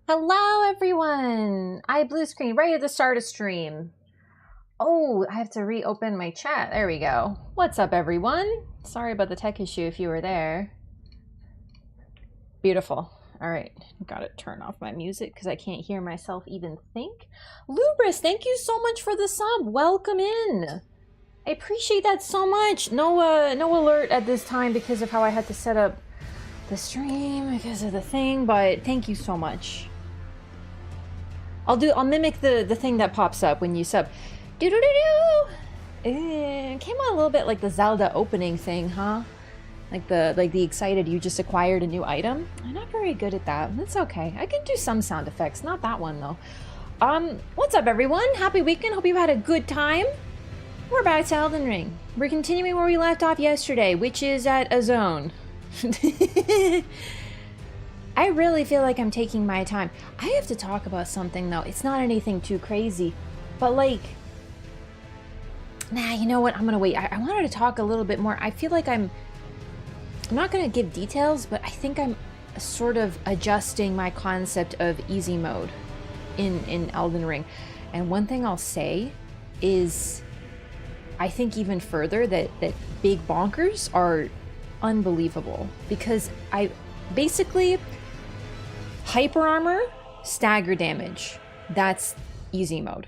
Hello everyone! I blue screen ready to start a stream. Oh, I have to reopen my chat. There we go. What's up everyone? Sorry about the tech issue if you were there. Beautiful. Alright, gotta turn off my music because I can't hear myself even think. Lubris, thank you so much for the sub. Welcome in. I appreciate that so much. No alert at this time because of how I had to set up the stream because of the thing, but thank you so much. I'll mimic the thing that pops up when you sub. Came out a little bit like the Zelda opening thing, huh? Like the excited you just acquired a new item. I'm not very good at that. That's okay. I can do some sound effects, not that one though. What's up everyone? Happy weekend. Hope you had a good time. We're back to Elden Ring. We're continuing where we left off yesterday, which is at a zone. I really feel like I'm taking my time. I have to talk about something though. It's not anything too crazy, but like, nah, you know what? I'm gonna wait. I wanted to talk a little bit more. I feel like I'm not gonna give details, but I think I'm sort of adjusting my concept of easy mode in Elden Ring. And one thing I'll say is I think even further that big bonkers are unbelievable because I basically hyper armor, stagger damage. That's easy mode.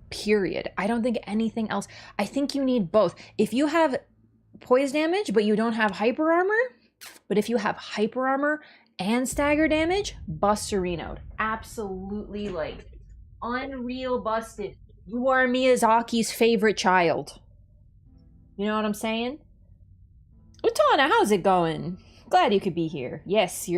Period. I don't think anything else. I think you need both. If you have poise damage, but you don't have hyper armor, but if you have hyper armor and stagger damage, busterinoed. Absolutely like unreal busted. You are Miyazaki's favorite child. You know what I'm saying? Utana, how's it going? Glad you could be here. Yes,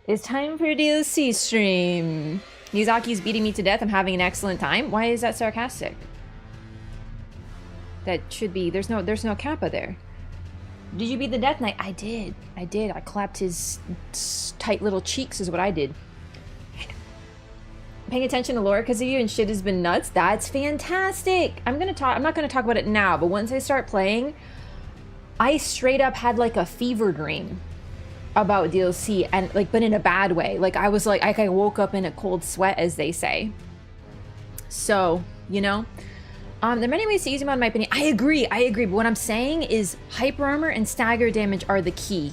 it's time for a DLC stream. Miyazaki's beating me to death. I'm having an excellent time. Why is that sarcastic? That should be, there's no kappa there. Did you beat the Death Knight? I did. I clapped his tight little cheeks is what I did. Paying attention to lore because of you and shit has been nuts. That's fantastic. I'm not gonna talk about it now, but once I start playing, I straight up had like a fever dream about DLC and like, but in a bad way. Like I was like I woke up in a cold sweat, as they say. So, you know, there are many ways to easy mode in my opinion. I agree. But what I'm saying is hyper armor and stagger damage are the key.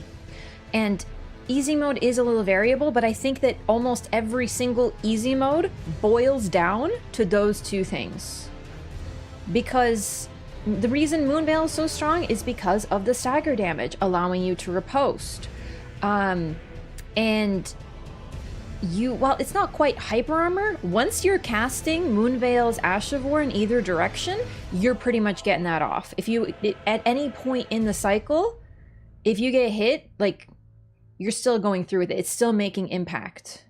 And easy mode is a little variable, but I think that almost every single easy mode boils down to those two things. Because the reason Moonveil is so strong is because of the stagger damage, allowing you to riposte. And well, it's not quite hyper armor. Once you're casting Moonveil's Ash of War in either direction, you're pretty much getting that off. If you, at any point in the cycle, if you get hit, like, you're still going through with it. It's still making impact.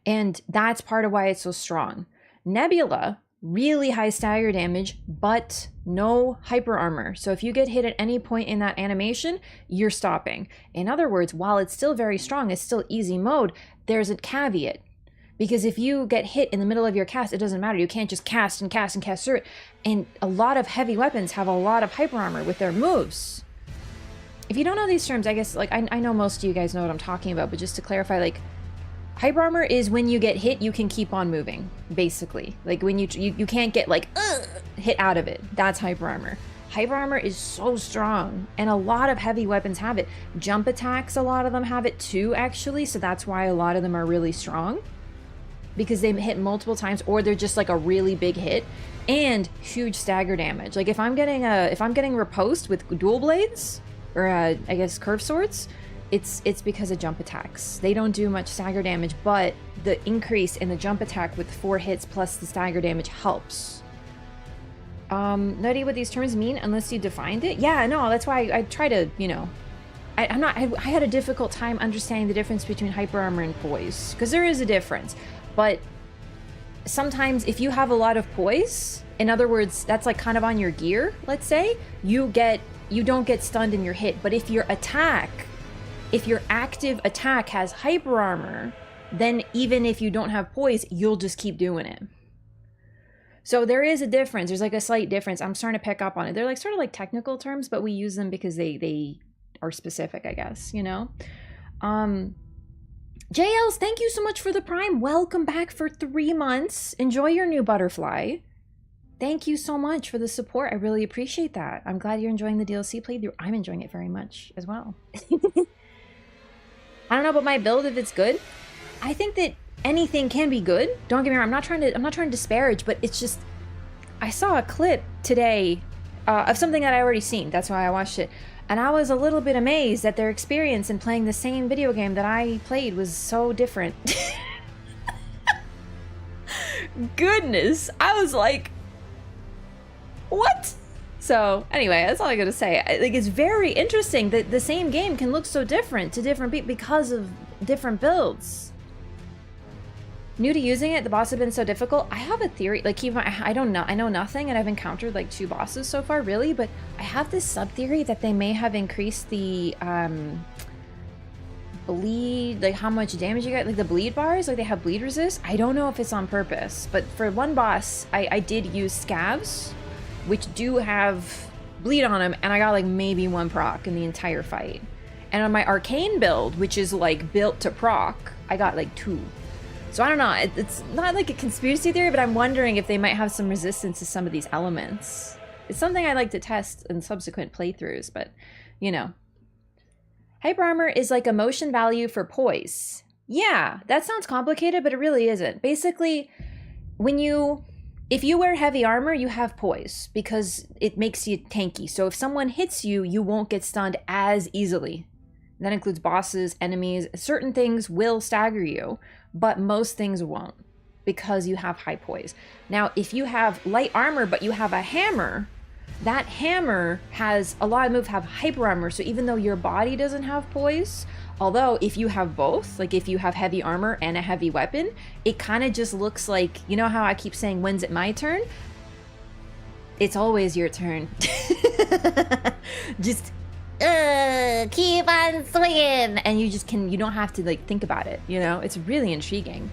And that's part of why it's so strong. Nebula, really high stagger damage, but no hyper armor. So if you get hit at any point in that animation, you're stopping. In other words, while it's still very strong, it's still easy mode, there's a caveat. Because if you get hit in the middle of your cast, it doesn't matter. You can't just cast and cast and cast through it. And a lot of heavy weapons have a lot of hyper armor with their moves. If you don't know these terms, I guess, like, I know most of you guys know what I'm talking about, but just to clarify, like, hyper armor is when you get hit, you can keep on moving, basically. Like when you can't get like hit out of it. That's hyper armor. Hyper armor is so strong, and a lot of heavy weapons have it. Jump attacks, a lot of them have it too, actually. So that's why a lot of them are really strong, because they hit multiple times, or they're just like a really big hit, and huge stagger damage. Like if I'm getting riposte with dual blades, or I guess curved swords. It's because of jump attacks. They don't do much stagger damage, but the increase in the jump attack with 4 hits plus the stagger damage helps. No idea what these terms mean unless you defined it. Yeah, no, that's why I try to, you know, I had a difficult time understanding the difference between hyper armor and poise, because there is a difference. But sometimes if you have a lot of poise, in other words, that's like kind of on your gear, let's say, you don't get stunned in your hit. But if your active attack has hyper armor, then even if you don't have poise, you'll just keep doing it. So there is a difference. There's like a slight difference. I'm starting to pick up on it. They're like sort of like technical terms, but we use them because they are specific, I guess, you know? JLs, thank you so much for the Prime. Welcome back for 3 months. Enjoy your new butterfly. Thank you so much for the support. I really appreciate that. I'm glad you're enjoying the DLC playthrough. I'm enjoying it very much as well. I don't know about my build if it's good. I think that anything can be good. Don't get me wrong. I'm not trying to disparage, but it's just I saw a clip today of something that I already seen. That's why I watched it. And I was a little bit amazed that their experience in playing the same video game that I played was so different. Goodness. I was like, what? So anyway, that's all I gotta say. Like, it's very interesting that the same game can look so different to different people because of different builds. New to using it, the boss have been so difficult. I have a theory, like, I don't know, I know nothing, and I've encountered like 2 bosses so far, really, but I have this sub-theory that they may have increased the bleed, like how much damage you get, like the bleed bars, like they have bleed resist. I don't know if it's on purpose, but for one boss, I did use scavs, which do have bleed on them, and I got like maybe 1 proc in the entire fight. And on my arcane build, which is like built to proc, I got like 2. So I don't know, it's not like a conspiracy theory, but I'm wondering if they might have some resistance to some of these elements. It's something I like to test in subsequent playthroughs, but you know. Hyper armor is like a motion value for poise. Yeah, that sounds complicated, but it really isn't. Basically, if you wear heavy armor, you have poise because it makes you tanky. So if someone hits you, you won't get stunned as easily. That includes bosses, enemies. Certain things will stagger you, but most things won't because you have high poise. Now, if you have light armor, but you have a hammer, that hammer has, a lot of moves have hyper armor. So even though your body doesn't have poise, although if you have both, like if you have heavy armor and a heavy weapon, it kind of just looks like, you know how I keep saying, when's it my turn? It's always your turn. Just keep on swinging, and you don't have to like think about it, you know. It's really intriguing,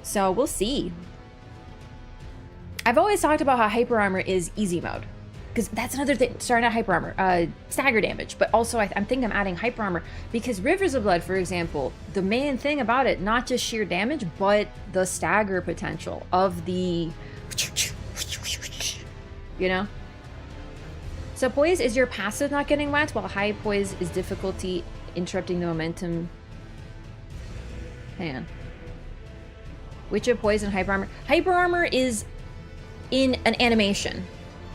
so we'll see. I've always talked about how hyper armor is easy mode, because that's another thing. Sorry, not hyper armor, stagger damage, but also I'm thinking I'm adding hyper armor because Rivers of Blood, for example, the main thing about it, not just sheer damage, but the stagger potential of the, you know. So poise is your passive not getting whacked, while high poise is difficulty interrupting the momentum. Hang on. Which of poise and hyper armor? Hyper armor is in an animation,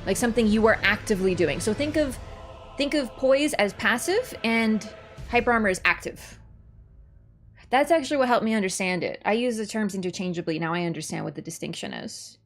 like something you are actively doing. So think of poise as passive and hyper armor as active. That's actually what helped me understand it. I use the terms interchangeably. Now I understand what the distinction is.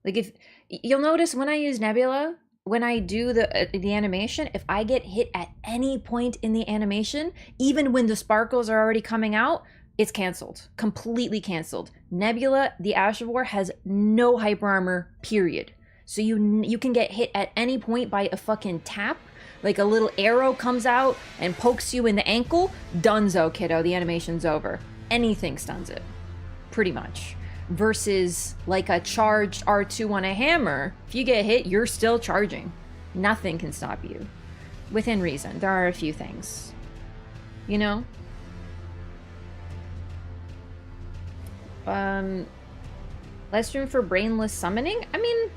Like, if you'll notice when I use Nebula, when I do the animation, if I get hit at any point in the animation, even when the sparkles are already coming out, it's canceled, completely canceled. Nebula, the Ash of War, has no hyper armor, period. So you can get hit at any point by a fucking tap, like a little arrow comes out and pokes you in the ankle, donezo, kiddo, the animation's over. Anything stuns it, pretty much. Versus like a charged R2 on a hammer, if you get hit, you're still charging. Nothing can stop you. Within reason. There are a few things. You know? Less room for brainless summoning? I mean,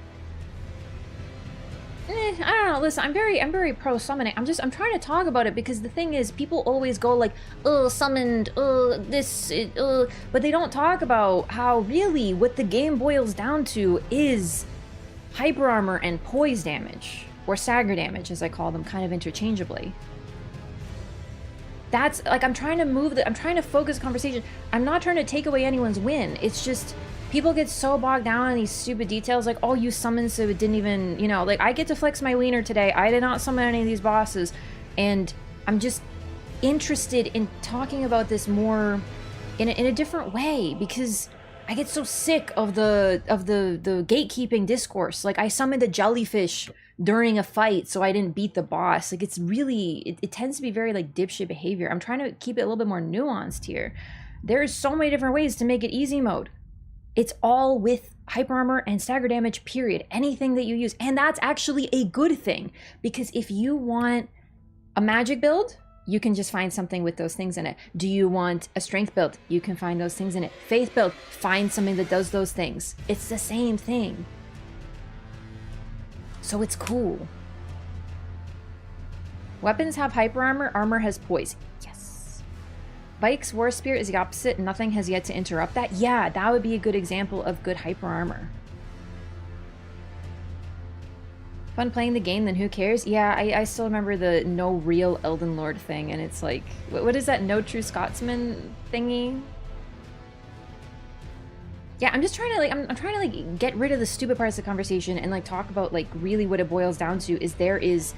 I don't know. Listen, I'm very pro summoning. I'm trying to talk about it because the thing is, people always go like, oh, summoned, oh, this, but they don't talk about how really what the game boils down to is hyper armor and poise damage, or stagger damage, as I call them, kind of interchangeably. That's like, I'm trying to focus the conversation. I'm not trying to take away anyone's win. It's just, people get so bogged down on these stupid details, like, oh, you summoned so it didn't even, you know, like, I get to flex my wiener today. I did not summon any of these bosses, and I'm just interested in talking about this more in a different way, because I get so sick of the gatekeeping discourse. Like, I summoned a jellyfish during a fight so I didn't beat the boss. Like, it's really, it tends to be very like dipshit behavior. I'm trying to keep it a little bit more nuanced here. There's so many different ways to make it easy mode. It's all with hyper armor and stagger damage, period. Anything that you use. And that's actually a good thing, because if you want a magic build You can just find something with those things in it. Do you want a strength build? You can find those things in it. Faith build, find something that does those things. It's the same thing. So it's cool. Weapons have hyper armor, armor has poise. Yes. Vike's War Spear is the opposite. Nothing has yet to interrupt that. Yeah, that would be a good example of good hyper armor. Fun playing the game, then who cares? Yeah, I still remember the no real Elden Lord thing, and it's like, what is that no true Scotsman thingy? Yeah, I'm just trying to like, I'm trying to like get rid of the stupid parts of the conversation and like talk about like really what it boils down to is there is,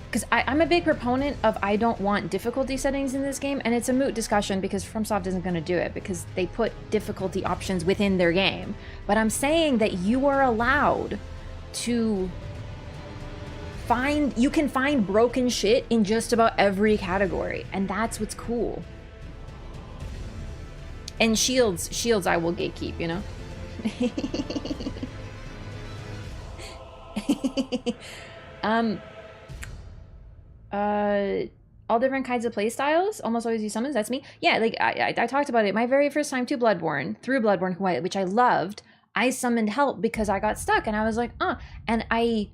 because I'm a big proponent of I don't want difficulty settings in this game, and it's a moot discussion because FromSoft isn't going to do it because they put difficulty options within their game. But I'm saying that you are allowed to find, you can find broken shit in just about every category, and that's what's cool. And shields I will gatekeep, you know? All different kinds of playstyles, almost always use summons, that's me. Yeah, like I talked about it. My very first time to Bloodborne, through Bloodborne, which I loved, I summoned help because I got stuck and I was like, and I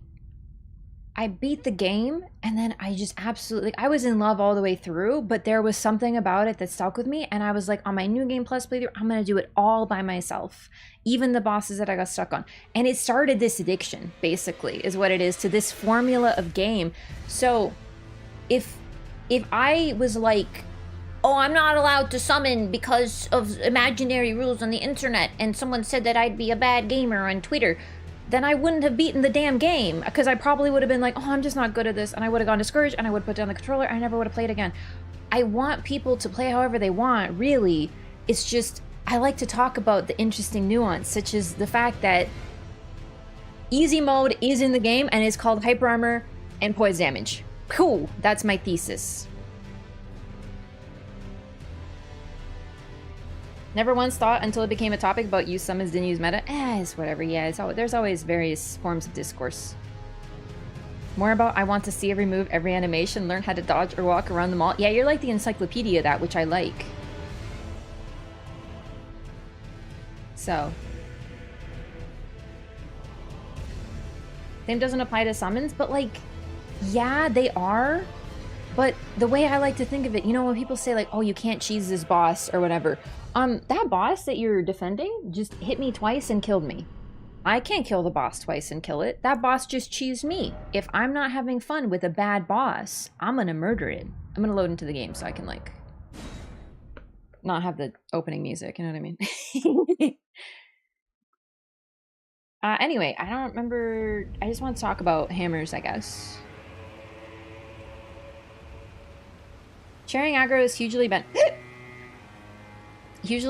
beat the game, and then I just absolutely, I was in love all the way through, but there was something about it that stuck with me, and I was like, on my New Game Plus playthrough, I'm gonna do it all by myself, even the bosses that I got stuck on. And it started this addiction, basically, is what it is, to this formula of game. So if I was like, oh, I'm not allowed to summon because of imaginary rules on the internet, and someone said that I'd be a bad gamer on Twitter, then I wouldn't have beaten the damn game, because I probably would have been like, oh, I'm just not good at this, and I would have gone discouraged, and I would put down the controller, and I never would have played again. I want people to play however they want, really. It's just, I like to talk about the interesting nuance, such as the fact that easy mode is in the game, and it's called hyper armor and poise damage. Cool, that's my thesis. Never once thought until it became a topic about use summons, didn't use meta. It's whatever, yeah, there's always various forms of discourse. More about I want to see every move, every animation, learn how to dodge or walk around the mall. Yeah, you're like the encyclopedia of that, which I like. So. Same doesn't apply to summons, but like, yeah, they are. But the way I like to think of it, you know, when people say like, oh, you can't cheese this boss or whatever. That boss that you're defending just hit me twice and killed me. I can't kill the boss twice and kill it. That boss just cheesed me. If I'm not having fun with a bad boss, I'm gonna murder it. I'm gonna load into the game so I can like not have the opening music, you know what I mean? Anyway, I don't remember. I just want to talk about hammers, I guess. Sharing aggro is hugely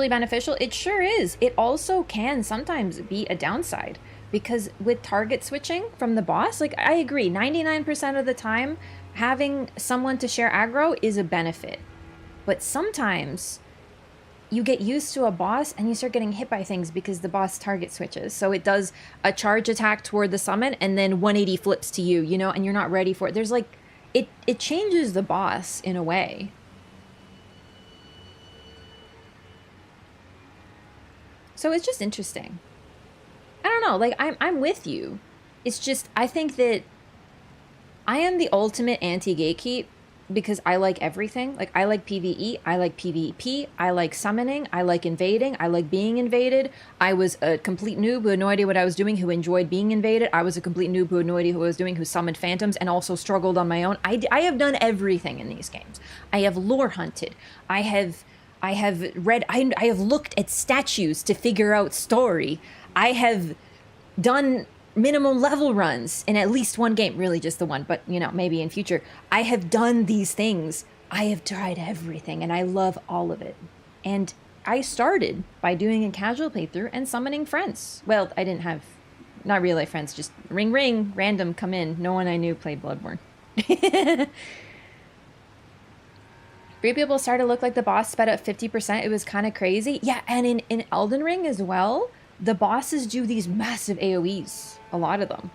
beneficial. It sure is. It also can sometimes be a downside, because with target switching from the boss, like I agree, 99% of the time having someone to share aggro is a benefit. But sometimes you get used to a boss and you start getting hit by things because the boss target switches. So it does a charge attack toward the summon and then 180 flips to you, you know, and you're not ready for it. There's like, it changes the boss in a way. So it's just interesting. I don't know, like I'm with you. It's just, I think that I am the ultimate anti-gatekeep because I like everything. Like I like PvE, I like PvP, I like summoning, I like invading, I like being invaded. I was a complete noob who had no idea what I was doing, who enjoyed being invaded. I was a complete noob who had no idea what I was doing, who summoned phantoms and also struggled on my own. I have done everything in these games. I have lore hunted. I have read, I have looked at statues to figure out story. I have done minimum level runs in at least one game, really just the one, but you know, maybe in future. I have done these things. I have tried everything and I love all of it. And I started by doing a casual playthrough and summoning friends. Well, I didn't have, not real life friends, just ring ring, random, come in. No one I knew played Bloodborne. 3 people started to look like the boss sped up 50%. It was kind of crazy. Yeah, and in Elden Ring as well, the bosses do these massive AoEs. A lot of them.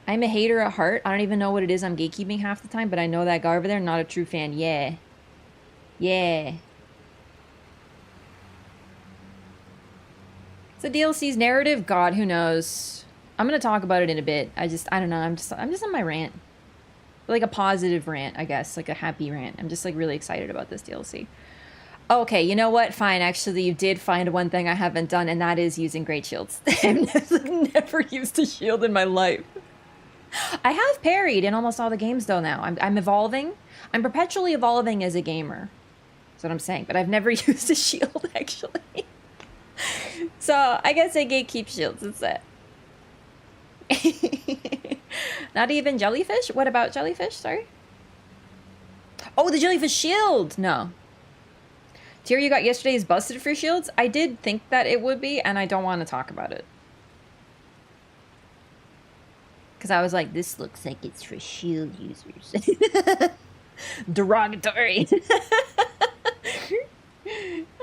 I'm a hater at heart. I don't even know what it is I'm gatekeeping half the time, but I know that guy over there, not a true fan. Yeah. Yeah. The DLC's narrative, God, who knows? I'm gonna talk about it in a bit. I don't know. I'm just on my rant, like a positive rant, I guess, like a happy rant. I'm just like really excited about this DLC. Okay, you know what? Fine. Actually, you did find one thing I haven't done, and that is using great shields. I've never used a shield in my life. I have parried in almost all the games though. Now I'm evolving. I'm perpetually evolving as a gamer. That's what I'm saying. But I've never used a shield actually. So I guess I gatekeep shields instead. Not even jellyfish? What about jellyfish? Sorry. Oh, the jellyfish shield! No. Tier you got yesterday is busted for shields? I did think that it would be, and I don't want to talk about it. Because I was like, this looks like it's for shield users. Derogatory.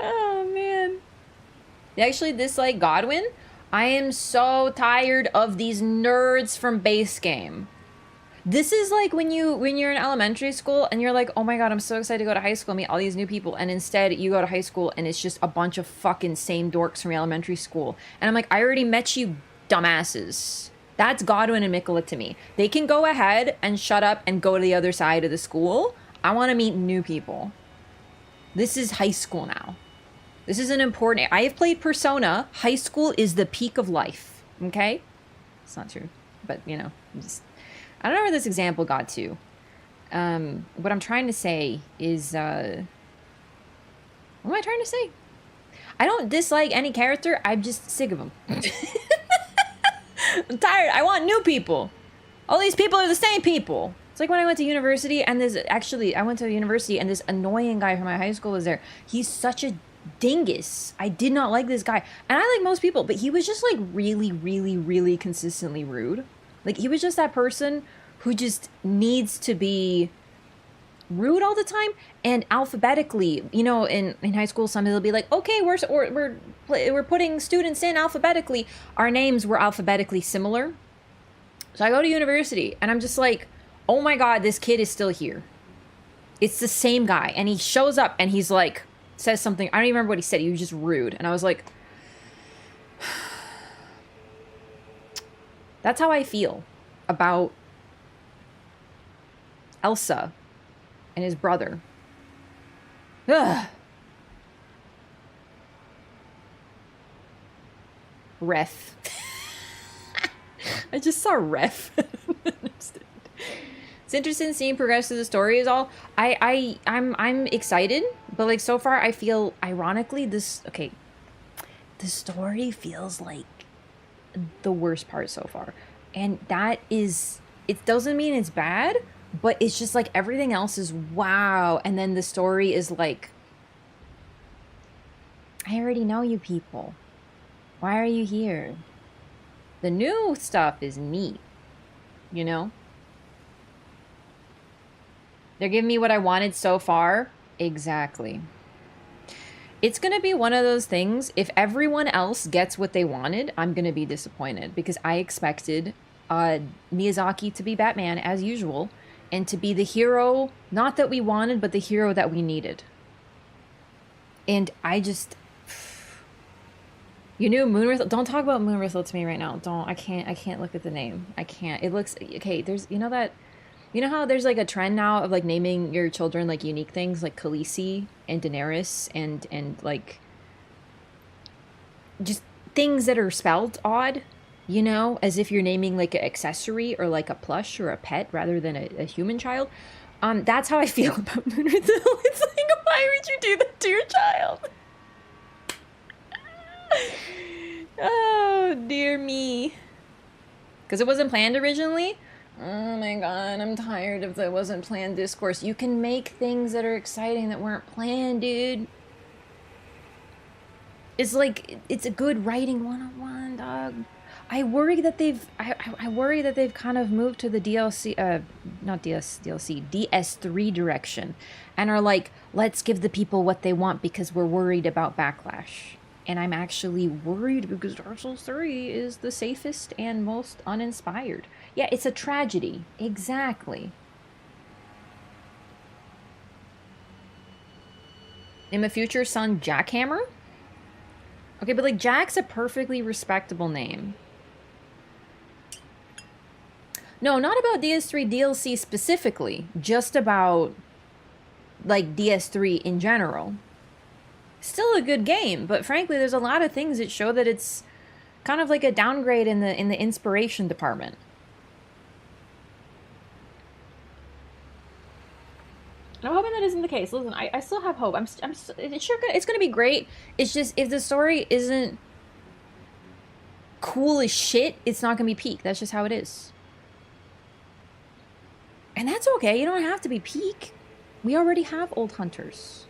Oh, man. Actually, this, like, Godwin, I am so tired of these nerds from base game. This is like when you're in elementary school and you're like, oh my god, I'm so excited to go to high school and meet all these new people. And instead, you go to high school and it's just a bunch of fucking same dorks from elementary school. And I'm like, I already met you, dumbasses. That's Godwin and Mikola to me. They can go ahead and shut up and go to the other side of the school. I want to meet new people. This is high school now. This is an important... I have played Persona. High school is the peak of life. Okay? It's not true. But, you know, I don't know where this example got to. What I'm trying to say is... what am I trying to say? I don't dislike any character. I'm just sick of them. I'm tired. I want new people. All these people are the same people. It's like when I went to university and I went to university and this annoying guy from my high school was there. He's such a dingus. I did not like this guy. And I like most people, but he was just like really, really, really consistently rude. Like he was just that person who just needs to be rude all the time and alphabetically. You know, in high school, somebody will be like, okay, we're putting students in alphabetically. Our names were alphabetically similar. So I go to university and I'm just like, oh my god, this kid is still here. It's the same guy. And he shows up and he's like, says something. I don't even remember what he said. He was just rude. And I was like, that's how I feel about Elsa and his brother. Ugh. Ref. I just saw ref. It's interesting seeing progress to the story is all. I'm excited, but like so far I feel ironically the story feels like the worst part so far. And that is, it doesn't mean it's bad, but it's just like everything else is wow. And then the story is like, I already know you people. Why are you here? The new stuff is neat, you know? They're giving me what I wanted so far. Exactly. It's going to be one of those things. If everyone else gets what they wanted, I'm going to be disappointed because I expected Miyazaki to be Batman as usual and to be the hero, not that we wanted, but the hero that we needed. And I just... You knew Moonwrath... Don't talk about Moonwrath to me right now. Don't. I can't look at the name. I can't. It looks... Okay, there's... You know that... You know how there's like a trend now of like naming your children like unique things like Khaleesi and Daenerys and like just things that are spelled odd, you know, as if you're naming like an accessory or like a plush or a pet rather than a human child. That's how I feel about Moonwrath. It's like, why would you do that to your child? Oh, dear me. Because it wasn't planned originally. Oh my god, I'm tired of the wasn't planned discourse. You can make things that are exciting that weren't planned, dude. It's like, it's a good writing 101, dog. I worry that they've kind of moved to the DLC, not DLC, DS3 direction. And are like, let's give the people what they want because we're worried about backlash. And I'm actually worried because Dark Souls 3 is the safest and most uninspired. Yeah, it's a tragedy. Exactly. Name a future son Jackhammer? Okay, but like Jack's a perfectly respectable name. No, not about DS3 DLC specifically, just about like DS3 in general. Still a good game, but frankly there's a lot of things that show that it's kind of like a downgrade in the inspiration department. I'm hoping that isn't the case. Listen, I still have hope. It's gonna be great. It's just if the story isn't cool as shit, it's not gonna be peak. That's just how it is. And that's okay. You don't have to be peak. We already have Old Hunters.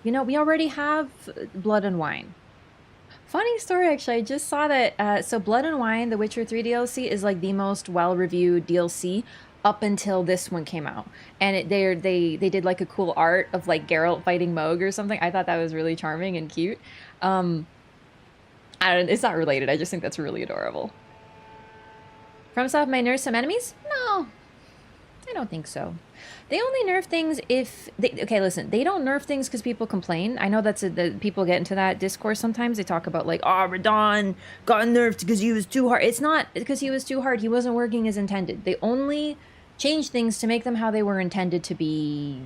You know, we already have Blood and Wine. Funny story, actually. I just saw that. So Blood and Wine, the Witcher 3 DLC, is like the most well-reviewed DLC up until this one came out. And they did like a cool art of like Geralt fighting Moog or something. I thought that was really charming and cute. It's not related. I just think that's really adorable. FromSoft may nerf some enemies? No, I don't think so. They only nerf things if okay, listen, they don't nerf things because people complain. I know the people get into that discourse sometimes. They talk about like, oh, Radon got nerfed because he was too hard. It's not because he was too hard. He wasn't working as intended. They only change things to make them how they were intended to be.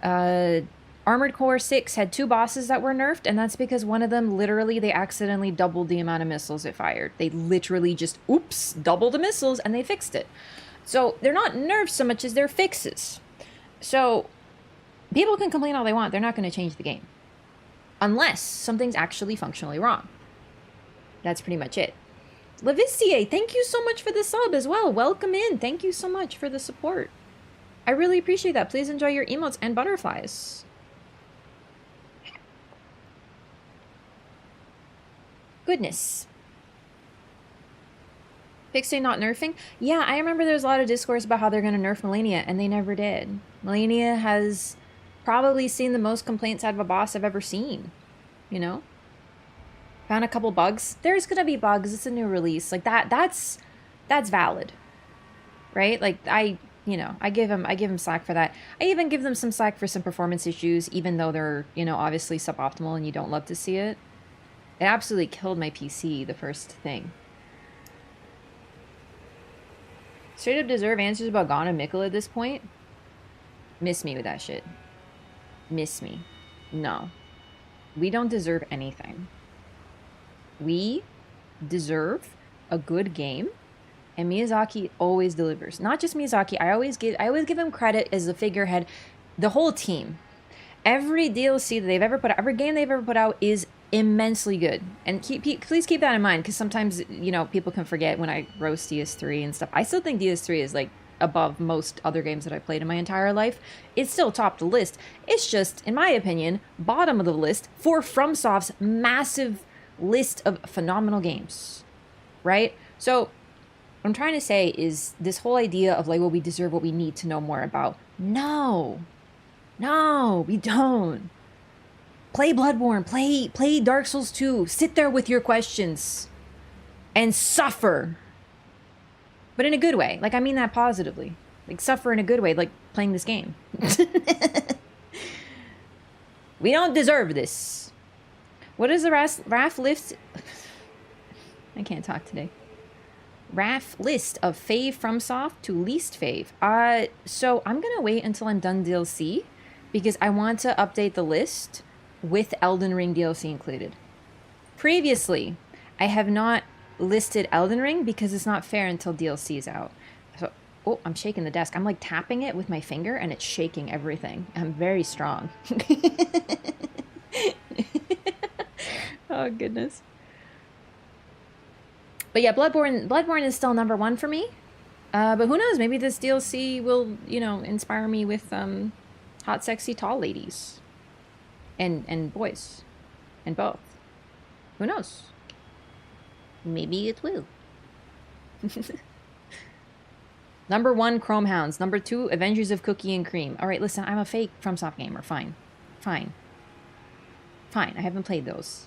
Armored Core 6 had 2 bosses that were nerfed, and that's because one of them, literally, they accidentally doubled the amount of missiles it fired. They literally just, oops, doubled the missiles, and they fixed it. So they're not nerfs so much as they're fixes. So people can complain all they want. They're not going to change the game. Unless something's actually functionally wrong. That's pretty much it. Levissier, thank you so much for the sub as well. Welcome in. Thank you so much for the support. I really appreciate that. Please enjoy your emotes and butterflies. Goodness. Fixing, not nerfing? Yeah, I remember there was a lot of discourse about how they're going to nerf Melania, and they never did. Melania has probably seen the most complaints out of a boss I've ever seen. You know? Found a couple bugs. There's going to be bugs. It's a new release. Like, that's valid. Right? Like, I give them slack for that. I even give them some slack for some performance issues, even though they're, obviously suboptimal and you don't love to see it. It absolutely killed my PC, the first thing. Straight up deserve answers about Gon and Mikkel at this point? Miss me with that shit. Miss me. No. We don't deserve anything. We deserve a good game, and Miyazaki always delivers. Not just Miyazaki. I always give him credit as the figurehead. The whole team. Every DLC that they've ever put out, every game they've ever put out is immensely good. And please keep that in mind, because sometimes, people can forget when I roast DS3 and stuff. I still think DS3 is like above most other games that I've played in my entire life. It's still top of the list. It's just, in my opinion, bottom of the list for FromSoft's massive list of phenomenal games. Right? So what I'm trying to say is this whole idea of like, well, we deserve what we need to know more about. No, we don't. Play Bloodborne, play Dark Souls 2, sit there with your questions and suffer. But in a good way. Like, I mean that positively. Like, suffer in a good way, like playing this game. We don't deserve this. What is the RAF list? I can't talk today. RAF list of fave FromSoft to least fave. So I'm going to wait until I'm done DLC because I want to update the list with Elden Ring DLC included. Previously, I have not listed Elden Ring because it's not fair until DLC is out. So, oh, I'm shaking the desk. I'm like tapping it with my finger and it's shaking everything. I'm very strong. Oh, goodness. But yeah, Bloodborne is still number 1 for me. But who knows? Maybe this DLC will, inspire me with hot, sexy, tall ladies. And boys. And both. Who knows? Maybe it will. Number 1, Chrome Hounds. Number 2, Avengers of Cookie and Cream. Alright, listen, I'm a fake FromSoft gamer. Fine. I haven't played those.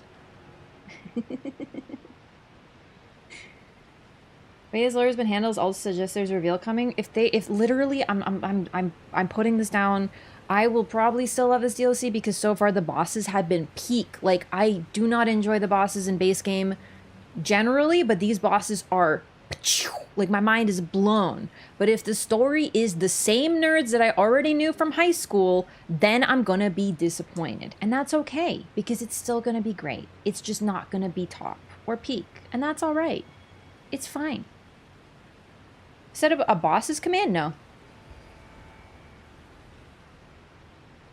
Way his lawyer's been handled also suggests there's a reveal coming. If literally I'm putting this down, I will probably still love this DLC because so far the bosses have been peak. Like, I do not enjoy the bosses in base game generally, but these bosses are like, my mind is blown. But if the story is the same nerds that I already knew from high school, then I'm gonna be disappointed. And that's okay, because it's still gonna be great. It's just not gonna be top or peak, and that's all right. It's fine. Set up a boss's command? No.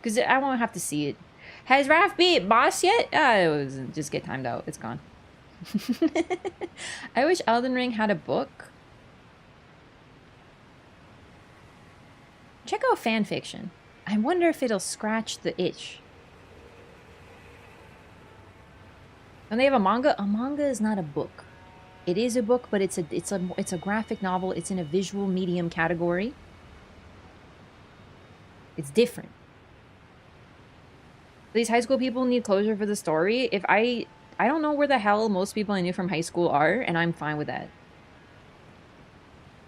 Because I won't have to see it. Has Raph beat boss yet? It was just get timed out. It's gone. I wish Elden Ring had a book. Check out fan fiction. I wonder if it'll scratch the itch. When they have a manga is not a book. It is a book, but it's a graphic novel. It's in a visual medium category. It's different. These high school people need closure for the story. If I don't know where the hell most people I knew from high school are, and I'm fine with that.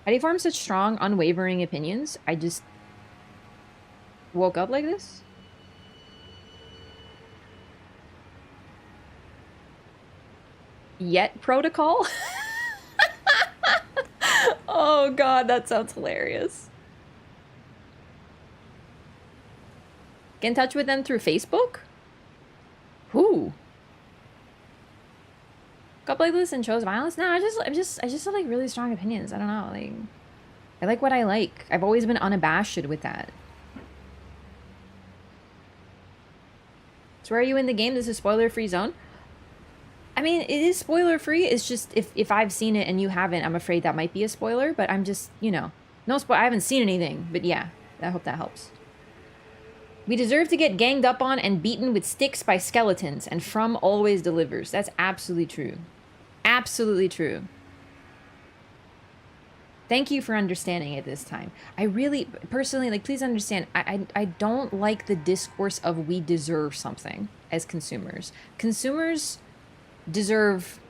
How do you form such strong, unwavering opinions? I just woke up like this? Yet protocol? Oh god, that sounds hilarious. Get in touch with them through Facebook? Who? Got like this and chose violence? No, I just have like really strong opinions. I don't know, like, I like what I like. I've always been unabashed with that. So where are you in the game? This is spoiler-free zone? I mean, it is spoiler-free. It's just, if I've seen it and you haven't, I'm afraid that might be a spoiler, but I'm just, you know, no spoil. I haven't seen anything, but yeah, I hope that helps. We deserve to get ganged up on and beaten with sticks by skeletons, and From always delivers. That's absolutely true. Absolutely true. Thank you for understanding it this time. I really, personally, like, please understand, I don't like the discourse of we deserve something as consumers. Consumers deserve,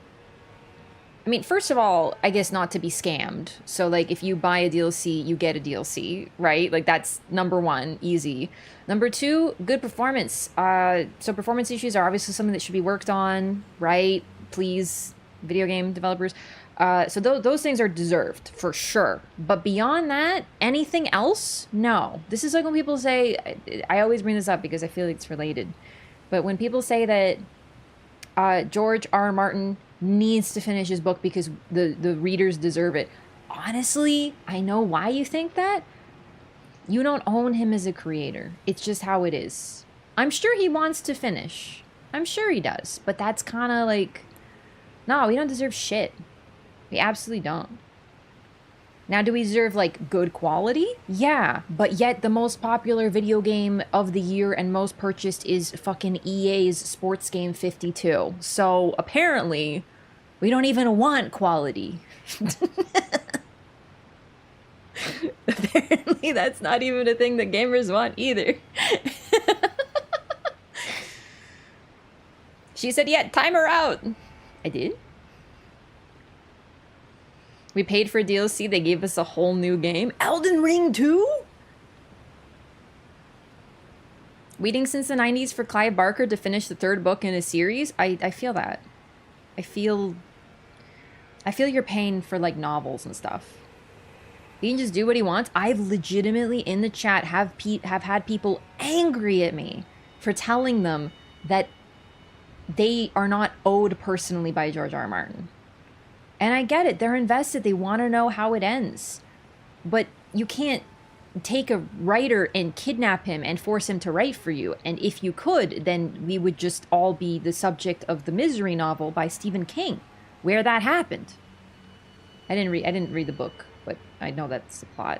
I mean, first of all, I guess not to be scammed. So, like, if you buy a DLC, you get a DLC, right? Like, that's number one, easy. Number two, good performance. So performance issues are obviously something that should be worked on, right? Please, video game developers. So those things are deserved, for sure. But beyond that, anything else? No. This is like when people say, I always bring this up because I feel like it's related. But when people say that George R. Martin needs to finish his book because the readers deserve it. Honestly, I know why you think that. You don't own him as a creator. It's just how it is. I'm sure he wants to finish. I'm sure he does. But that's kind of like, no, we don't deserve shit. We absolutely don't. Now, do we deserve, like, good quality? Yeah, but yet the most popular video game of the year and most purchased is fucking EA's Sports Game 52. So, apparently, we don't even want quality. Apparently, that's not even a thing that gamers want either. She said, yeah, timer out. I did? We paid for DLC, they gave us a whole new game. Elden Ring 2? Waiting since the 90s for Clive Barker to finish the third book in a series? I feel that. I feel your pain for, like, novels and stuff. He can just do what he wants. I've legitimately, in the chat, have had people angry at me for telling them that they are not owed personally by George R. R. Martin. And I get it. They're invested. They want to know how it ends. But you can't take a writer and kidnap him and force him to write for you. And if you could, then we would just all be the subject of the Misery novel by Stephen King, where that happened. I didn't read the book, but I know that's the plot.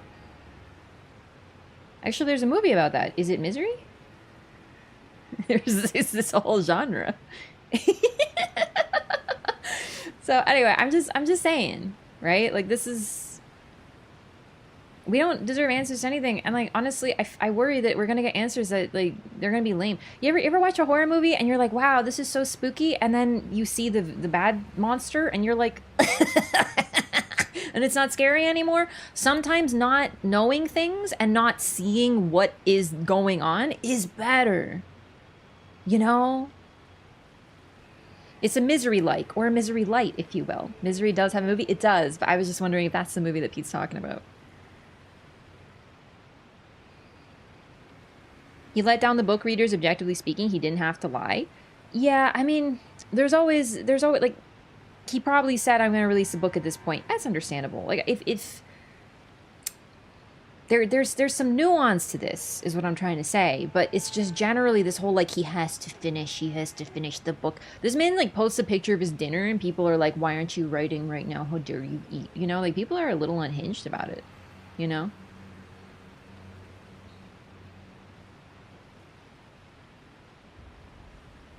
Actually, there's a movie about that. Is it Misery? There's this whole genre. So anyway, I'm just saying, right? Like, this is We don't deserve answers to anything. And like, honestly, I worry that we're gonna get answers that like they're gonna be lame. You ever watch a horror movie and you're like, wow, this is so spooky, and then you see the bad monster and you're like, and it's not scary anymore. Sometimes not knowing things and not seeing what is going on is better. You know? It's a Misery-like, or a Misery Light, if you will. Misery does have a movie? It does, but I was just wondering if that's the movie that Pete's talking about. He let down the book readers, objectively speaking. He didn't have to lie. Yeah, I mean, there's always, like, he probably said, I'm going to release a book at this point. That's understandable. Like, if there's some nuance to this, is what I'm trying to say. But it's just generally this whole, like, he has to finish the book. This man, like, posts a picture of his dinner, and people are like, why aren't you writing right now? How dare you eat? You know, like, people are a little unhinged about it, you know?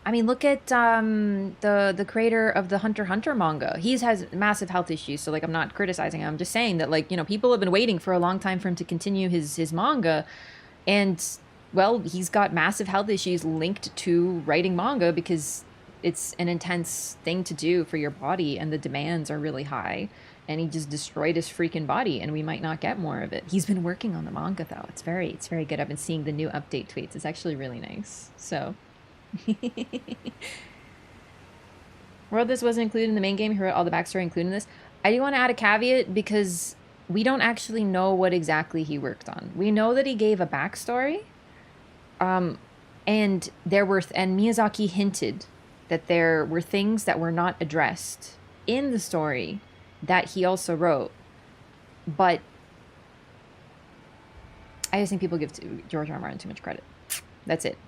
I mean, look at the creator of the Hunter x Hunter manga. He has massive health issues, so like I'm not criticizing him. I'm just saying that, like, you know, people have been waiting for a long time for him to continue his manga, and well, he's got massive health issues linked to writing manga because it's an intense thing to do for your body, and the demands are really high. And he just destroyed his freaking body, and we might not get more of it. He's been working on the manga though. It's very good. I've been seeing the new update tweets. It's actually really nice. So. World this wasn't included in the main game. He wrote all the backstory included in this. I do want to add a caveat because we don't actually know what exactly he worked on. We know that he gave a backstory, and Miyazaki hinted that there were things that were not addressed in the story that he also wrote. But I just think people give George R. R. Martin too much credit. That's it.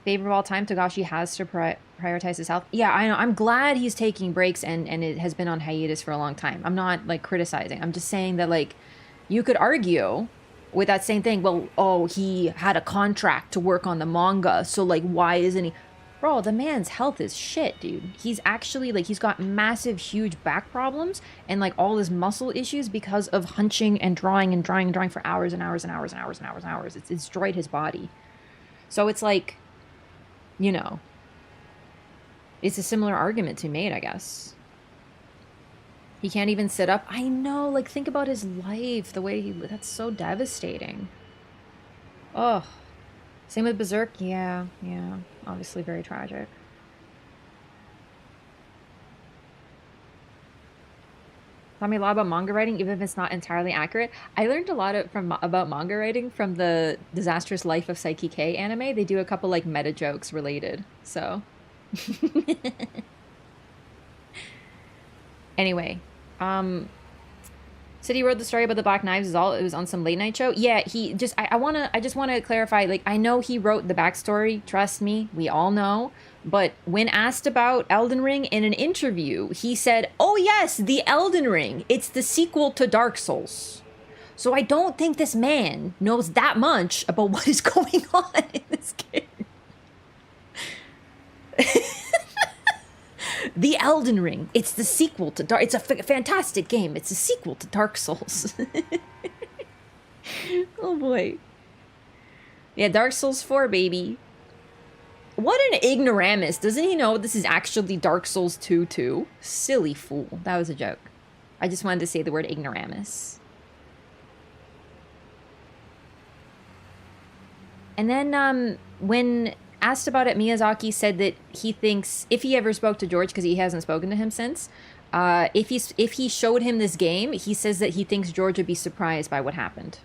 Favorite of all time, Togashi has to prioritize his health. Yeah, I know. I'm glad he's taking breaks and it has been on hiatus for a long time. I'm not, like, criticizing. I'm just saying that, like, you could argue with that same thing. Well, oh, he had a contract to work on the manga, so, like, why isn't he? Bro, the man's health is shit, dude. He's actually, like, he's got massive, huge back problems and, like, all his muscle issues because of hunching and drawing for hours and hours and hours and hours and hours and hours. It's destroyed his body. So it's like, you know, it's a similar argument to be made, I guess. He can't even sit up. I know, like, think about his life, the way that's so devastating. Oh, same with Berserk. Yeah, obviously very tragic. Taught me a lot about manga writing, even if it's not entirely accurate. I learned a lot about manga writing from the Disastrous Life of Psyche K anime. They do a couple, like, meta jokes related, so. Anyway, said he wrote the story about the Black Knives. It was on some late night show. Yeah, he just. I just want to clarify. Like, I know he wrote the backstory. Trust me, we all know. But when asked about Elden Ring in an interview, he said, "Oh yes, the Elden Ring. It's the sequel to Dark Souls." So I don't think this man knows that much about what is going on in this game. The Elden Ring. It's the sequel to Dark. It's a fantastic game. It's a sequel to Dark Souls. Oh boy. Yeah, Dark Souls 4, baby. What an ignoramus. Doesn't he know this is actually Dark Souls 2 too? Silly fool. That was a joke. I just wanted to say the word ignoramus. And then when asked about it, Miyazaki said that he thinks, if he ever spoke to George, because he hasn't spoken to him since, if he showed him this game, he says that he thinks George would be surprised by what happened.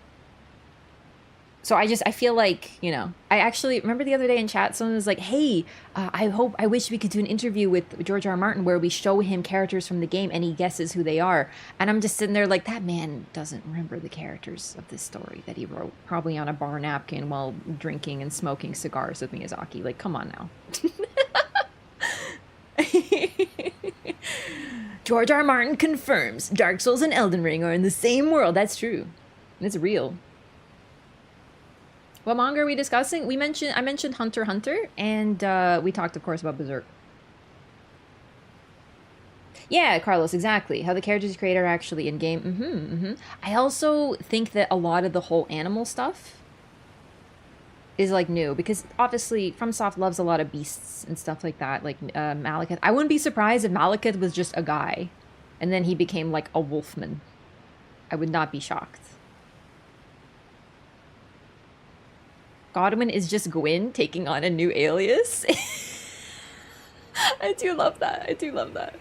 So I feel like, you know, I actually remember the other day in chat, someone was like, hey, I wish we could do an interview with George R. R. Martin where we show him characters from the game and he guesses who they are. And I'm just sitting there like, that man doesn't remember the characters of this story that he wrote, probably on a bar napkin while drinking and smoking cigars with Miyazaki. Like, come on now. George R. R. Martin confirms Dark Souls and Elden Ring are in the same world. That's true. It's real. What manga are we discussing? I mentioned Hunter x Hunter, and we talked, of course, about Berserk. Yeah, Carlos, exactly. How the characters you create are actually in game. I also think that a lot of the whole animal stuff is like new because obviously FromSoft loves a lot of beasts and stuff like that, like Malekith. I wouldn't be surprised if Malekith was just a guy and then he became like a wolfman. I would not be shocked. Godwin is just Gwyn taking on a new alias. I do love that. I do love that.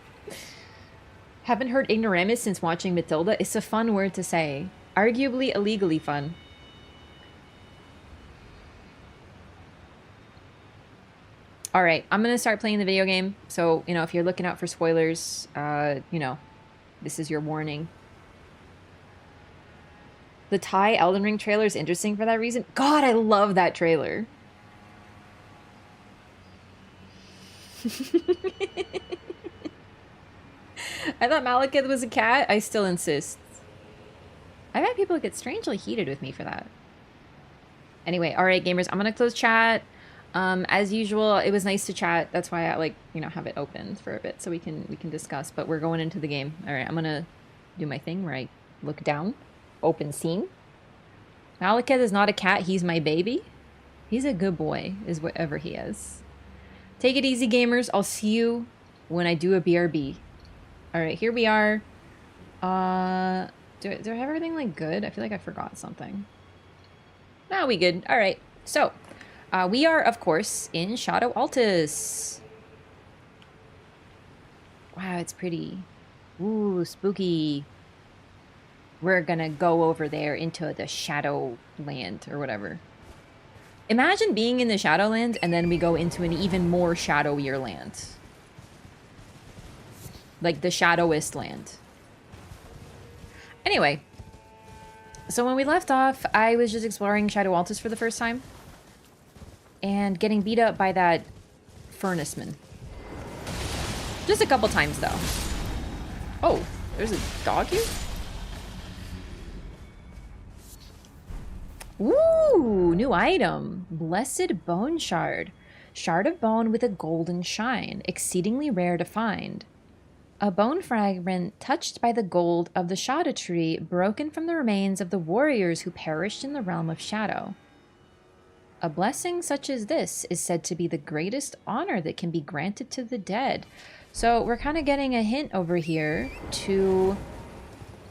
Haven't heard ignoramus since watching Matilda. It's a fun word to say. Arguably illegally fun. All right, I'm going to start playing the video game. So, you know, if you're looking out for spoilers, you know, this is your warning. The Thai Elden Ring trailer is interesting for that reason. God, I love that trailer. I thought Malekith was a cat. I still insist. I've had people get strangely heated with me for that. Anyway, all right, gamers, I'm going to close chat. As usual, it was nice to chat. That's why I like, you know, have it open for a bit so we can discuss, but we're going into the game. All right, I'm going to do my thing where I look down. Open scene. Malekith is not a cat. He's my baby. He's a good boy, is whatever he is. Take it easy, gamers. I'll see you when I do a BRB. All right, here we are. Do I have everything like good? I feel like I forgot something. No, we good. All right. So, we are, of course, in Shadow Altus. Wow, it's pretty. Ooh, spooky. We're gonna go over there into the Shadowland or whatever. Imagine being in the Shadowland and then we go into an even more shadowier land. Like the shadowest land. Anyway. So when we left off, I was just exploring Shadow Altus for the first time. And getting beat up by that furnaceman. Just a couple times though. Oh, there's a dog here? Ooh, new item. Blessed Bone Shard. Shard of bone with a golden shine. Exceedingly rare to find. A bone fragment touched by the gold of the Scadutree, broken from the remains of the warriors who perished in the realm of shadow. A blessing such as this is said to be the greatest honor that can be granted to the dead. So we're kind of getting a hint over here to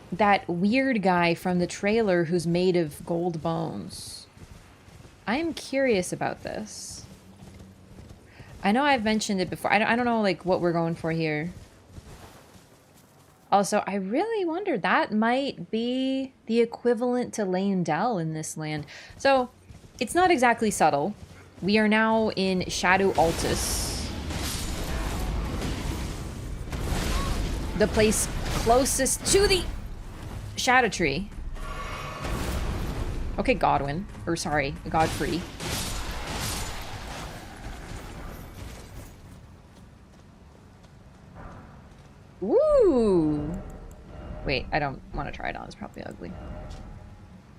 that weird guy from the trailer who's made of gold bones. I am curious about this. I know I've mentioned it before. I don't know like what we're going for here. Also, I really wonder, that might be the equivalent to Leyndell in this land. So, it's not exactly subtle. We are now in Shadow Altus. The place closest to the Scadutree. Okay, Godwin. Or sorry, Godfrey. Ooh. Wait, I don't want to try it on. It's probably ugly.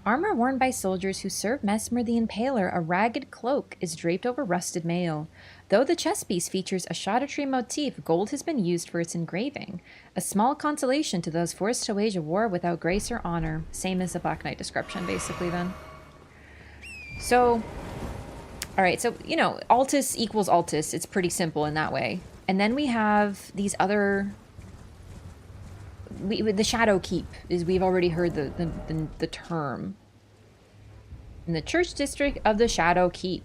Armor worn by soldiers who serve Mesmer the Impaler, a ragged cloak is draped over rusted mail. Though the chess piece features a Scadutree motif, gold has been used for its engraving. A small consolation to those forced to wage a war without grace or honor. Same as the Black Knight description, basically, then. So, alright, so, you know, Altus equals Altus. It's pretty simple in that way. And then we have these other... the Shadow Keep, is we've already heard the term. In the church district of the Shadow Keep.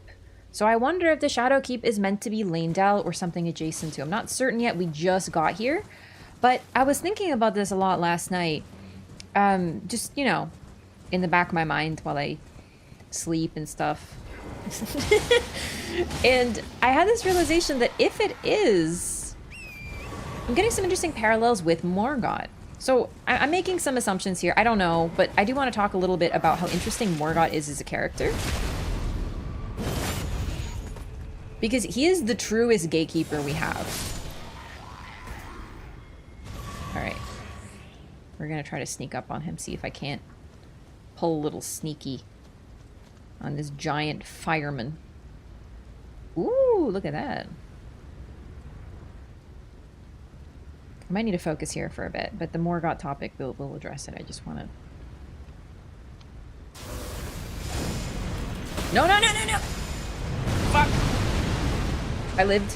So I wonder if the Shadow Keep is meant to be Leyndell or something adjacent to. I'm not certain yet. We just got here. But I was thinking about this a lot last night. Just, you know, in the back of my mind while I sleep and stuff. And I had this realization that if it is, I'm getting some interesting parallels with Morgot. So I'm making some assumptions here. I don't know, but I do want to talk a little bit about how interesting Morgot is as a character. Because he is the truest gatekeeper we have. Alright. We're going to try to sneak up on him, see if I can't pull a little sneaky on this giant fireman. Ooh, look at that. I might need to focus here for a bit, but the Morgot topic, we'll address it. I just want to... No, no, no, no, no! Fuck! I lived.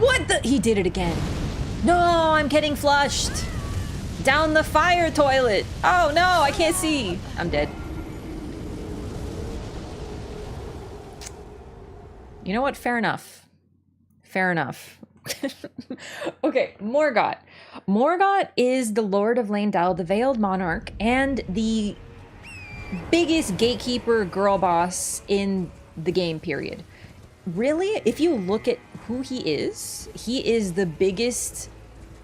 What the? He did it again. No, I'm getting flushed. Down the fire toilet. Oh no, I can't see. I'm dead. You know what? Fair enough. Fair enough. Okay, Morgot. Morgot is the Lord of Landel, the Veiled Monarch, and the biggest gatekeeper girl boss in the game, period. Really, if you look at who he is the biggest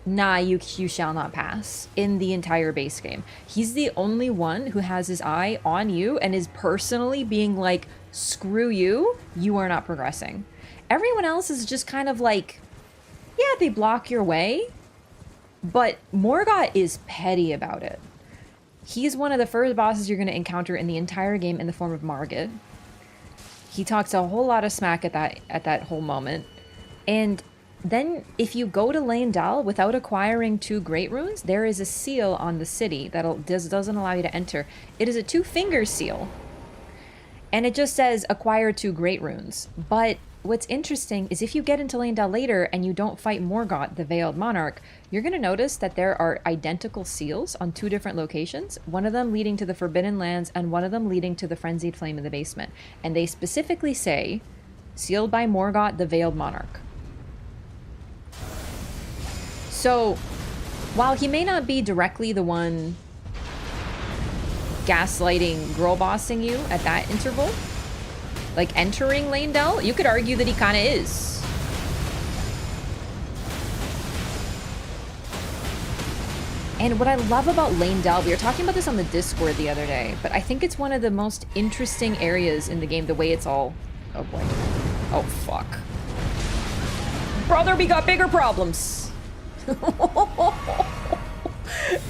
nah, you shall not pass in the entire base game. He's the only one who has his eye on you and is personally being like, screw you, you are not progressing. Everyone else is just kind of like, yeah, they block your way, but Morgot is petty about it. He's one of the first bosses you're going to encounter in the entire game in the form of Morgot. He talks a whole lot of smack at that whole moment. And then if you go to Landel without acquiring 2 Great Runes, there is a seal on the city that doesn't allow you to enter. It is a 2-finger seal. And it just says acquire 2 Great Runes. But what's interesting is if you get into Landel later and you don't fight Morgot, the Veiled Monarch, you're going to notice that there are identical seals on 2 different locations, one of them leading to the Forbidden Lands and one of them leading to the Frenzied Flame in the basement. And they specifically say, sealed by Morgot, the Veiled Monarch. So, while he may not be directly the one gaslighting, girl bossing you at that interval, like entering Landel, you could argue that he kind of is. And what I love about Landel, we were talking about this on the Discord the other day, but I think it's one of the most interesting areas in the game, the way it's all... Oh boy. Oh fuck. Brother, we got bigger problems.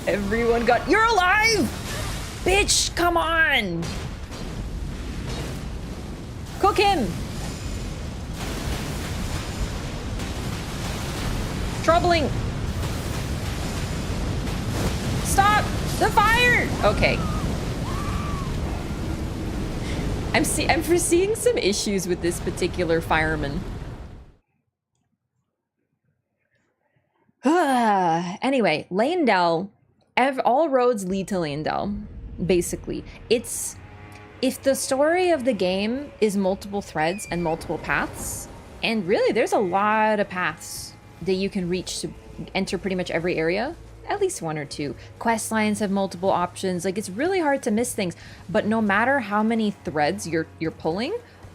Everyone got... You're alive! Bitch, come on! Cook him! Troubling! Stop! The fire! Okay. I'm foreseeing some issues with this particular fireman. Anyway, Landel, all roads lead to Landel, basically. If the story of the game is multiple threads and multiple paths, and really there's a lot of paths that you can reach to enter pretty much every area, at least 1 or 2. Quest lines have multiple options, like it's really hard to miss things, but no matter how many threads you're pulling,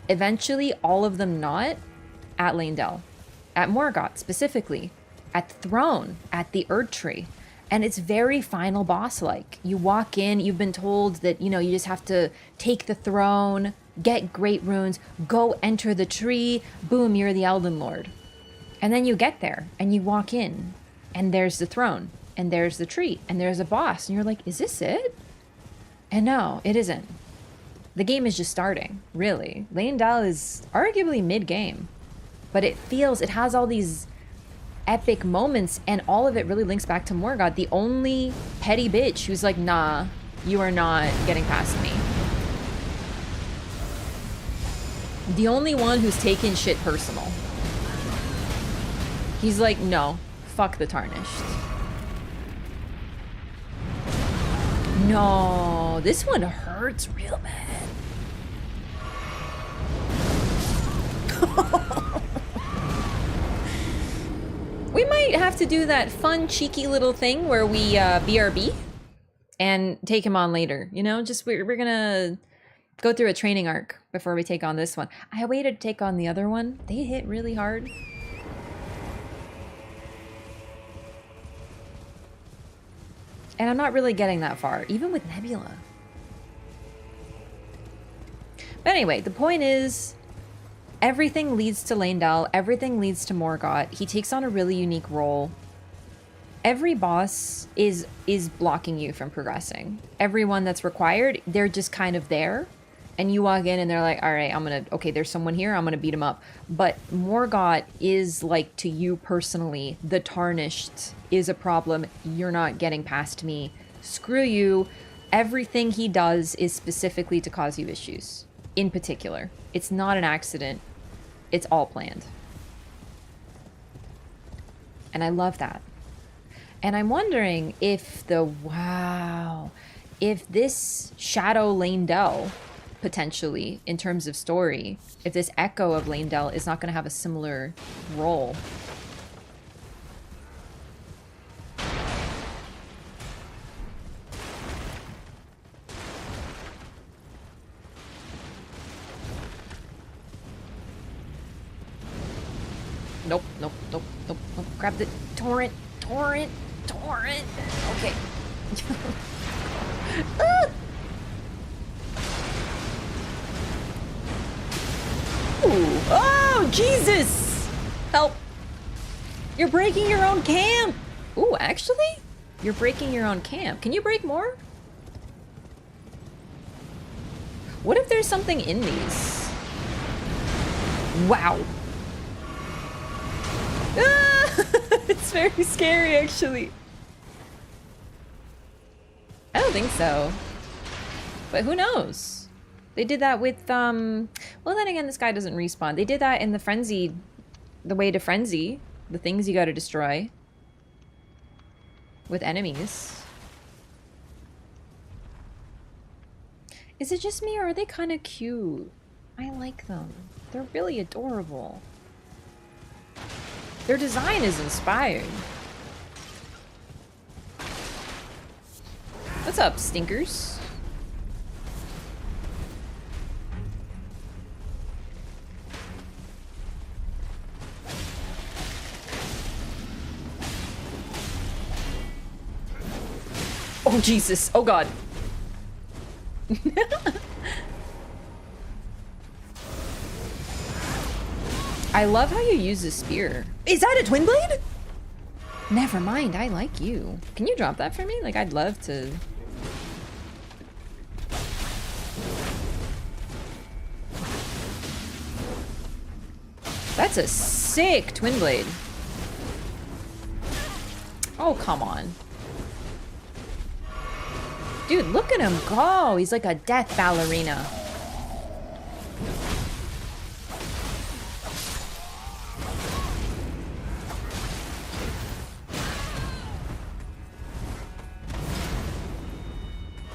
eventually all of them knot at Landel, at Morgot specifically, at the throne, at the Erd Tree. And it's very final boss-like. You walk in, you've been told that, you know, you just have to take the throne, get Great Runes, go enter the tree, boom, you're the Elden Lord. And then you get there, and you walk in, and there's the throne, and there's the tree, and there's a boss, and you're like, is this it? And no, it isn't. The game is just starting, really. Landel is arguably mid-game, but it has all these epic moments, and all of it really links back to Morgot, the only petty bitch who's like, nah, you are not getting past me. The only one who's taken shit personal. He's like, no, fuck the Tarnished. No, this one hurts real bad. We might have to do that fun, cheeky little thing where we BRB and take him on later. You know, just we're gonna go through a training arc before we take on this one. I waited to take on the other one. They hit really hard. And I'm not really getting that far, even with Nebula. But anyway, the point is, everything leads to Landel, everything leads to Morgot. He takes on a really unique role. Every boss is blocking you from progressing. Everyone that's required, they're just kind of there. And you walk in and they're like, all right, okay, there's someone here, I'm gonna beat him up. But Morgot is like, to you personally, the Tarnished is a problem. You're not getting past me. Screw you. Everything he does is specifically to cause you issues. In particular. It's not an accident. It's all planned. And I love that. And I'm wondering if if this Shadow Lane-Del, potentially, in terms of story, if this Echo of Lane-Del is not going to have a similar role. Nope, nope, nope, nope, nope. Grab the torrent. Okay. Ah! Ooh. Oh, Jesus! Help. You're breaking your own camp. Ooh, actually? You're breaking your own camp. Can you break more? What if there's something in these? Wow. Ah! It's very scary, actually. I don't think so. But who knows? They did that with, well, then again, this guy doesn't respawn. They did that in the way to Frenzy. The things you gotta destroy. With enemies. Is it just me, or are they kind of cute? I like them. They're really adorable. Their design is inspired. What's up, stinkers? Oh, Jesus. Oh, God. I love how you use the spear. Is that a twin blade? Never mind, I like you. Can you drop that for me? Like, I'd love to. That's a sick twin blade. Oh, come on. Dude, look at him go. He's like a death ballerina.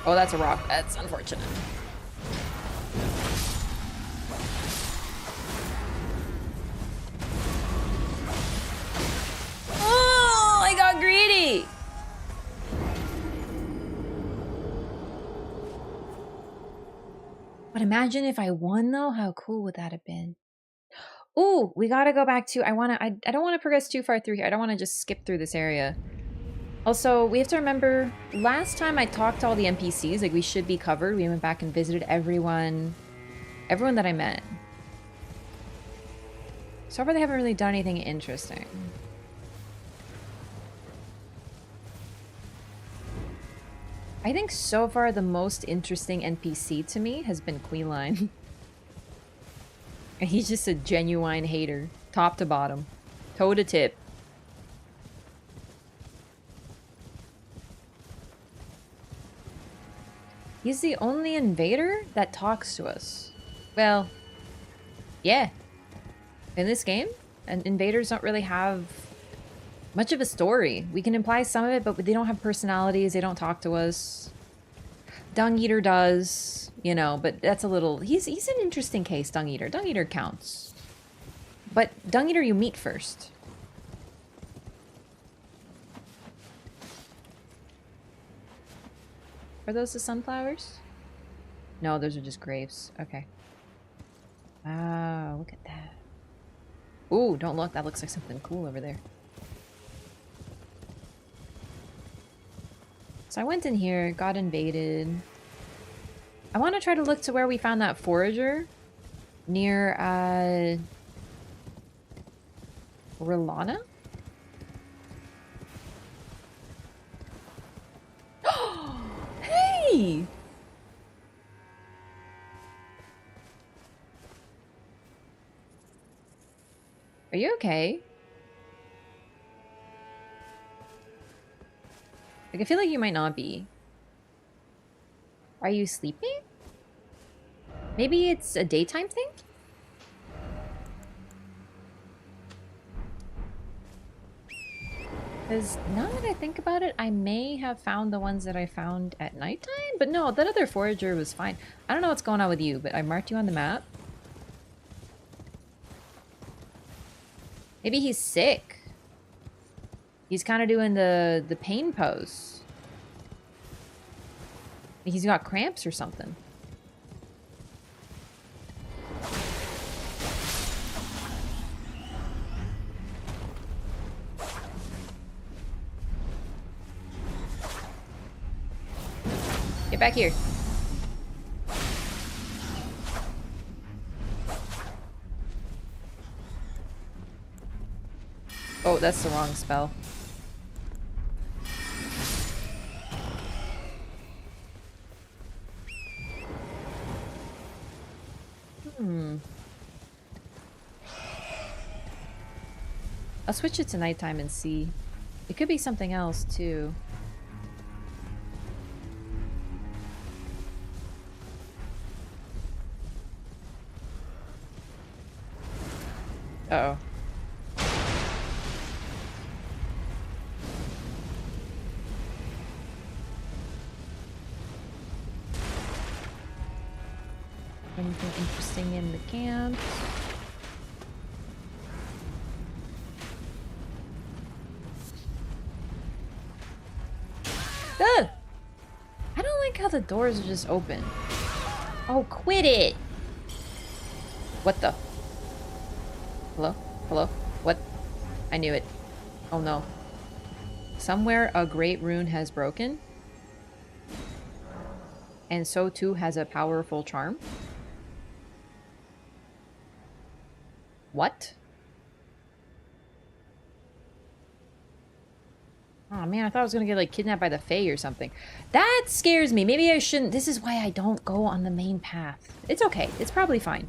Oh, that's a rock. That's unfortunate. Oh, I got greedy. But imagine if I won, though. How cool would that have been? Ooh, we gotta go back to... I don't want to progress too far through here. I don't want to just skip through this area. Also, we have to remember, last time I talked to all the NPCs, like, we should be covered. We went back and visited everyone that I met. So far, they haven't really done anything interesting. I think so far the most interesting NPC to me has been Queenline. And he's just a genuine hater, top to bottom, toe to tip. He's the only invader that talks to us. Well, yeah. In this game, and invaders don't really have much of a story. We can imply some of it, but they don't have personalities. They don't talk to us. Dung Eater does, you know, but that's a little... He's an interesting case, Dung Eater. Dung Eater counts. But Dung Eater you meet first. Are those the sunflowers? No, those are just grapes. Okay. Wow, look at that. Ooh, don't look. That looks like something cool over there. So I went in here, got invaded. I want to try to look to where we found that forager. Near, Rilana? Hey! Are you okay? Like, I feel like you might not be. Are you sleeping? Maybe it's a daytime thing? Because now that I think about it, I may have found the ones that I found at nighttime? But no, that other forager was fine. I don't know what's going on with you, but I marked you on the map. Maybe he's sick. He's kind of doing the pain pose. He's got cramps or something. Get back here. Oh, that's the wrong spell. I'll switch it to nighttime and see. It could be something else, too. Uh-oh. Anything interesting in the camp? Ugh! I don't like how the doors are just open. Oh, quit it! What the? Hello? Hello? What? I knew it. Oh no. Somewhere a great rune has broken. And so too has a powerful charm. What? Oh man, I thought I was gonna get like kidnapped by the Fae or something. That scares me. Maybe I shouldn't. This is why I don't go on the main path. It's okay. It's probably fine.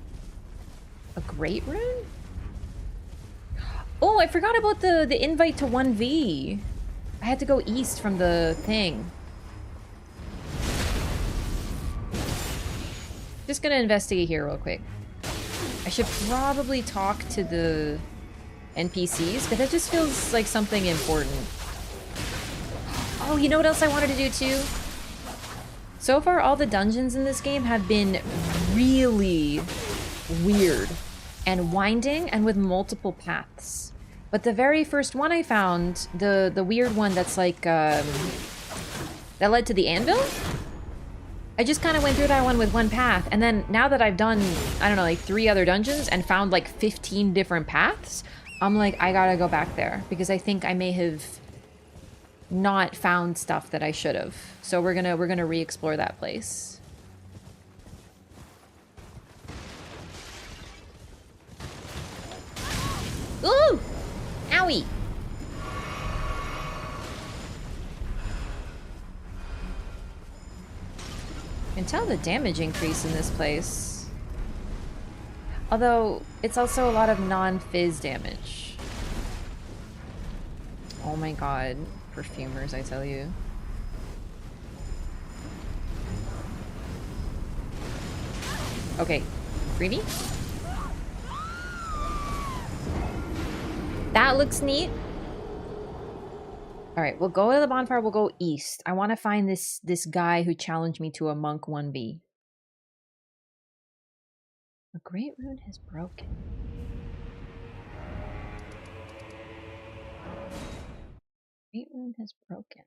A great rune? Oh, I forgot about the invite to 1v. I had to go east from the thing. Just gonna investigate here real quick. I should probably talk to the NPCs, but that just feels like something important. Oh, you know what else I wanted to do too? So far, all the dungeons in this game have been really weird and winding and with multiple paths. But the very first one I found, the weird one that's like, that led to the anvil? I just kind of went through that one with one path, and then now that I've done, I don't know, like 3 other dungeons and found like 15 different paths, I'm like, I gotta go back there because I think I may have not found stuff that I should have. So we're gonna re-explore that place. Ooh! Owie! You can tell the damage increase in this place. Although, it's also a lot of non-fizz damage. Oh my god. Perfumers, I tell you. Okay. Freebie? That looks neat. Alright, we'll go to the bonfire, we'll go east. I want to find this guy who challenged me to a monk 1v. A great rune has broken. Great rune has broken.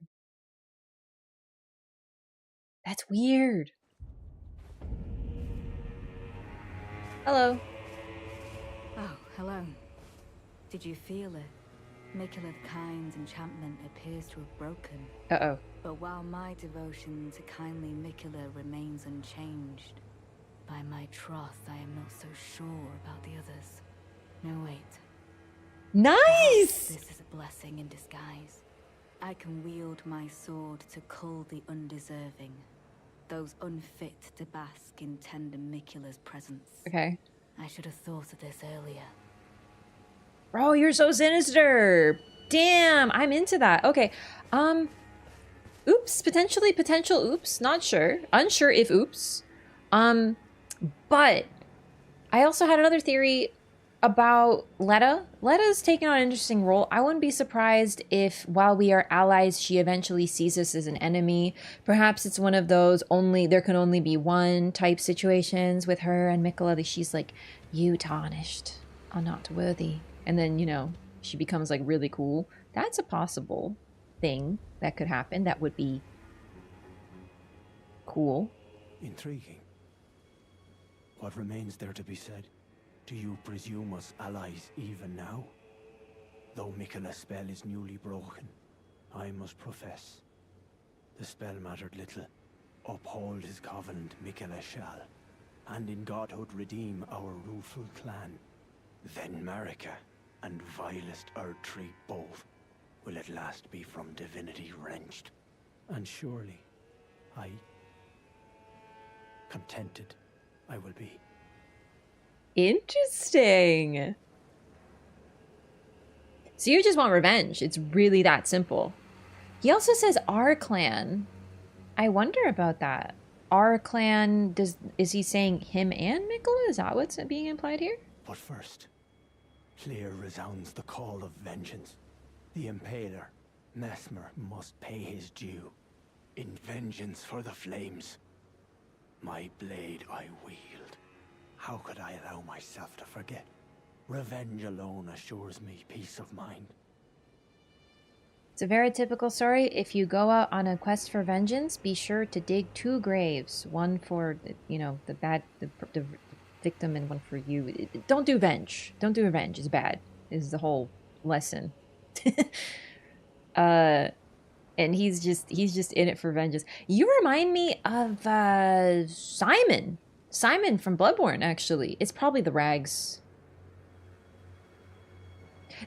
That's weird. Hello. Oh, hello. Did you feel it? Mikula the Kind's enchantment appears to have broken. Uh-oh. But while my devotion to kindly Mikula remains unchanged, by my troth I am not so sure about the others. No, wait. Nice! Perhaps this is a blessing in disguise. I can wield my sword to cull the undeserving, those unfit to bask in tender Mikula's presence. Okay. I should have thought of this earlier. Oh, you're so sinister. Damn, I'm into that. Okay. Oops, potential oops, not sure. Unsure if oops. But I also had another theory about Letta. Letta's taken on an interesting role. I wouldn't be surprised if, while we are allies, she eventually sees us as an enemy. Perhaps it's one of those there can only be one type situations with her and Mikola that she's like, you tarnished are not worthy. And then, you know, she becomes like really cool. That's a possible thing that could happen. That would be cool. Intriguing. What remains there to be said? Do you presume us allies even now? Though Mikola's spell is newly broken, I must profess, the spell mattered little. Uphold his covenant, Mikola shall, and in godhood redeem our rueful clan. Then Marika and vilest Erdtree both will at last be from divinity wrenched. And surely, contented I will be. Interesting. So you just want revenge. It's really that simple. He also says our clan. I wonder about that. Our clan, is he saying him and Mikola? Is that what's being implied here? But first, clear resounds the call of vengeance. The Impaler, Mesmer, must pay his due. In vengeance for the flames. My blade I wield. How could I allow myself to forget? Revenge alone assures me peace of mind. It's a very typical story. If you go out on a quest for vengeance, be sure to dig 2 graves. One for, you know, the victim and one for you. Don't do revenge. Don't do revenge. It's bad. Is the whole lesson. And he's just in it for vengeance. You remind me of Simon. Simon from Bloodborne, actually. It's probably the rags.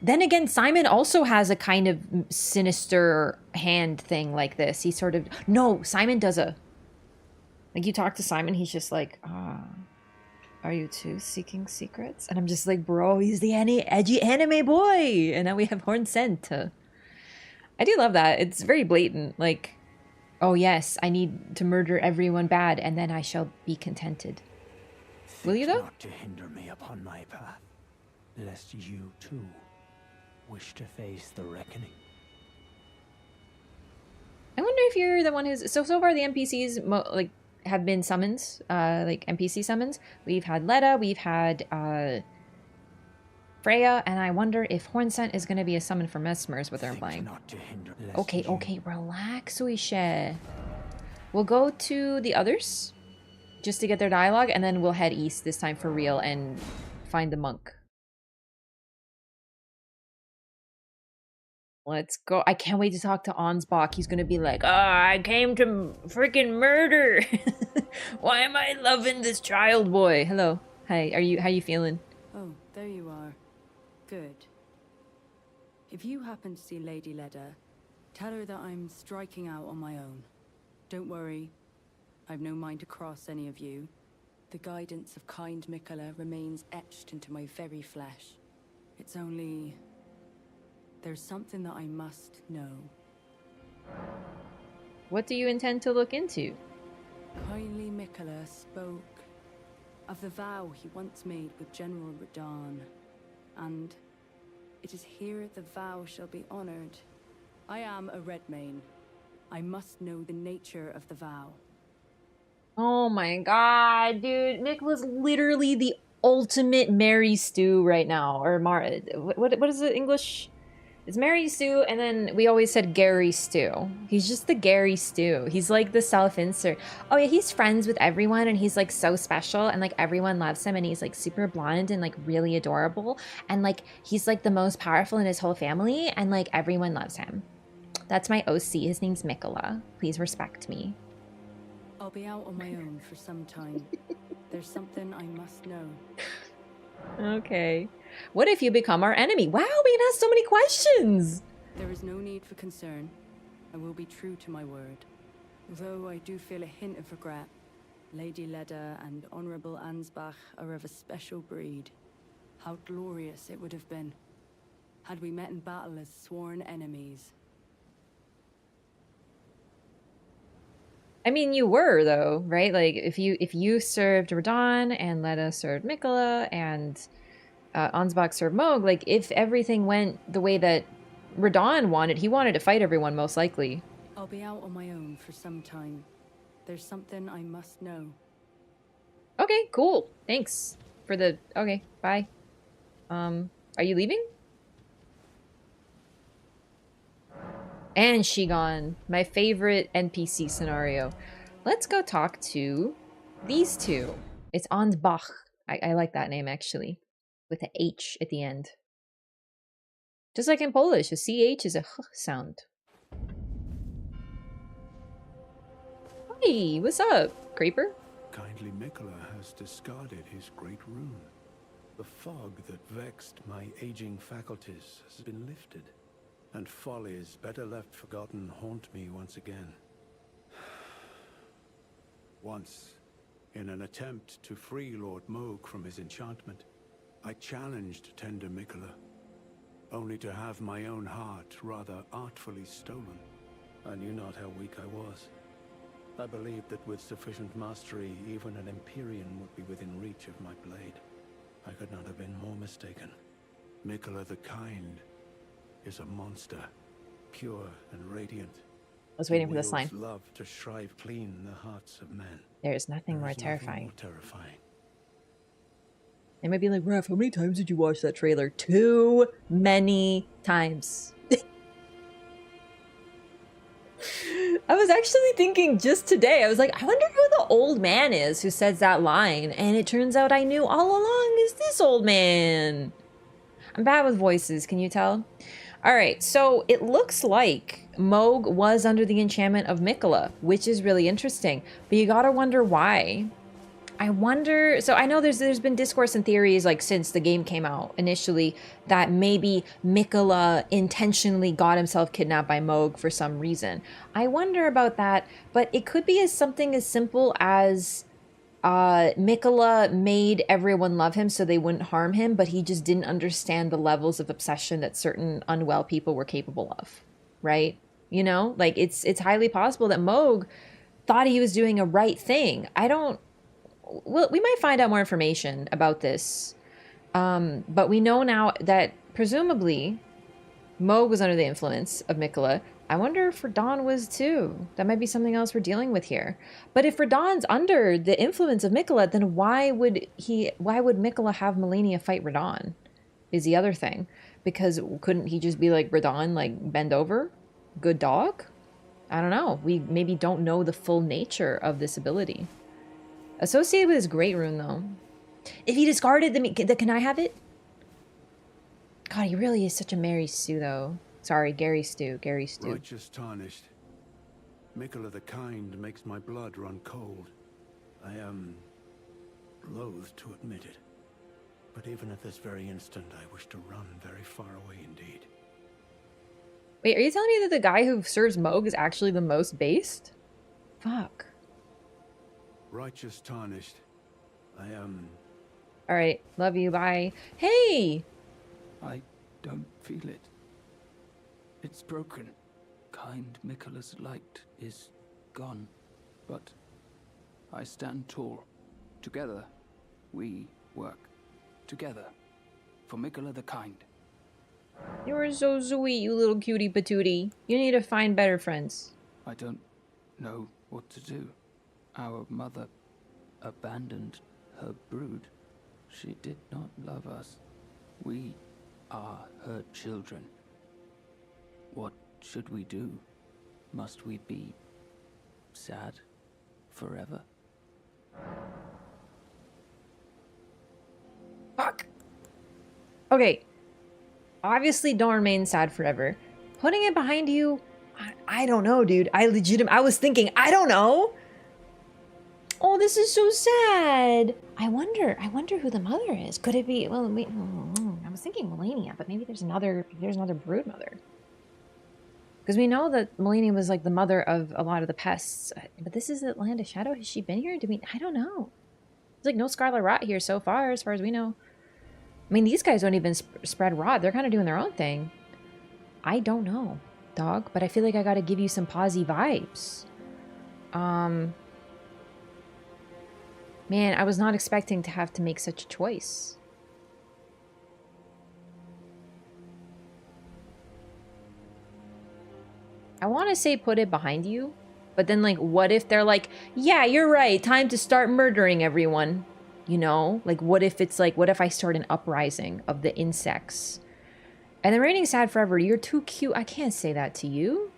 Then again, Simon also has a kind of sinister hand thing like this. He sort of... No, Simon does a... Like, you talk to Simon, he's just like, are you too seeking secrets? And I'm just like, bro, he's the edgy anime boy. And now we have Horn Sent. I do love that. It's very blatant. Like, oh yes, I need to murder everyone bad, and then I shall be contented. Will you though? Not to hinder me upon my path, lest you too wish to face the reckoning. I wonder if you're the one who's... So far the NPCs have been summons, like NPC summons. We've had Letta, we've had Freya, and I wonder if Hornsent is going to be a summon for Mesmer is what they're implying. Okay, relax, Uishe. We'll go to the others just to get their dialogue, and then we'll head east this time for real and find the monk. Let's go. I can't wait to talk to Ansbach. He's gonna be like, I came to freaking murder. Why am I loving this child boy? Hello. Hi, how you feeling? Oh, there you are. Good. If you happen to see Lady Leda, tell her that I'm striking out on my own. Don't worry. I've no mind to cross any of you. The guidance of kind Mikola remains etched into my very flesh. It's only... there's something that I must know. What do you intend to look into? Kindly Mikola spoke of the vow he once made with General Radahn, and it is here the vow shall be honored. I am a Redmane. I must know the nature of the vow. Oh my god, dude. Mikola's literally the ultimate Mary Stew right now. Or what is the English? It's Mary Stew, and then we always said Gary Stew. He's just the Gary Stew. He's like the self-insert. Oh yeah, he's friends with everyone, and he's like so special, and like everyone loves him, and he's like super blonde and like really adorable, and like he's like the most powerful in his whole family, and like everyone loves him. That's my OC. His name's Mikola. Please respect me. I'll be out on my own for some time. There's something I must know. Okay. What if you become our enemy? Wow, we can ask so many questions. There is no need for concern. I will be true to my word. Although I do feel a hint of regret. Lady Leda and Honorable Ansbach are of a special breed. How glorious it would have been. had we met in battle as sworn enemies. I mean, you were though, right? Like if you served Radahn and Leda served Mikola and Ansbach served Mohg, like if everything went the way that Radahn wanted, he wanted to fight everyone most likely. I'll be out on my own for some time. There's something I must know. Okay, cool. Thanks for the... Okay, bye. Are you leaving? And she gone. My favorite NPC scenario. Let's go talk to these two. It's Ansbach. I like that name, actually. With an H at the end. Just like in Polish, a CH is a H sound. Hey, what's up, Creeper? Kindly Mikola has discarded his great rune. The fog that vexed my aging faculties has been lifted, and follies better left forgotten haunt me once again. Once, in an attempt to free Lord Mohg from his enchantment, I challenged tender Mikola, only to have my own heart rather artfully stolen. I knew not how weak I was. I believed that with sufficient mastery, even an Empyrean would be within reach of my blade. I could not have been more mistaken. Mikola the Kind is a monster, pure and radiant. I was waiting for this line. Love to shrive clean the hearts of men. There is nothing more terrifying. Terrifying. They might be like, Raph, how many times did you watch that trailer? Too many times. I was actually thinking just today, I was like, I wonder who the old man is who says that line. And it turns out I knew all along is this old man. I'm bad with voices, can you tell? All right, so it looks like Mohg was under the enchantment of Mikola, which is really interesting. But you gotta wonder why. I wonder, so I know there's been discourse and theories like since the game came out initially that maybe Mikola intentionally got himself kidnapped by Mohg for some reason. I wonder about that, but it could be as something as simple as Mikola made everyone love him so they wouldn't harm him, but he just didn't understand the levels of obsession that certain unwell people were capable of, right? You know, like it's highly possible that Mohg thought he was doing a right thing. Well, we might find out more information about this, but we know now that presumably Mohg was under the influence of Mikola. I wonder if Radahn was too. That might be something else we're dealing with here. But if Radahn's under the influence of Mikola, then why would Mikola have Malenia fight Radahn? Is the other thing. Because couldn't he just be like, Radahn, like, bend over? Good dog? I don't know. We maybe don't know the full nature of this ability. Associated with his great rune, though. If he discarded the can I have it? God, he really is such a Mary Sue, though. Sorry, Gary Stu. Righteous tarnished. Mikola the Kind makes my blood run cold. I am loath to admit it. But even at this very instant, I wish to run very far away indeed. Wait, are you telling me that the guy who serves Mohg is actually the most based? Fuck. Righteous tarnished. I am... Alright, love you, bye. Hey! I don't feel it. It's broken. Kind Mikola's light is gone. But I stand tall. Together, we work. Together. For Mikola the Kind. You're so sweet, you little cutie patootie. You need to find better friends. I don't know what to do. Our mother abandoned her brood. She did not love us. We are her children. What should we do? Must we be sad forever? Fuck. Okay. Obviously don't remain sad forever. Putting it behind you, I don't know, dude. I was thinking, I don't know. Oh, this is so sad. I wonder who the mother is. Could it be, well, I was thinking Malenia, but maybe there's another brood mother. Because we know that Malenia was like the mother of a lot of the pests. But this is the Land of Shadow. Has she been here? I don't know. There's like no Scarlet Rot here so far as we know. I mean, these guys don't even spread rot. They're kind of doing their own thing. I don't know, dog, but I feel like I gotta give you some posy vibes. Man, I was not expecting to have to make such a choice. I want to say put it behind you, but then, like, what if they're like, yeah, you're right, time to start murdering everyone? You know? Like, what if it's like, what if I start an uprising of the insects? And then raining sad forever, you're too cute. I can't say that to you.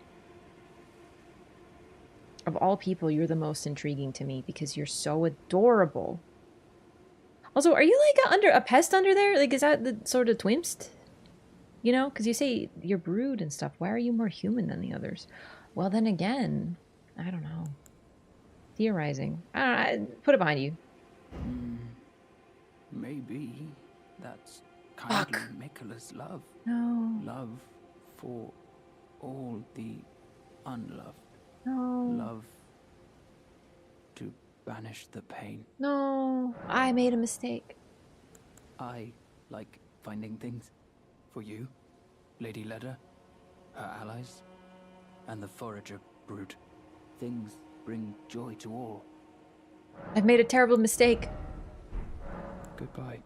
Of all people, you're the most intriguing to me because you're so adorable. Also, are you like a pest under there? Like, is that the sort of twimst? You know, because you say you're brood and stuff. Why are you more human than the others? Well, then again, I don't know. Theorizing. I don't know. Put it behind you. Maybe that's kindly Mikola's love. No. Love for all the unloved. No. Love to banish the pain. No. I made a mistake. I like finding things for you, Lady Leda, her allies, and the forager brood. Things bring joy to all. I've made a terrible mistake. Goodbye.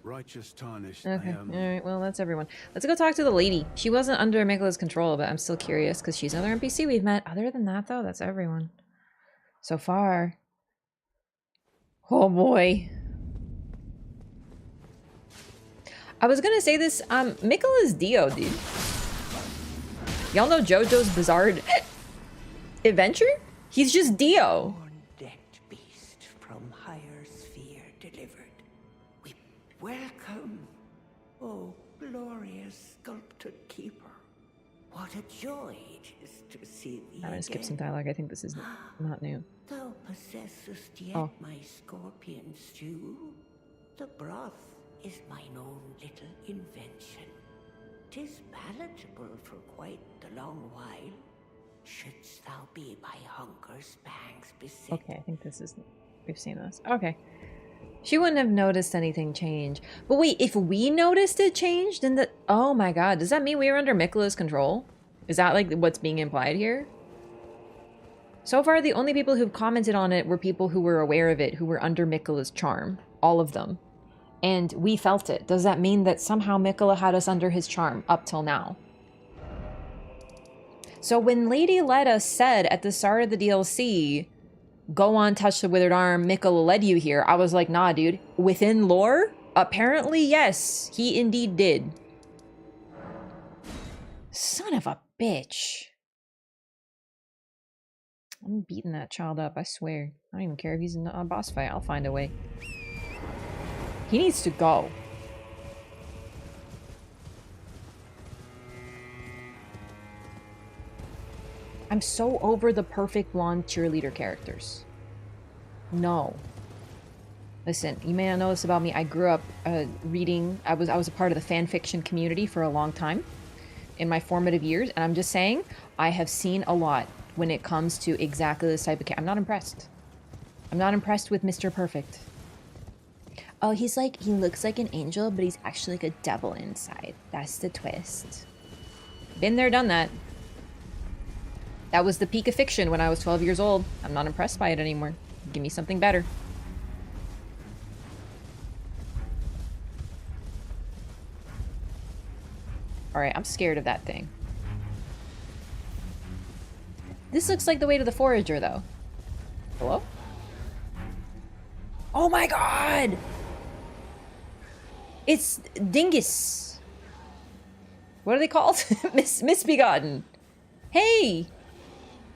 Righteous tarnished. Okay, alright, well, that's everyone. Let's go talk to the lady. She wasn't under Mikola's control, but I'm still curious because she's another NPC we've met. Other than that, though, that's everyone. So far. Oh boy. I was gonna say this, Mikola's Dio, dude. Y'all know JoJo's Bizarre Adventure? He's just Dio. Decked beast from higher sphere delivered. We welcome, oh glorious sculpted keeper. What a joy it is to see thee I'm gonna skip again. some dialogue. I think this is not new. Thou possessest yet my scorpion stew. The broth is mine own little invention. 'Tis palatable for quite the long while. Shouldst thou be by hunger's pangs beset. Okay, I think this is... We've seen this. Okay. She wouldn't have noticed anything change. But wait, if we noticed it changed, then the... Oh my god, does that mean we were under Mikola's control? Is that like what's being implied here? So far, the only people who've commented on it were people who were aware of it, who were under Mikola's charm. All of them. And we felt it. Does that mean that somehow Mikola had us under his charm up till now? So when Lady Leda said at the start of the DLC, go on, touch the withered arm, Mikola led you here, I was like, nah, dude. Within lore, apparently, yes, he indeed did. Son of a bitch. I'm beating that child up, I swear. I don't even care if he's in a boss fight, I'll find a way. He needs to go. I'm so over the perfect blonde cheerleader characters. No. Listen, you may not know this about me. I grew up reading. I was a part of the fan fiction community for a long time in my formative years, and I'm just saying I have seen a lot when it comes to exactly this type of character. I'm not impressed. I'm not impressed with Mr. Perfect. Oh, he looks like an angel, but he's actually like a devil inside. That's the twist. Been there, done that. That was the peak of fiction when I was 12 years old. I'm not impressed by it anymore. Give me something better. Alright, I'm scared of that thing. This looks like the way to the forager, though. Hello? Oh my god! It's Dingus. What are they called? Misbegotten. Hey!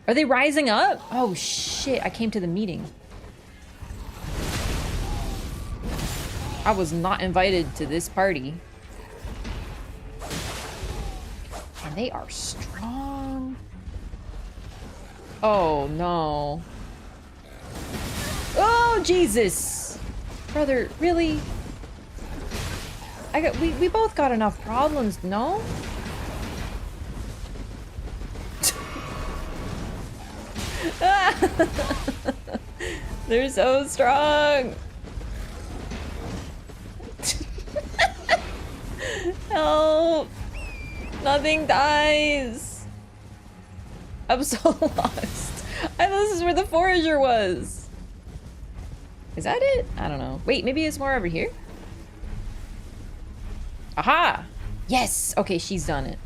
Are they rising up? Oh shit, I came to the meeting. I was not invited to this party. And they are strong. Oh no. Oh Jesus! Brother, really? We both got enough problems, no? They're so strong. Help! Nothing dies! I'm so lost. I thought this is where the forager was. Is that it? I don't know. Wait, maybe it's more over here? Aha! Yes! Okay, she's done it.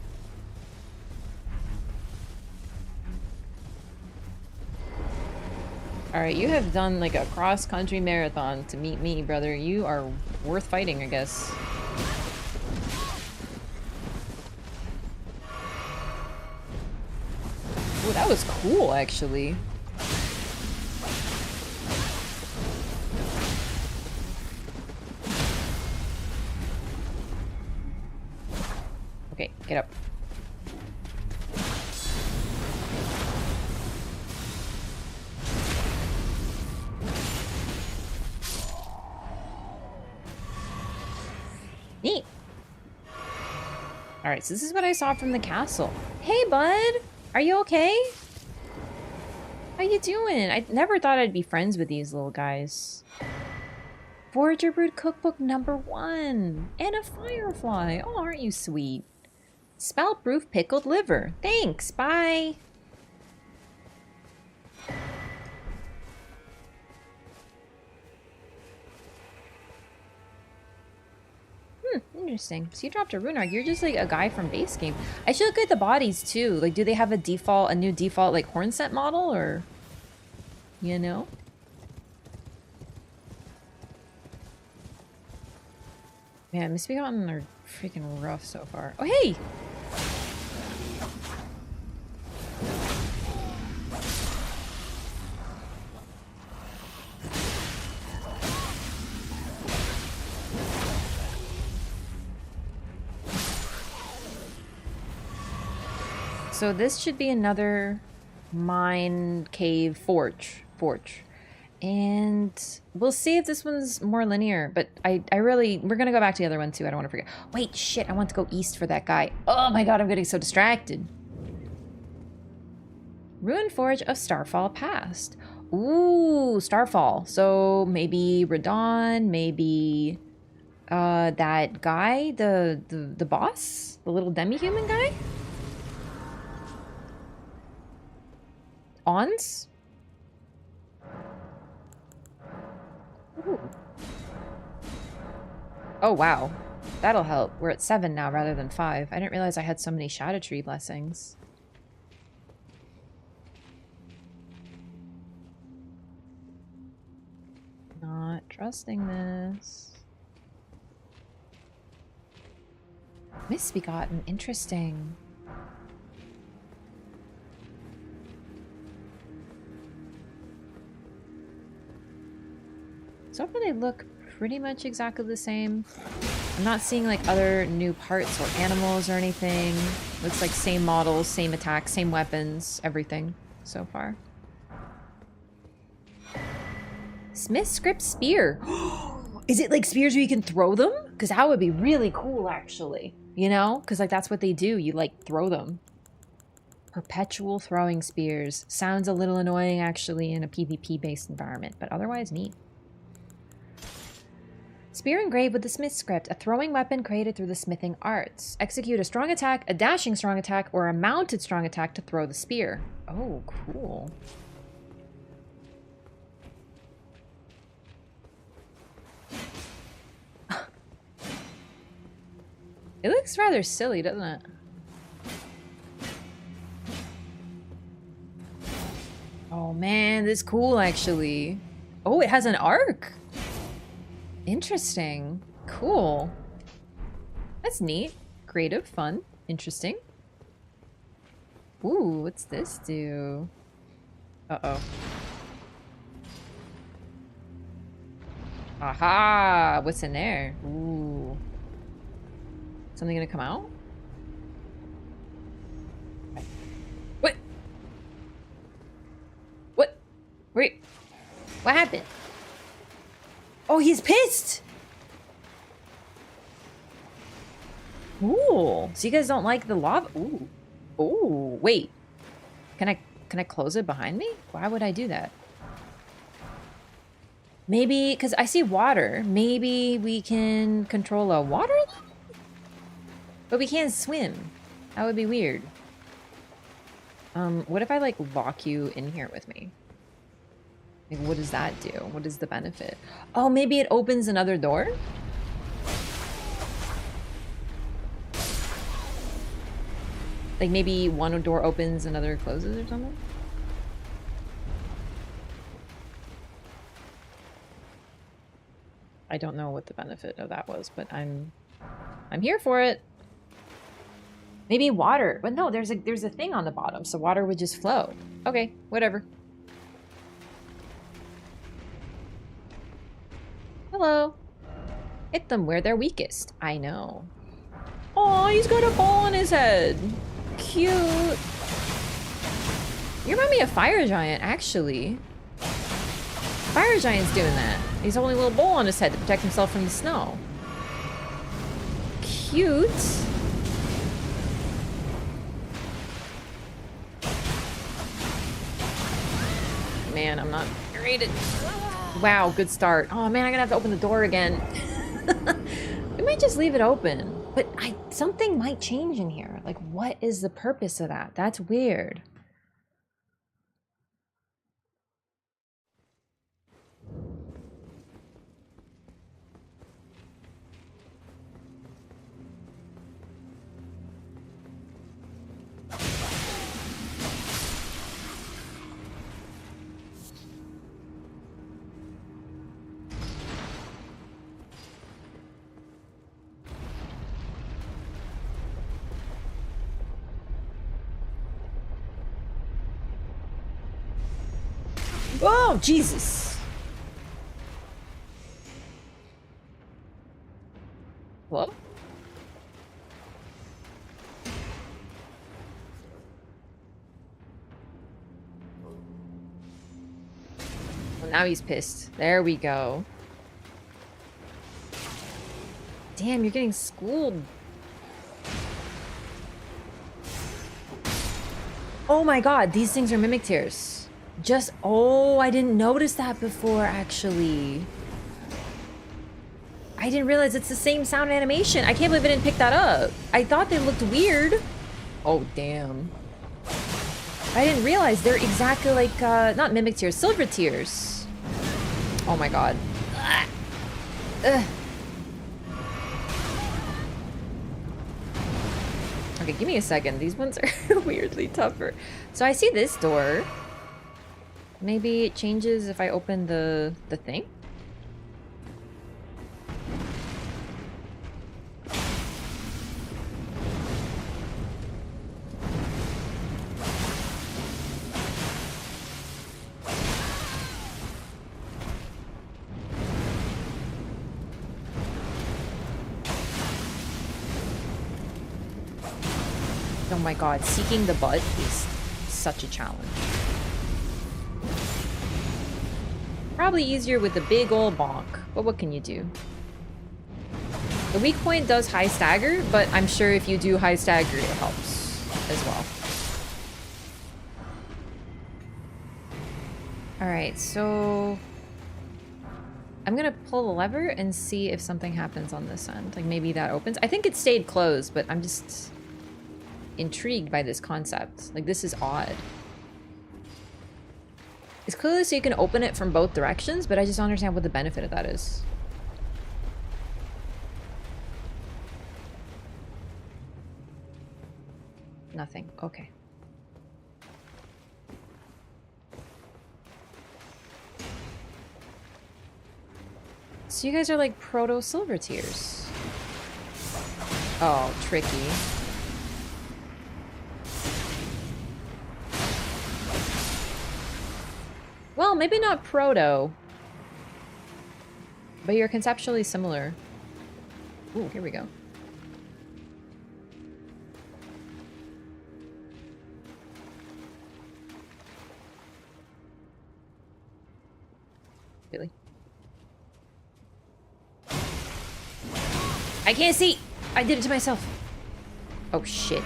Alright, you have done like a cross-country marathon to meet me, brother. You are worth fighting, I guess. Oh, that was cool, actually. Okay, get up. Neat. Alright, so this is what I saw from the castle. Hey, bud! Are you okay? How you doing? I never thought I'd be friends with these little guys. Forager Brood Cookbook #1! And a firefly! Oh, aren't you sweet? Spell-proof pickled liver. Thanks, bye! Interesting. So you dropped a rune arc. You're just like a guy from base game. I should look at the bodies too. Like, do they have a new default like horn set model, or you know? Man, Miss Begotten are freaking rough so far. Oh hey! So this should be another mine cave forge. And we'll see if this one's more linear, but we're gonna go back to the other one too. I don't want to forget. Wait, shit, I want to go east for that guy. Oh my god, I'm getting so distracted. Ruined Forge of Starfall Past. Ooh, Starfall. So maybe Radon, maybe that guy, the boss? The little demi-human guy? Ons? Ooh. Oh, wow. That'll help. We're at 7 now rather than 5. I didn't realize I had so many Scadutree blessings. Not trusting this. Misbegotten. Interesting. So far they look pretty much exactly the same. I'm not seeing like other new parts or animals or anything. Looks like same models, same attacks, same weapons, everything so far. Smith Script Spear. Is it like spears where you can throw them? Because that would be really cool actually. You know? Because like that's what they do. You like throw them. Perpetual throwing spears. Sounds a little annoying actually in a PvP based environment, but otherwise neat. Spear engraved with the Smith Script, a throwing weapon created through the smithing arts. Execute a strong attack, a dashing strong attack, or a mounted strong attack to throw the spear. Oh, cool. It looks rather silly, doesn't it? Oh man, this is cool actually. Oh, it has an arc. Interesting. Cool. That's neat. Creative, fun, interesting. Ooh, what's this do? Uh-oh. Aha! What's in there? Ooh. Something gonna come out? What? What? Wait. What happened? Oh, he's pissed! Ooh. So you guys don't like the lava? Ooh. Ooh. Wait. Can I close it behind me? Why would I do that? Maybe, because I see water. Maybe we can control a water level? But we can't swim. That would be weird. What if I, like, lock you in here with me? Like, what does that do? What is the benefit? Oh, maybe it opens another door? Like, maybe one door opens, another closes or something? I don't know what the benefit of that was, but I'm here for it. Maybe water. But no, there's a thing on the bottom, so water would just flow. Okay, whatever. Hello. Hit them where they're weakest. I know. Oh, he's got a ball on his head. Cute. You remind me of Fire Giant, actually. Fire Giant's doing that. He's holding a little bowl on his head to protect himself from the snow. Cute. Man, I'm not rated. Wow, good start. Oh man, I'm gonna have to open the door again. We might just leave it open. But something might change in here. Like, what is the purpose of that? That's weird. Oh, Jesus. Hello? Well, now he's pissed. There we go. Damn, you're getting schooled. Oh my god, these things are mimic tears. Oh, I didn't notice that before, actually. I didn't realize it's the same sound animation. I can't believe I didn't pick that up. I thought they looked weird. Oh, damn. I didn't realize they're exactly like, not mimic tears, silver tears. Oh my god. Ugh. Okay, give me a second. These ones are weirdly tougher. So I see this door. Maybe it changes if I open the thing? Oh my god, seeking the butt is such a challenge. Probably easier with the big ol' bonk, but what can you do? The weak point does high stagger, but I'm sure if you do high stagger, it helps as well. Alright, so I'm gonna pull the lever and see if something happens on this end. Like maybe that opens. I think it stayed closed, but I'm just intrigued by this concept. Like, this is odd. It's clearly so you can open it from both directions, but I just don't understand what the benefit of that is. Nothing. Okay. So you guys are like proto-silver tears. Oh, tricky. Well, maybe not proto, but you're conceptually similar. Ooh, here we go. Really? I can't see! I did it to myself. Oh, shit.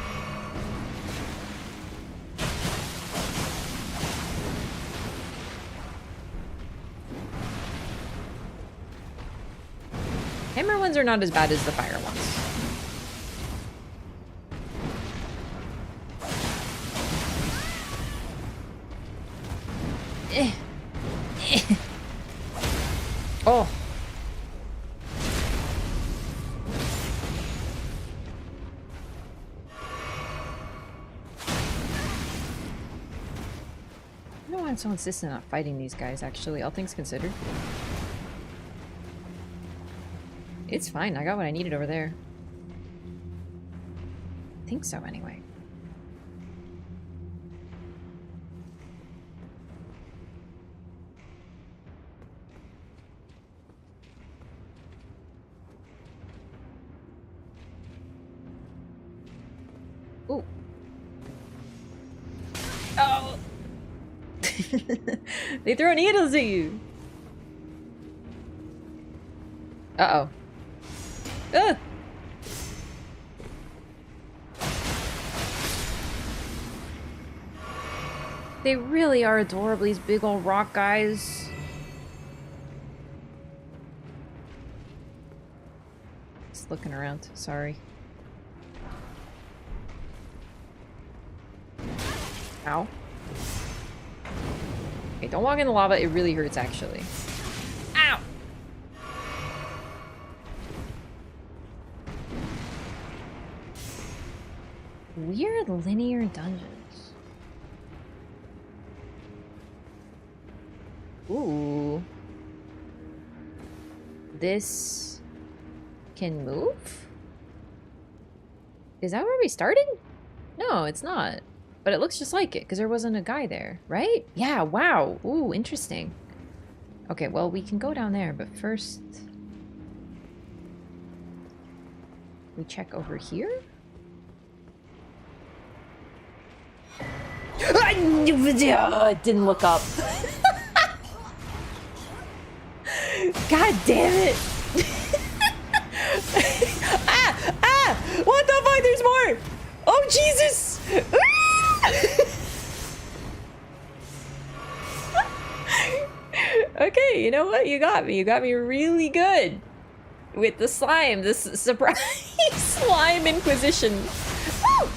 Hammer ones are not as bad as the fire ones. Oh. I don't know why I'm so insistent on fighting these guys, actually, all things considered. It's fine, I got what I needed over there. I think so, anyway. Ooh. Oh! They throw needles at you! Uh-oh. Ugh! They really are adorable, these big old rock guys. Just looking around, sorry. Ow. Okay, don't walk in the lava, it really hurts actually. Ow! Weird linear dungeons. Ooh. This can move? Is that where we started? No, it's not. But it looks just like it, because there wasn't a guy there, right? Yeah, wow. Ooh, interesting. Okay, well, we can go down there, but first... we check over here? I didn't look up. God damn it! Ah! What the fuck? There's more! Oh, Jesus! Okay, you know what? You got me. You got me really good with the slime. This surprise slime inquisition. Woo!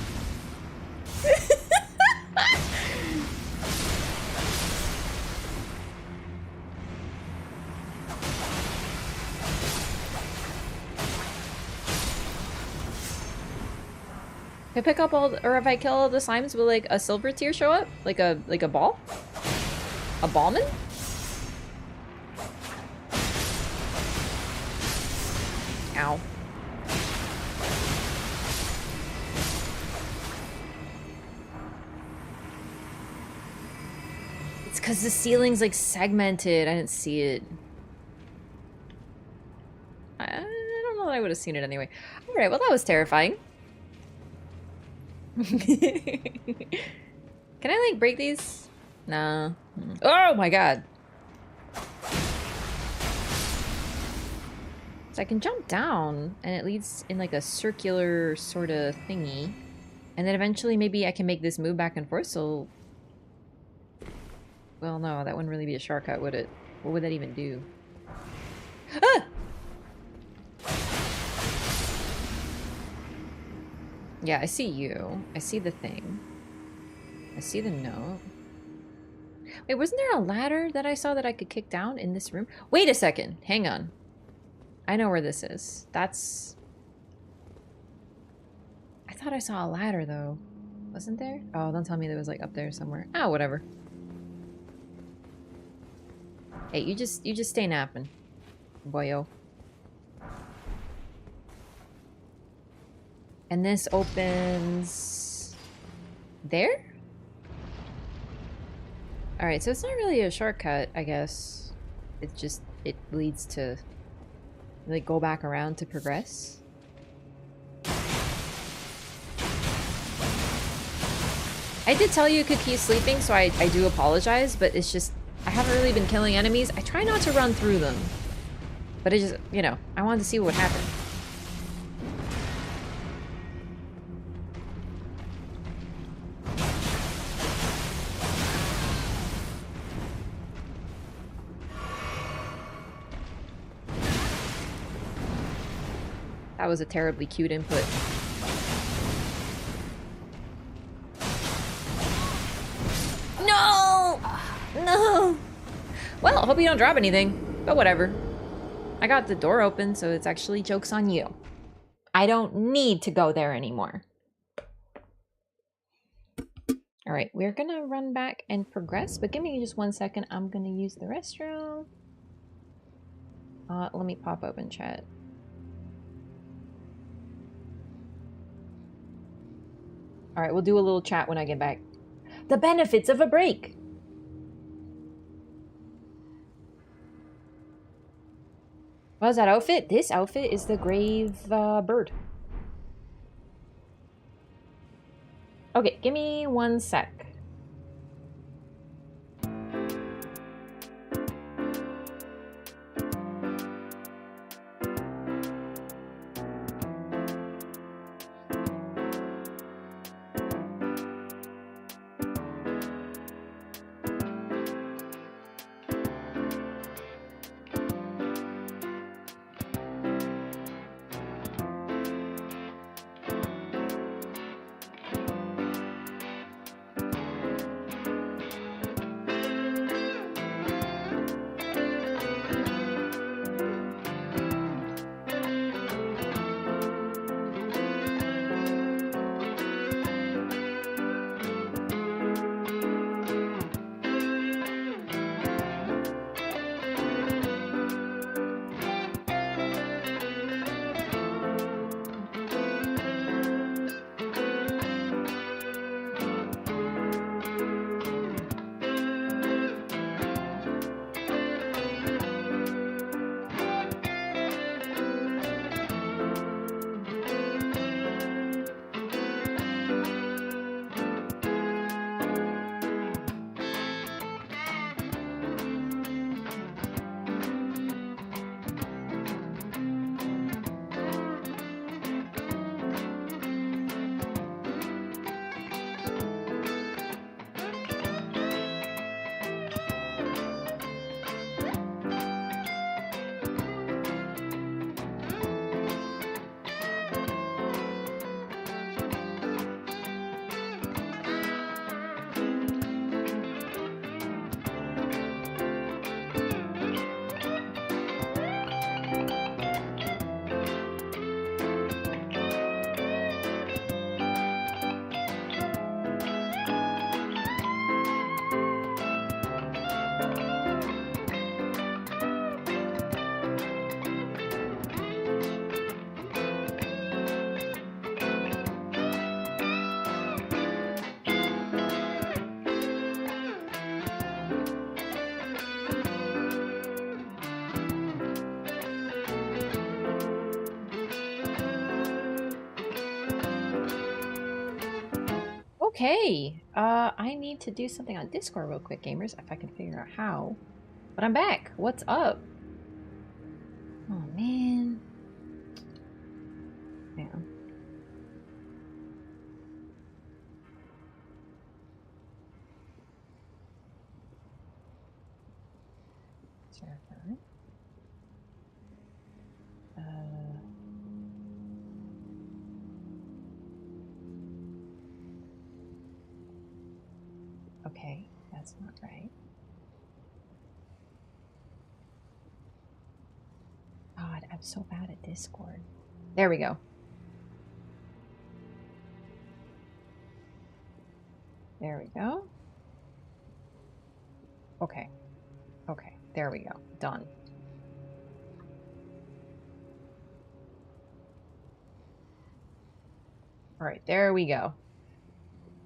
If I pick up all, or if I kill all the slimes, will like a silver tier show up? Like a ball? A ballman? Ow. It's because the ceiling's like segmented. I didn't see it. I don't know that I would have seen it anyway. Alright, well that was terrifying. Can I like break these? Nah. Oh my god. So I can jump down and it leads in like a circular sort of thingy. And then eventually maybe I can make this move back and forth, so... well, no, that wouldn't really be a shortcut, would it? What would that even do? Ah! Yeah, I see you. I see the thing. I see the note. Wait, wasn't there a ladder that I saw that I could kick down in this room? Wait a second. Hang on. I know where this is. That's... I thought I saw a ladder, though. Wasn't there? Oh, don't tell me there was, like, up there somewhere. Ah, whatever. Hey, you just stay napping, boyo. And this opens... there? Alright, so it's not really a shortcut, I guess. It just... it leads to... like, go back around to progress. I did tell you could keep sleeping, so I do apologize, but it's just... I haven't really been killing enemies. I try not to run through them. But it just, you know, I wanted to see what would happen. That was a terribly cute input. No! No! Well, I hope you don't drop anything, but whatever. I got the door open, so it's actually joke's on you. I don't need to go there anymore. All right, we're gonna run back and progress, but give me just 1 second. I'm gonna use the restroom. Let me pop open chat. All right, we'll do a little chat when I get back. The benefits of a break. What is that outfit? This outfit is the grave bird. Okay, give me 1 sec. Okay, I need to do something on Discord real quick, gamers, if I can figure out how. But I'm back. What's up? Oh, man. Yeah. Server. Okay, that's not right. God, I'm so bad at Discord. There we go. There we go. Okay. Okay, there we go. Done. All right, there we go.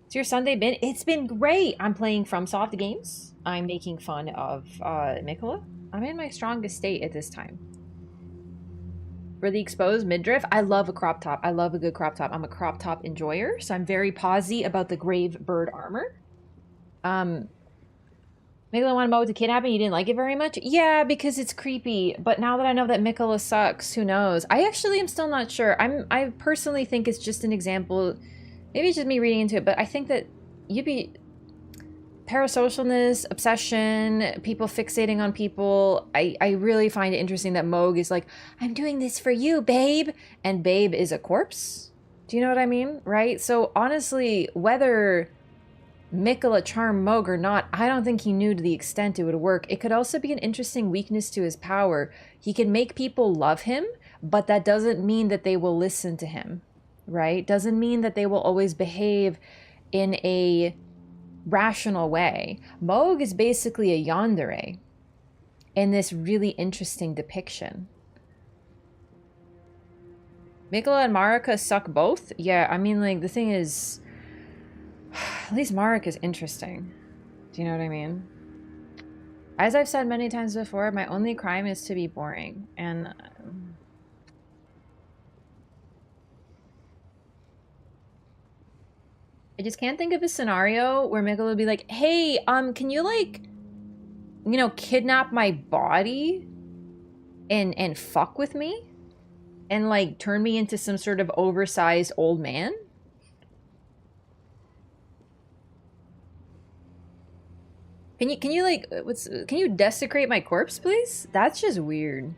So your Sunday been? It's been great. I'm playing FromSoft games. I'm making fun of Mikola. I'm in my strongest state at this time. Really exposed midriff. I love a crop top. I love a good crop top. I'm a crop top enjoyer, so I'm very posy about the grave bird armor. Mikola wanted to mow the kidnapping. You didn't like it very much? Yeah, because it's creepy. But now that I know that Mikola sucks, who knows? I actually am still not sure. I personally think it's just an example. Maybe it's just me reading into it, but I think that you'd be parasocialness, obsession, people fixating on people. I really find it interesting that Moog is like, I'm doing this for you, babe. And babe is a corpse. Do you know what I mean? Right? So honestly, whether Mikola charm Moog or not, I don't think he knew to the extent it would work. It could also be an interesting weakness to his power. He can make people love him, but that doesn't mean that they will listen to him, right? Doesn't mean that they will always behave in a rational way. Moog is basically a yandere in this really interesting depiction. Mikola and Marika suck both? Yeah, I mean, like, the thing is, at least Marika's interesting. Do you know what I mean? As I've said many times before, my only crime is to be boring. And I just can't think of a scenario where Mikola would be like, hey, can you, like, you know, kidnap my body and fuck with me? And, like, turn me into some sort of oversized old man? Can you like, can you desecrate my corpse, please? That's just weird.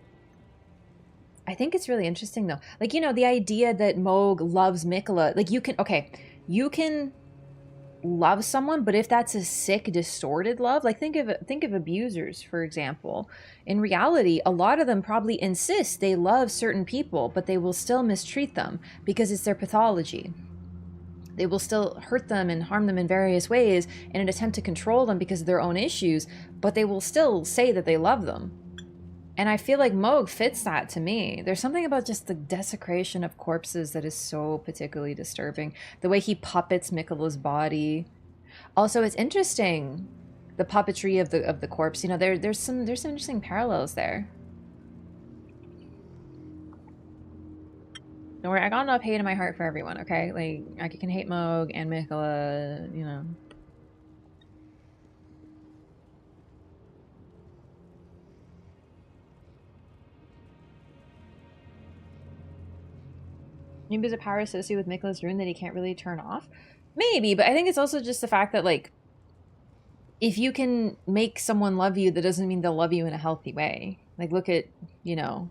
I think it's really interesting, though. Like, you know, the idea that Moog loves Mikola, like, you can love someone, but if that's a sick, distorted love, like, think of abusers, for example. In reality, a lot of them probably insist they love certain people, but they will still mistreat them because it's their pathology. They will still hurt them and harm them in various ways in an attempt to control them because of their own issues, but they will still say that they love them. And I feel like Moog fits that to me. There's something about just the desecration of corpses that is so particularly disturbing. The way he puppets Mikola's body. Also, it's interesting, the puppetry of the corpse. You know, there's some interesting parallels there. Don't worry, I got enough hate in my heart for everyone, okay? Like, I can hate Moog and Mikola, you know. Maybe there's a power associated with Mikola's rune that he can't really turn off? Maybe, but I think it's also just the fact that, like, if you can make someone love you, that doesn't mean they'll love you in a healthy way. Like, look at, you know,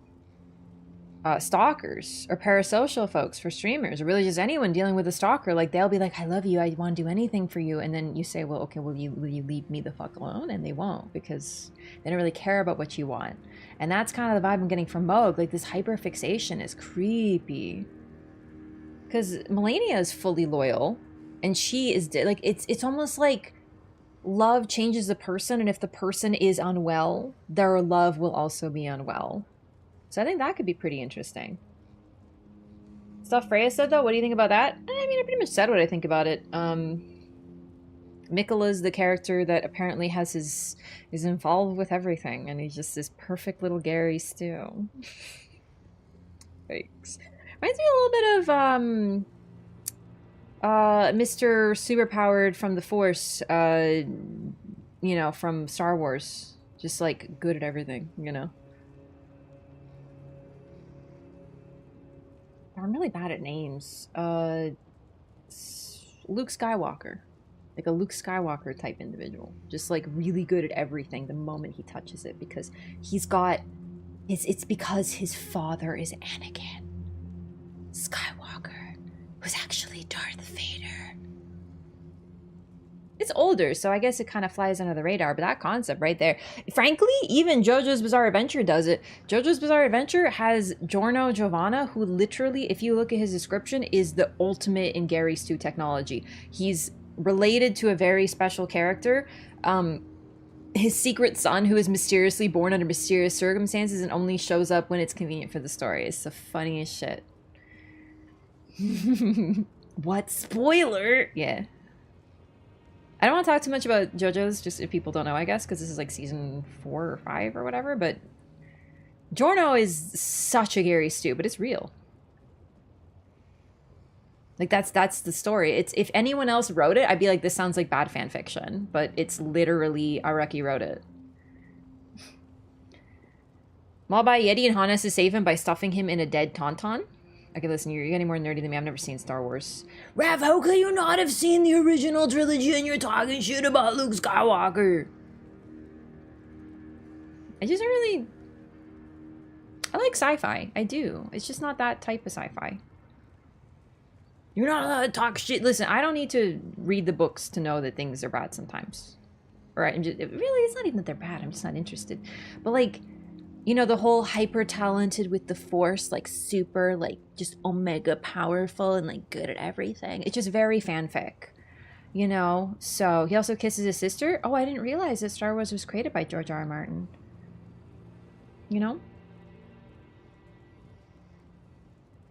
stalkers or parasocial folks for streamers, or really just anyone dealing with a stalker. Like, they'll be like, I love you, I want to do anything for you, and then you say, well, okay, will you leave me the fuck alone? And they won't, because they don't really care about what you want. And that's kind of the vibe I'm getting from Moog. Like, this hyperfixation is creepy, because Melania is fully loyal and she is like, it's almost like love changes the person, and if the person is unwell, their love will also be unwell. So I think that could be pretty interesting. Stuff Freya said, though, what do you think about that? I mean, I pretty much said what I think about it. Mikola's the character that apparently is involved with everything, and he's just this perfect little Gary Stew. Thanks. Reminds me a little bit of Mr. Superpowered from the Force, you know, from Star Wars. Just, like, good at everything, you know? I'm really bad at names. Luke Skywalker. Like a Luke Skywalker type individual. Just, like, really good at everything the moment he touches it, because he's got... It's because his father is Anakin Skywalker, who's actually Darth Vader. It's older, so I guess it kind of flies under the radar, but that concept right there. Frankly, even JoJo's Bizarre Adventure does it. JoJo's Bizarre Adventure has Giorno Giovanna, who literally, if you look at his description, is the ultimate in Gary Stu technology. He's related to a very special character. His secret son, who is mysteriously born under mysterious circumstances and only shows up when it's convenient for the story. It's the funniest shit. What? Spoiler? Yeah. I don't want to talk too much about JoJo's, just if people don't know, I guess, because this is like season 4 or 5 or whatever, but Giorno is such a Gary Stu, but it's real. Like, that's the story. It's, if anyone else wrote it, I'd be like, this sounds like bad fan fiction, but it's literally Araki wrote it. Mabai Yeti and Hannes to save him by stuffing him in a dead tauntaun. Okay, listen, you're getting more nerdy than me. I've never seen Star Wars. Rav, how could you not have seen the original trilogy and you're talking shit about Luke Skywalker? I just don't really... I like sci-fi. I do. It's just not that type of sci-fi. You're not allowed to talk shit. Listen, I don't need to read the books to know that things are bad sometimes. Right? Really, it's not even that they're bad. I'm just not interested. But like, you know, the whole hyper talented with the force, like super, like just omega powerful and like good at everything. It's just very fanfic, you know? So he also kisses his sister. Oh, I didn't realize that Star Wars was created by George R. R. Martin. You know?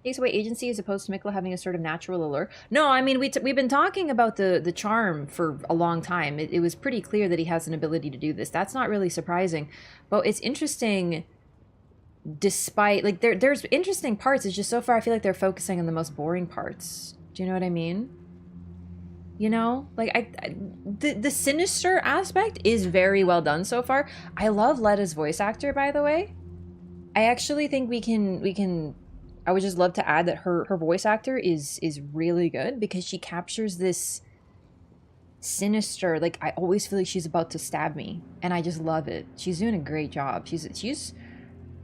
Takes away agency as opposed to Mikla having a sort of natural allure. No, I mean, we've been talking about the charm for a long time. It was pretty clear that he has an ability to do this. That's not really surprising. But it's interesting, despite, like, there's interesting parts. It's just so far I feel like they're focusing on the most boring parts. Do you know what I mean? You know? Like, the sinister aspect is very well done so far. I love Letta's voice actor, by the way. I actually think we can I would just love to add that her voice actor is really good because she captures this sinister, like, I always feel like she's about to stab me, and I just love it. She's doing a great job. She's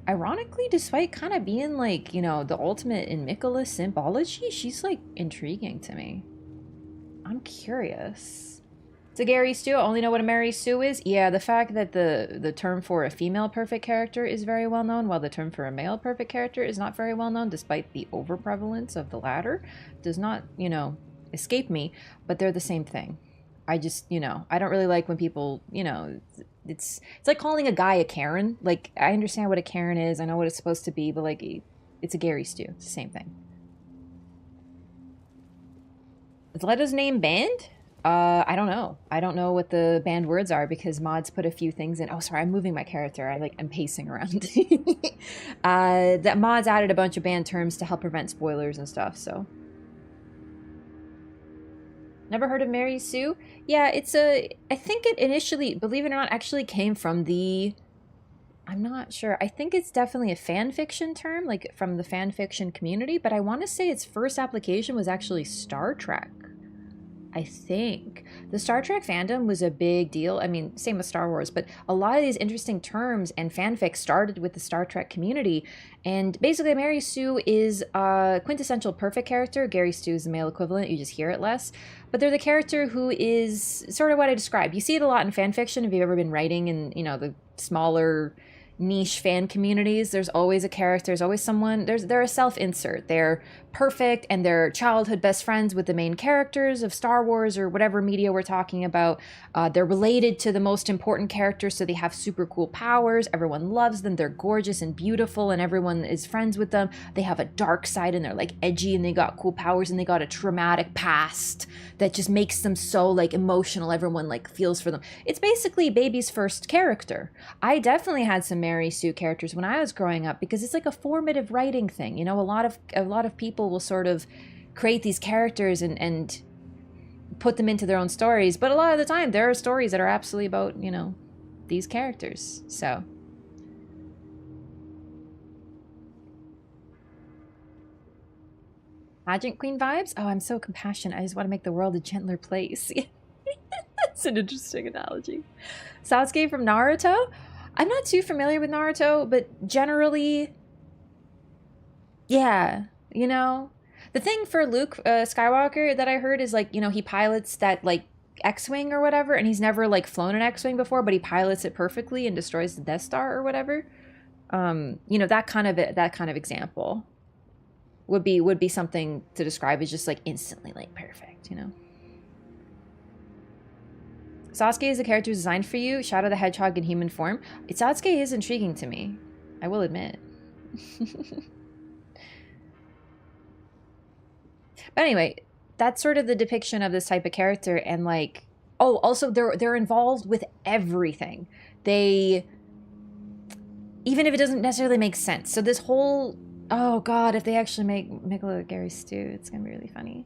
ironically, despite kind of being like, you know, the ultimate in Mikula symbology, she's like intriguing to me. I'm curious. So Gary Stu, I only know what a Mary Sue is. Yeah, the fact that the term for a female perfect character is very well known, while the term for a male perfect character is not very well known, despite the overprevalence of the latter, does not, you know, escape me, but they're the same thing. I just, you know, I don't really like when people, you know, it's like calling a guy a Karen. Like, I understand what a Karen is, I know what it's supposed to be, but like, it's a Gary Stu. It's the same thing. Is Letta's name banned? I don't know. I don't know what the banned words are because mods put a few things in. Oh, sorry, I'm moving my character. I'm pacing around. That mods added a bunch of banned terms to help prevent spoilers and stuff, so. Never heard of Mary Sue? Yeah, I think it initially, believe it or not, actually came from I'm not sure. I think it's definitely a fan fiction term, like from the fan fiction community, but I want to say its first application was actually Star Trek. I think. The Star Trek fandom was a big deal. I mean, same with Star Wars, but a lot of these interesting terms and fanfic started with the Star Trek community. And basically, Mary Sue is a quintessential perfect character. Gary Stu is the male equivalent. You just hear it less. But they're the character who is sort of what I described. You see it a lot in fanfiction if you've ever been writing in, you know, the smaller niche fan communities. There's always a character, there's always someone, they're a self-insert. They're perfect and they're childhood best friends with the main characters of Star Wars or whatever media we're talking about. They're related to the most important characters, so they have super cool powers. Everyone loves them. They're gorgeous and beautiful and everyone is friends with them. They have a dark side and they're like edgy and they got cool powers and they got a traumatic past that just makes them so like emotional. Everyone like feels for them. It's basically baby's first character. I definitely had some Mary Sue characters when I was growing up because it's like a formative writing thing. You know, a lot of people will sort of create these characters and put them into their own stories, but a lot of the time there are stories that are absolutely about, you know, these characters. So Pageant Queen vibes? Oh, I'm so compassionate. I just want to make the world a gentler place. That's an interesting analogy. Sasuke from Naruto? I'm not too familiar with Naruto, but generally, yeah, you know, the thing for Luke Skywalker that I heard is like, you know, he pilots that like X-Wing or whatever, and he's never like flown an X-Wing before, but he pilots it perfectly and destroys the Death Star or whatever. You know, that kind of example would be something to describe as just like instantly like perfect, you know. Sasuke is a character designed for you. Shadow the Hedgehog in human form. Sasuke is intriguing to me, I will admit. But anyway, that's sort of the depiction of this type of character, and like, oh, also they're involved with everything. They, even if it doesn't necessarily make sense. So this whole, oh god, if they actually make Mikula Gary Stu, it's gonna be really funny.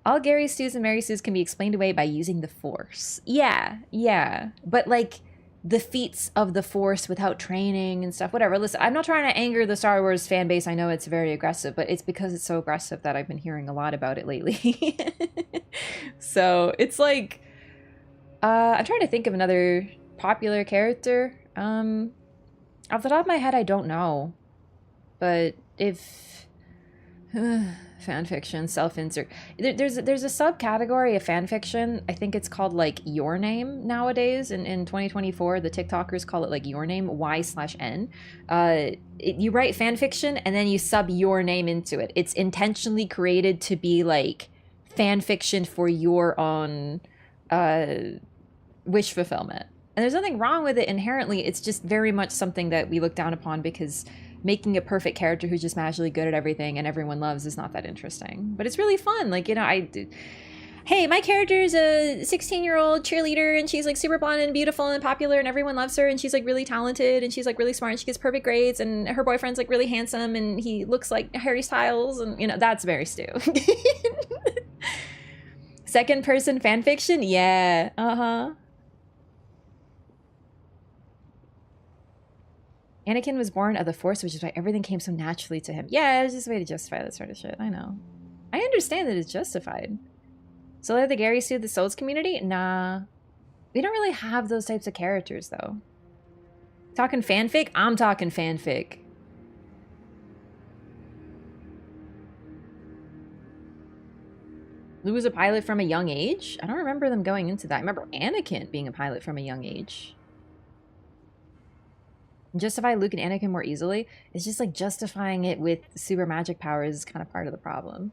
All Gary Stews and Mary Stews can be explained away by using the Force. Yeah. But like the feats of the Force without training and stuff, whatever. Listen, I'm not trying to anger the Star Wars fan base. I know it's very aggressive, but it's because it's so aggressive that I've been hearing a lot about it lately. So it's like, I'm trying to think of another popular character. Off the top of my head, I don't know. But if Fanfiction, self-insert. There's a subcategory of fanfiction. I think it's called like your name nowadays. In 2024, the TikTokers call it like your name, Y/N. You write fanfiction and then you sub your name into it. It's intentionally created to be like fanfiction for your own wish fulfillment. And there's nothing wrong with it inherently. It's just very much something that we look down upon because making a perfect character who's just magically good at everything and everyone loves is not that interesting. But it's really fun. Like, you know, hey, my character is a 16-year-old cheerleader and she's like super blonde and beautiful and popular and everyone loves her and she's like really talented and she's like really smart and she gets perfect grades and her boyfriend's like really handsome and he looks like Harry Styles and, you know, that's very Stu. Second person fanfiction? Yeah. Uh-huh. Anakin was born of the Force, which is why everything came so naturally to him. Yeah, it's just a way to justify that sort of shit. I know. I understand that it's justified. So let the Gary sue the Souls community? Nah. We don't really have those types of characters, though. Talking fanfic? I'm talking fanfic. Lou was a pilot from a young age? I don't remember them going into that. I remember Anakin being a pilot from a young age. Justify Luke and Anakin more easily. It's just like justifying it with super magic powers is kind of part of the problem.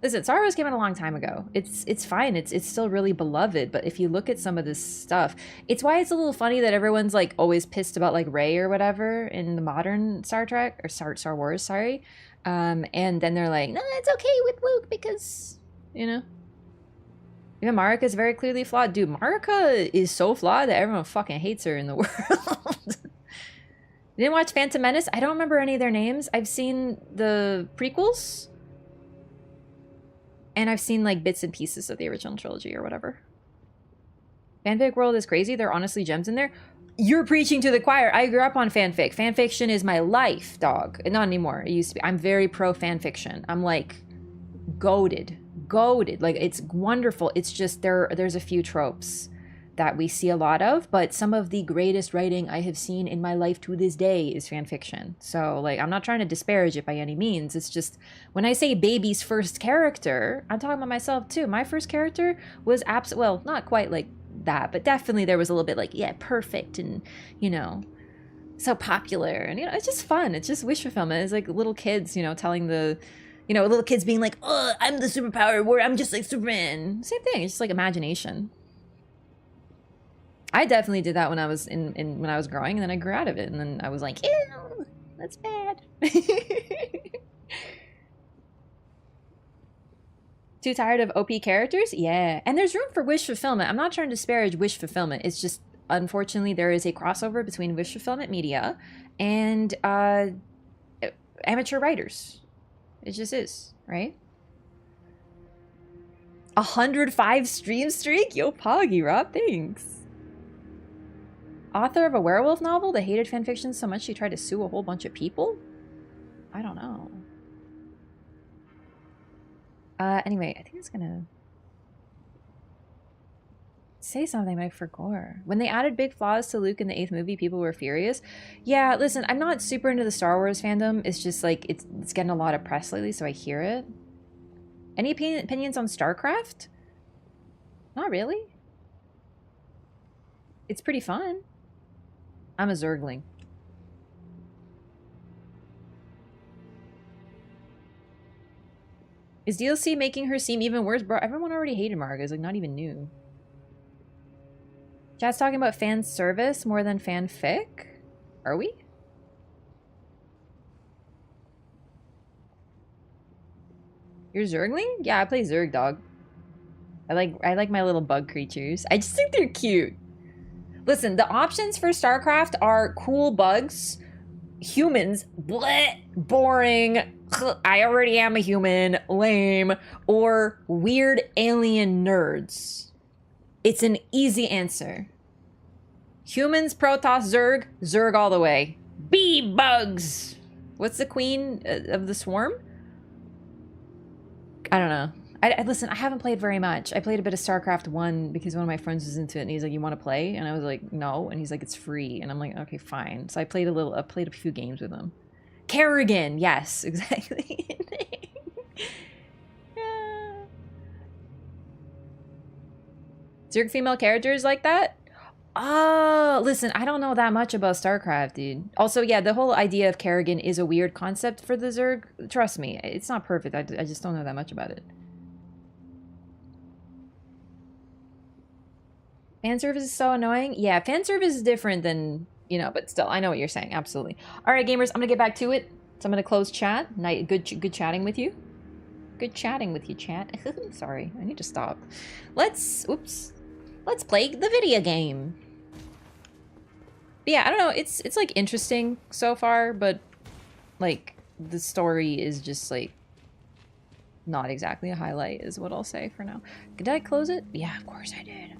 Listen, Star Wars came out a long time ago. It's fine. It's still really beloved. But if you look at some of this stuff, it's why it's a little funny that everyone's like always pissed about like Rey or whatever in the modern Star Trek or Star Wars. Sorry, and then they're like, no, it's okay with Luke because, you know. Even Marika is very clearly flawed. Dude, Marika is so flawed that everyone fucking hates her in the world. You didn't watch Phantom Menace? I don't remember any of their names. I've seen the prequels. And I've seen like bits and pieces of the original trilogy or whatever. Fanfic world is crazy. There are honestly gems in there. You're preaching to the choir. I grew up on fanfic. Fanfiction is my life, dog. Not anymore. It used to be. I'm very pro fanfiction. I'm like goated. Like it's wonderful. It's just there's a few tropes that we see a lot of, but some of the greatest writing I have seen in my life to this day is fan fiction. So like, I'm not trying to disparage it by any means. It's just when I say baby's first character, I'm talking about myself too. My first character was well, not quite like that, but definitely there was a little bit like, yeah, perfect and, you know, so popular. And, you know, it's just fun. It's just wish fulfillment. It's like little kids, you know, telling the, you know, little kids being like, oh, I'm the superpower where I'm just like Superman. Same thing. It's just like imagination. I definitely did that when I was when I was growing, and then I grew out of it, and then I was like, ew, that's bad. Too tired of OP characters? Yeah. And there's room for wish fulfillment. I'm not trying to disparage wish fulfillment. It's just, unfortunately, there is a crossover between wish fulfillment media and amateur writers. It just is, right? 105 stream streak? Yo, Poggy, Rob, thanks. Author of a werewolf novel that hated fanfiction so much she tried to sue a whole bunch of people? I don't know. Anyway, I think it's gonna say something, but I forgot. When they added big flaws to Luke in the 8th movie, people were furious. Yeah, listen, I'm not super into the Star Wars fandom. It's just like, it's getting a lot of press lately, so I hear it. Any opinions on StarCraft? Not really. It's pretty fun. I'm a Zergling. Is DLC making her seem even worse? Bro, everyone already hated Margot. It's like not even new. Chat's talking about fan service more than fanfic? Are we? You're Zergling? Yeah, I play Zerg, dog. I like my little bug creatures. I just think they're cute. Listen, the options for StarCraft are cool bugs, humans, bleh, boring, I already am a human, lame, or weird alien nerds. It's an easy answer. Humans, Protoss, Zerg, Zerg all the way. Bee bugs! What's the queen of the swarm? I don't know. Listen, I haven't played very much. I played a bit of StarCraft 1 because one of my friends was into it and he's like, you want to play? And I was like, no. And he's like, it's free. And I'm like, okay, fine. So I played a few games with him. Kerrigan, yes, exactly. Zerg female characters like that? Oh, listen, I don't know that much about StarCraft, dude. Also, yeah, the whole idea of Kerrigan is a weird concept for the Zerg. Trust me, it's not perfect. I just don't know that much about it. Fan service is so annoying. Yeah, fan service is different than, you know, but still, I know what you're saying. Absolutely. All right, gamers, I'm gonna get back to it. So I'm gonna close chat. Good chatting with you. Good chatting with you, chat. Sorry, I need to stop. Let's play the video game. But yeah, I don't know. It's like interesting so far, but like the story is just like not exactly a highlight, is what I'll say for now. Did I close it? Yeah, of course I did.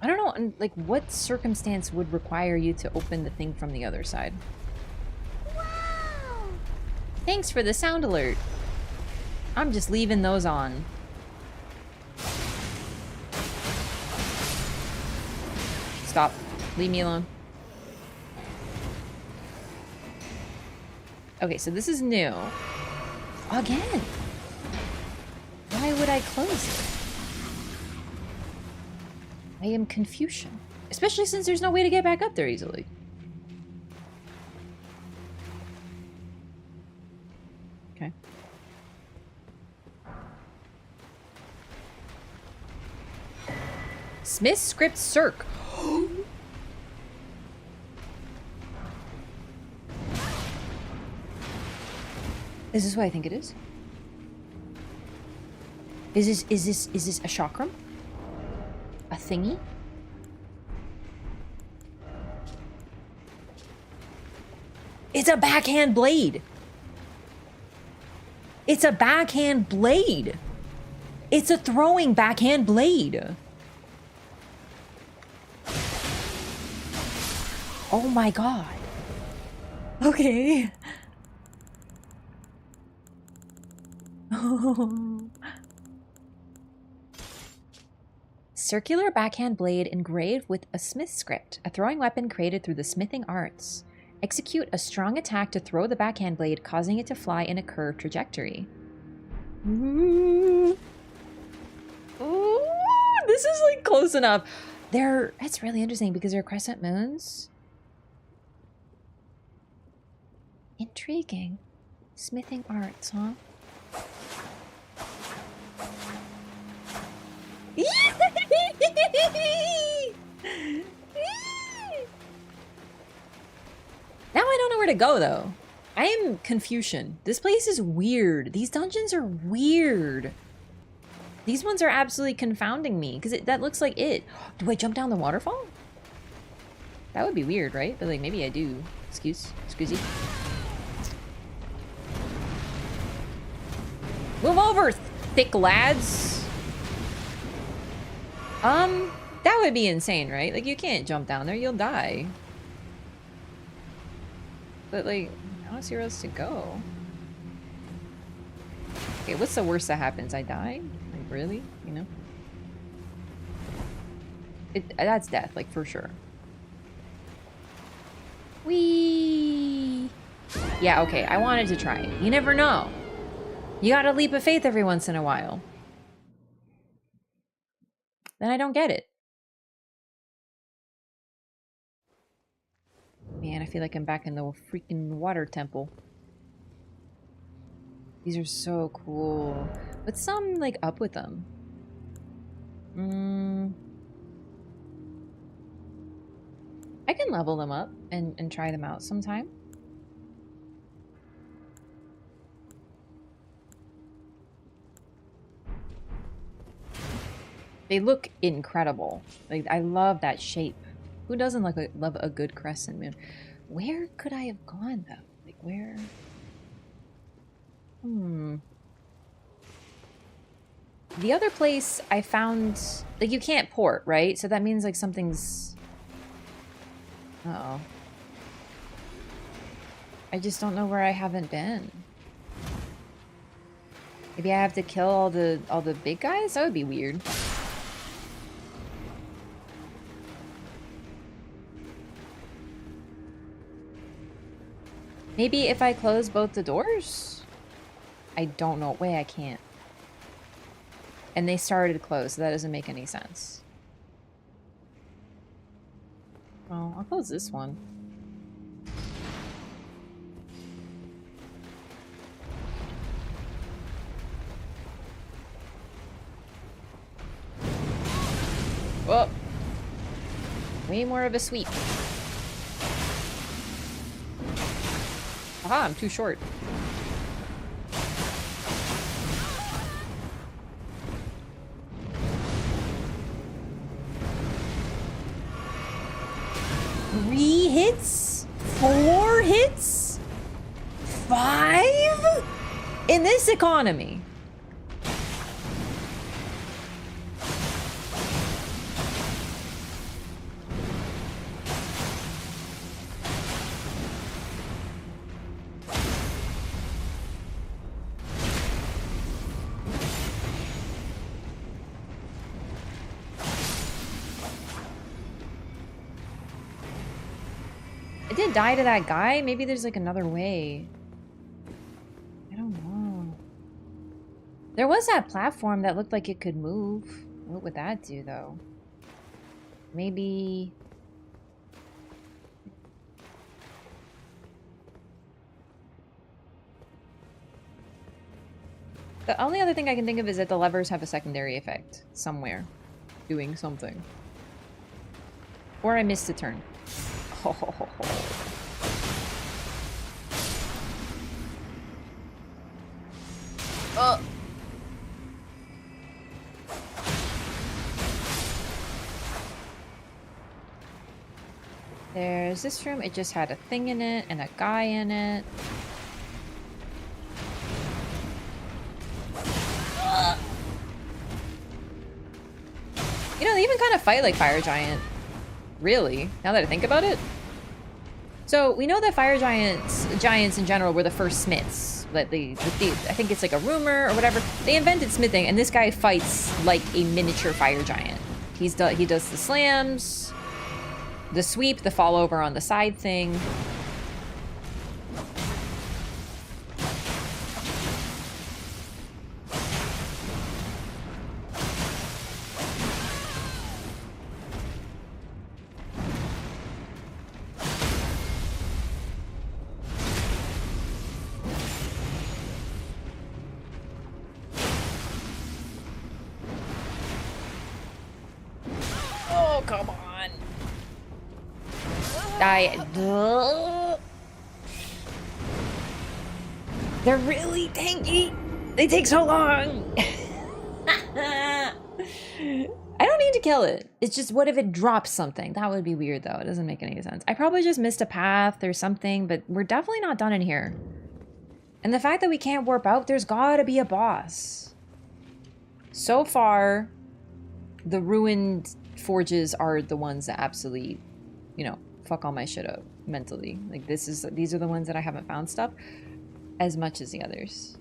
I don't know, like, what circumstance would require you to open the thing from the other side? Wow! Thanks for the sound alert. I'm just leaving those on. Stop. Leave me alone. Okay, so this is new. Again! Why would I close it? I am Confucian. Especially since there's no way to get back up there easily. Okay. Smith script circ. Is this what I think it is? Is this a chakram? A thingy? It's a backhand blade! It's a backhand blade! It's a throwing backhand blade! Oh my god. Okay. Circular backhand blade engraved with a smith script, a throwing weapon created through the smithing arts. Execute a strong attack to throw the backhand blade, causing it to fly in a curved trajectory. Ooh. Ooh, this is like close enough. It's really interesting because they're crescent moons. Intriguing. Smithing arts, huh? Now I don't know where to go, though. I am Confucian. This place is weird. These dungeons are weird. These ones are absolutely confounding me, because that looks like it. Do I jump down the waterfall? That would be weird, right? But, like, maybe I do. Excuse you. Move over, thick lads. That would be insane, right? Like, you can't jump down there, you'll die. But, like, I don't see where else to go. Okay, what's the worst that happens? I die? Like, really? You know? That's death, like, for sure. Whee! Yeah, okay, I wanted to try it. You never know. You got a leap of faith every once in a while. Then I don't get it. Man, I feel like I'm back in the freaking water temple. These are so cool. But some, like, up with them. I can level them up and try them out sometime. They look incredible. Like, I love that shape. Who doesn't love a good crescent moon? Where could I have gone, though? Like, where? The other place I found... Like, you can't port, right? So that means, like, something's... Uh-oh. I just don't know where I haven't been. Maybe I have to kill all the big guys? That would be weird. Maybe if I close both the doors? I don't know. Wait, I can't. And they started closed, so that doesn't make any sense. Well, I'll close this one. Whoa. Way more of a sweep. Aha, I'm too short. Three hits? 4 hits? 5? In this economy. I did die to that guy. Maybe there's like another way. I don't know. There was that platform that looked like it could move. What would that do though? Maybe... The only other thing I can think of is that the levers have a secondary effect somewhere. Doing something. Or I missed a turn. Oh. There's this room. It just had a thing in it and a guy in it. You know, they even kind of fight like Fire Giant. Really, now that I think about it. So we know that fire giants in general were the first smiths. That I think it's like a rumor or whatever. They invented smithing, and this guy fights like a miniature fire giant. He does the slams, the sweep, the fall over on the side thing. Come on. They're really tanky. They take so long. I don't need to kill it. It's just, what if it drops something? That would be weird though. It doesn't make any sense. I probably just missed a path or something, but we're definitely not done in here. And the fact that we can't warp out, there's gotta be a boss. So far, the ruined forges are the ones that absolutely, you know, fuck all my shit up mentally. Like these are the ones that I haven't found stuff as much as the others.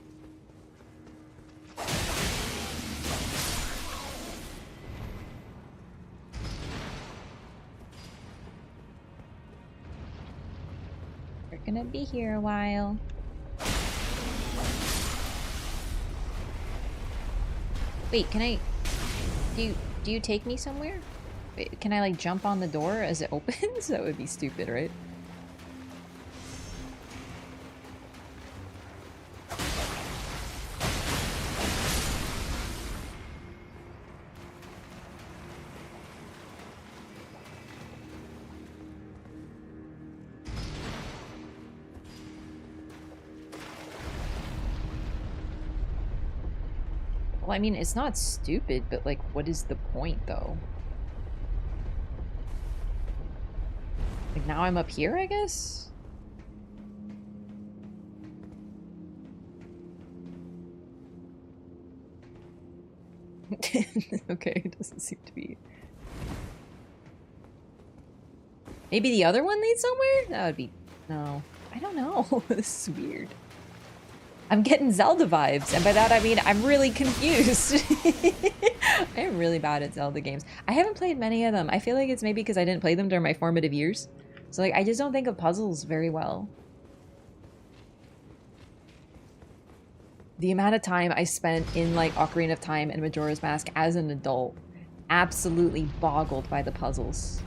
We're gonna be here a while. Wait, can I... Do you take me somewhere? Wait, can I like jump on the door as it opens? That would be stupid, right? Well, I mean, it's not stupid, but like, what is the point though? Like, now I'm up here, I guess? Okay, it doesn't seem to be. Maybe the other one leads somewhere? That would be... No. I don't know. This is weird. I'm getting Zelda vibes, and by that I mean I'm really confused. I am really bad at Zelda games. I haven't played many of them. I feel like it's maybe because I didn't play them during my formative years. So like, I just don't think of puzzles very well. the amount of time I spent in like Ocarina of Time and Majora's Mask as an adult, absolutely boggled by the puzzles.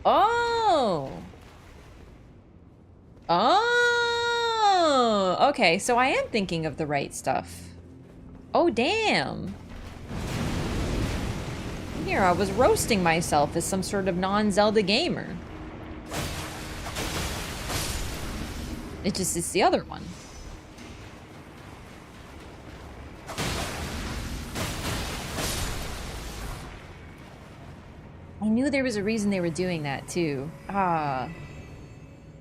Oh! Oh! Okay, so I am thinking of the right stuff. Oh, damn. Here, I was roasting myself as some sort of non-Zelda gamer. It's the other one. I knew there was a reason they were doing that, too. Ah.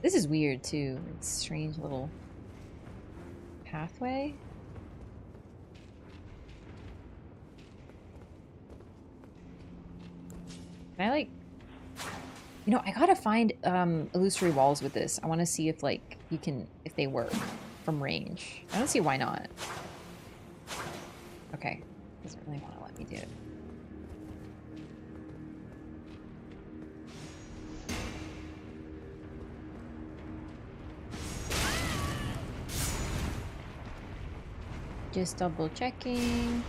This is weird, too. It's a strange little pathway. Can I, like... You know, I gotta find illusory walls with this. I want to see if, like, you can... if they work from range. I don't see why not. Okay. Doesn't really want to let me do it. Just double checking.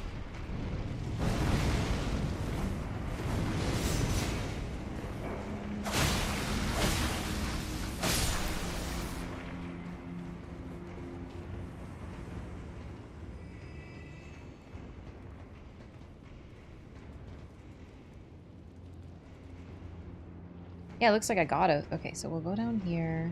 Yeah, it looks like I got it. Okay, so we'll go down here.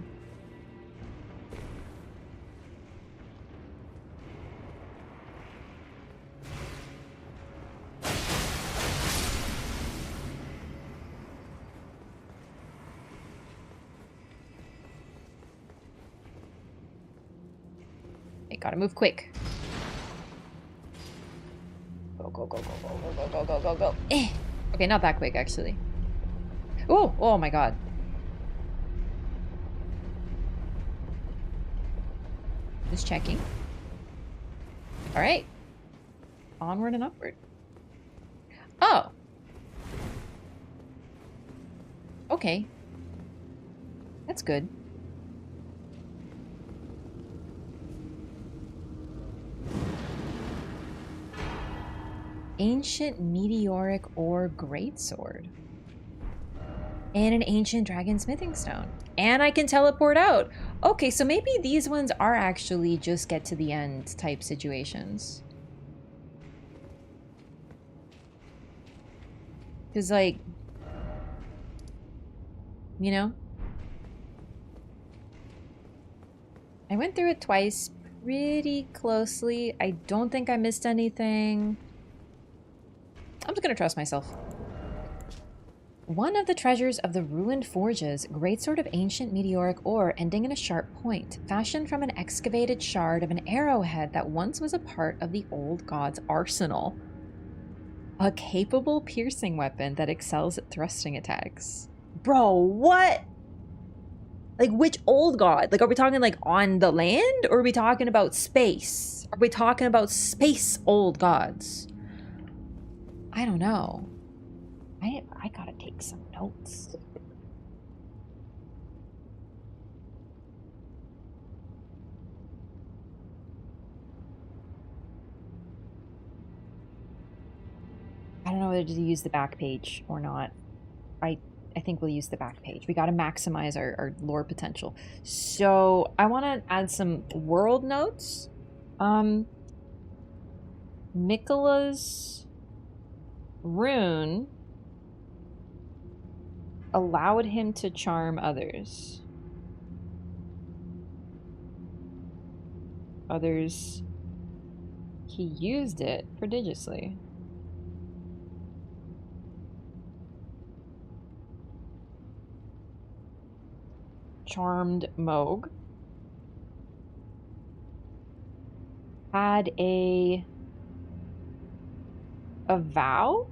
Gotta move quick. Go, go, go, go, go, go, go, go, go, go, go. Eh. Okay, not that quick, actually. Oh, oh my god. Just checking. Alright. Onward and upward. Oh. Okay. That's good. Ancient meteoric ore greatsword. And an ancient dragon smithing stone. And I can teleport out. Okay, so maybe these ones are actually just get to the end type situations. Because, like, you know? I went through it twice pretty closely. I don't think I missed anything. I'm just gonna trust myself. One of the treasures of the ruined forges, greatsword of ancient meteoric ore ending in a sharp point, fashioned from an excavated shard of an arrowhead that once was a part of the old god's arsenal. A capable piercing weapon that excels at thrusting attacks. Bro, what? Like, which old god? Like, are we talking, like, on the land? Or are we talking about space? Are we talking about space old gods? I don't know. I gotta take some notes. I don't know whether to use the back page or not. I think we'll use the back page. We gotta maximize our lore potential. So I want to add some world notes. Miquella's rune allowed him to charm others. Others, he used it prodigiously. Charmed Moog had a vow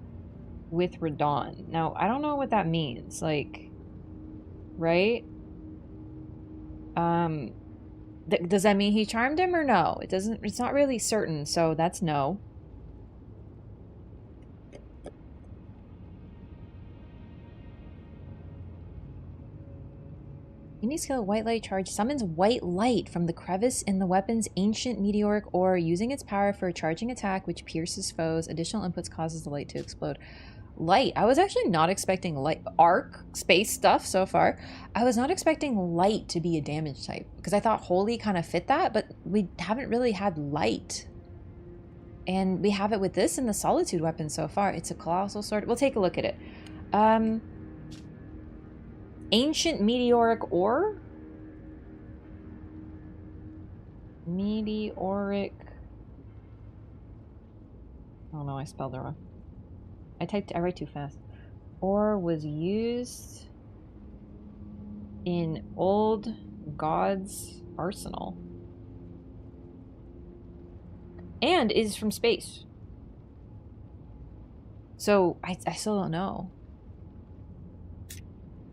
with Radon. Now, I don't know what that means, like, right? Does that mean he charmed him or no? It doesn't, it's not really certain, so that's no. Enemy skill white light charge summons white light from the crevice in the weapon's ancient meteoric ore, using its power for a charging attack which pierces foes. Additional inputs causes the light to explode. Light. I was actually not expecting light. Arc, space stuff so far. I was not expecting light to be a damage type because I thought holy kind of fit that, but we haven't really had light. And we have it with this and the solitude weapon so far. It's a colossal sword. We'll take a look at it. Ancient meteoric ore? Meteoric. Oh no, I spelled it wrong. I write too fast. Ore was used in old god's arsenal. And is from space. So I still don't know.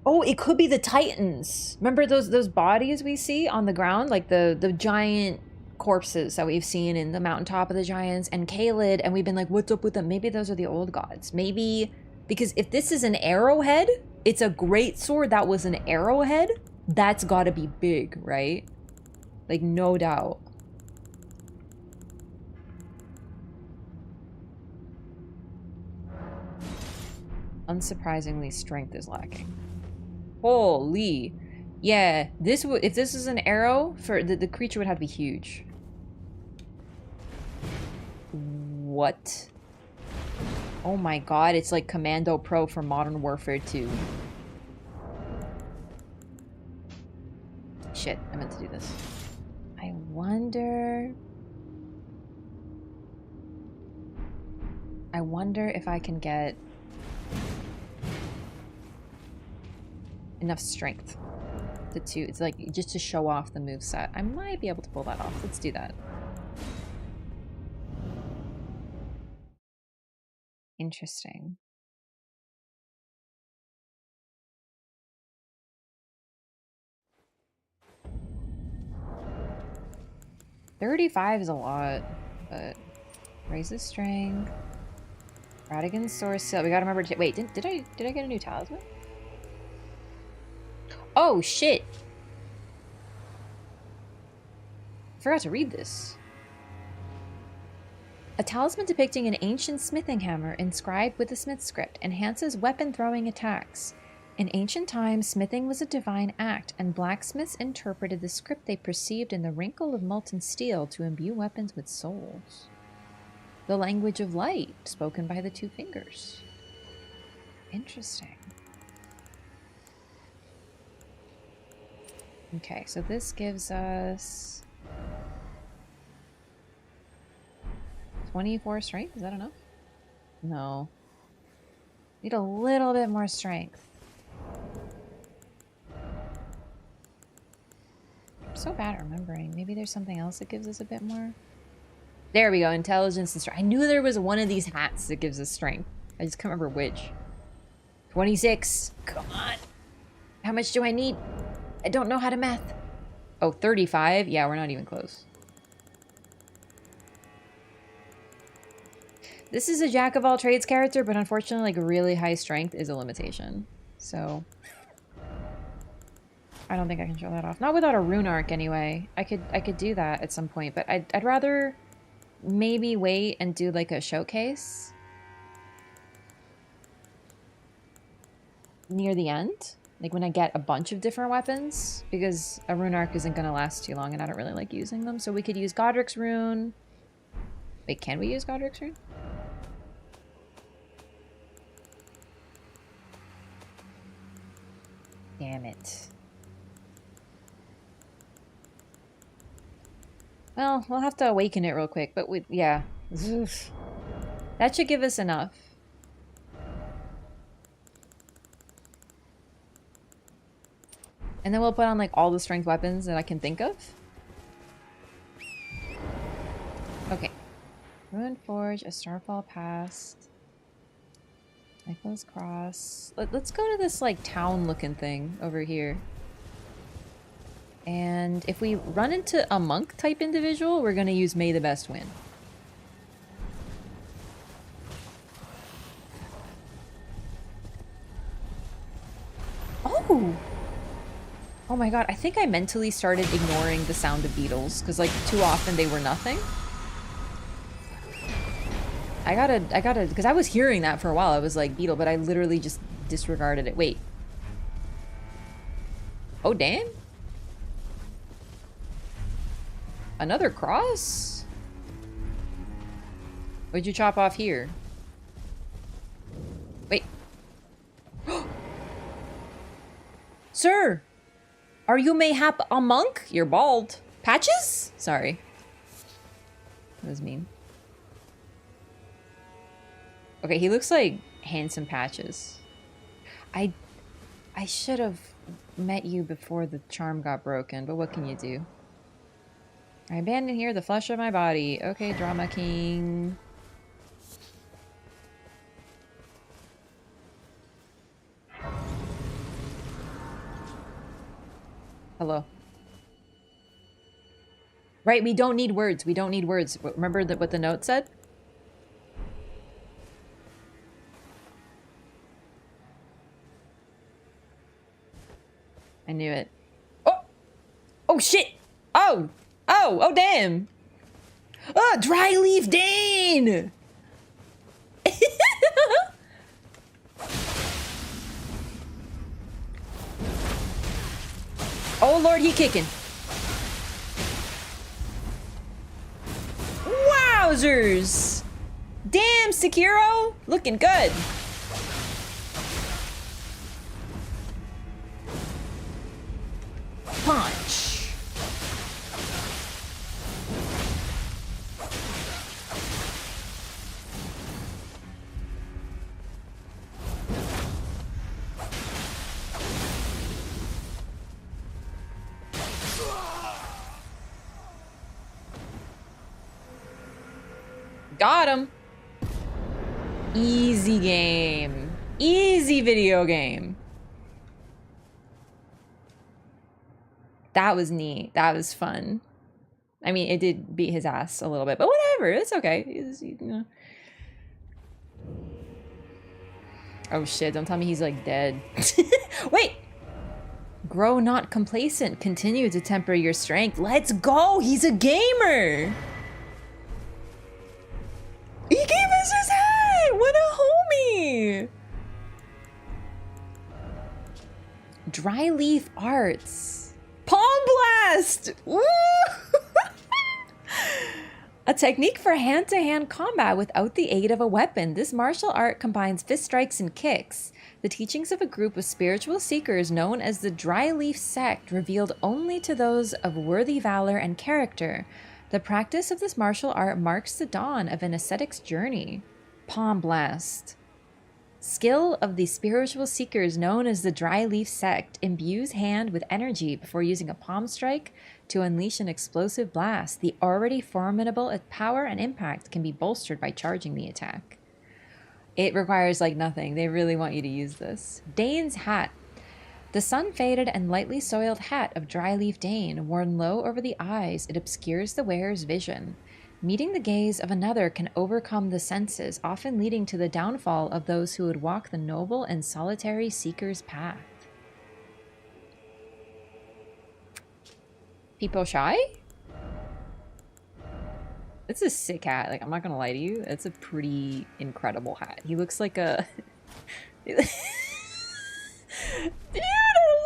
Oh, it could be the Titans. Remember those bodies we see on the ground? Like the giant corpses that we've seen in the mountaintop of the giants and Kaled, and we've been like, what's up with them? Maybe those are the old gods. Maybe, because if this is an arrowhead, it's a great sword that was an arrowhead, that's gotta be big, right? Like, no doubt. Unsurprisingly, strength is lacking. Holy. Yeah, if this is an arrow, for the creature would have to be huge. What? Oh my god, it's like Commando Pro from Modern Warfare 2. Shit, I meant to do this. I wonder if I can get enough strength to it's like just to show off the moveset. I might be able to pull that off. Let's do that. Interesting. $35 is a lot, but raises strength. Radigan's Source Seal. We gotta remember to wait, did I get a new talisman? Oh shit! I forgot to read this. A talisman depicting an ancient smithing hammer inscribed with the smith script enhances weapon throwing attacks. In ancient times, smithing was a divine act, and blacksmiths interpreted the script they perceived in the wrinkle of molten steel to imbue weapons with souls. The language of light, spoken by the two fingers. Interesting. Okay, so this gives us 24 strength. Is that enough? No. Need a little bit more strength. I'm so bad at remembering. Maybe there's something else that gives us a bit more. There we go. Intelligence and strength. I knew there was one of these hats that gives us strength. I just can't remember which. 26. Come on. How much do I need? I don't know how to math. Oh, 35? Yeah, we're not even close. This is a jack of all trades character, but unfortunately, like, really high strength is a limitation. So I don't think I can show that off. Not without a rune arc anyway. I could do that at some point, but I'd rather maybe wait and do like a showcase near the end. Like when I get a bunch of different weapons, because a rune arc isn't going to last too long and I don't really like using them. So we could use Godric's rune. Wait, can we use Godric's rune? Damn it. Well, we'll have to awaken it real quick, but yeah. Oof. That should give us enough. And then we'll put on like all the strength weapons that I can think of. Okay. Ruined Forge, a Starfall Past. Nicholas Cross. Let's go to this like town looking thing over here. And if we run into a monk type individual, we're gonna use May the Best Win. Oh! Oh my god, I think I mentally started ignoring the sound of beetles, because like too often they were nothing. I gotta, because I was hearing that for a while. I was like, beetle, but I literally just disregarded it. Wait. Oh, damn. Another cross? What'd you chop off here? Wait. Sir! Are you mayhap a monk? You're bald. Patches? Sorry. That was mean. Okay, he looks like handsome Patches. I should have met you before the charm got broken, but what can you do? I abandon here the flesh of my body. Okay, Drama King. Hello. Right, we don't need words. We don't need words. Remember what the note said? I knew it. Oh! Oh, shit! Oh! Oh! Oh, damn! Oh, Dry Leaf Dane! Oh, Lord, he kicking. Wowzers! Damn, Sekiro! Looking good. Punch. Got him. Easy game. Easy video game. That was neat. That was fun. I mean, it did beat his ass a little bit, but whatever. It's okay. You know. Oh shit, don't tell me he's like dead. Wait! Grow not complacent. Continue to temper your strength. Let's go! He's a gamer! He gave us his head! What a homie! Dry Leaf Arts. Palm Blast! Woo! A technique for hand-to-hand combat without the aid of a weapon. This martial art combines fist strikes and kicks. The teachings of a group of spiritual seekers known as the Dry Leaf Sect, revealed only to those of worthy valor and character. The practice of this martial art marks the dawn of an ascetic's journey. Palm Blast. Skill of the spiritual seekers known as the Dry Leaf Sect imbues hand with energy before using a palm strike to unleash an explosive blast. The already formidable power and impact can be bolstered by charging the attack. It requires like nothing. They really want you to use this. Dane's Hat. The sun-faded and lightly soiled hat of Dry Leaf Dane, worn low over the eyes, it obscures the wearer's vision. Meeting the gaze of another can overcome the senses, often leading to the downfall of those who would walk the noble and solitary seeker's path. People shy? It's a sick hat. Like, I'm not gonna lie to you. It's a pretty incredible hat. He looks like a... Dude, I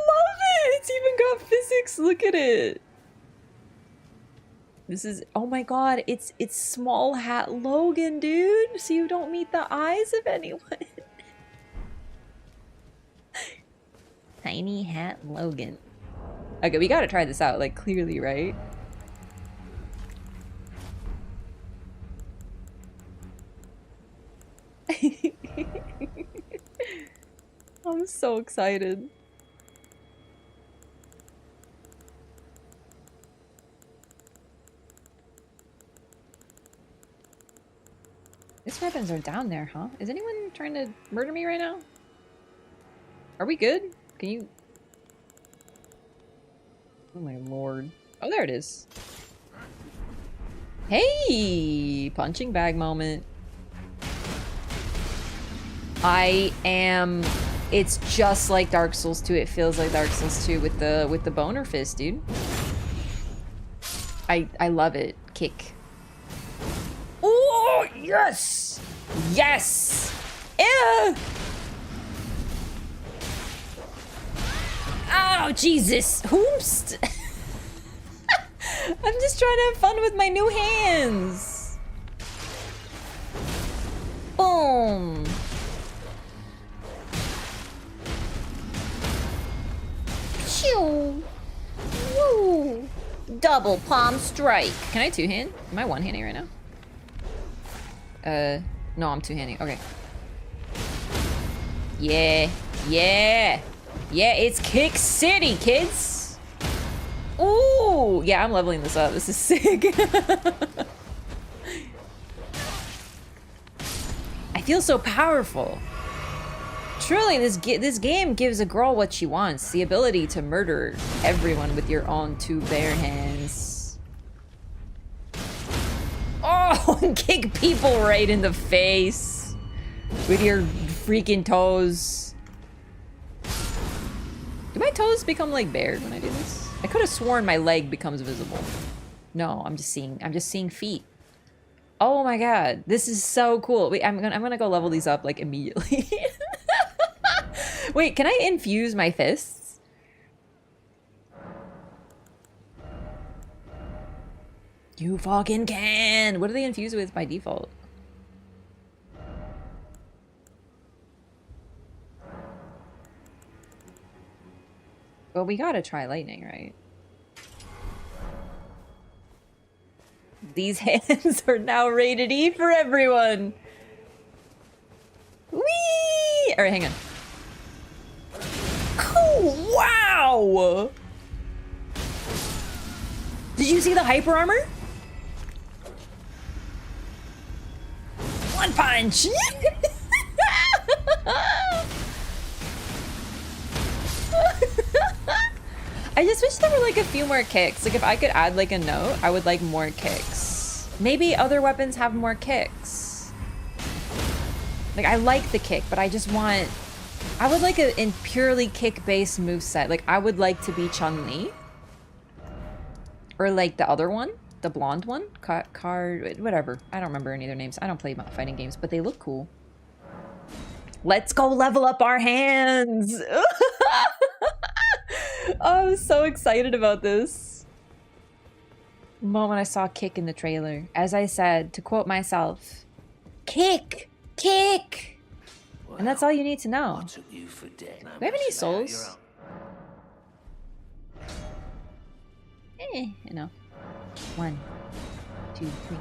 love it! It's even got physics. Look at it. This is... Oh my god. It's Small Hat Logan, dude. So you don't meet the eyes of anyone. Tiny Hat Logan. Okay, we gotta try this out. Like, clearly, right? I'm so excited. These weapons are down there, huh? Is anyone trying to murder me right now? Are we good? Can you... Oh my lord. Oh, there it is. Hey! Punching bag moment. I am It's just like Dark Souls 2. It feels like Dark Souls 2 with the boner fist, dude. I love it. Kick. Oh, yes! Yes! Ew! Oh, Jesus! Oops! I'm just trying to have fun with my new hands. Boom! Shoo! Woo! Double palm strike. Can I two-hand? Am I one-handing right now? No, I'm two-handing. Okay. Yeah. Yeah. Yeah, it's Kick City, kids. Ooh. Yeah, I'm leveling this up. This is sick. I feel so powerful. Truly, this game gives a girl what she wants. The ability to murder everyone with your own two bare hands. Oh, and kick people right in the face. With your freaking toes. Do my toes become like bared when I do this? I could have sworn my leg becomes visible. No, I'm just seeing feet. Oh my god, this is so cool. Wait, I'm gonna go level these up like immediately. Wait, can I infuse my fists? You fucking can! What do they infuse with by default? Well, we gotta try lightning, right? These hands are now rated E for everyone! Whee! Alright, hang on. Oh, wow! Did you see the hyper armor? One punch! I just wish there were like a few more kicks. Like if I could add like a note, I would like more kicks. Maybe other weapons have more kicks. Like I like the kick, but I just want... I would like a purely kick-based moveset. Like I would like to be Chun-Li. Or like the other one. The blonde one. Whatever. I don't remember any of their names. I don't play fighting games, but they look cool. Let's go level up our hands! Oh, I'm so excited about this. The moment I saw Kick in the trailer. As I said, to quote myself, Kick! Kick! Well, and that's all you need to know. Do we have any souls? Enough. 1, 2, 3,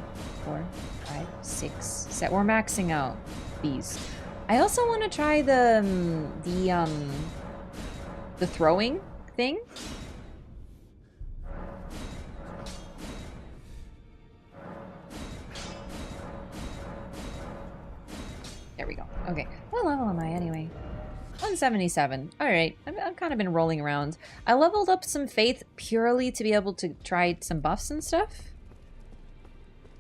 4, 5, 6, 7. We're maxing out these. I also want to try the throwing thing. There we go. Okay. What level am I anyway? 177. Alright. I've kind of been rolling around. I leveled up some faith purely to be able to try some buffs and stuff.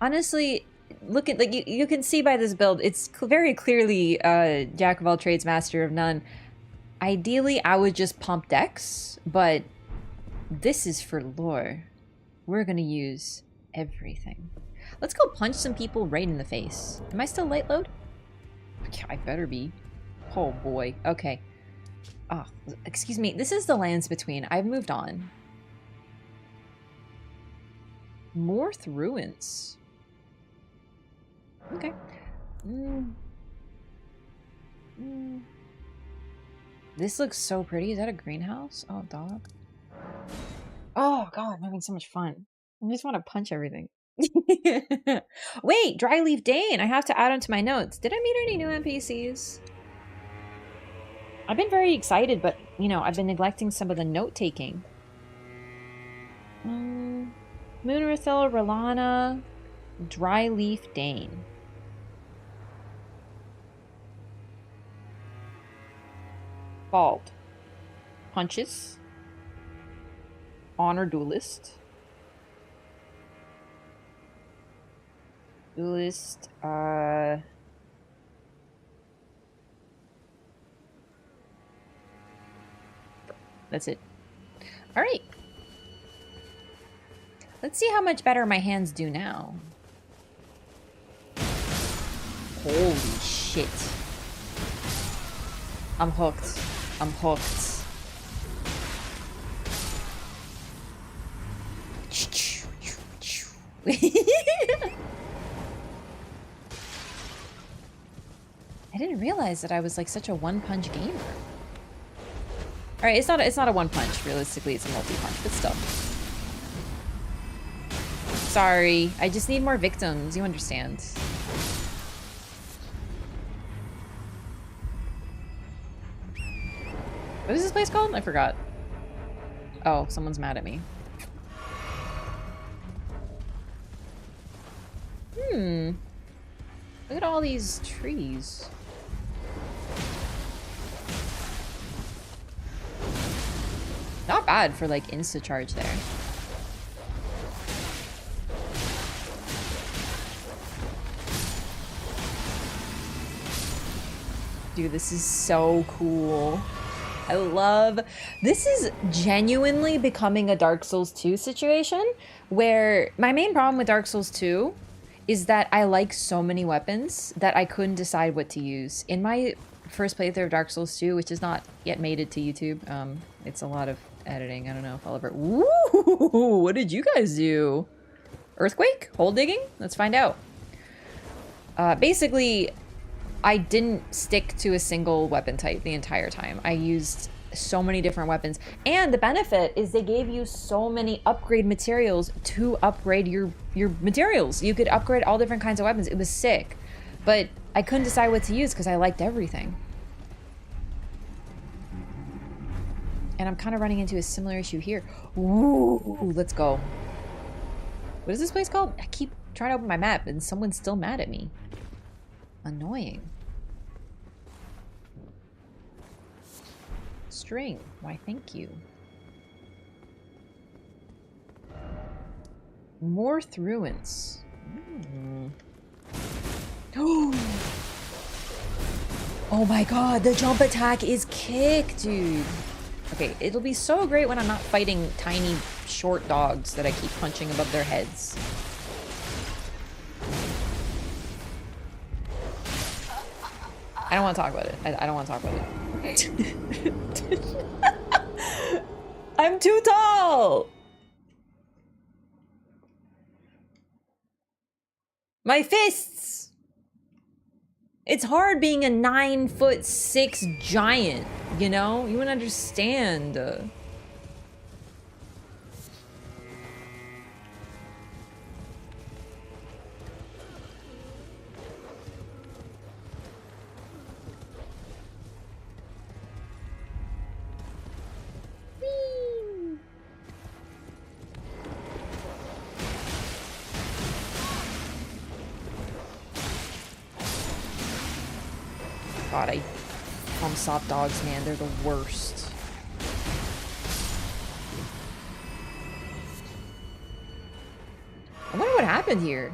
Honestly, look at, like, you can see by this build, it's very clearly Jack of all trades, master of none. Ideally, I would just pump dex, but this is for lore. We're gonna use everything. Let's go punch some people right in the face. Am I still light load? Yeah, I better be. Oh boy. Okay. Oh, excuse me. This is the Lands Between. I've moved on. Morth Ruins. Okay. This looks so pretty. Is that a greenhouse? Oh, dog. Oh, God. I'm having so much fun. I just want to punch everything. Wait, Dryleaf Dane. I have to add onto my notes. Did I meet any new NPCs? I've been very excited, but, you know, I've been neglecting some of the note-taking. Moonrathil, Rolana, Dryleaf Dane. Bald. Punches. Honor Duelist. Duelist, That's it. All right. Let's see how much better my hands do now. Holy shit. I'm hooked. I'm hooked. I didn't realize that I was like such a one-punch gamer. All right, it's not a one-punch. Realistically, it's a multi-punch, but still. Sorry, I just need more victims. You understand? What is this place called? I forgot. Oh, someone's mad at me. Look at all these trees. Not bad for like insta-charge there. Dude, this is so cool. I love... This is genuinely becoming a Dark Souls 2 situation, where my main problem with Dark Souls 2 is that I like so many weapons that I couldn't decide what to use. In my first playthrough of Dark Souls 2, which is not yet made it to YouTube, it's a lot of editing. I don't know if I'll ever... Ooh, what did you guys do? Earthquake? Hole digging? Let's find out. Basically, I didn't stick to a single weapon type the entire time. I used so many different weapons. And the benefit is they gave you so many upgrade materials to upgrade your materials. You could upgrade all different kinds of weapons. It was sick. But I couldn't decide what to use because I liked everything. And I'm kind of running into a similar issue here. Ooh, let's go. What is this place called? I keep trying to open my map and someone's still mad at me. Annoying. String. Why, thank you. More Ruins. Oh my god, the jump attack is kick, dude. Okay, it'll be so great when I'm not fighting tiny, short dogs that I keep punching above their heads. I don't want to talk about it. I don't want to talk about it. I'm too tall! My fists! It's hard being a 9'6" giant, you know? You wouldn't understand. God, FromSoft dogs, man, they're the worst. I wonder what happened here.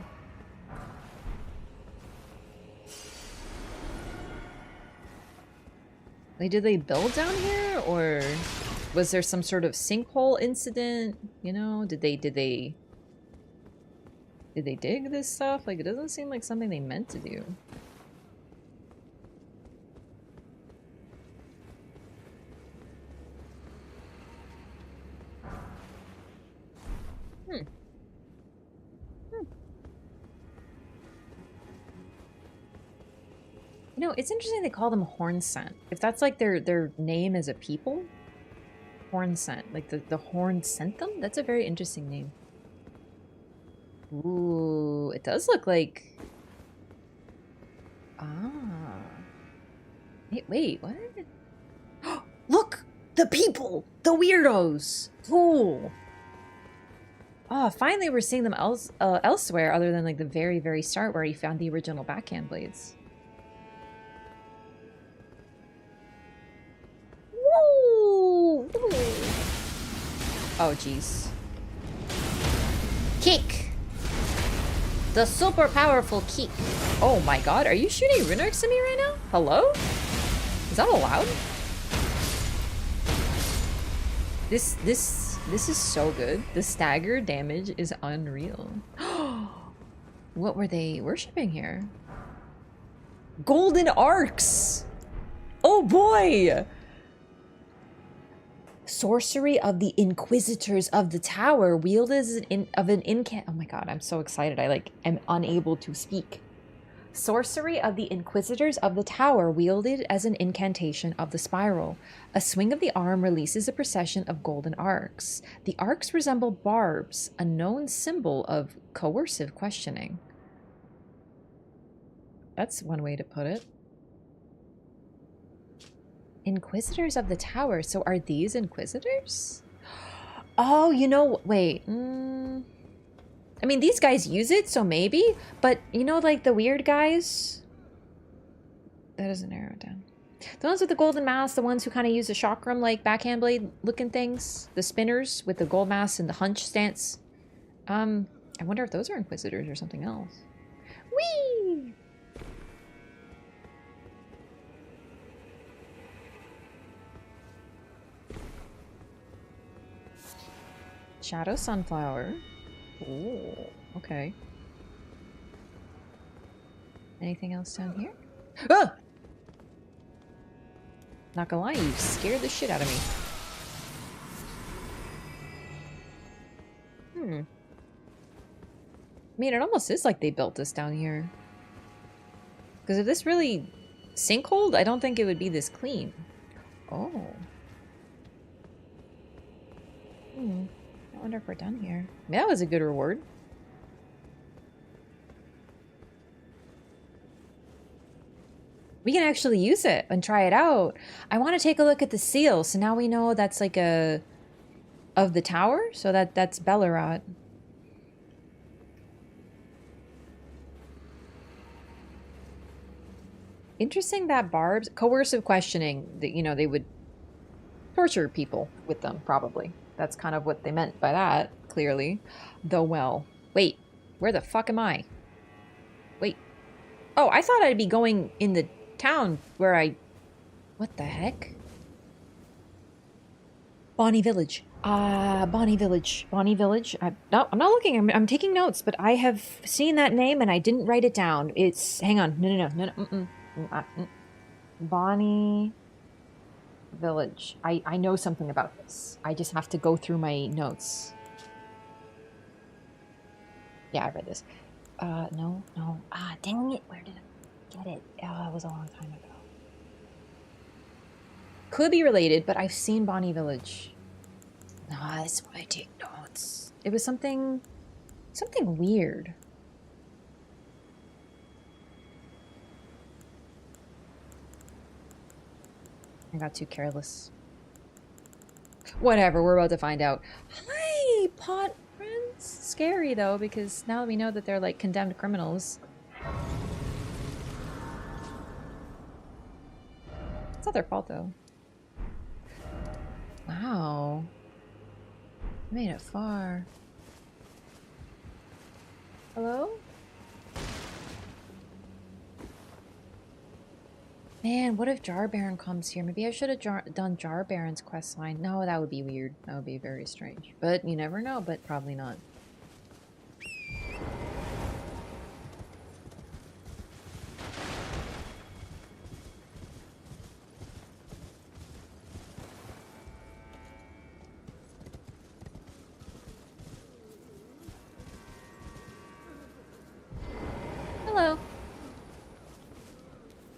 Like, did they build down here, or was there some sort of sinkhole incident? You know, did they dig this stuff? Like, it doesn't seem like something they meant to do. You know, it's interesting they call them horn scent. If that's like their name as a people. Horn scent. Like the horn sent them? That's a very interesting name. Ooh, it does look like... Ah. Wait, what? Look! The people! The weirdos! Cool! Oh, finally we're seeing them elsewhere other than like the very, very start where you found the original backhand blades. Woo! Oh, jeez. Kick! The super powerful kick. Oh my god, are you shooting rune arcs at me right now? Hello? Is that allowed? This is so good. The stagger damage is unreal. What were they worshipping here? Golden arcs! Oh boy! Sorcery of the Inquisitors of the Tower, wielded as oh my god, I'm so excited. I am unable to speak. Sorcery of the Inquisitors of the Tower, wielded as an incantation of the spiral. A swing of the arm releases a procession of golden arcs. The arcs resemble barbs, a known symbol of coercive questioning. That's one way to put it. Inquisitors of the Tower. So are these Inquisitors? Oh, you know, wait. I mean, these guys use it, so maybe. But, you know, like the weird guys? That doesn't narrow it down. The ones with the golden mask, the ones who kind of use the chakram, like backhand blade looking things. The spinners with the gold mask and the hunch stance. I wonder if those are Inquisitors or something else. Whee! Shadow Sunflower. Oh, okay. Anything else down here? Ah! Not gonna lie, you scared the shit out of me. I mean, it almost is like they built this down here. Because if this really sinkholed, I don't think it would be this clean. Oh. I wonder if we're done here. That was a good reward. We can actually use it and try it out. I want to take a look at the seal. So now we know that's like a... of the tower? So that's Bellerot. Interesting that barbs... coercive questioning. That, you know, they would torture people with them, probably. That's kind of what they meant by that, clearly. Though, well... Wait, where the fuck am I? Wait. Oh, I thought I'd be going in the town where I... What the heck? Bonnie Village. Bonnie Village. Bonnie Village. No, I'm not looking. I'm taking notes, but I have seen that name and I didn't write it down. It's... Hang on. No. Bonnie... Village. I know something about this. I just have to go through my notes. Yeah, I read this. No. Dang it. Where did I get it? It was a long time ago. Could be related, but I've seen Bonnie Village. Nah, that's why I take notes. It was something weird. I got too careless. Whatever, we're about to find out. Hi, pot friends. Scary though, because now we know that they're like condemned criminals. It's not their fault though. Wow. Made it far. Hello? Man, what if Jar Baron comes here? Maybe I should have done Jar Baron's quest line. No, that would be weird. That would be very strange. But you never know, but probably not. Hello.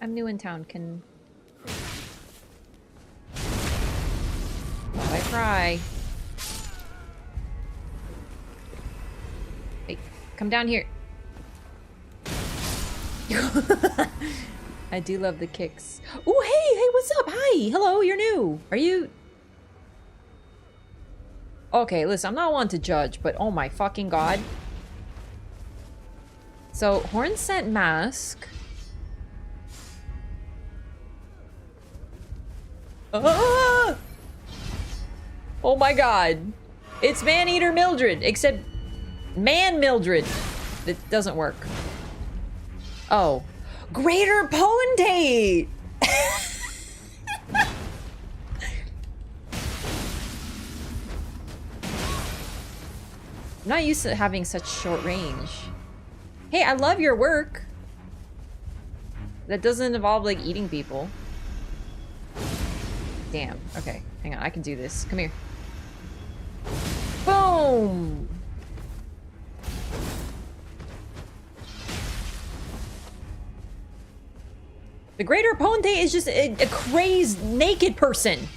I'm new in town. Can I cry? Hey, come down here. I do love the kicks. Oh, hey, what's up? Hi, hello, you're new. Are you... Okay, listen, I'm not one to judge, but oh my fucking god. So, Horn Scent Mask... Ah! Oh my god. It's Man-Eater Mildred, except Man Mildred. It doesn't work. Oh. Greater Potentate! I'm not used to having such short range. Hey, I love your work. That doesn't involve, like, eating people. Damn. Okay. Hang on. I can do this. Come here. Boom! The Greater Potentate is just a crazed naked person.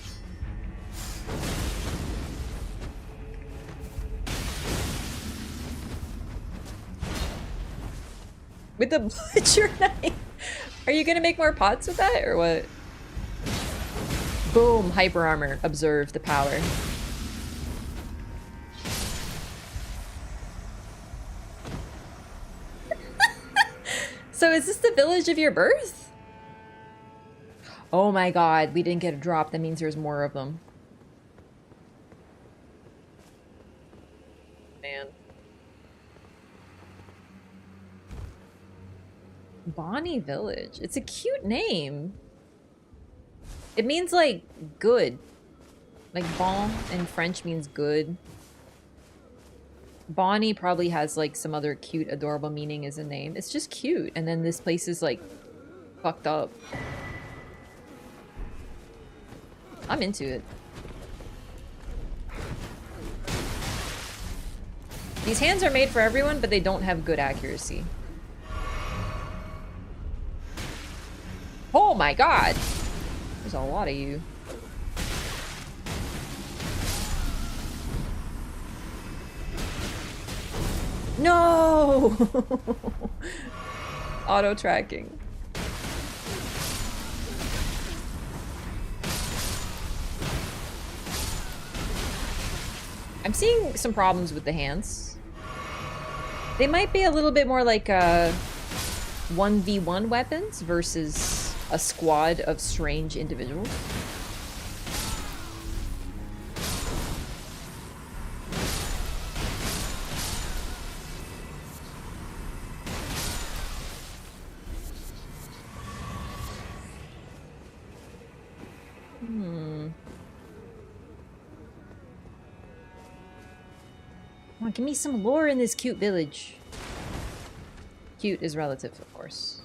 With the butcher knife. Are you gonna make more pots with that or what? Boom, hyper armor. Observe the power. So is this the village of your birth? Oh my god, we didn't get a drop. That means there's more of them. Man. Bonnie Village. It's a cute name. It means, like, good. Like, bon in French means good. Bonnie probably has, like, some other cute, adorable meaning as a name. It's just cute. And then this place is, like, fucked up. I'm into it. These hands are made for everyone, but they don't have good accuracy. Oh my god! There's a lot of you. No! Auto tracking. I'm seeing some problems with the hands. They might be a little bit more like 1v1 weapons versus a squad of strange individuals. Come on, give me some lore in this cute village. Cute is relative, of course.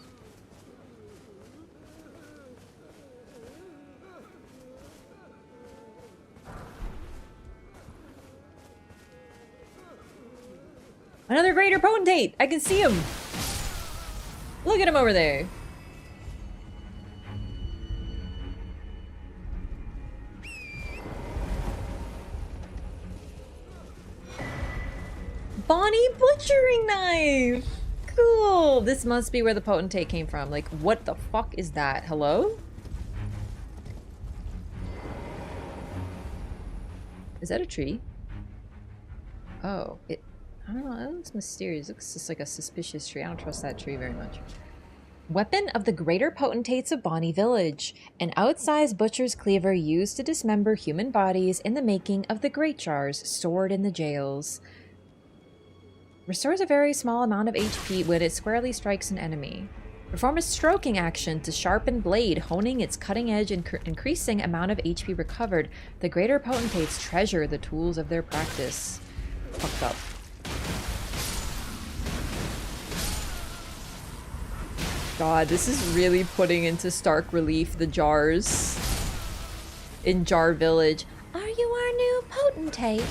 Another Greater Potentate! I can see him! Look at him over there! Bonnie butchering knife! Cool! This must be where the Potentate came from. Like, what the fuck is that? Hello? Is that a tree? Oh, it... I don't know, it looks mysterious. It looks just like a suspicious tree. I don't trust that tree very much. Weapon of the Greater Potentates of Bonnie Village. An outsized butcher's cleaver used to dismember human bodies in the making of the great jars stored in the jails. Restores a very small amount of HP when it squarely strikes an enemy. Perform a stroking action to sharpen blade, honing its cutting edge and increasing amount of HP recovered. The Greater Potentates treasure the tools of their practice. Fucked up. God, this is really putting into stark relief the jars in Jar Village. Are you our new potentate?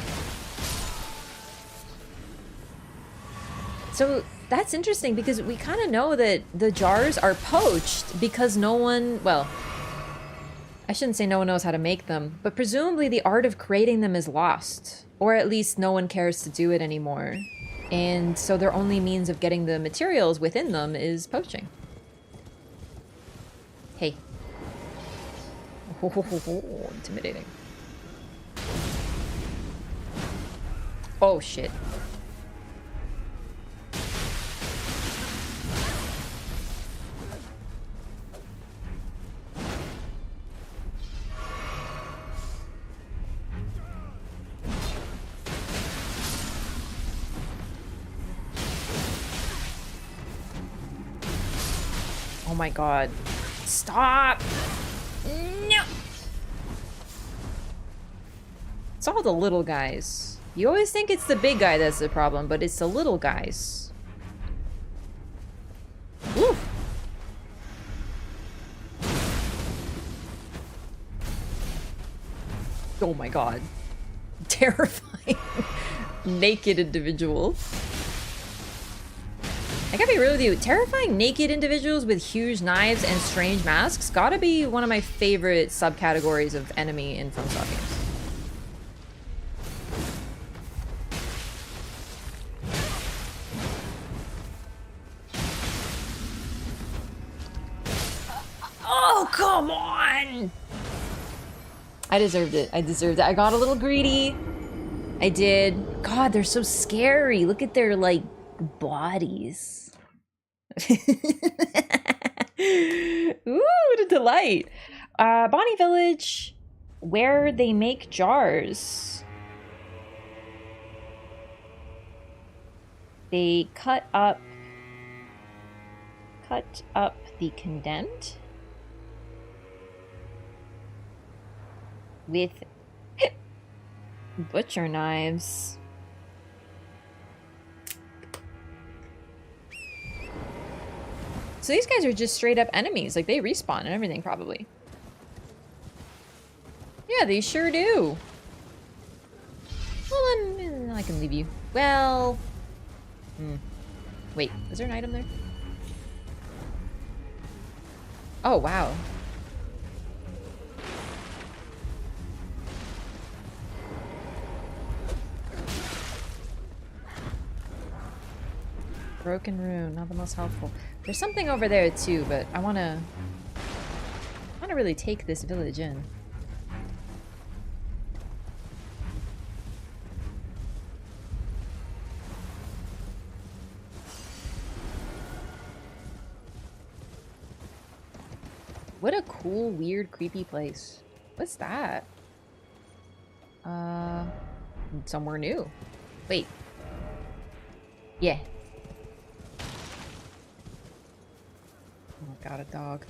So that's interesting because we kind of know that the jars are poached because no one, well, I shouldn't say no one knows how to make them, but presumably the art of creating them is lost, or at least no one cares to do it anymore. And so their only means of getting the materials within them is poaching. Hey. Oh, intimidating. Oh, shit. Oh my god. Stop! No! It's all the little guys. You always think it's the big guy that's the problem, but it's the little guys. Woo! Oh my god. Terrifying. Naked individual. I gotta be real with you. Terrifying naked individuals with huge knives and strange masks gotta be one of my favorite subcategories of enemy in FromSoft games. Oh, come on! I deserved it. I deserved it. I got a little greedy. I did. God, they're so scary. Look at their, like, bodies. Ooh, what a delight. Bonnie Village, where they make jars. They cut up the condemned with butcher knives. So these guys are just straight up enemies. Like, they respawn and everything, probably. Yeah, they sure do. Well, then I can leave you. Well... Wait, is there an item there? Oh, wow. Broken rune, not the most helpful. There's something over there too, but I wanna really take this village in. What a cool, weird, creepy place. What's that? Somewhere new. Wait. Yeah. Oh god, a dog.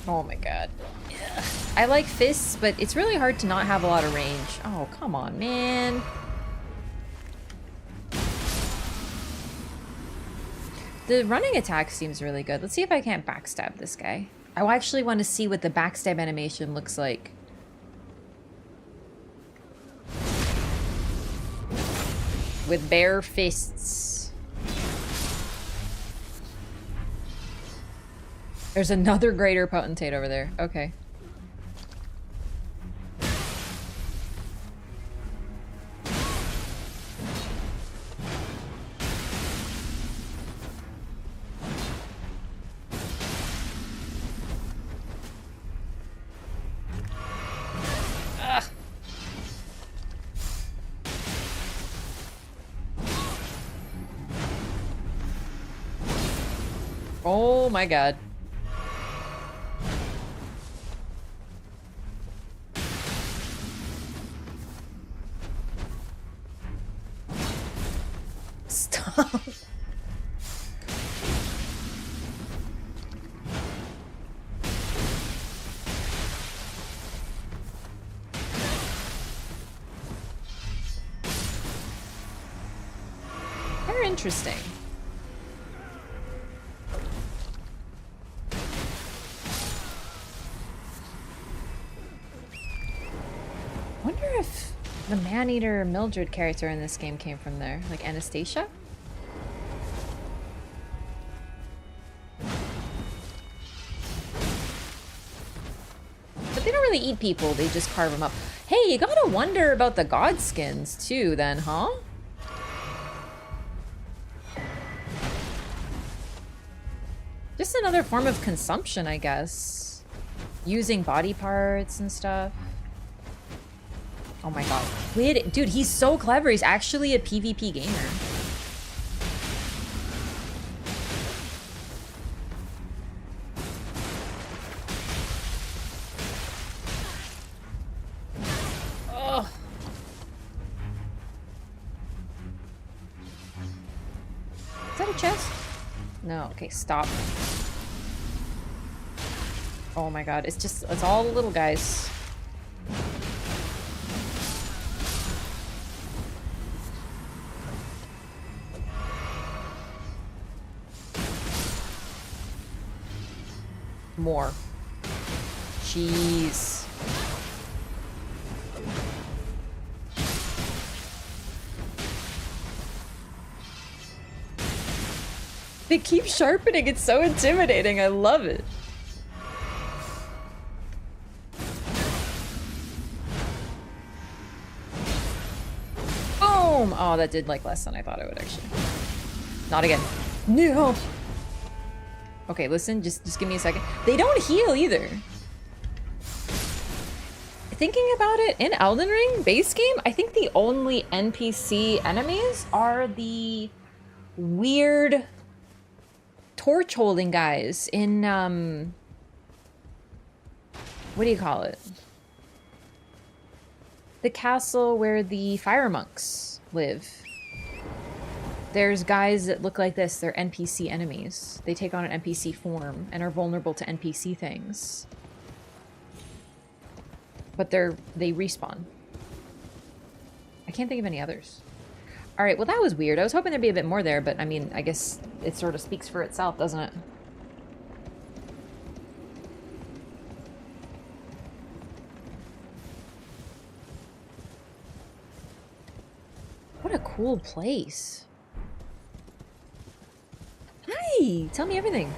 Oh my god. Ugh. I like fists, but it's really hard to not have a lot of range. Oh, come on, man. The running attack seems really good. Let's see if I can't backstab this guy. I actually want to see what the backstab animation looks like. With bare fists. There's another greater potentate over there. Okay. Oh my god. Stop. Very interesting. The man-eater Mildred character in this game came from there, like Anastasia? But they don't really eat people, they just carve them up. Hey, you gotta wonder about the god skins too then, huh? Just another form of consumption, I guess. Using body parts and stuff. Oh my god. Wait, dude, he's so clever. He's actually a PvP gamer. chest? No, okay, stop. Oh my god, it's all the little guys. More. Jeez. They keep sharpening, it's so intimidating, I love it. Boom! Oh, that did like less than I thought it would actually. Not again. No! Okay, listen, just give me a second. They don't heal either. Thinking about it, in Elden Ring base game, I think the only NPC enemies are the weird torch holding guys in what do you call it? The castle where the fire monks live. There's guys that look like this. They're NPC enemies. They take on an NPC form and are vulnerable to NPC things. But they respawn. I can't think of any others. Alright, well that was weird. I was hoping there'd be a bit more there, but I mean, I guess it sort of speaks for itself, doesn't it? What a cool place. Hi! Tell me everything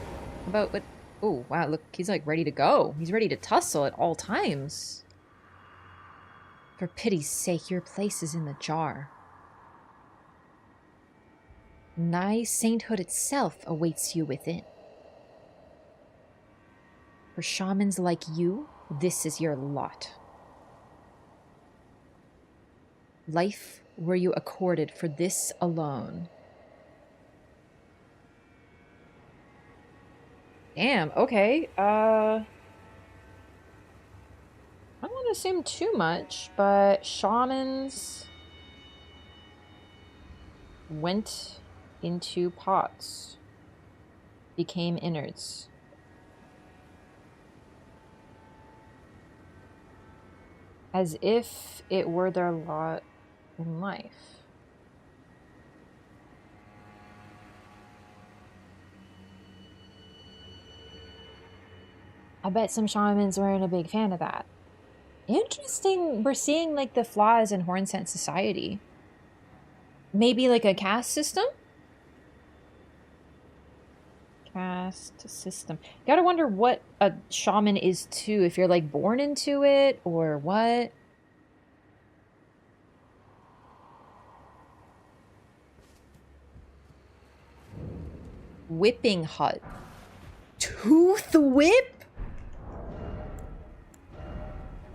about what... Oh, wow, look, he's like ready to go. He's ready to tussle at all times. For pity's sake, your place is in the jar. Nigh sainthood itself awaits you within. For shamans like you, this is your lot. Life were you accorded for this alone. Damn, okay. I don't want to assume too much, but shamans went into pots, became innards. As if it were their lot in life. I bet some shamans weren't a big fan of that. Interesting, we're seeing like the flaws in Hornsent society. Maybe like a caste system? Caste system. Gotta wonder what a shaman is too, if you're like born into it or what. Whipping hut. Tooth whip?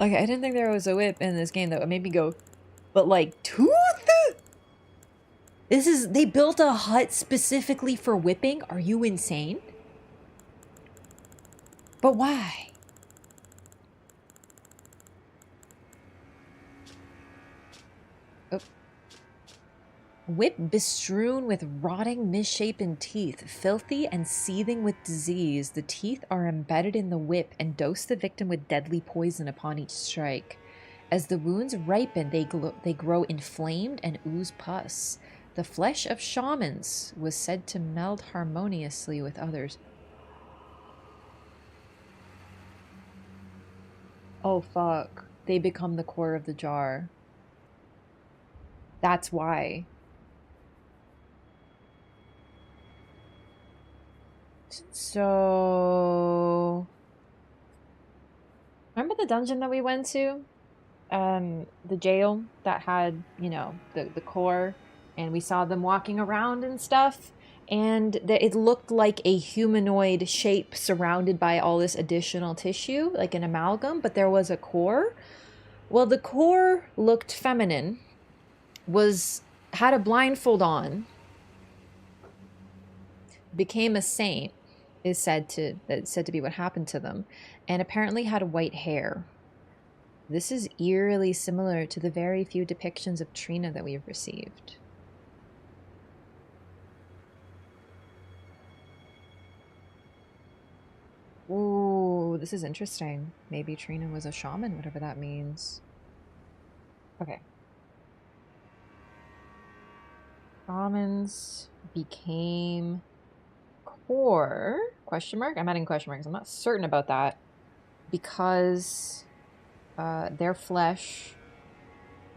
Okay, I didn't think there was a whip in this game that would make me go, but like, tooth? They built a hut specifically for whipping? Are you insane? But why? Oh. Whip bestrewn with rotting, misshapen teeth, filthy and seething with disease. The teeth are embedded in the whip and dose the victim with deadly poison upon each strike. As the wounds ripen, they grow inflamed and ooze pus. The flesh of shamans was said to meld harmoniously with others. Oh fuck. They become the core of the jar. That's why. So... Remember the dungeon that we went to? The jail that had, you know, the core, and we saw them walking around and stuff, and it looked like a humanoid shape surrounded by all this additional tissue, like an amalgam, but there was a core. Well, the core looked feminine, had a blindfold on, became a saint, is said to be what happened to them, and apparently had white hair. This is eerily similar to the very few depictions of Trina that we've received. Ooh, this is interesting. Maybe Trina was a shaman, whatever that means. Okay. Shamans became core? Question mark? I'm adding question marks. I'm not certain about that. Because their flesh...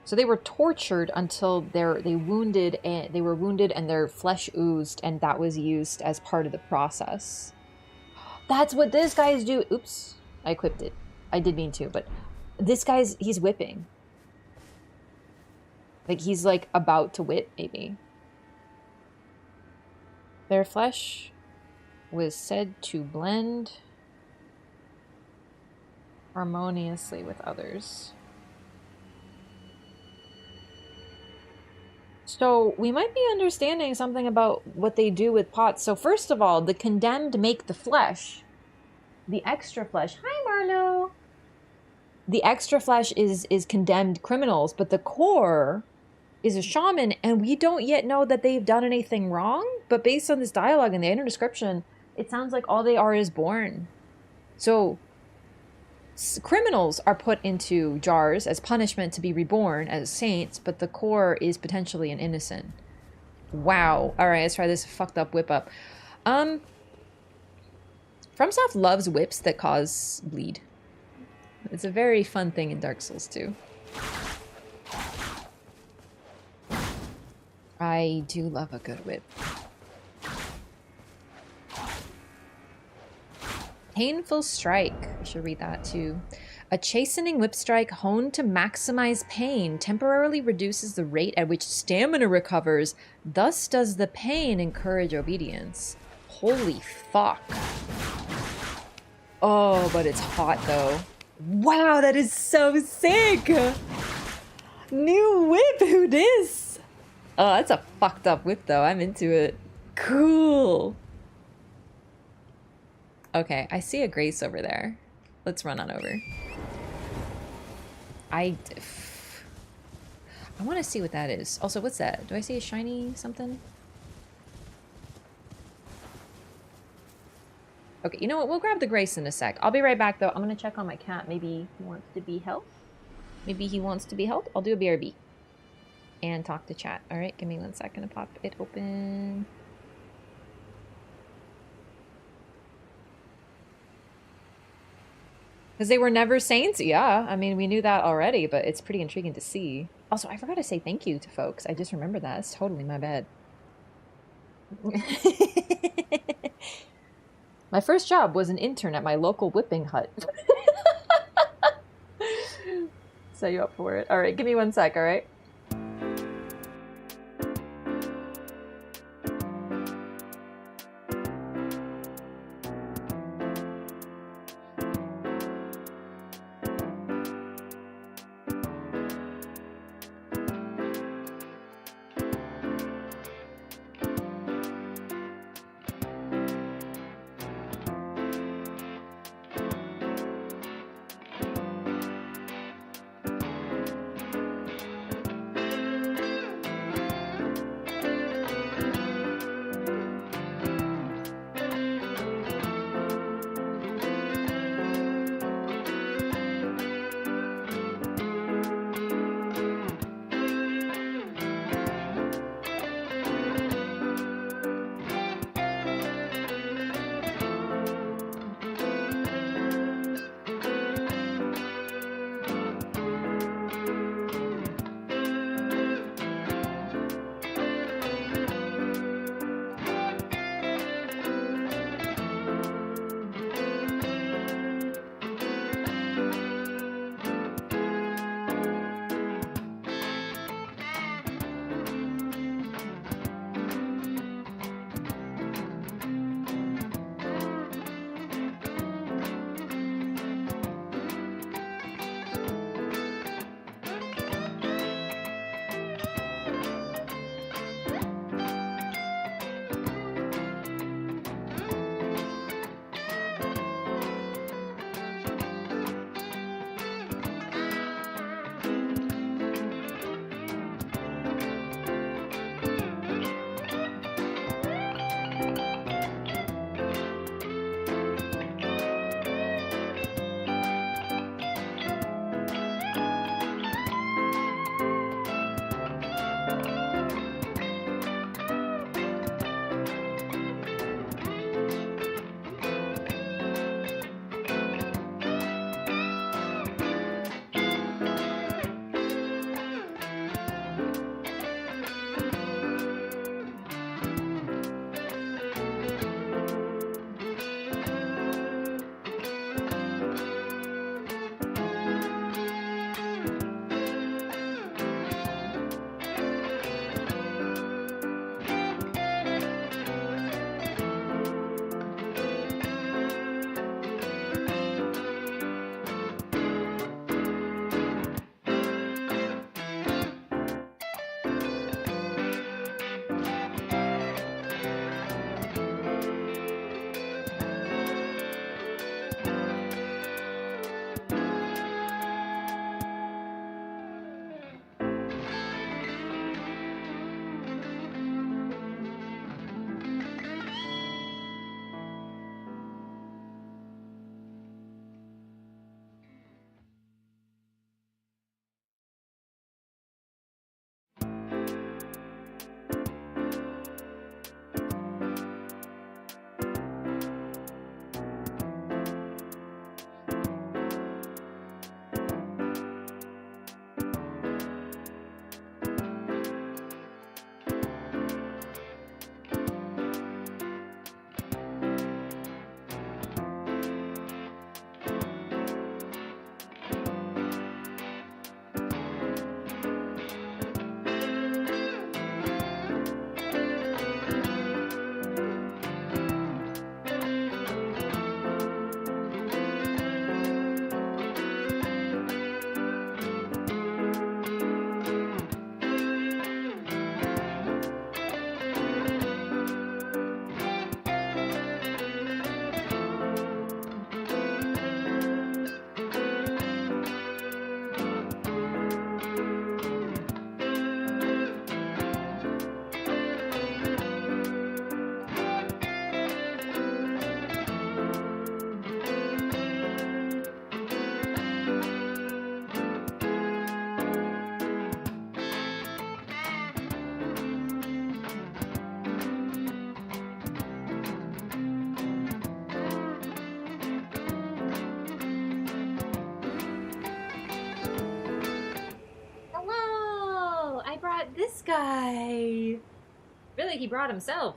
So they were tortured until they were wounded and their flesh oozed, and that was used as part of the process. That's what this guy's do. Oops, I equipped it. I did mean to, but this he's whipping. Like he's like about to whip, maybe. Their flesh was said to blend harmoniously with others. So we might be understanding something about what they do with pots. So first of all, the condemned make the flesh. The extra flesh. Hi, Marlo. The extra flesh is condemned criminals, but the core is a shaman, and we don't yet know that they've done anything wrong. But based on this dialogue and the inner description, it sounds like all they are is born. So criminals are put into jars as punishment to be reborn as saints, but the core is potentially an innocent. Wow. All right, let's try this fucked up whip up. FromSoft loves whips that cause bleed. It's a very fun thing in Dark Souls 2. I do love a good whip. Painful strike. I should read that too. A chastening whip strike honed to maximize pain temporarily reduces the rate at which stamina recovers. Thus does the pain encourage obedience. Holy fuck. Oh, but it's hot though. Wow, that is so sick. New whip, who dis? Oh, that's a fucked up whip though. I'm into it. Cool. Okay, I see a Grace over there. Let's run on over. I want to see what that is. Also, what's that? Do I see a shiny something? Okay, you know what? We'll grab the Grace in a sec. I'll be right back, though. I'm going to check on my cat. Maybe he wants to be helped. Maybe he wants to be helped. I'll do a BRB. And talk to chat. All right, give me 1 second to pop it open. Because they were never saints? Yeah, I mean, we knew that already, but it's pretty intriguing to see. Also, I forgot to say thank you to folks. I just remembered that. It's totally my bad. My first job was an intern at my local whipping hut. Set you up for it. All right, give me 1 sec, all right? this guy. Really, he brought himself.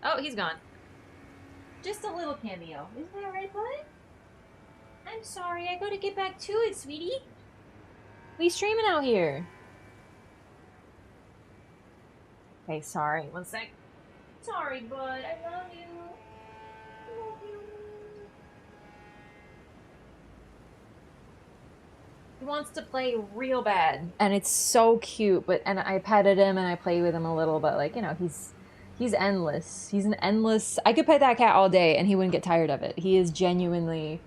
Oh, he's gone. Just a little cameo. Isn't that right, bud? I'm sorry, I gotta get back to it, sweetie. We streaming out here. Okay, sorry. One sec. Sorry, bud. I love you. I love you. He wants to play real bad, and it's so cute. And I petted him and I play with him a little, but like, you know, he's endless. He's an endless. I could pet that cat all day and he wouldn't get tired of it. He is genuinely.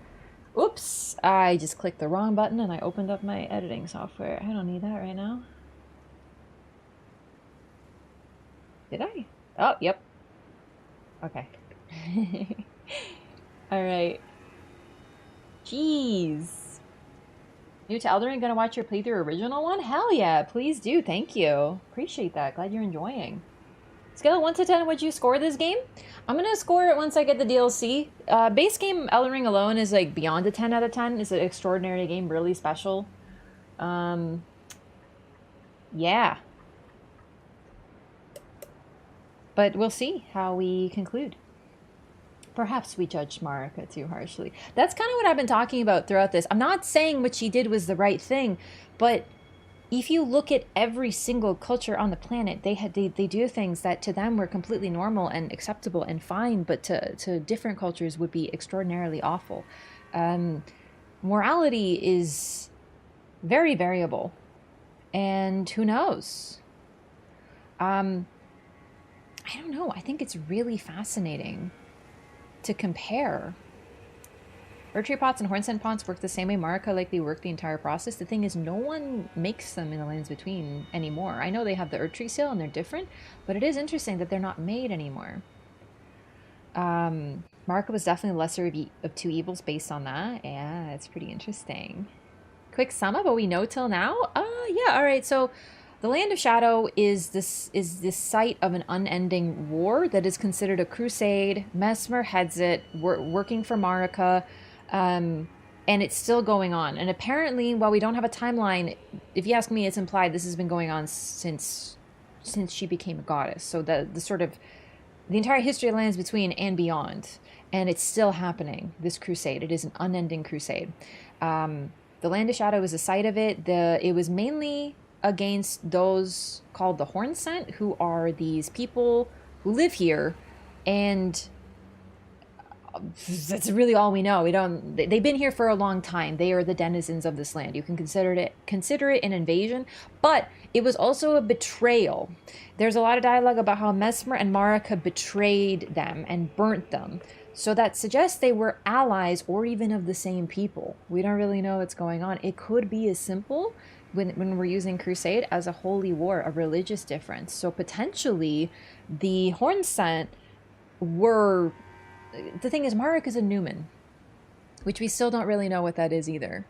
Oops! I just clicked the wrong button and I opened up my editing software. I don't need that right now. Did I? Oh, yep. Okay. Alright. Jeez. New to Elden Ring, gonna watch your playthrough original one? Hell yeah, please do. Thank you. Appreciate that. Glad you're enjoying. Scale 1 to 10, would you score this game? I'm gonna score it once I get the DLC. Base game Elden Ring alone is like beyond a 10 out of 10. It's an extraordinary game, really special. Yeah. But we'll see how we conclude. Perhaps we judged Marika too harshly. That's kind of what I've been talking about throughout this. I'm not saying what she did was the right thing, but if you look at every single culture on the planet, they do things that to them were completely normal and acceptable and fine, but to different cultures would be extraordinarily awful. Morality is very variable, and who knows? I don't know. I think it's really fascinating to compare. Erdtree pots and Hornsent pots work the same way Marika likely worked the entire process. The thing is, no one makes them in the Lands Between anymore. I know they have the Erdtree sale and they're different, but it is interesting that they're not made anymore. Marika was definitely the lesser of two evils based on that. Yeah, it's pretty interesting. Quick sum up what we know till now? Yeah, alright, so the Land of Shadow is this site of an unending war that is considered a crusade. Mesmer heads it, working for Marika. And it's still going on. And apparently, while we don't have a timeline, if you ask me, it's implied this has been going on since she became a goddess. So the entire history of Lands Between and beyond. And it's still happening, this crusade. It is an unending crusade. The Land of Shadow is a site of it. It was mainly against those called the Hornsent, who are these people who live here, and that's really all we know. They've been here for a long time. They are the denizens of this land. You can consider it an invasion, but it was also a betrayal. There's a lot of dialogue about how Mesmer and Marika betrayed them and burnt them. So that suggests they were allies or even of the same people. We don't really know what's going on. It could be as simple when we're using crusade as a holy war, a religious difference. So potentially the Hornsent were... The thing is, Marika is a Newman, which we still don't really know what that is either.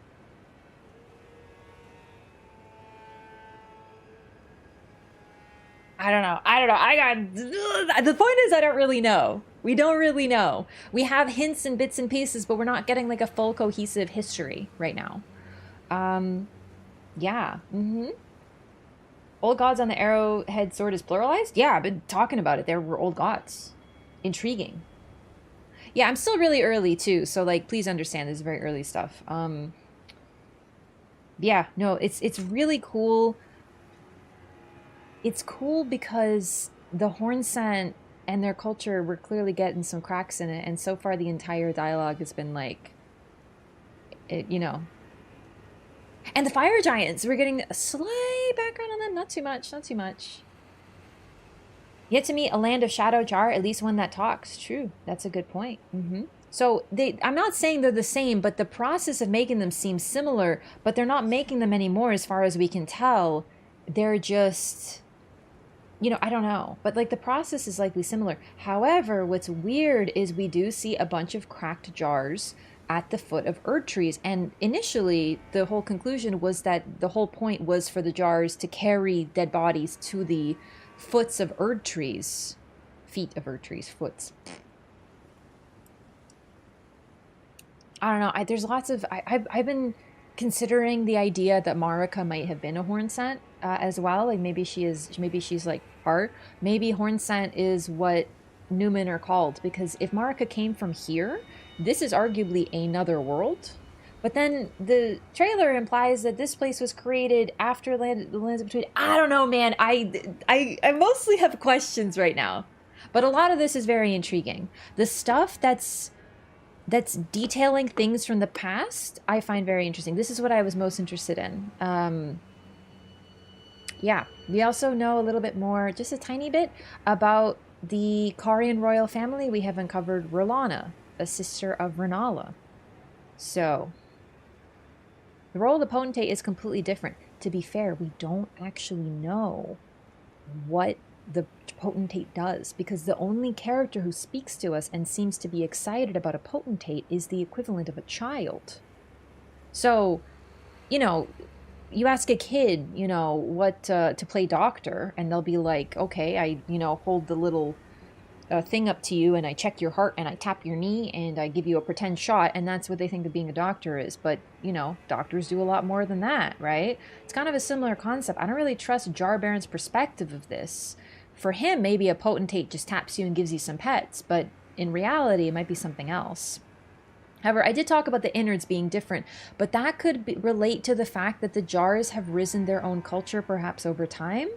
I don't know. The point is, I don't really know. We don't really know. We have hints and bits and pieces, but we're not getting like a full cohesive history right now. Yeah. Old gods on the arrowhead sword is pluralized? Yeah, I've been talking about it. There were old gods. Intriguing. Yeah, I'm still really early too, so like please understand this is very early stuff. Yeah, no, it's really cool. It's cool because the Hornsent and their culture were clearly getting some cracks in it, and so far the entire dialogue has been like you know. And the fire giants, we're getting a slight background on them, not too much. Yet to meet a Land of Shadow jar, at least one that talks. True, that's a good point. So I'm not saying they're the same, but the process of making them seems similar, but they're not making them anymore as far as we can tell. They're just, you know, I don't know. But like the process is likely similar. However, what's weird is we do see a bunch of cracked jars at the foot of Erdtrees. And initially, the whole conclusion was that the whole point was for the jars to carry dead bodies to the foots of Erdtrees. Feet of Erdtrees, foots. I don't know. There's lots of... I've been considering the idea that Marika might have been a Hornsent. as well. Like maybe she's like part. Maybe Hornsent is what Newman are called, because if Marika came from here, this is arguably another world. But then the trailer implies that this place was created after the lands between. I don't know, man. I mostly have questions right now, but a lot of this is very intriguing. The stuff that's detailing things from the past, I find very interesting. This is what I was most interested in. Yeah, we also know a little bit more, just a tiny bit, about the Karian royal family. We have uncovered R'Lana, a sister of Renala. So the role of the potentate is completely different. To be fair, we don't actually know what the potentate does, because the only character who speaks to us and seems to be excited about a potentate is the equivalent of a child. So, you know, you ask a kid, you know, what to play doctor, and they'll be like, okay, I, you know, hold the little thing up to you and I check your heart and I tap your knee and I give you a pretend shot, and that's what they think of being a doctor is. But, you know, doctors do a lot more than that, right? It's kind of a similar concept. I don't really trust Jar Baron's perspective of this. For him, maybe a potentate just taps you and gives you some pets, but in reality, it might be something else. However, I did talk about the innards being different, but that could relate to the fact that the jars have risen their own culture perhaps over time.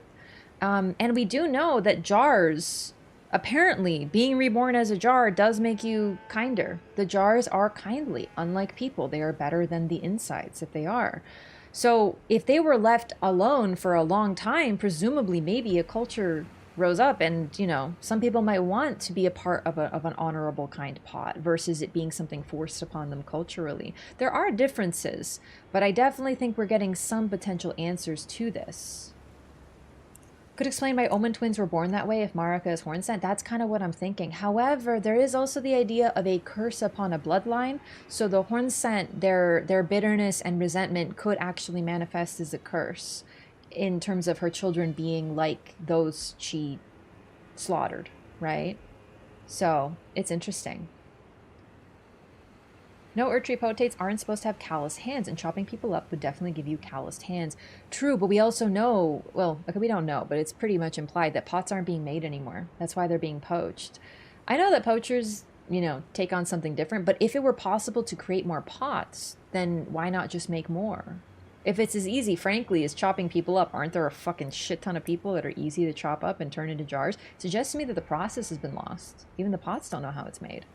And we do know that jars, apparently, being reborn as a jar does make you kinder. The jars are kindly, unlike people. They are better than the insides if they are. So if they were left alone for a long time, presumably maybe a culture rose up, and, you know, some people might want to be a part of an honorable kind pot versus it being something forced upon them culturally. There are differences, but I definitely think we're getting some potential answers to this. Could explain why Omen twins were born that way if Marika is Hornsent. That's kind of what I'm thinking. However, there is also the idea of a curse upon a bloodline. So the Hornsent, their bitterness and resentment could actually manifest as a curse in terms of her children being like those she slaughtered, right? So it's interesting. No Erdtree potentates aren't supposed to have calloused hands, and chopping people up would definitely give you calloused hands. True, but we also know, well, okay, we don't know, but it's pretty much implied that pots aren't being made anymore. That's why they're being poached. I know that poachers, you know, take on something different, but if it were possible to create more pots, then why not just make more? If it's as easy, frankly, as chopping people up, aren't there a fucking shit ton of people that are easy to chop up and turn into jars? It suggests to me that the process has been lost. Even the pots don't know how it's made.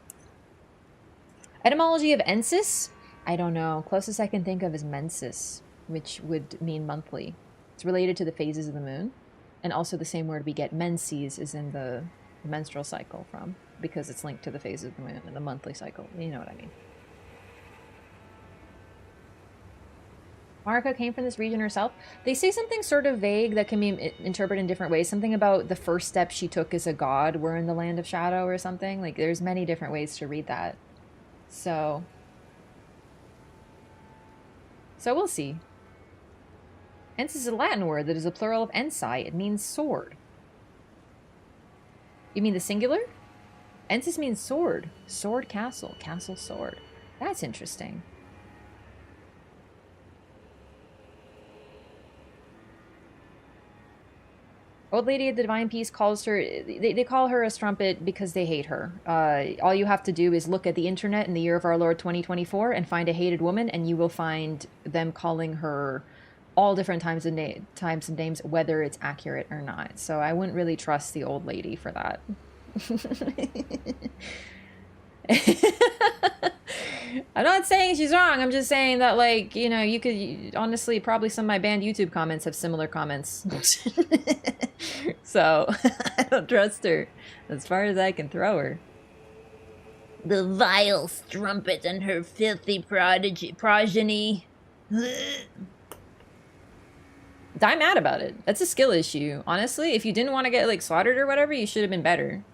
Etymology of ensis? I don't know. Closest I can think of is mensis, which would mean monthly. It's related to the phases of the moon. And also the same word we get menses is in the menstrual cycle from, because it's linked to the phases of the moon and the monthly cycle. You know what I mean. Marika came from this region herself. They say something sort of vague that can be interpreted in different ways. Something about the first step she took as a god were in the land of shadow or something. Like, there's many different ways to read that. So we'll see. Ens is a Latin word that is a plural of ensi. It means sword. You mean the singular? Ensis means sword. Sword castle. Castle sword. That's interesting. Old Lady of the Divine Peace calls her, they call her a strumpet because they hate her. All you have to do is look at the internet in the year of our Lord 2024 and find a hated woman, and you will find them calling her all different times and names, whether it's accurate or not. So I wouldn't really trust the old lady for that. I'm not saying she's wrong. I'm just saying that, like, you know, you could, honestly, probably some of my banned YouTube comments have similar comments. So I don't trust her as far as I can throw her. The vile strumpet and her filthy progeny. I'm mad about it. That's a skill issue. Honestly, if you didn't want to get, like, slaughtered or whatever, you should have been better.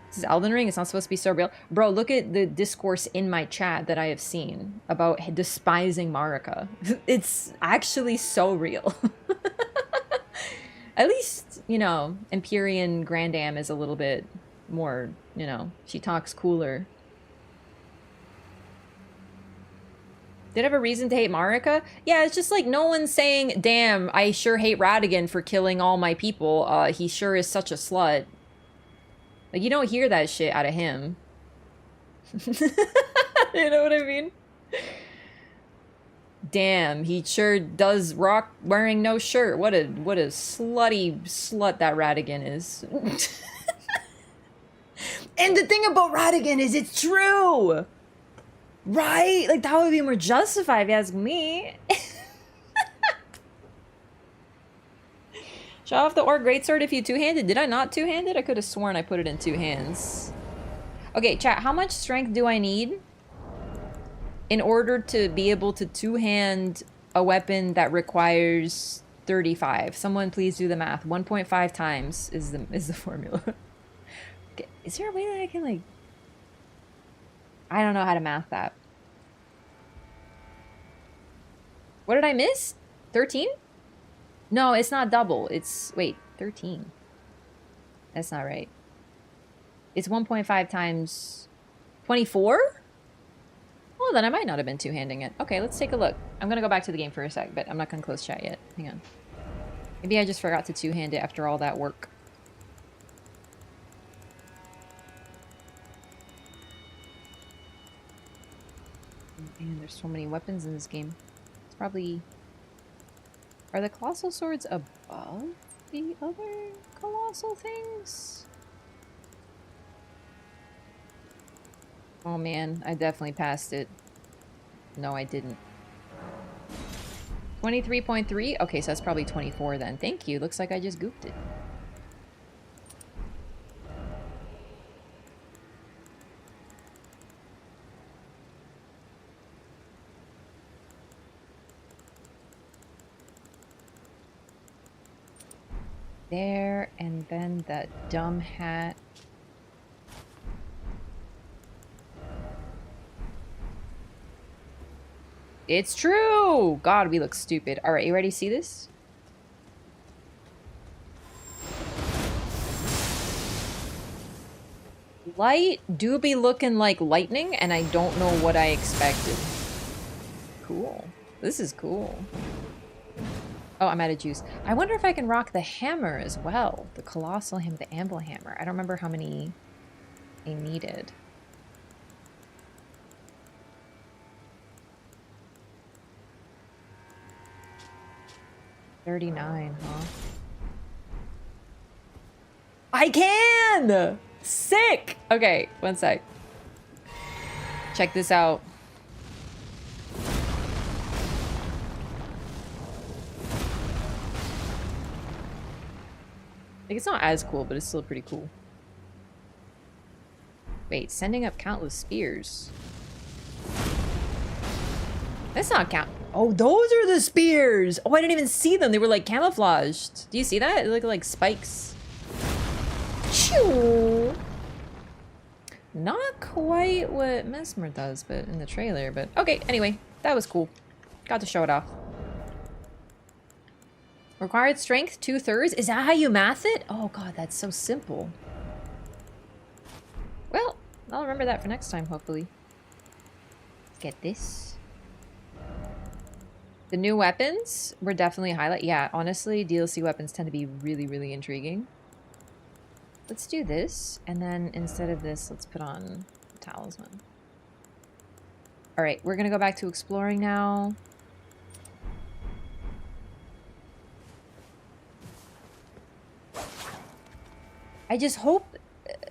This is Elden Ring. It's not supposed to be so real. Bro, look at the discourse in my chat that I have seen about despising Marika. It's actually so real. At least, you know, Empyrean Grandam is a little bit more, you know, she talks cooler. Did I have a reason to hate Marika? Yeah, it's just like no one's saying, damn, I sure hate Radigan for killing all my people. He sure is such a slut. Like, you don't hear that shit out of him. You know what I mean? Damn, he sure does rock wearing no shirt. What a slutty slut that Radigan is. And the thing about Radigan is it's true! Right? Like, that would be more justified if you ask me. Show off the Orc Greatsword if you two-handed. Did I not two-handed? I could have sworn I put it in two hands. Okay, chat, how much strength do I need in order to be able to two-hand a weapon that requires 35? Someone please do the math. 1.5 times is the formula. Okay, is there a way that I can, like... I don't know how to math that. What did I miss? 13? No, it's not double. It's... Wait, 13. That's not right. It's 1.5 times 24? Well, then I might not have been two-handing it. Okay, let's take a look. I'm gonna go back to the game for a sec, but I'm not gonna close chat yet. Hang on. Maybe I just forgot to two-hand it after all that work. Man, there's so many weapons in this game. It's probably... Are the colossal swords above the other colossal things? Oh man, I definitely passed it. No, I didn't. 23.3? Okay, so that's probably 24 then. Thank you. Looks like I just goofed it. There, and then that dumb hat. It's true! God, we look stupid. Alright, you ready to see this? Light do be looking like lightning, and I don't know what I expected. Cool. This is cool. Oh, I'm out of juice. I wonder if I can rock the hammer as well. The colossal hammer, the amble hammer. I don't remember how many I needed. $39, huh? I can! Sick! Okay, one sec. Check this out. Like, it's not as cool, but it's still pretty cool. Wait, sending up countless spears. That's not count. Oh, those are the spears! Oh, I didn't even see them. They were, like, camouflaged. Do you see that? They look like spikes. Choo! Not quite what Mesmer does, but in the trailer. But okay, anyway, that was cool. Got to show it off. Required strength, 2/3. Is that how you math it? Oh god, that's so simple. Well, I'll remember that for next time, hopefully. Get this. The new weapons were definitely a highlight. Yeah, honestly, DLC weapons tend to be really, really intriguing. Let's do this, and then instead of this, let's put on Talisman. Alright, we're gonna go back to exploring now. I just hope...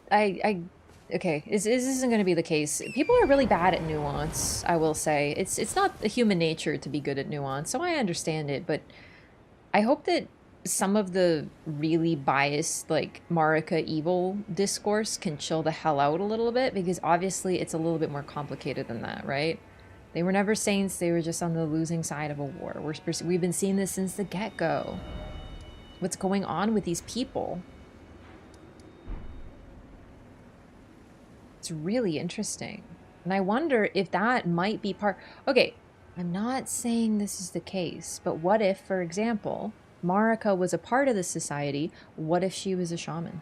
Okay, this isn't going to be the case. People are really bad at nuance, I will say. It's not human nature to be good at nuance, so I understand it, but I hope that some of the really biased, like, Marika evil discourse can chill the hell out a little bit, because obviously it's a little bit more complicated than that, right? They were never saints, they were just on the losing side of a war. We've been seeing this since the get-go. What's going on with these people? It's really interesting. And I wonder if that might be part... Okay, I'm not saying this is the case, but what if, for example, Marika was a part of the society? What if she was a shaman?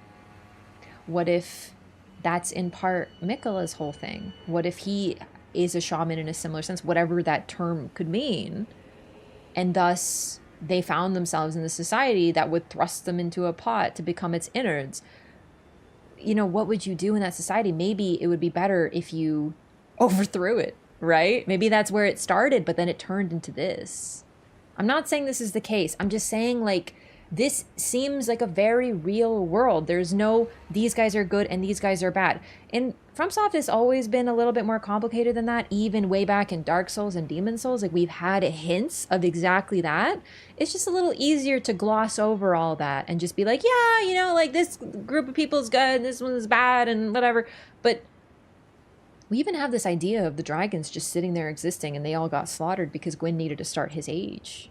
What if that's in part Miquella's whole thing? What if he is a shaman in a similar sense, whatever that term could mean. And thus they found themselves in a society that would thrust them into a pot to become its innards. You know, what would you do in that society? Maybe it would be better if you overthrew it, right? Maybe that's where it started, but then it turned into this. I'm not saying this is the case. I'm just saying, like, this seems like a very real world. There's no, these guys are good and these guys are bad. And FromSoft has always been a little bit more complicated than that, even way back in Dark Souls and Demon Souls. Like, we've had hints of exactly that. It's just a little easier to gloss over all that and just be like, yeah, you know, like, this group of people is good, this one's bad, and whatever. But we even have this idea of the dragons just sitting there existing, and they all got slaughtered because Gwyn needed to start his age.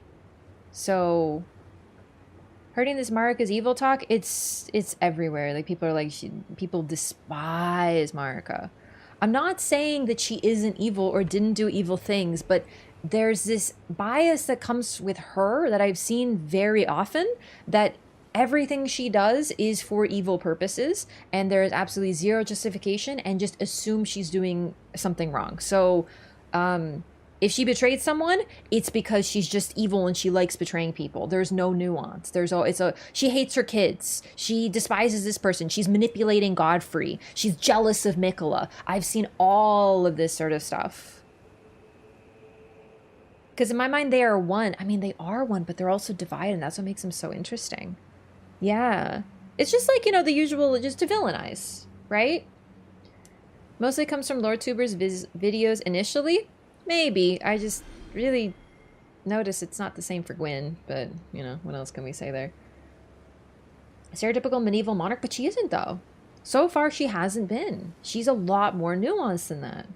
So hurting this Marika's evil talk, it's everywhere. Like, people are like, people despise Marika. I'm not saying that she isn't evil or didn't do evil things, but there's this bias that comes with her that I've seen very often, that everything she does is for evil purposes, and there is absolutely zero justification, and just assume she's doing something wrong. So, if she betrayed someone, it's because she's just evil and she likes betraying people. There's no nuance. She hates her kids. She despises this person. She's manipulating Godfrey. She's jealous of Mikola. I've seen all of this sort of stuff. Because in my mind, they are one. I mean, they are one, but they're also divided, and that's what makes them so interesting. Yeah. It's just like, you know, the usual, just to villainize, right? Mostly comes from LoreTubers' videos initially. Maybe. I just really notice it's not the same for Gwyn, but, you know, what else can we say there? Stereotypical medieval monarch, but she isn't, though. So far, she hasn't been. She's a lot more nuanced than that.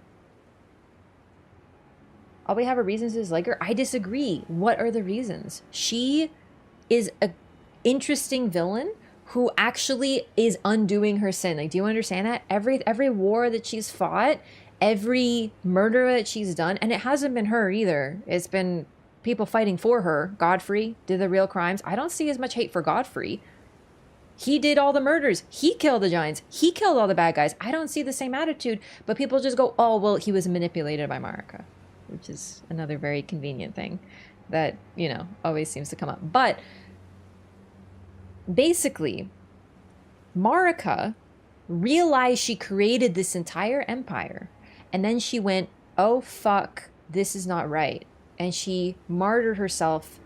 All we have are reasons to dislike her. I disagree. What are the reasons? She is a interesting villain who actually is undoing her sin. Like, do you understand that? Every war that she's fought, every murder that she's done, and it hasn't been her either. It's been people fighting for her. Godfrey did the real crimes. I don't see as much hate for Godfrey. He did all the murders. He killed the giants. He killed all the bad guys. I don't see the same attitude, but people just go, oh, well, he was manipulated by Marika, which is another very convenient thing that, you know, always seems to come up. But basically, Marika realized she created this entire empire, and then she went, oh fuck, this is not right, and she martyred herself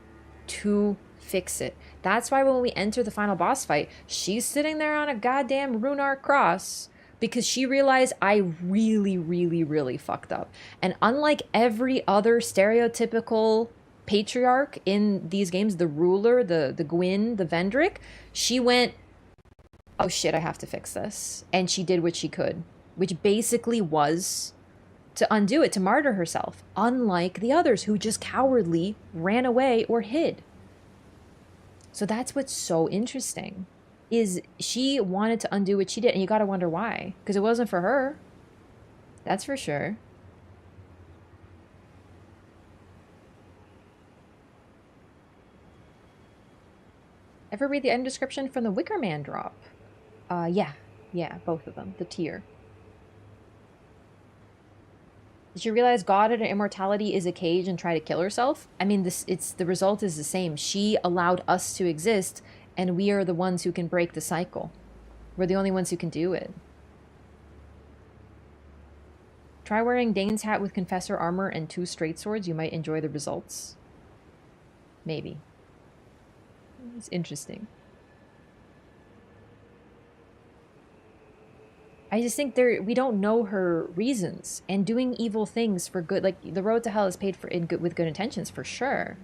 to fix it. That's why when we enter the final boss fight, she's sitting there on a goddamn Runar cross, because she realized, I really, really, really fucked up. And unlike every other stereotypical patriarch in these games, the ruler, the Gwyn, the Vendrick, she went, oh shit, I have to fix this. And she did what she could, which basically was to undo it, to martyr herself, unlike the others who just cowardly ran away or hid. So that's what's so interesting, is she wanted to undo what she did, and you gotta wonder why, because it wasn't for her. That's for sure. Ever read the end description from the Wicker Man drop? Yeah, both of them. The tier. Did she realize God and immortality is a cage and try to kill herself? I mean, the result is the same. She allowed us to exist, and we are the ones who can break the cycle. We're the only ones who can do it. Try wearing Dane's hat with Confessor armor and 2 straight swords. You might enjoy the results. Maybe. It's interesting. I just think we don't know her reasons, and doing evil things for good, like the road to hell is paved with good intentions for sure.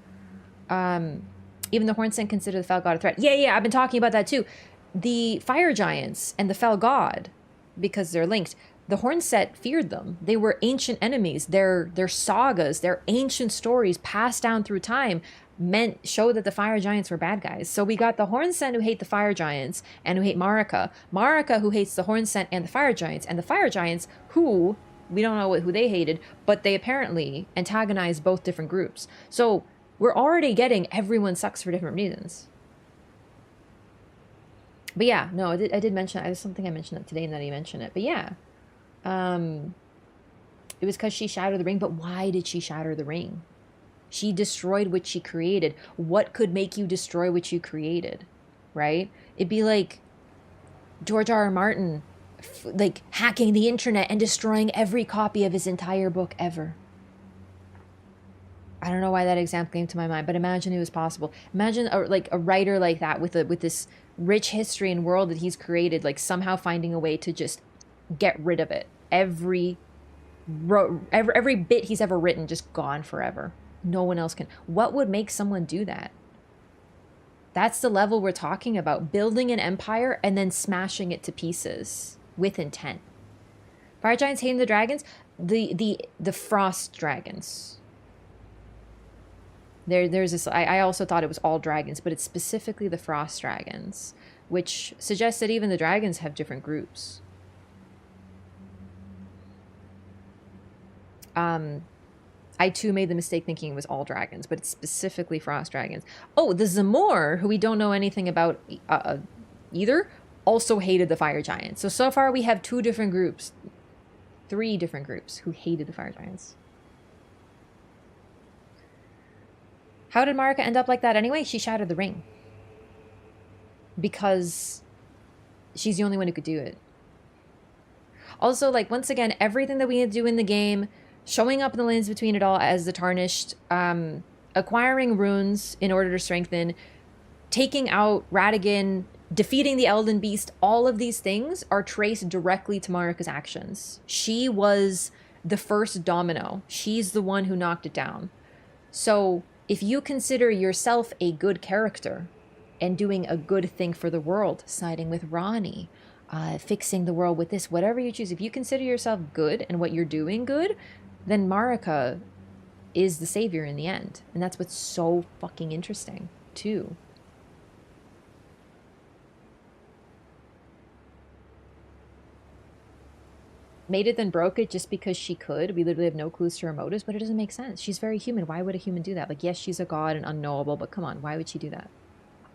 Even the Hornsent consider the Fell God a threat. Yeah, I've been talking about that too. The Fire Giants and the Fell God, because they're linked, the Hornsent feared them. They were ancient enemies. Their sagas, their ancient stories passed down through time show that the Fire Giants were bad guys. So we got the Hornsent who hate the Fire Giants and who hate Marika. Marika who hates the Hornsent and the Fire Giants. And the Fire Giants who, we don't know who they hated, but they apparently antagonized both different groups. So we're already getting everyone sucks for different reasons. But yeah, no, I did mention, I just don't think I mentioned that today and that he mentioned it. But yeah. It was because she shattered the ring, but why did she shatter the ring? She destroyed what she created. What could make you destroy what you created, right? It'd be like George R.R. Martin, like hacking the internet and destroying every copy of his entire book ever. I don't know why that example came to my mind, but imagine it was possible. Imagine a writer like that with this rich history and world that he's created, like somehow finding a way to just get rid of it. Every bit he's ever written just gone forever. No one else can. What would make someone do that? That's the level we're talking about. Building an empire and then smashing it to pieces with intent. Fire giants hating the dragons? The frost dragons. There's this, I also thought it was all dragons, but it's specifically the frost dragons, which suggests that even the dragons have different groups. I too made the mistake thinking it was all dragons, but it's specifically frost dragons. Oh, the Zamor, who we don't know anything about either, also hated the fire giants. So far we have 3 different groups who hated the fire giants. How did Marika end up like that anyway? She shattered the ring. Because she's the only one who could do it. Also, like, once again, everything that we need to do in the game, showing up in the lanes between it all as the Tarnished, acquiring runes in order to strengthen, taking out Ratigan, defeating the Elden Beast, all of these things are traced directly to Marika's actions. She was the first domino. She's the one who knocked it down. So if you consider yourself a good character and doing a good thing for the world, siding with Ronnie, fixing the world with this, whatever you choose, if you consider yourself good and what you're doing good, then Marika is the savior in the end. And that's what's so fucking interesting, too. Made it then broke it just because she could. We literally have no clues to her motives, but it doesn't make sense. She's very human. Why would a human do that? Like, yes, she's a god and unknowable, but come on, why would she do that?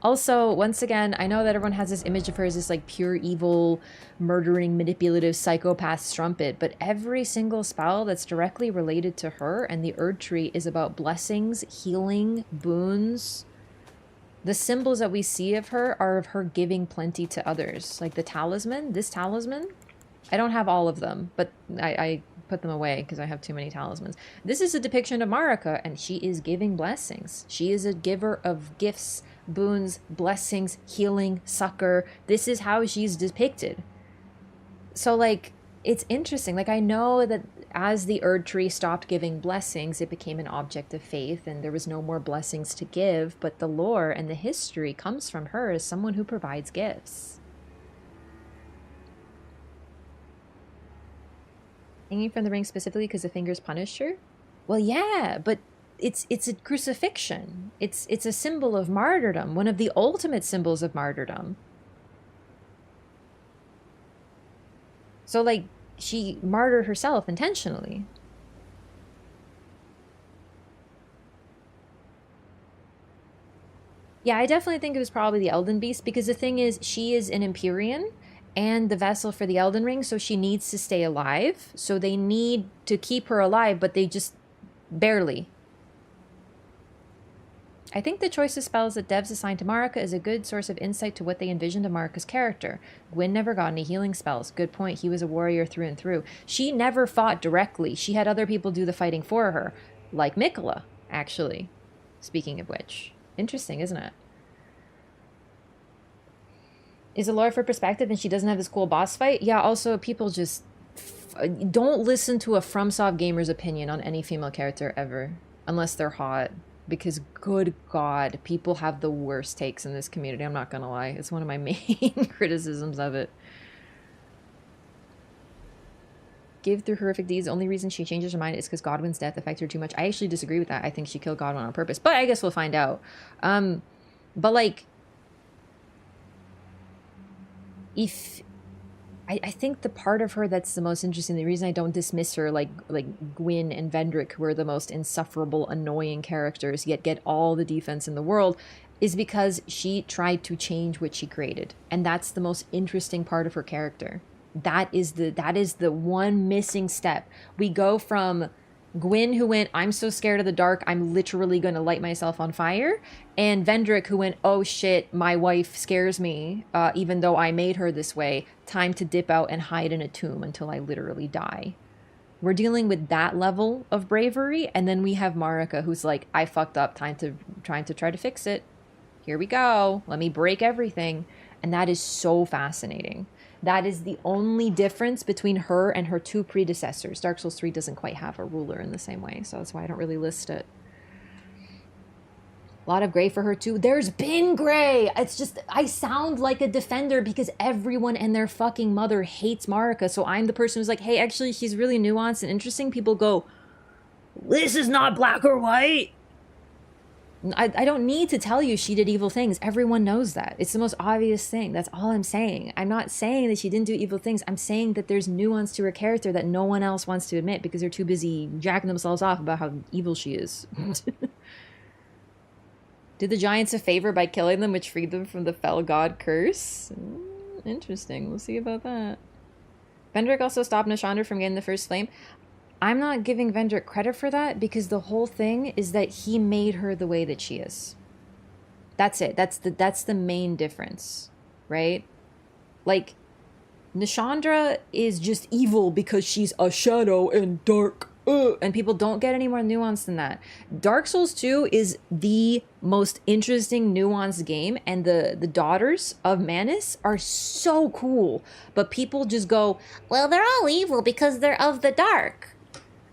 Also, once again, I know that everyone has this image of her as this like pure evil, murdering, manipulative psychopath strumpet, but every single spell that's directly related to her and the Erdtree is about blessings, healing, boons. The symbols that we see of her are of her giving plenty to others. Like the talisman, this talisman, I don't have all of them, but I put them away because I have too many talismans. This is a depiction of Marika, and she is giving blessings. She is a giver of gifts, boons, blessings, healing, succor. This is how she's depicted. So, like, it's interesting. Like, I know that as the Erdtree stopped giving blessings, it became an object of faith, and there was no more blessings to give, but the lore and the history comes from her as someone who provides gifts. Hanging from the ring specifically because the fingers punished her? Well, yeah, but it's a crucifixion. It's a symbol of martyrdom, one of the ultimate symbols of martyrdom. So, like, she martyred herself intentionally. Yeah, I definitely think it was probably the Elden Beast, because the thing is, she is an Empyrean and the vessel for the Elden Ring, so she needs to stay alive. So they need to keep her alive, but they just barely. I think the choice of spells that devs assigned to Marika is a good source of insight to what they envisioned of Marika's character. Gwyn never got any healing spells. Good point, he was a warrior through and through. She never fought directly. She had other people do the fighting for her. Like Mikola, actually. Speaking of which. Interesting, isn't it? Is it lore for perspective and she doesn't have this cool boss fight? Yeah, also people just don't listen to a FromSoft gamer's opinion on any female character ever. Unless they're hot. Because good God, people have the worst takes in this community. I'm not gonna lie. It's one of my main criticisms of it. Give through horrific deeds. The only reason she changes her mind is because Godwin's death affected her too much. I actually disagree with that. I think she killed Godwin on purpose. But I guess we'll find out. But like, if I think the part of her that's the most interesting, the reason I don't dismiss her like Gwyn and Vendrick, who are the most insufferable, annoying characters, yet get all the defense in the world, is because she tried to change what she created. And that's the most interesting part of her character. that is the one missing step. We go from Gwyn, who went, I'm so scared of the dark, I'm literally going to light myself on fire, and Vendrick, who went, oh shit, my wife scares me, even though I made her this way, time to dip out and hide in a tomb until I literally die. We're dealing with that level of bravery, and then we have Marika, who's like, I fucked up, trying to try to fix it. Here we go, let me break everything. And that is so fascinating. That is the only difference between her and her two predecessors. Dark Souls 3 doesn't quite have a ruler in the same way, so that's why I don't really list it. A lot of gray for her too. There's been gray. It's just, I sound like a defender because everyone and their fucking mother hates Marika. So I'm the person who's like, hey, actually, she's really nuanced and interesting. People go, this is not black or white. I don't need to tell you she did evil things. Everyone knows that. It's the most obvious thing. That's all I'm saying. I'm not saying that she didn't do evil things. I'm saying that there's nuance to her character that no one else wants to admit because they're too busy jacking themselves off about how evil she is. Did the giants a favor by killing them, which freed them from the fell god curse? Interesting. We'll see about that. Vendrick also stopped Nashandra from getting the first flame. I'm not giving Vendrick credit for that because the whole thing is that he made her the way that she is. That's it. That's the main difference, right? Like, Nashandra is just evil because she's a shadow and dark. And people don't get any more nuance than that. Dark Souls 2 is the most interesting nuanced game, and the daughters of Manus are so cool. But people just go, Well, they're all evil because they're of the dark.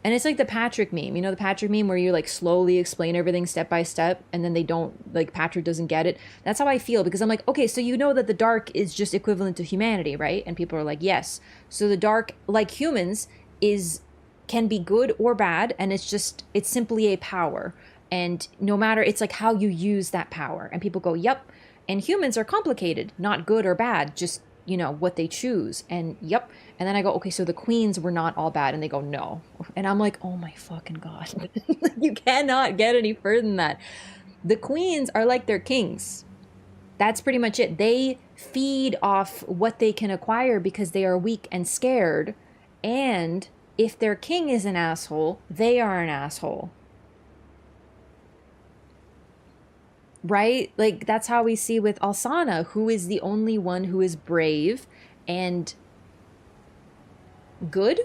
and it's like the Patrick meme. You know the Patrick meme where you like slowly explain everything step by step and then they don't, like Patrick doesn't get it. That's how I feel because I'm like, okay, so you know that the dark is just equivalent to humanity, right? And people are like, yes. So the dark, like humans, can be good or bad, and it's simply a power. And no matter, it's like how you use that power. And people go, yep. And humans are complicated, not good or bad, just, you know, what they choose. And yep. And then I go, okay, so the queens were not all bad. And they go, no. And I'm like, oh my fucking God. You cannot get any further than that. The queens are like their kings. That's pretty much it. They feed off what they can acquire because they are weak and scared. And if their king is an asshole, they are an asshole. Right? Like, that's how we see with Alsana, who is the only one who is brave and good.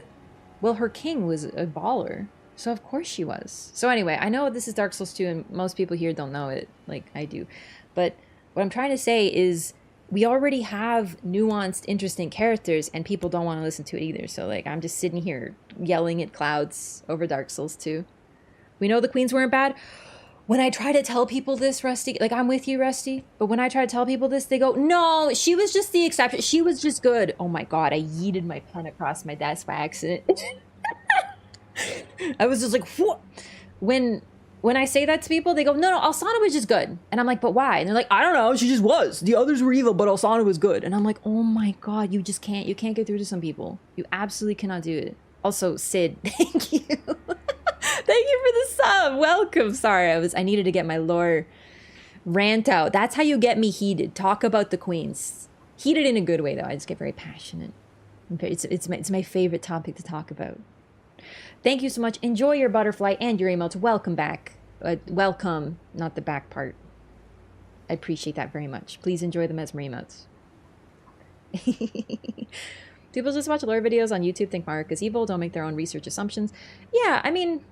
Well, her king was a baller, so of course she was. So anyway, I know this is Dark Souls 2 and most people here don't know it like I do. But what I'm trying to say is we already have nuanced, interesting characters and people don't want to listen to it either. So like, I'm just sitting here yelling at clouds over Dark Souls 2. We know the queens weren't bad. When I try to tell people this, Rusty, like I'm with you, Rusty, but when I try to tell people this, they go, no, she was just the exception. She was just good. Oh my God, I yeeted my pen across my desk by accident. I was just like, what? When I say that to people, they go, no, Alsana was just good. And I'm like, but why? And they're like, I don't know, she just was. The others were evil, but Alsana was good. And I'm like, oh my God, you can't get through to some people. You absolutely cannot do it. Also, Sid, thank you. Thank you for the sub. Welcome. Sorry, I needed to get my lore rant out. That's how you get me heated. Talk about the queens. Heated in a good way, though. I just get very passionate. It's my favorite topic to talk about. Thank you so much. Enjoy your butterfly and your emotes. Welcome back. Welcome, not the back part. I appreciate that very much. Please enjoy the mesmer emotes. People just watch lore videos on YouTube, think Marika's evil, don't make their own research assumptions. Yeah, I mean,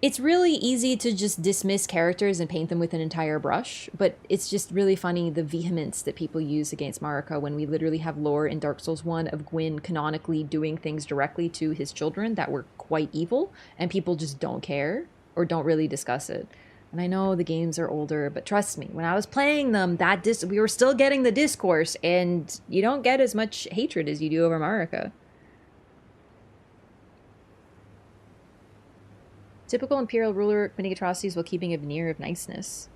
it's really easy to just dismiss characters and paint them with an entire brush, but it's just really funny the vehemence that people use against Marika when we literally have lore in Dark Souls 1 of Gwyn canonically doing things directly to his children that were quite evil, and people just don't care or don't really discuss it. And I know the games are older, but trust me, when I was playing them, we were still getting the discourse, and you don't get as much hatred as you do over Marika. Typical Imperial ruler committing atrocities while keeping a veneer of niceness.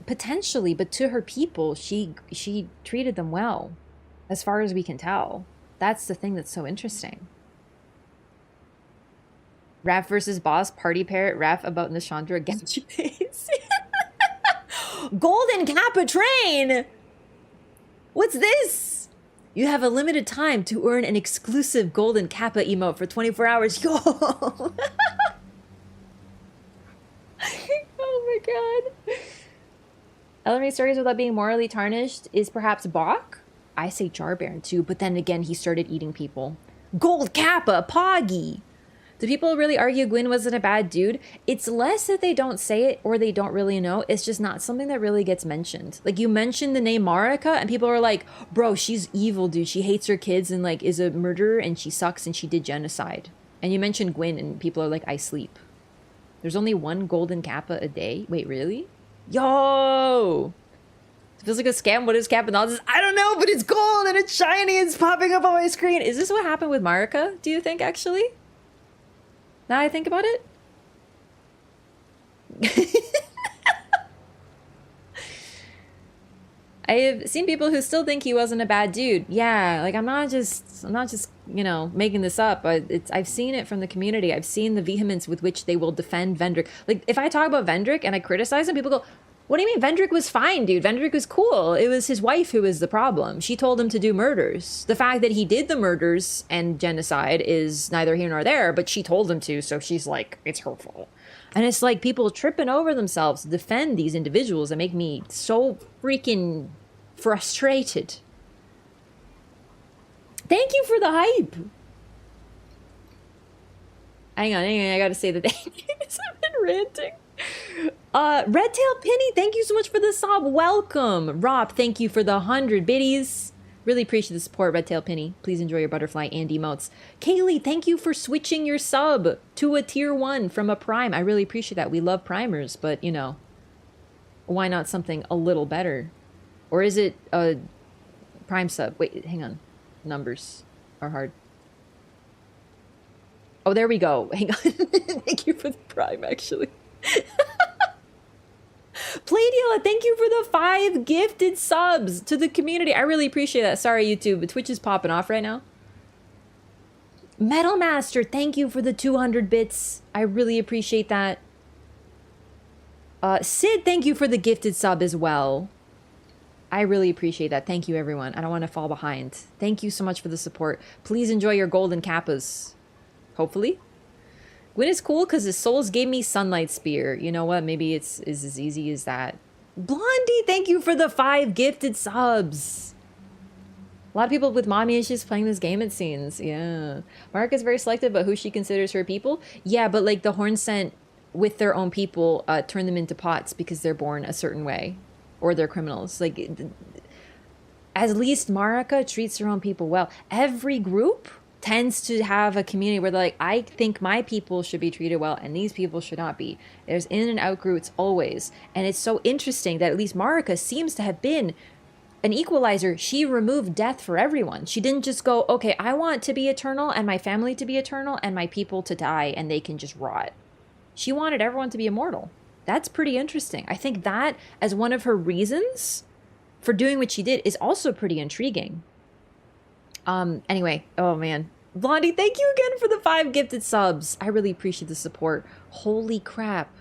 Potentially, but to her people, she treated them well, as far as we can tell. That's the thing that's so interesting. Raph versus Boss, Party Parrot, Raph about Nashandra, Genji Pace. Golden Kappa Train! What's this? You have a limited time to earn an exclusive golden kappa emote for 24 hours. Yo! Oh my god. Elden Ring stories without being morally tarnished is perhaps Bach? I say Jarbaron too, but then again he started eating people. Gold kappa, Poggy! Do people really argue Gwyn wasn't a bad dude? It's less that they don't say it or they don't really know. It's just not something that really gets mentioned. Like, you mentioned the name Marika and people are like, bro, she's evil, dude. She hates her kids and, like, is a murderer and she sucks and she did genocide. And you mentioned Gwyn and people are like, I sleep. There's only one golden kappa a day? Wait, really? Yo! It feels like a scam. What is kappa? I don't know, but it's gold and it's shiny and it's popping up on my screen. Is this what happened with Marika, do you think, actually? Now I think about it? I have seen people who still think he wasn't a bad dude. Yeah, like I'm not just, you know, making this up. I've seen it from the community. I've seen the vehemence with which they will defend Vendrick. Like, if I talk about Vendrick and I criticize him, people go, what do you mean? Vendrick was fine, dude. Vendrick was cool. It was his wife who was the problem. She told him to do murders. The fact that he did the murders and genocide is neither here nor there, but she told him to, so she's like, it's her fault. And it's like people tripping over themselves to defend these individuals that make me so freaking frustrated. Thank you for the hype. Hang on, I gotta say the thing. I've been ranting. Redtail Penny, thank you so much for the sub. Welcome. Rob, thank you for the 100 biddies. Really appreciate the support, Redtail Penny. Please enjoy your butterfly and emotes. Kaylee, thank you for switching your sub to a tier 1 from a prime. I really appreciate that. We love primers, but you know, why not something a little better? Or is it a prime sub? Wait, hang on. Numbers are hard. Oh, there we go. Hang on. Thank you for the prime, actually. Playdeal, thank you for the 5 gifted subs to the community. I really appreciate that. Sorry, YouTube, but Twitch is popping off right now. Metal Master, thank you for the 200 bits. I really appreciate that. Sid, thank you for the gifted sub as well. I really appreciate that. Thank you, everyone. I don't want to fall behind. Thank you so much for the support. Please enjoy your golden kappas. Hopefully. Gwyn is cool because his souls gave me Sunlight Spear. You know what? Maybe it's as easy as that. Blondie, thank you for the 5 gifted subs. A lot of people with mommy issues playing this game, it seems. Yeah. Mark is very selective about who she considers her people. Yeah, but like the Horn Scent with their own people turn them into pots because they're born a certain way. Or they're criminals. Like, at least Marika treats her own people well. Every group tends to have a community where they're like, I think my people should be treated well and these people should not be. There's in and out groups always. And it's so interesting that at least Marika seems to have been an equalizer. She removed death for everyone. She didn't just go, okay, I want to be eternal and my family to be eternal and my people to die and they can just rot. She wanted everyone to be immortal. That's pretty interesting. I think that, as one of her reasons for doing what she did, is also pretty intriguing. Anyway, oh man. Blondie, thank you again for the 5 gifted subs. I really appreciate the support. Holy crap.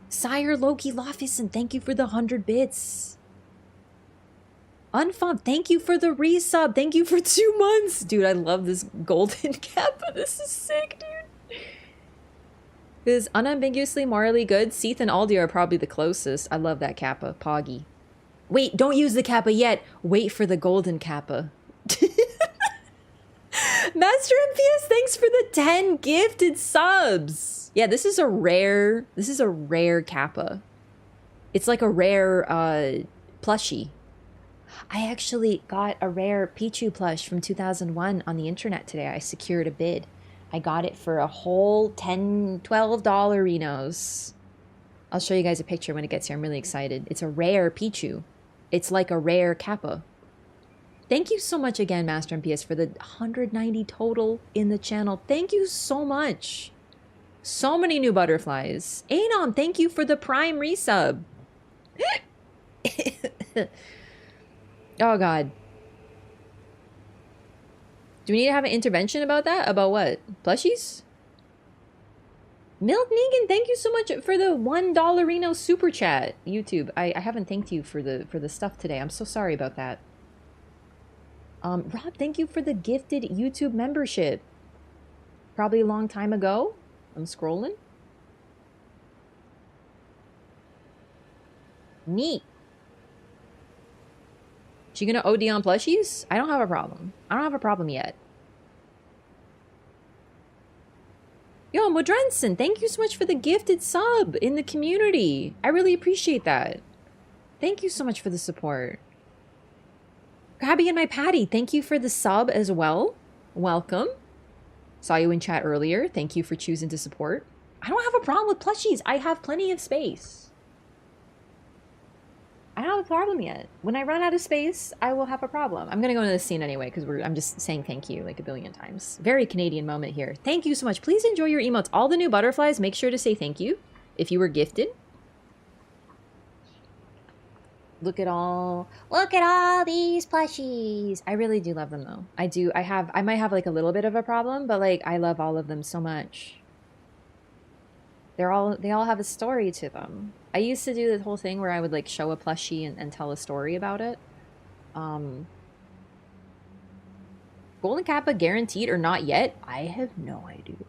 Sire Loki Lofison, thank you for the 100 bits. Unfun, thank you for the resub. Thank you for 2 months. Dude, I love this golden kappa. This is sick, dude. Is unambiguously morally good. Seath and Aldi are probably the closest. I love that kappa. Poggy. Wait, don't use the kappa yet. Wait for the golden kappa. Master MPS, thanks for the 10 gifted subs. Yeah, this is a rare kappa. It's like a rare plushie. I actually got a rare Pichu plush from 2001 on the internet today. I secured a bid. I got it for a whole $10, $12 Renos. I'll show you guys a picture when it gets here. I'm really excited. It's a rare Pichu. It's like a rare kappa. Thank you so much again, Master MPS, for the 190 total in the channel. Thank you so much. So many new butterflies. Anom, thank you for the prime resub. Oh, God. Do we need to have an intervention about that? About what? Plushies? Milk Negan, thank you so much for the $1 super chat. YouTube, I haven't thanked you for the stuff today. I'm so sorry about that. Rob, thank you for the gifted YouTube membership. Probably a long time ago. I'm scrolling. Neat. She gonna OD on plushies? I don't have a problem. I don't have a problem yet. Yo, Modrensen, thank you so much for the gifted sub in the community. I really appreciate that. Thank you so much for the support. Gabby and my Patty, thank you for the sub as well. Welcome. Saw you in chat earlier. Thank you for choosing to support. I don't have a problem with plushies. I have plenty of space. I don't have a problem yet. When I run out of space, I will have a problem. I'm gonna go into the scene anyway because I'm just saying thank you like a billion times. Very Canadian moment here. Thank you so much. Please enjoy your emotes. All the new butterflies, make sure to say thank you if you were gifted. Look at all these plushies. I really do love them though. I do. I might have like a little bit of a problem, but like I love all of them so much. They all have a story to them. I used to do the whole thing where I would like show a plushie and tell a story about it. Golden Kappa guaranteed or not yet? I have no idea.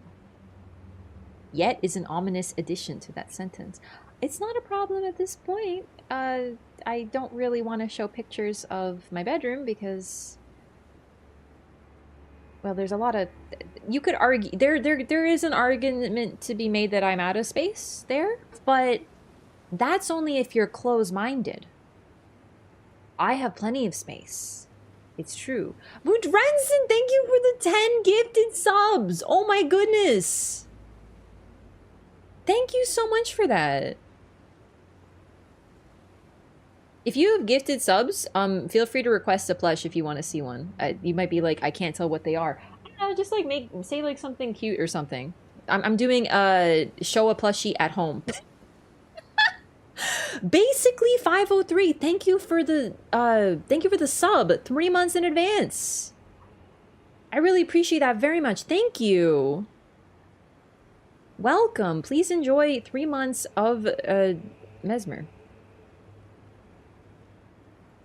Yet is an ominous addition to that sentence. It's not a problem at this point. I don't really want to show pictures of my bedroom because, well, there's a lot of, you could argue, there is an argument to be made that I'm out of space there, but that's only if you're close-minded. I have plenty of space. It's true. Mudrensen, thank you for the 10 gifted subs. Oh my goodness. Thank you so much for that. If you have gifted subs, feel free to request a plush if you want to see one. You might be like, I can't tell what they are. I don't know, just like say like something cute or something. I'm doing show a plushie at home. Basically 503. Thank you for the sub 3 months in advance. I really appreciate that very much. Thank you. Welcome. Please enjoy 3 months of Mesmer.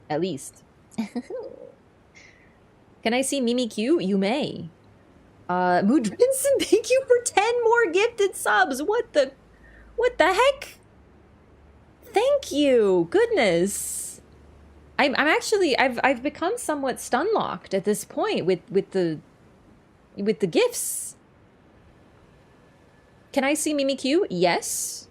At least. Can I see Mimi Q? You may. Mudrinson, thank you for 10 more gifted subs. What the heck? Thank you. Goodness. I'm actually I've become somewhat stun locked at this point with the gifts. Can I see Mimi Q? Yes.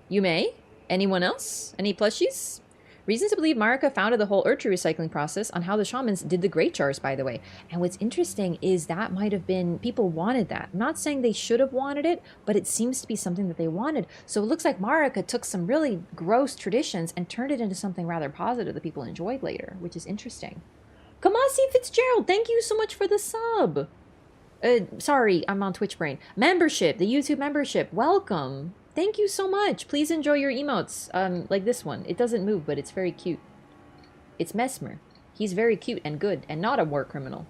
You may. Anyone else? Any plushies? Reasons to believe Marika founded the whole Urtru recycling process on how the shamans did the great jars, by the way. And what's interesting is that might have been, people wanted that. I'm not saying they should have wanted it, but it seems to be something that they wanted. So it looks like Marika took some really gross traditions and turned it into something rather positive that people enjoyed later, which is interesting. Kamasi Fitzgerald, thank you so much for the sub. Sorry, I'm on Twitch brain. Membership, the YouTube membership, welcome. Thank you so much. Please enjoy your emotes, like this one. It doesn't move, but it's very cute. It's Mesmer. He's very cute and good, and not a war criminal.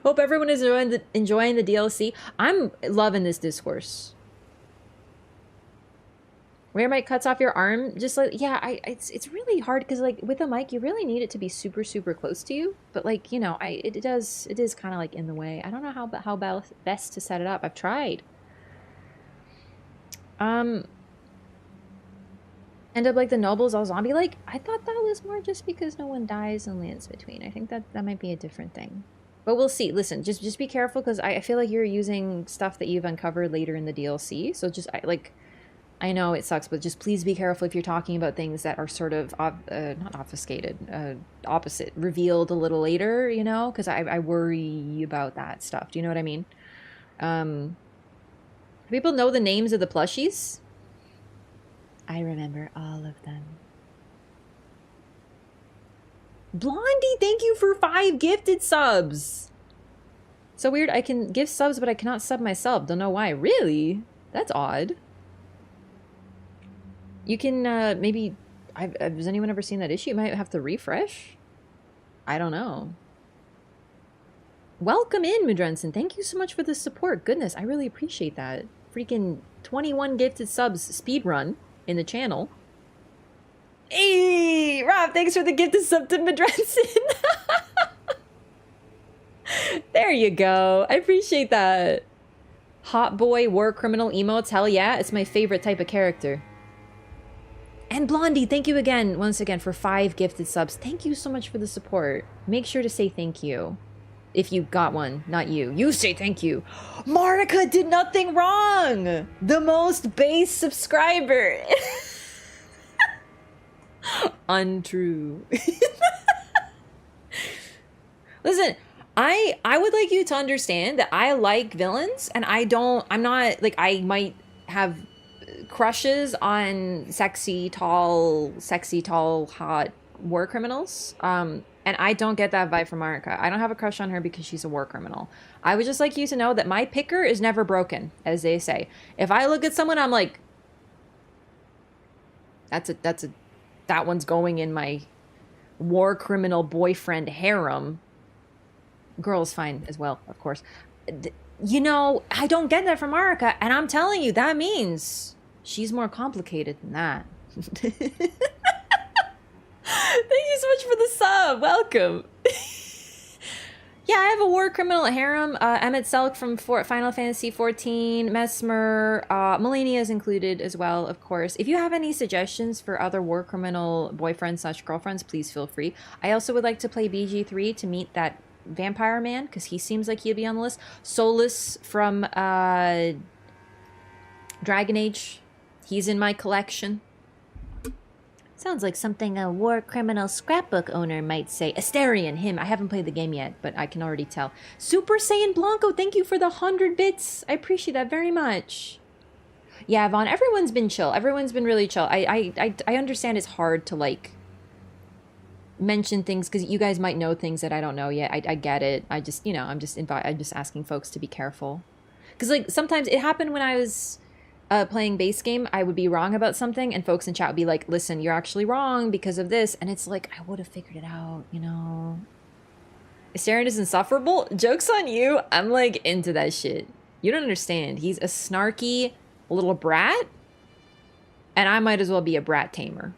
Hope everyone is enjoying the DLC. I'm loving this discourse. Where mic cuts off your arm, just like, yeah, it's really hard because like with a mic, you really need it to be super, super close to you. But like, you know, it is kind of like in the way. I don't know how best to set it up. I've tried. End up like the nobles all zombie like. I thought that was more just because no one dies and lands between. I think that might be a different thing, but we'll see. Listen, just be careful because I feel like you're using stuff that you've uncovered later in the DLC. So just I know it sucks, but just please be careful if you're talking about things that are sort of not obfuscated, opposite, revealed a little later. You know, because I worry about that stuff. Do you know what I mean? People know the names of the plushies? I remember all of them. Blondie, thank you for 5 gifted subs. So weird, I can give subs, but I cannot sub myself. Don't know why. Really? That's odd. You can, maybe... has anyone ever seen that issue? You might have to refresh? I don't know. Welcome in, Mudrenson. Thank you so much for the support. Goodness, I really appreciate that. Freaking 21 gifted subs speed run in the channel. Hey, Rob, thanks for the gifted sub to Mudrenson. There you go. I appreciate that. Hot boy war criminal emotes. Hell yeah, it's my favorite type of character. And Blondie, thank you again, once again, for 5 gifted subs. Thank you so much for the support. Make sure to say thank you. If you got one, not you. You say thank you. Marika did nothing wrong! The most base subscriber. Untrue. Listen, I would like you to understand that I like villains, and I'm not, like, I might have crushes on sexy, tall, hot war criminals. And I don't get that vibe from Marika. I don't have a crush on her because she's a war criminal. I would just like you to know that my picker is never broken, as they say. If I look at someone, I'm like, that one's going in my war criminal boyfriend harem. Girl's fine as well, of course. You know, I don't get that from Marika, and I'm telling you, that means she's more complicated than that. Thank you so much for the sub. Welcome. Yeah, I have a war criminal harem. Emmett Selk from Final Fantasy XIV, Mesmer, Melania is included as well, of course. If you have any suggestions for other war criminal boyfriends/girlfriends, please feel free. I also would like to play BG3 to meet that vampire man, because he seems like he'd be on the list. Solus from Dragon Age. He's in my collection. Sounds like something a war criminal scrapbook owner might say. Asterion, him. I haven't played the game yet, but I can already tell. Super Saiyan Blanco, thank you for the 100 bits. I appreciate that very much. Yeah, Vaughn, everyone's been chill. Everyone's been really chill. I understand it's hard to, like, mention things because you guys might know things that I don't know yet. I get it. I just, you know, I'm just asking folks to be careful. Because, like, sometimes it happened when I was playing base game. I would be wrong about something and folks in chat would be like, listen, you're actually wrong because of this. And it's like, I would have figured it out, you know. Saren is insufferable. Joke's on you. I'm like into that shit. You don't understand. He's a snarky little brat. And I might as well be a brat tamer.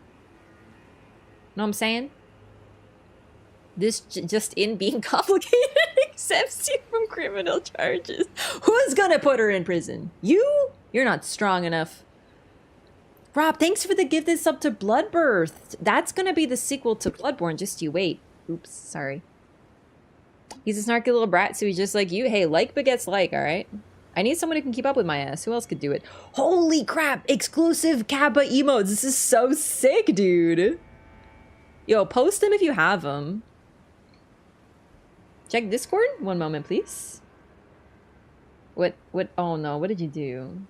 Know what I'm saying? This just in being complicated accepts you from criminal charges. Who's gonna put her in prison? You? You're not strong enough. Rob, thanks for the gifted sub to Bloodbirth. That's gonna be the sequel to Bloodborne. Just you wait. Oops, sorry. He's a snarky little brat, so he's just like you. Hey, like begets like, alright? I need someone who can keep up with my ass. Who else could do it? Holy crap! Exclusive Kappa emotes. This is so sick, dude. Yo, post them if you have them. Check Discord. One moment, please. What? Oh no, what did you do?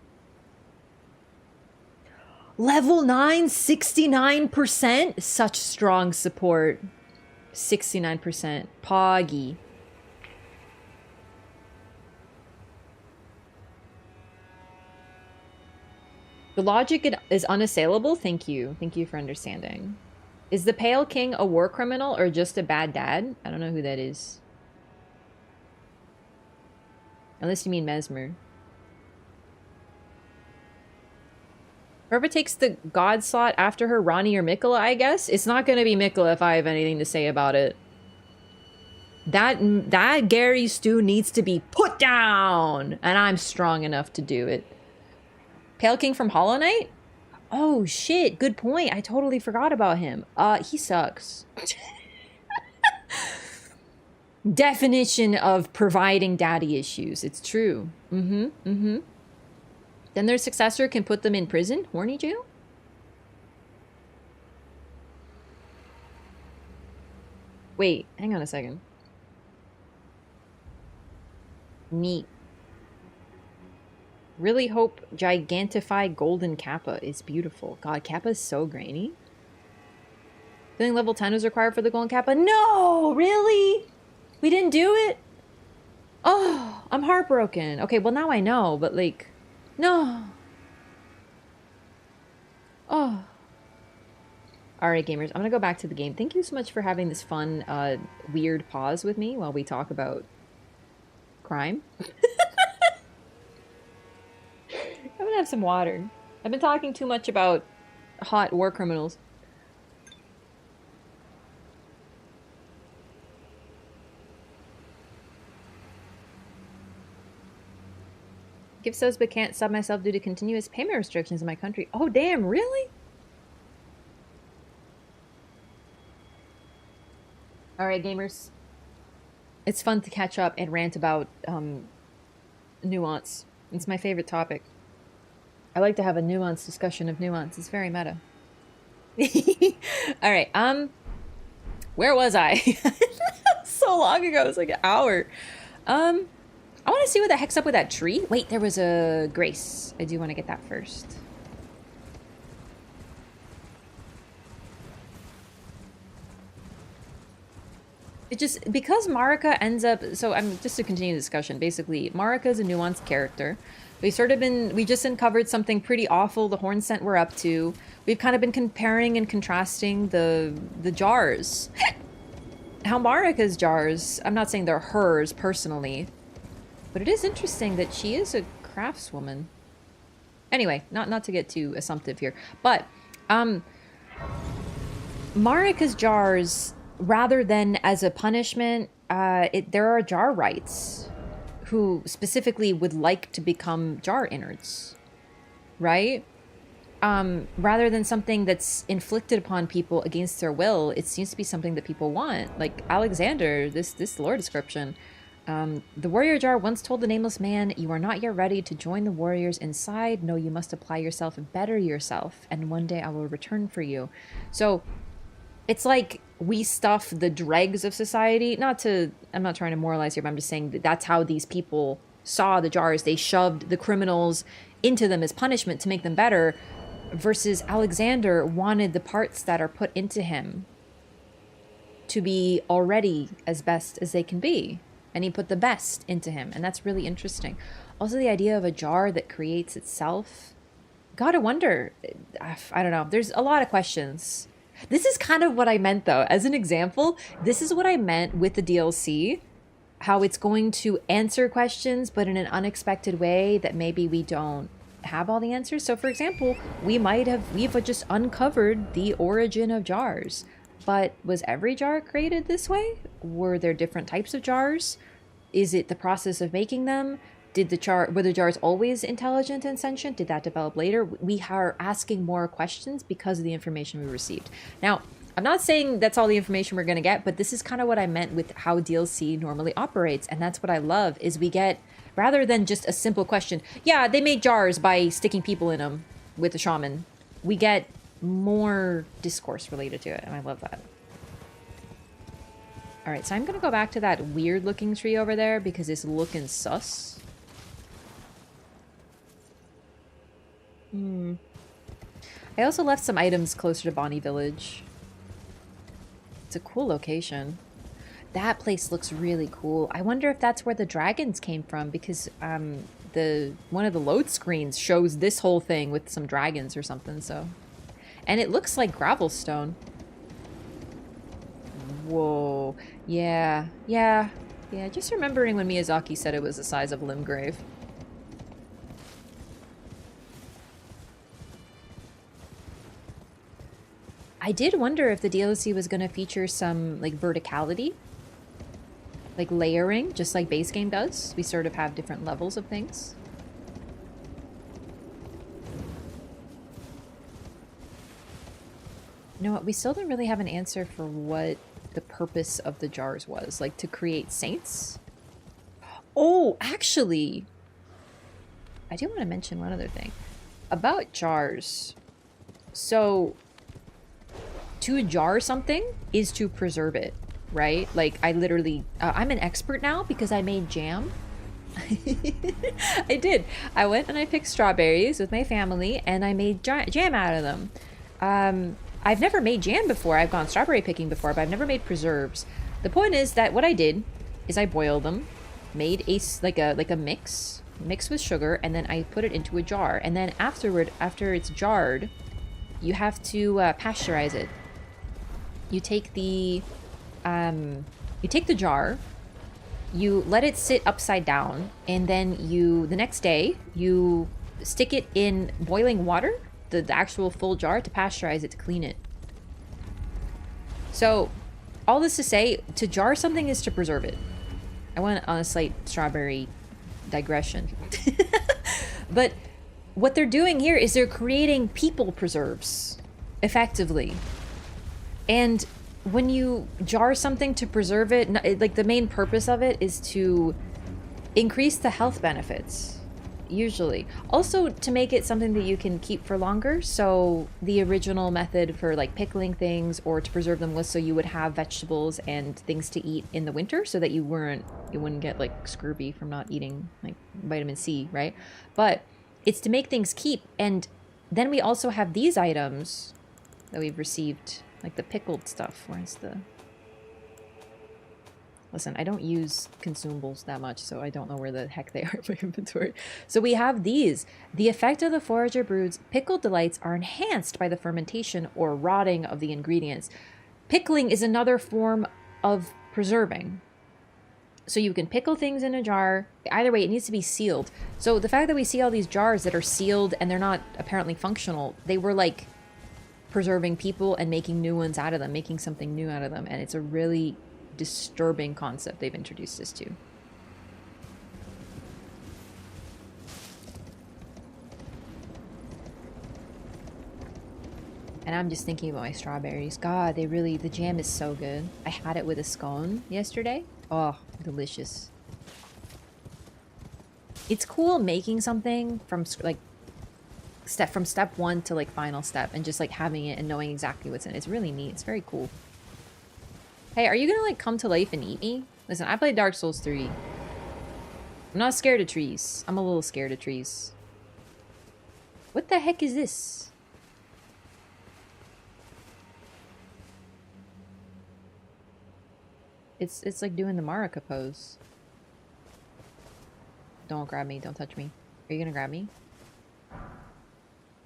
Level 9, 69%? Such strong support. 69%. Poggy. The logic is unassailable. Thank you. Thank you for understanding. Is the Pale King a war criminal or just a bad dad? I don't know who that is. Unless you mean Mesmer. Whoever takes the god slot after her, Ronnie or Mikola, I guess? It's not gonna be Mikola if I have anything to say about it. That Gary stew needs to be put down! And I'm strong enough to do it. Pale King from Hollow Knight? Oh shit, good point. I totally forgot about him. He sucks. Definition of providing daddy issues. It's true. Then their successor can put them in prison? Horny jail? Wait, hang on a second. Neat. Really hope Gigantify Golden Kappa is beautiful. God, Kappa is so grainy. Feeling level 10 is required for the Golden Kappa? No! Really? We didn't do it? Oh, I'm heartbroken. Okay, well now I know, but like, no. Oh. Alright, gamers, I'm gonna go back to the game. Thank you so much for having this fun, weird pause with me while we talk about crime. I'm gonna have some water. I've been talking too much about hot war criminals. Give subs but can't sub myself due to continuous payment restrictions in my country. Oh damn, really? Alright, gamers. It's fun to catch up and rant about nuance. It's my favorite topic. I like to have a nuanced discussion of nuance. It's very meta. Alright, where was I? So long ago, it was like an hour. I want to see what the heck's up with that tree. Wait, there was a grace. I do want to get that first. It just, because Marika ends up, so I'm just to continue the discussion, basically, Marika's a nuanced character. We just uncovered something pretty awful the Horn Scent were up to. We've kind of been comparing and contrasting the jars. How Marika's jars, I'm not saying they're hers personally, but it is interesting that she is a craftswoman. Anyway, not to get too assumptive here, but Marika's jars, rather than as a punishment, there are jar rights who specifically would like to become jar innards, right? Rather than something that's inflicted upon people against their will, it seems to be something that people want. Like Alexander, this lore description. The warrior jar once told the nameless man, "You are not yet ready to join the warriors inside. No, you must apply yourself and better yourself, and one day I will return for you." So it's like we stuff the dregs of society. I'm not trying to moralize here, but I'm just saying that that's how these people saw the jars. They shoved the criminals into them as punishment to make them better, versus Alexander wanted the parts that are put into him to be already as best as they can be. And he put the best into him, and that's really interesting. Also, the idea of a jar that creates itself. Gotta wonder. I don't know. There's a lot of questions. This is kind of what I meant, though. As an example, this is what I meant with the DLC. How it's going to answer questions, but in an unexpected way that maybe we don't have all the answers. So, for example, we've just uncovered the origin of jars. But was every jar created this way? Were there different types of jars? Is it the process of making them? Were the jars always intelligent and sentient? Did that develop later? We are asking more questions because of the information we received. Now, I'm not saying that's all the information we're going to get, but this is kind of what I meant with how DLC normally operates. And that's what I love, is we get, rather than just a simple question, yeah, they made jars by sticking people in them with a shaman, we get more discourse related to it, and I love that. Alright, so I'm gonna go back to that weird looking tree over there because it's looking sus. I also left some items closer to Bonnie Village. It's a cool location. That place looks really cool. I wonder if that's where the dragons came from, because one of the load screens shows this whole thing with some dragons or something, so. And it looks like gravelstone. Whoa. Yeah. Just remembering when Miyazaki said it was the size of Limgrave. I did wonder if the DLC was going to feature some, like, verticality. Like layering, just like base game does. We sort of have different levels of things. You know what? We still don't really have an answer for what the purpose of the jars was. Like, to create saints? Oh, actually, I do want to mention one other thing. About jars. So, to jar something is to preserve it, right? Like, I literally... I'm an expert now because I made jam. I did. I went and I picked strawberries with my family, and I made jam out of them. I've never made jam before. I've gone strawberry picking before, but I've never made preserves. The point is that what I did is I boiled them, made like a mix with sugar, and then I put it into a jar. And then afterward, after it's jarred, you have to pasteurize it. You take the jar, You let it sit upside down, and then the next day, you stick it in boiling water, the actual full jar, to pasteurize it, to clean it. So, all this to say, to jar something is to preserve it. I went on a slight strawberry digression. But what they're doing here is they're creating people preserves, effectively. And when you jar something to preserve it, like the main purpose of it is to increase the health benefits, usually. Also to make it something that you can keep for longer. So the original method for like pickling things or to preserve them was so you would have vegetables and things to eat in the winter so that you wouldn't get like scurvy from not eating like vitamin C, right? But it's to make things keep. And then we also have these items that we've received, like the pickled stuff. Where's the... Listen, I don't use consumables that much, so I don't know where the heck they are in my inventory. So we have these. The effect of the forager brood's pickled delights are enhanced by the fermentation or rotting of the ingredients. Pickling is another form of preserving. So you can pickle things in a jar. Either way, it needs to be sealed. So the fact that we see all these jars that are sealed and they're not apparently functional, they were like preserving people and making new ones out of them, making something new out of them. And it's a really disturbing concept they've introduced us to. And I'm just thinking about my strawberries. God, the jam is so good. I had it with a scone yesterday. Oh, delicious. It's cool making something from like step one to like final step and just like having it and knowing exactly what's in it. It's really neat. It's very cool. Hey, are you gonna like come to life and eat me? Listen, I played Dark Souls 3. I'm not scared of trees. I'm a little scared of trees. What the heck is this? It's like doing the Marika pose. Don't grab me. Don't touch me. Are you gonna grab me?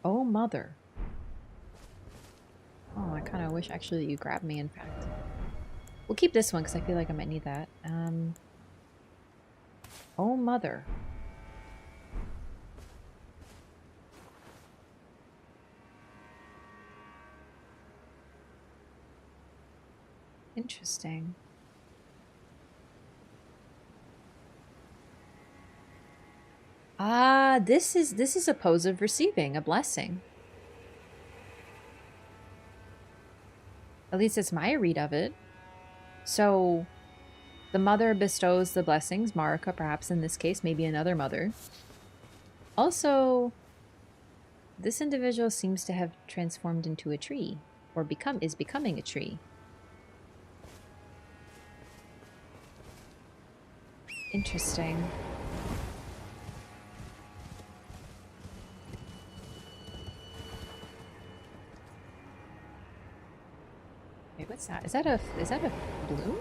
Oh, mother. Oh, I kind of wish actually that you grabbed me, in fact. We'll keep this one because I feel like I might need that. Oh, mother. Interesting. Ah, this is a pose of receiving a blessing. At least it's my read of it. So, the mother bestows the blessings, Marika perhaps in this case, maybe another mother. Also, this individual seems to have transformed into a tree, or is becoming a tree. Interesting. Wait, what's that? Is that a bloom?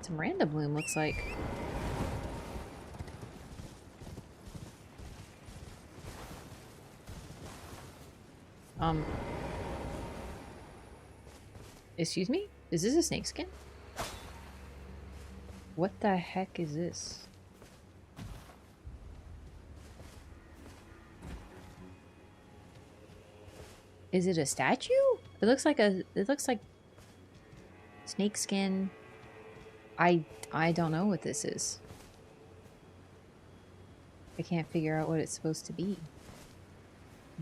It's a Miranda bloom, looks like. Excuse me? Is this a snakeskin? What the heck is this? Is it a statue? It looks like snakeskin. I don't know what this is. I can't figure out what it's supposed to be.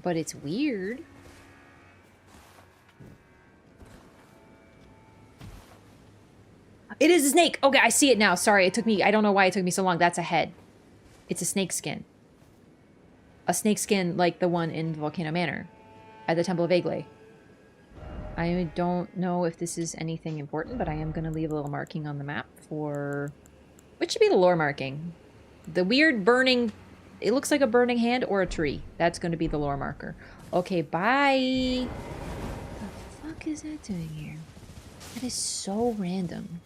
But it's weird. It is a snake! Okay, I see it now. Sorry, I don't know why it took me so long. That's a head. It's a snakeskin. A snakeskin like the one in Volcano Manor at the Temple of Agley. I don't know if this is anything important, but I am going to leave a little marking on the map for... What should be the lore marking? The weird burning... It looks like a burning hand or a tree. That's going to be the lore marker. Okay, bye! What the fuck is that doing here? That is so random.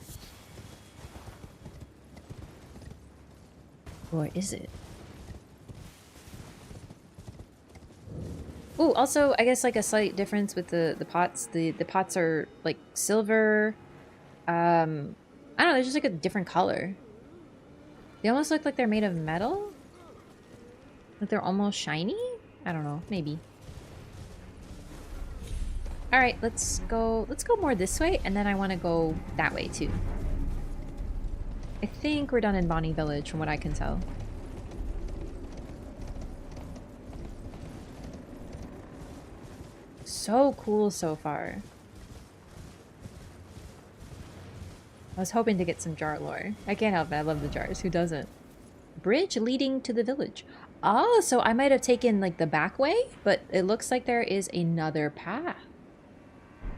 Or is it? Ooh, also, I guess like a slight difference with the pots. The pots are like silver. I don't know, they're just like a different color. They almost look like they're made of metal. Like they're almost shiny? I don't know, maybe. Alright, let's go more this way, and then I want to go that way too. I think we're done in Bonnie Village from what I can tell. So cool so far. I was hoping to get some jar lore. I can't help it, I love the jars. Who doesn't? Bridge leading to the village. Oh, so I might have taken like the back way, but it looks like there is another path.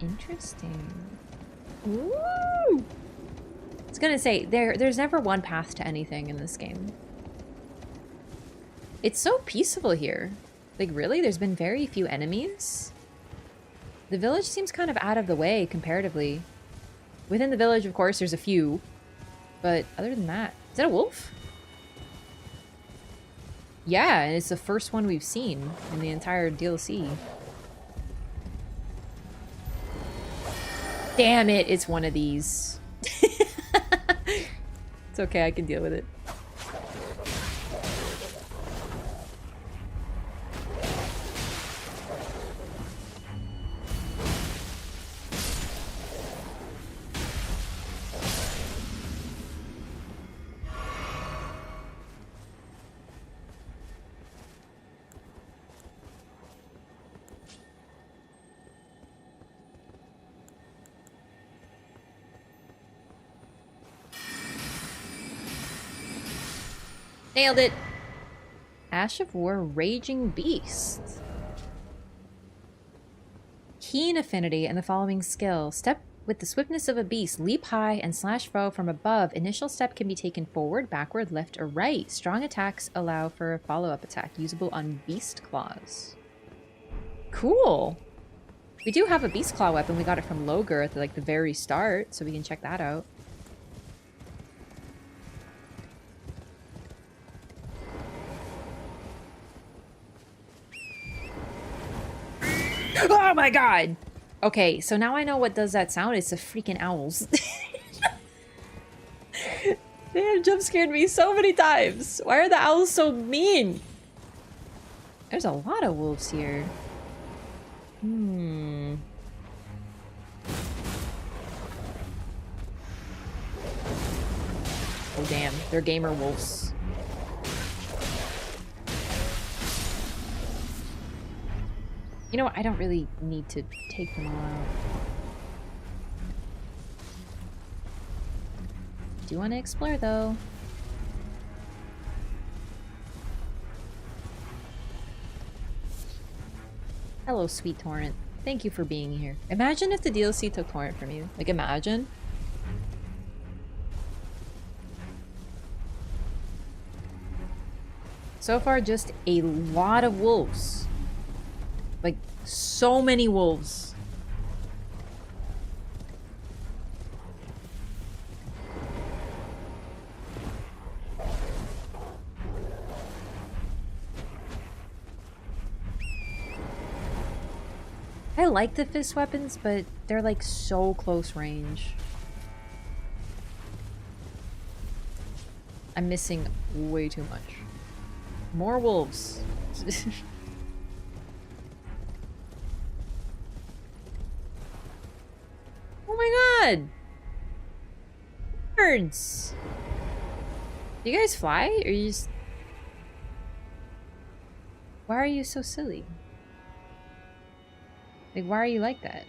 Interesting. Ooh! I was gonna say, there's never one path to anything in this game. It's so peaceful here. Like really, there's been very few enemies. The village seems kind of out of the way comparatively. Within the village, of course, there's a few. But other than that... Is that a wolf? Yeah, and it's the first one we've seen in the entire DLC. Damn it, it's one of these. It's okay, I can deal with it. Nailed it! Ash of War, Raging Beast. Keen affinity and the following skill. Step with the swiftness of a beast. Leap high and slash foe from above. Initial step can be taken forward, backward, left, or right. Strong attacks allow for a follow-up attack. Usable on Beast Claws. Cool! We do have a Beast Claw weapon. We got it from Loger at the very start, so we can check that out. Oh my god! Okay, so now I know what does that sound. It's the freaking owls. They have jump scared me so many times. Why are the owls so mean? There's a lot of wolves here. Oh damn, they're gamer wolves. You know what? I don't really need to take them all out. Do want to explore though. Hello, sweet Torrent. Thank you for being here. Imagine if the DLC took Torrent from you. Like, imagine. So far, just a lot of wolves. Like, so many wolves. I like the fist weapons, but they're like so close range. I'm missing way too much. More wolves. Oh my god! Birds! Do you guys fly? Or you just... Why are you so silly? Like, why are you like that?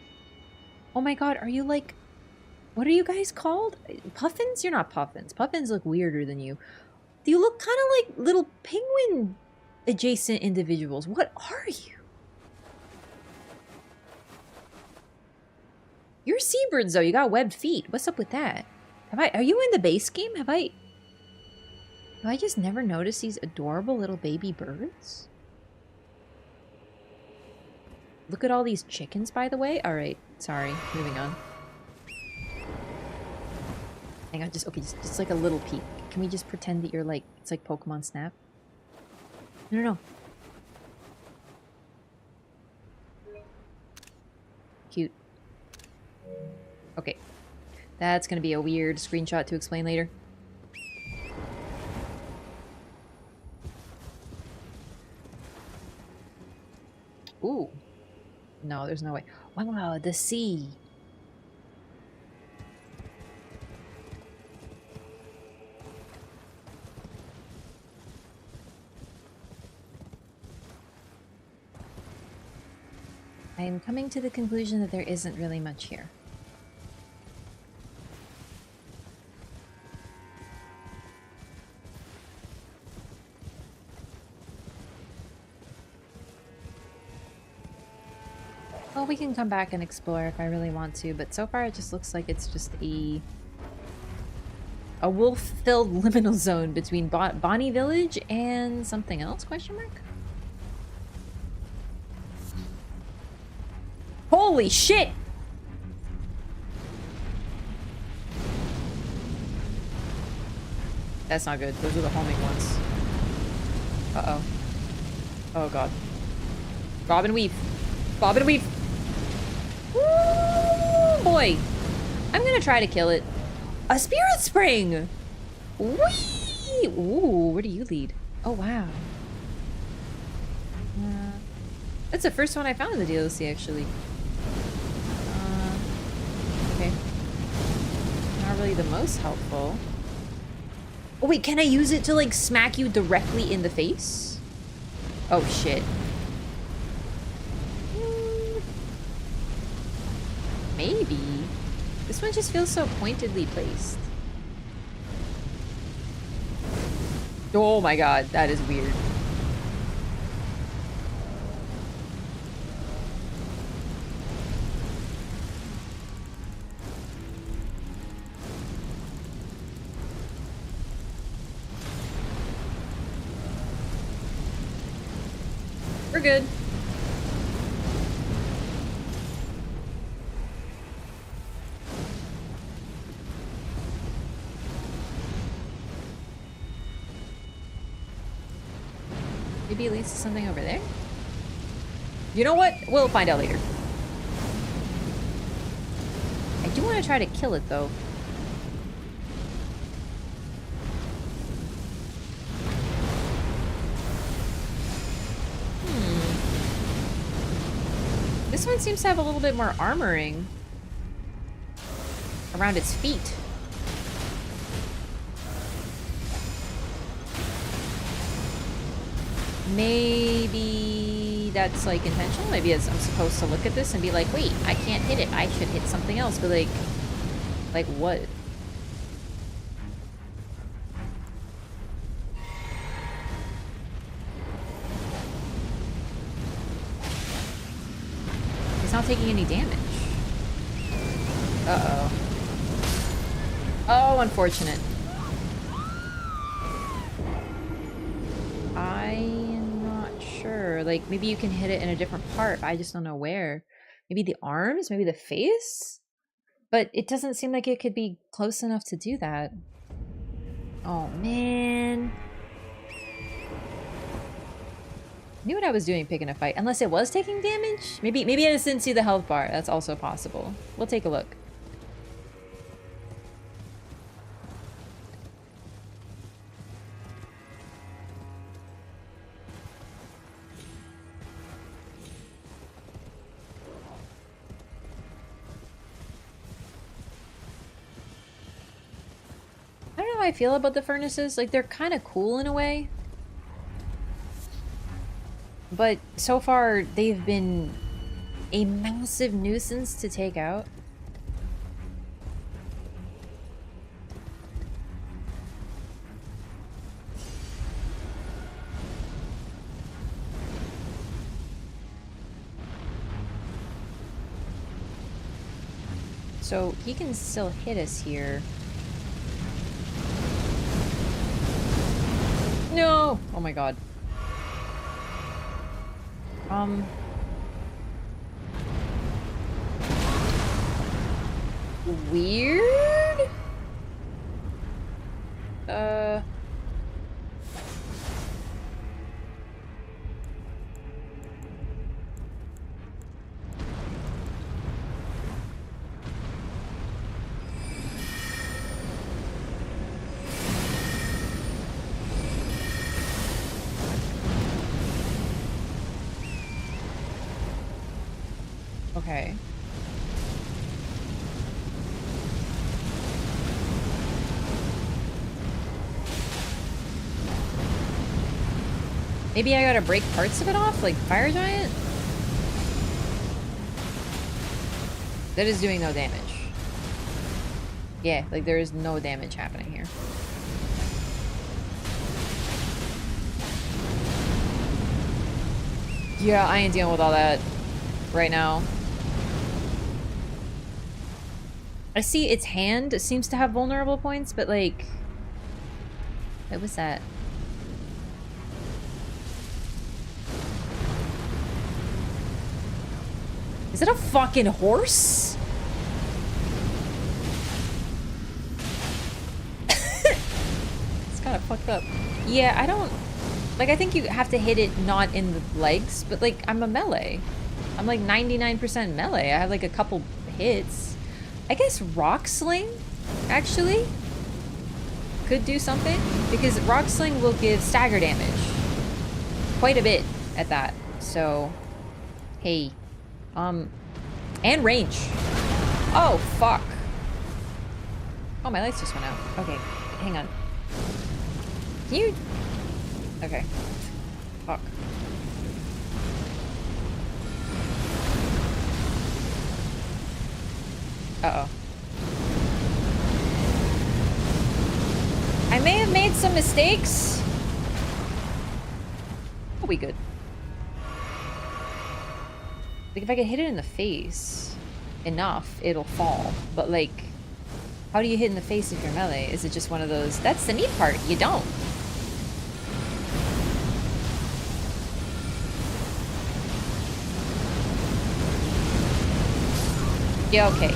Oh my god, are you like... What are you guys called? Puffins? You're not puffins. Puffins look weirder than you. You look kind of like little penguin adjacent individuals. What are you? You're seabirds though. You got webbed feet. What's up with that? Are you in the base game? Have I just never noticed these adorable little baby birds? Look at all these chickens, by the way. All right, sorry. Moving on. Hang on, just like a little peek. Can we just pretend that you're like, it's like Pokemon Snap? No. cute. Okay. That's gonna be a weird screenshot to explain later. Ooh. No, there's no way. Wow, the sea. I am coming to the conclusion that there isn't really much here. Well, we can come back and explore if I really want to, but so far it just looks like it's just a wolf-filled liminal zone between Bonnie Village and something else, question mark? Holy shit! That's not good. Those are the homing ones. Uh-oh. Oh god. Bob and weave. Bob and weave. Woo, boy. I'm gonna try to kill it. A spirit spring! Whee! Ooh, where do you lead? Oh, wow. That's the first one I found in the DLC, actually. Okay. Not really the most helpful. Oh, wait, can I use it to, like, smack you directly in the face? Oh, shit. Maybe. This one just feels so pointedly placed. Oh my god, that is weird. We're good. Maybe it leads to something over there? You know what? We'll find out later. I do want to try to kill it, though. This one seems to have a little bit more armoring around its feet. Maybe that's like intentional. Maybe I'm supposed to look at this and be like, wait, I can't hit it. I should hit something else. But like what? It's not taking any damage. Uh-oh. Oh, unfortunate. I'm not sure. Like, maybe you can hit it in a different part. I just don't know where. Maybe the arms? Maybe the face? But it doesn't seem like it could be close enough to do that. Oh, man. I knew what I was doing picking a fight. Unless it was taking damage? Maybe I just didn't see the health bar. That's also possible. We'll take a look. I don't know how I feel about the furnaces. Like, they're kind of cool in a way. But so far, they've been a massive nuisance to take out. So he can still hit us here. No! Oh my god. Weird? Okay. Maybe I gotta break parts of it off, like Fire Giant? That is doing no damage. Yeah, like there is no damage happening here. Yeah, I ain't dealing with all that right now. I see its hand seems to have vulnerable points, but like... What was that? Is it a fucking horse? It's kind of fucked up. Yeah, I don't... Like, I think you have to hit it not in the legs, but like, I'm a melee. I'm like 99% melee. I have like a couple hits. I guess Rock Sling, actually, could do something. Because Rock Sling will give stagger damage. Quite a bit at that. So, hey. And range. Oh, fuck. Oh, my lights just went out. Okay, hang on. Can you... Okay. Fuck. Uh-oh. I may have made some mistakes. We'll be good. Like, if I could hit it in the face enough, it'll fall. But, like, how do you hit in the face if you're melee? Is it just one of those... That's the neat part. You don't. Yeah, okay.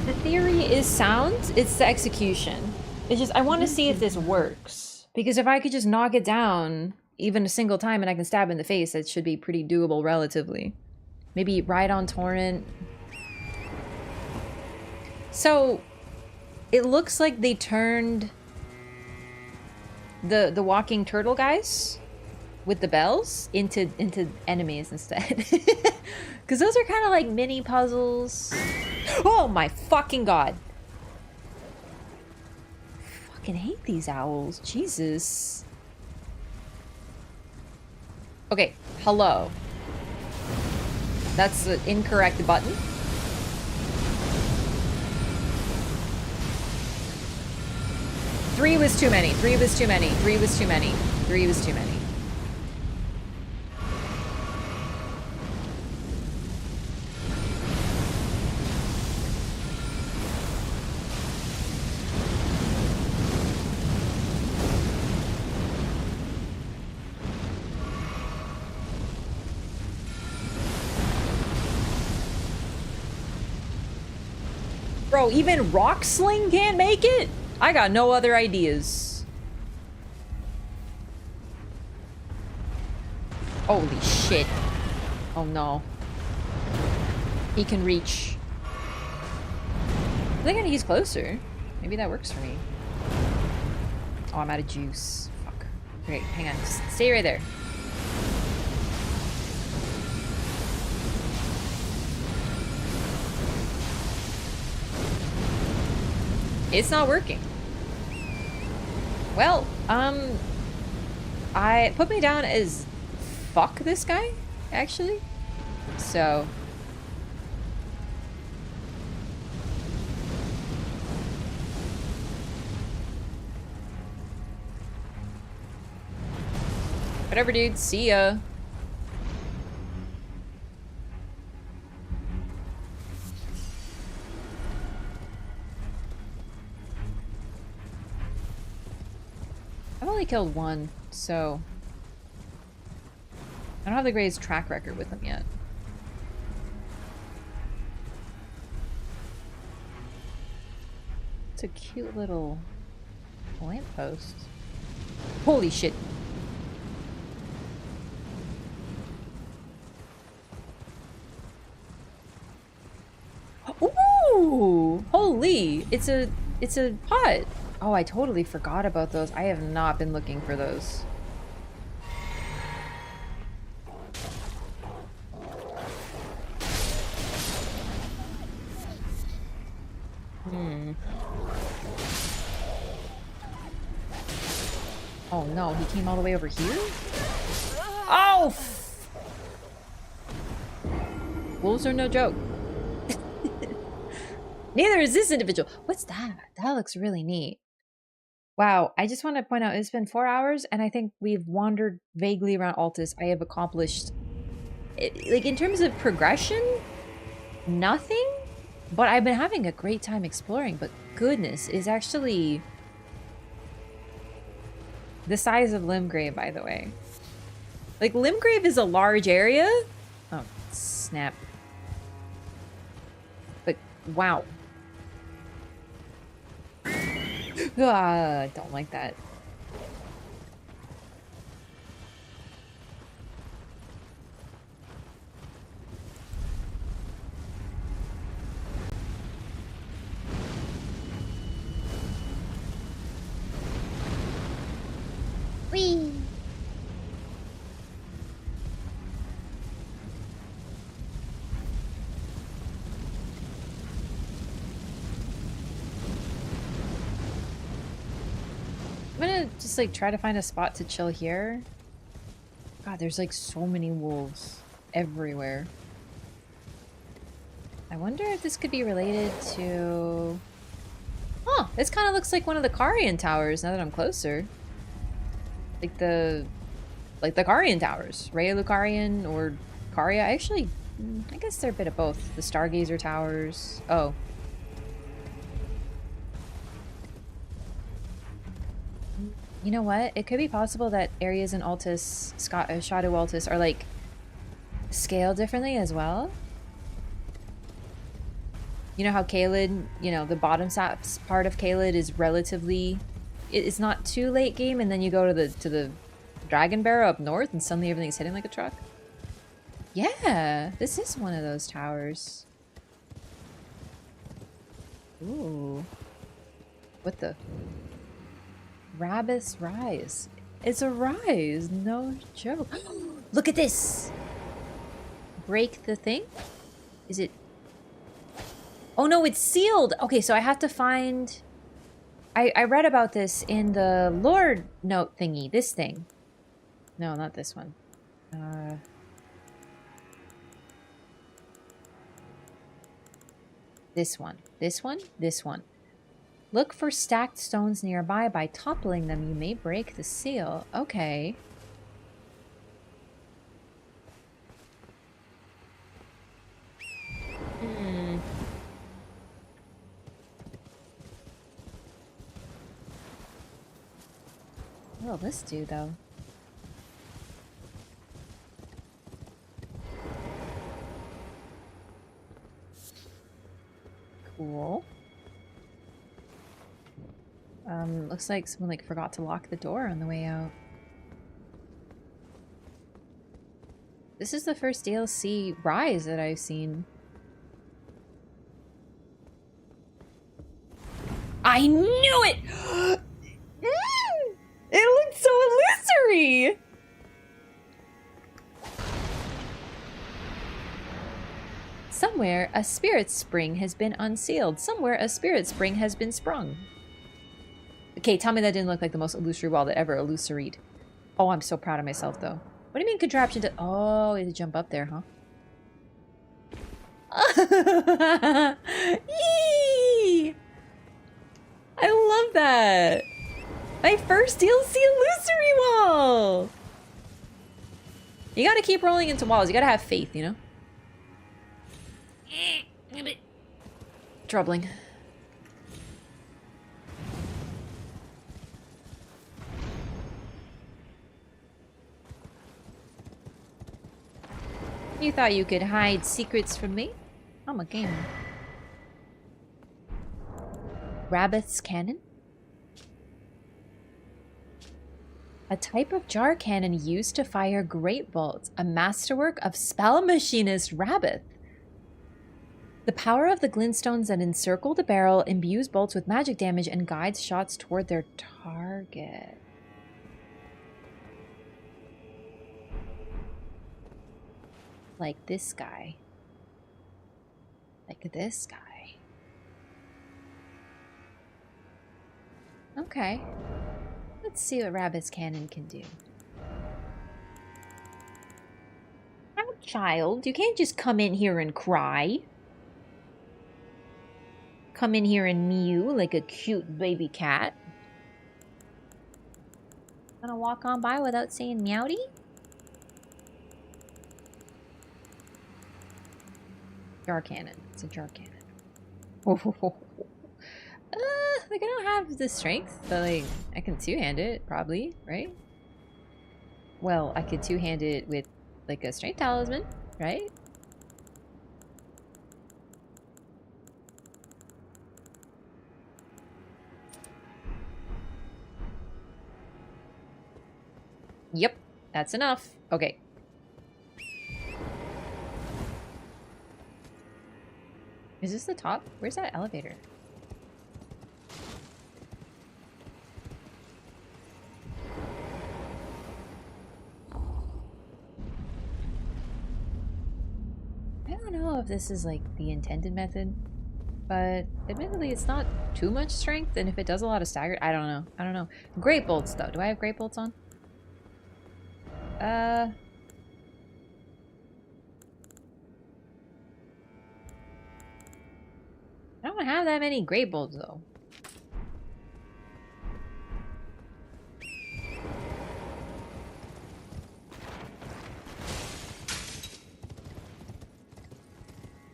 The theory is sound. It's the execution. It's just, I want to see if this works. Because if I could just knock it down... even a single time and I can stab in the face, it should be pretty doable relatively. Maybe ride on Torrent. So, it looks like they turned the walking turtle guys with the bells into enemies instead. Because those are kind of like mini puzzles. Oh my fucking god. I fucking hate these owls. Jesus. Okay, hello. That's the incorrect button. Three was too many. Three was too many. Three was too many. Three was too many. Bro, even Rock Sling can't make it? I got no other ideas. Holy shit. Oh no. He can reach. I think he's closer. Maybe that works for me. Oh, I'm out of juice. Fuck. Okay, hang on. Just stay right there. It's not working. Well, I put me down as fuck this guy, actually. So whatever, dude. See ya. I've only killed one, so I don't have the greatest track record with them yet. It's a cute little lamppost. Holy shit. Ooh! Holy! It's a pot. Oh, I totally forgot about those. I have not been looking for those. Hmm. Oh no, he came all the way over here? Oh! Wolves are no joke. Neither is this individual. What's that? That looks really neat. Wow, I just want to point out it's been 4 hours and I think we've wandered vaguely around Altus. I have accomplished, like in terms of progression, nothing, but I've been having a great time exploring, but goodness, is actually the size of Limgrave, by the way. Like, Limgrave is a large area. Oh, snap. But, wow. I don't like that. Whee! I'm gonna just like try to find a spot to chill here. God, there's like so many wolves everywhere. I wonder if this could be related to... Oh, this kind of looks like one of the Carian towers now that I'm closer. Like the Carian towers. Rhea Lucarian or Caria. Actually, I guess they're a bit of both. The Stargazer towers. Oh. You know what? It could be possible that areas in Altus, Shadow Altus, are like scaled differently as well. You know how Caelid, you know, the bottom part of Caelid is relatively, it's not too late game, and then you go to the Dragon Barrow up north, and suddenly everything's hitting like a truck. Yeah, this is one of those towers. Ooh, what the? Rabith's Rise. It's a rise, no joke. Look at this. Break the thing. Is it? Oh no, it's sealed! Okay, so I have to find... I read about this in the lore note thingy. This thing. No, not this one. This one. This one? This one. Look for stacked stones nearby. By toppling them, you may break the seal. Okay. Hmm. What will this do, though? Cool. Looks like someone like forgot to lock the door on the way out. This is the first DLC Rise that I've seen. I knew it! It looked so illusory! Somewhere a spirit spring has been unsealed. Somewhere a spirit spring has been sprung. Okay, tell me that didn't look like the most illusory wall that ever illusoried. Oh, I'm so proud of myself, though. What do you mean contraption to... Oh, you had to jump up there, huh? Yee! I love that! My first DLC illusory wall! You gotta keep rolling into walls. You gotta have faith, you know? Troubling. You thought you could hide secrets from me? I'm a gamer. Rabith's cannon? A type of jar cannon used to fire great bolts, a masterwork of spell machinist Rabith. The power of the glintstones that encircle the barrel imbues bolts with magic damage and guides shots toward their target. Like this guy. Like this guy. Okay. Let's see what Rabbit's Cannon can do. Now, child, you can't just come in here and cry. Come in here and mew like a cute baby cat. Gonna walk on by without saying meowdy? Jar cannon. It's a jar cannon. Like, I don't have the strength, but, like, I can two-hand it, probably, right? Well, I could two-hand it with, like, a strength talisman, right? Yep, that's enough. Okay. Is this the top? Where's that elevator? I don't know if this is like the intended method, but admittedly it's not too much strength, and if it does a lot of stagger, I don't know. I don't know. Great bolts though. Do I have great bolts on? I don't have that many great bolts though.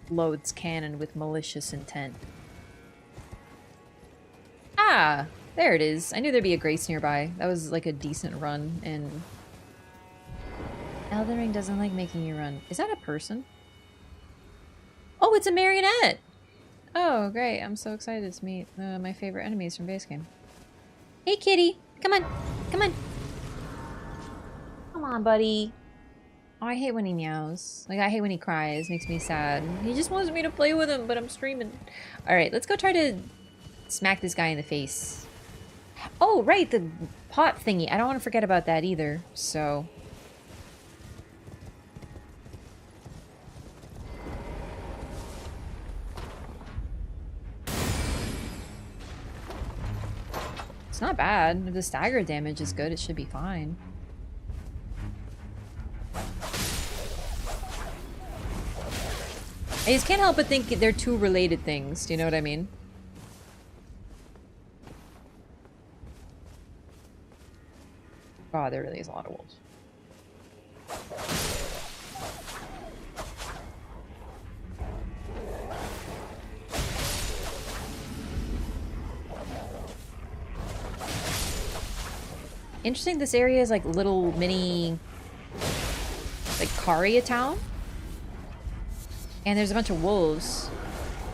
Loads cannon with malicious intent. Ah, there it is. I knew there'd be a Grace nearby. That was like a decent run, and Elden Ring doesn't like making you run. Is that a person? Oh, it's a marionette! Oh, great. I'm so excited to meet my favorite enemies from base game. Hey, kitty. Come on. Come on. Come on, buddy. Oh, I hate when he meows. Like, I hate when he cries. Makes me sad. He just wants me to play with him, but I'm streaming. Alright, let's go try to smack this guy in the face. Oh, right, the pot thingy. I don't want to forget about that either, so... It's not bad. If the stagger damage is good, it should be fine. I just can't help but think they're two related things. Do you know what I mean? God, there really is a lot of wolves. Interesting, this area is like little mini, like Karia town. And there's a bunch of wolves.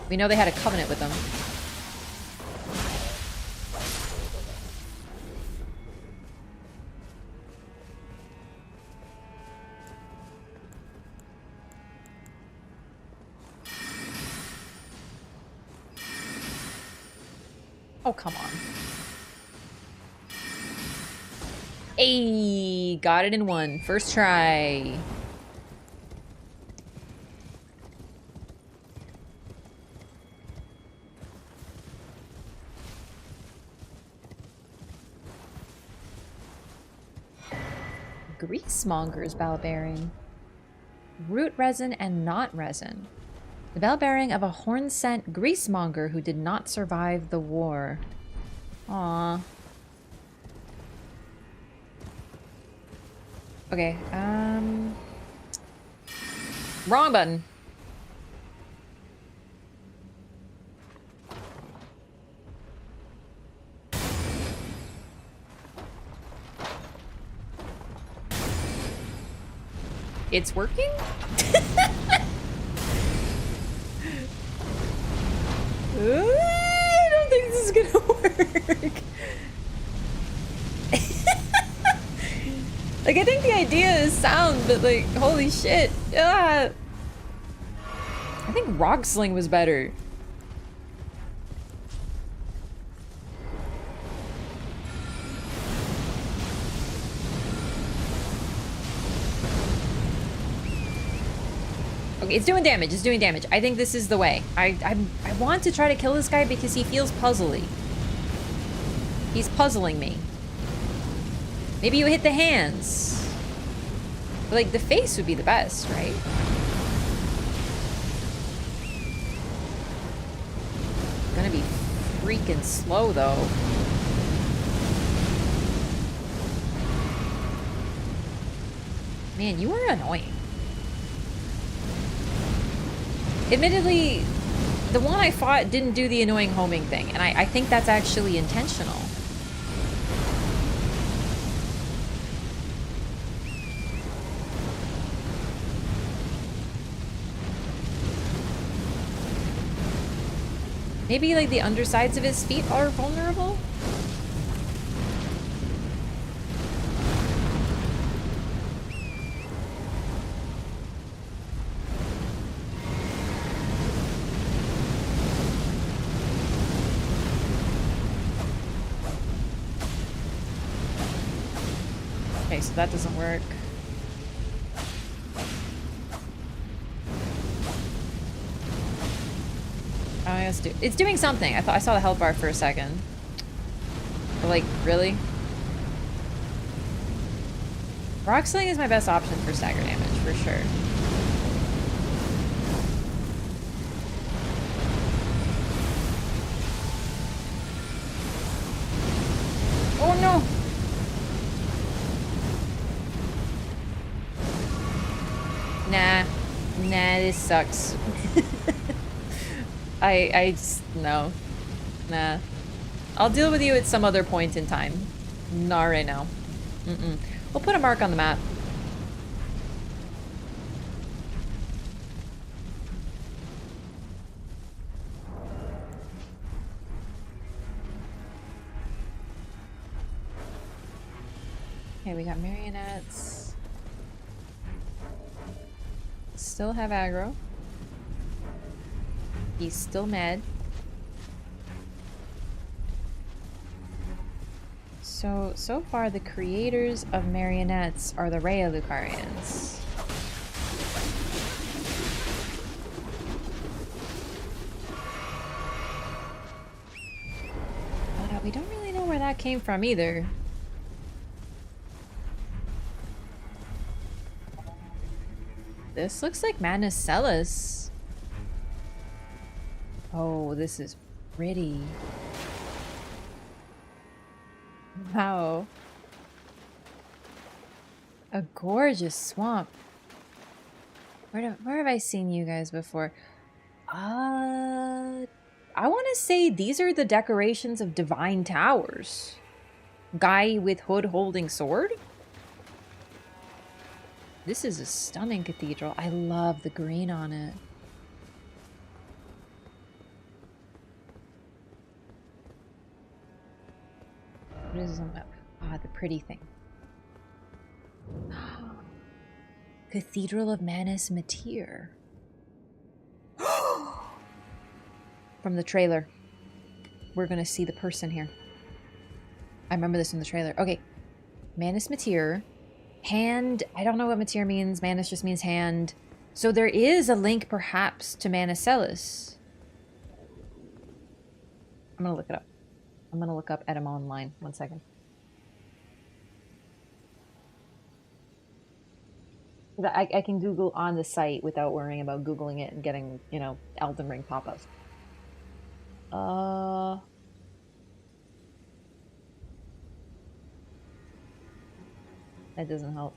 We know they had a covenant with them. Oh, come on. Hey, got it in one. First try. Greasemonger's bell bearing. Root resin and knot resin. The bell bearing of a horn-scent greasemonger who did not survive the war. Aww. Okay, wrong button. It's working? I don't think this is gonna work. Like, I think the idea is sound, but like, holy shit. Ah. I think Rock Sling was better. Okay, it's doing damage, it's doing damage. I think this is the way. I want to try to kill this guy because he feels puzzly. He's puzzling me. Maybe you hit the hands. But, like, the face would be the best, right? Gonna be freaking slow, though. Man, you are annoying. Admittedly, the one I fought didn't do the annoying homing thing, and I think that's actually intentional. Maybe, like, the undersides of his feet are vulnerable? Okay, so that doesn't work. Oh, it's doing something. I thought I saw the health bar for a second. But, like, really? Rock Sling is my best option for stagger damage, for sure. Oh no! Nah, this sucks. I just, no. Nah. I'll deal with you at some other point in time. Not right now. We'll put a mark on the map. Okay, we got marionettes. Still have aggro. He's still mad. So far the creators of marionettes are the Rhea Lucarians. But we don't really know where that came from either. This looks like Madness Celis. Oh, this is pretty. Wow. A gorgeous swamp. Where have I seen you guys before? I want to say these are the decorations of Divine Towers. Guy with hood holding sword. This is a stunning cathedral. I love the green on it. What is this on the map? Ah, the pretty thing. Cathedral of Manus Matir. From the trailer. We're gonna see the person here. I remember this in the trailer. Okay. Manus Matir. Hand. I don't know what Matir means. Manus just means hand. So there is a link perhaps to Manus Celis. I'm gonna look it up. I'm gonna look up Edom online. 1 second. I can Google on the site without worrying about Googling it and getting, you know, Elden Ring pop-ups. That doesn't help.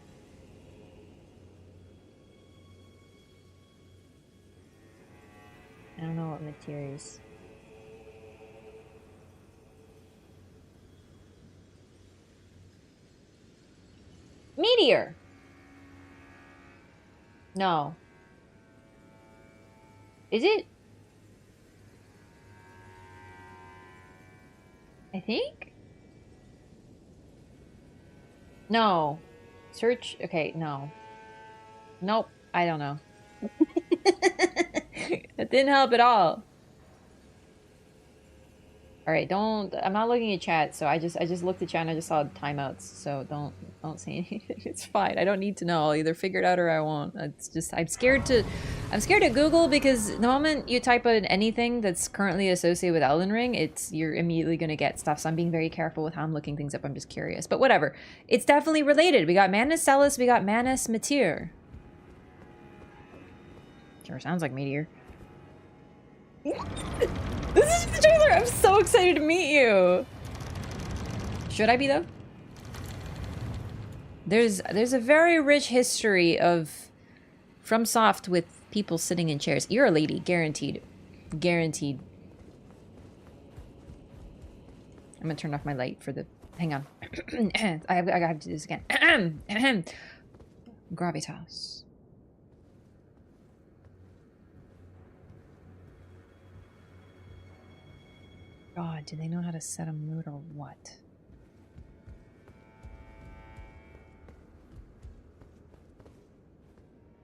I don't know what materials. Meteor! No. Is it? I think? No. Search. Okay, no. Nope. I don't know. That didn't help at all. Alright, don't. I'm not looking at chat, so I just looked at chat and I just saw timeouts, so don't say anything. It's fine. I don't need to know. I'll either figure it out or I won't. It's just I'm scared to I'm scared to Google because the moment you type in anything that's currently associated with Elden Ring, you're immediately going to get stuff. So I'm being very careful with how I'm looking things up. I'm just curious. But whatever. It's definitely related. We got Manus Celis, we got Manus Meteor. Sure sounds like Meteor. This is just the trailer! I'm so excited to meet you! Should I be, though? There's a very rich history of FromSoft with people sitting in chairs. You're a lady, guaranteed. Guaranteed. I'm gonna turn off my light for the... Hang on. I have to do this again. Gravitas. God, do they know how to set a mood or what?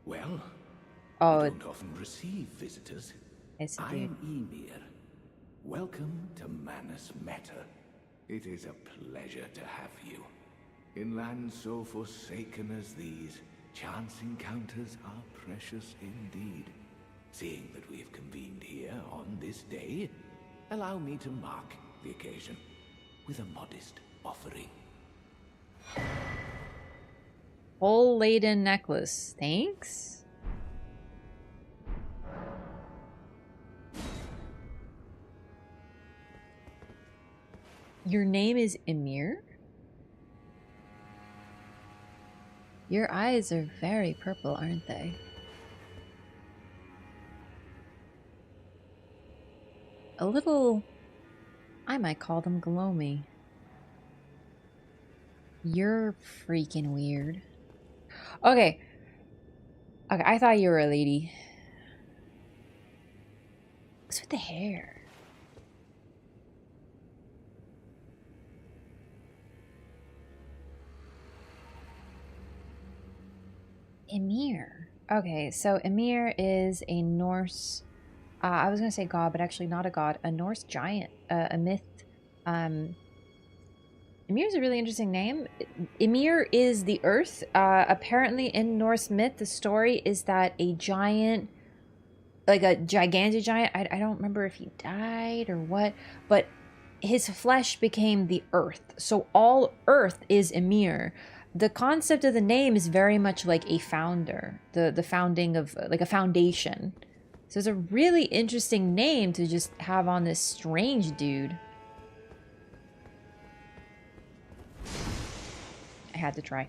Well, oh, I don't often receive visitors. Yes, I am Ymir. Welcome to Manus Meta. It is a pleasure to have you. In lands so forsaken as these, chance encounters are precious indeed. Seeing that we have convened here on this day, allow me to mark the occasion with a modest offering. Whole laden necklace. Thanks. Your name is Ymir? Your eyes are very purple, aren't they? A little... I might call them gloomy. You're freaking weird. Okay. Okay, I thought you were a lady. What's with the hair? Ymir. Okay, so Ymir is a Norse... I was going to say god, but actually not a god. A Norse giant. A myth. Ymir is a really interesting name. Ymir is the earth. Apparently in Norse myth, the story is that a giant... Like a gigantic giant. I don't remember if he died or what. But his flesh became the earth. So all earth is Ymir. The concept of the name is very much like a founder. The founding of... Like a foundation. So it's a really interesting name to just have on this strange dude. I had to try.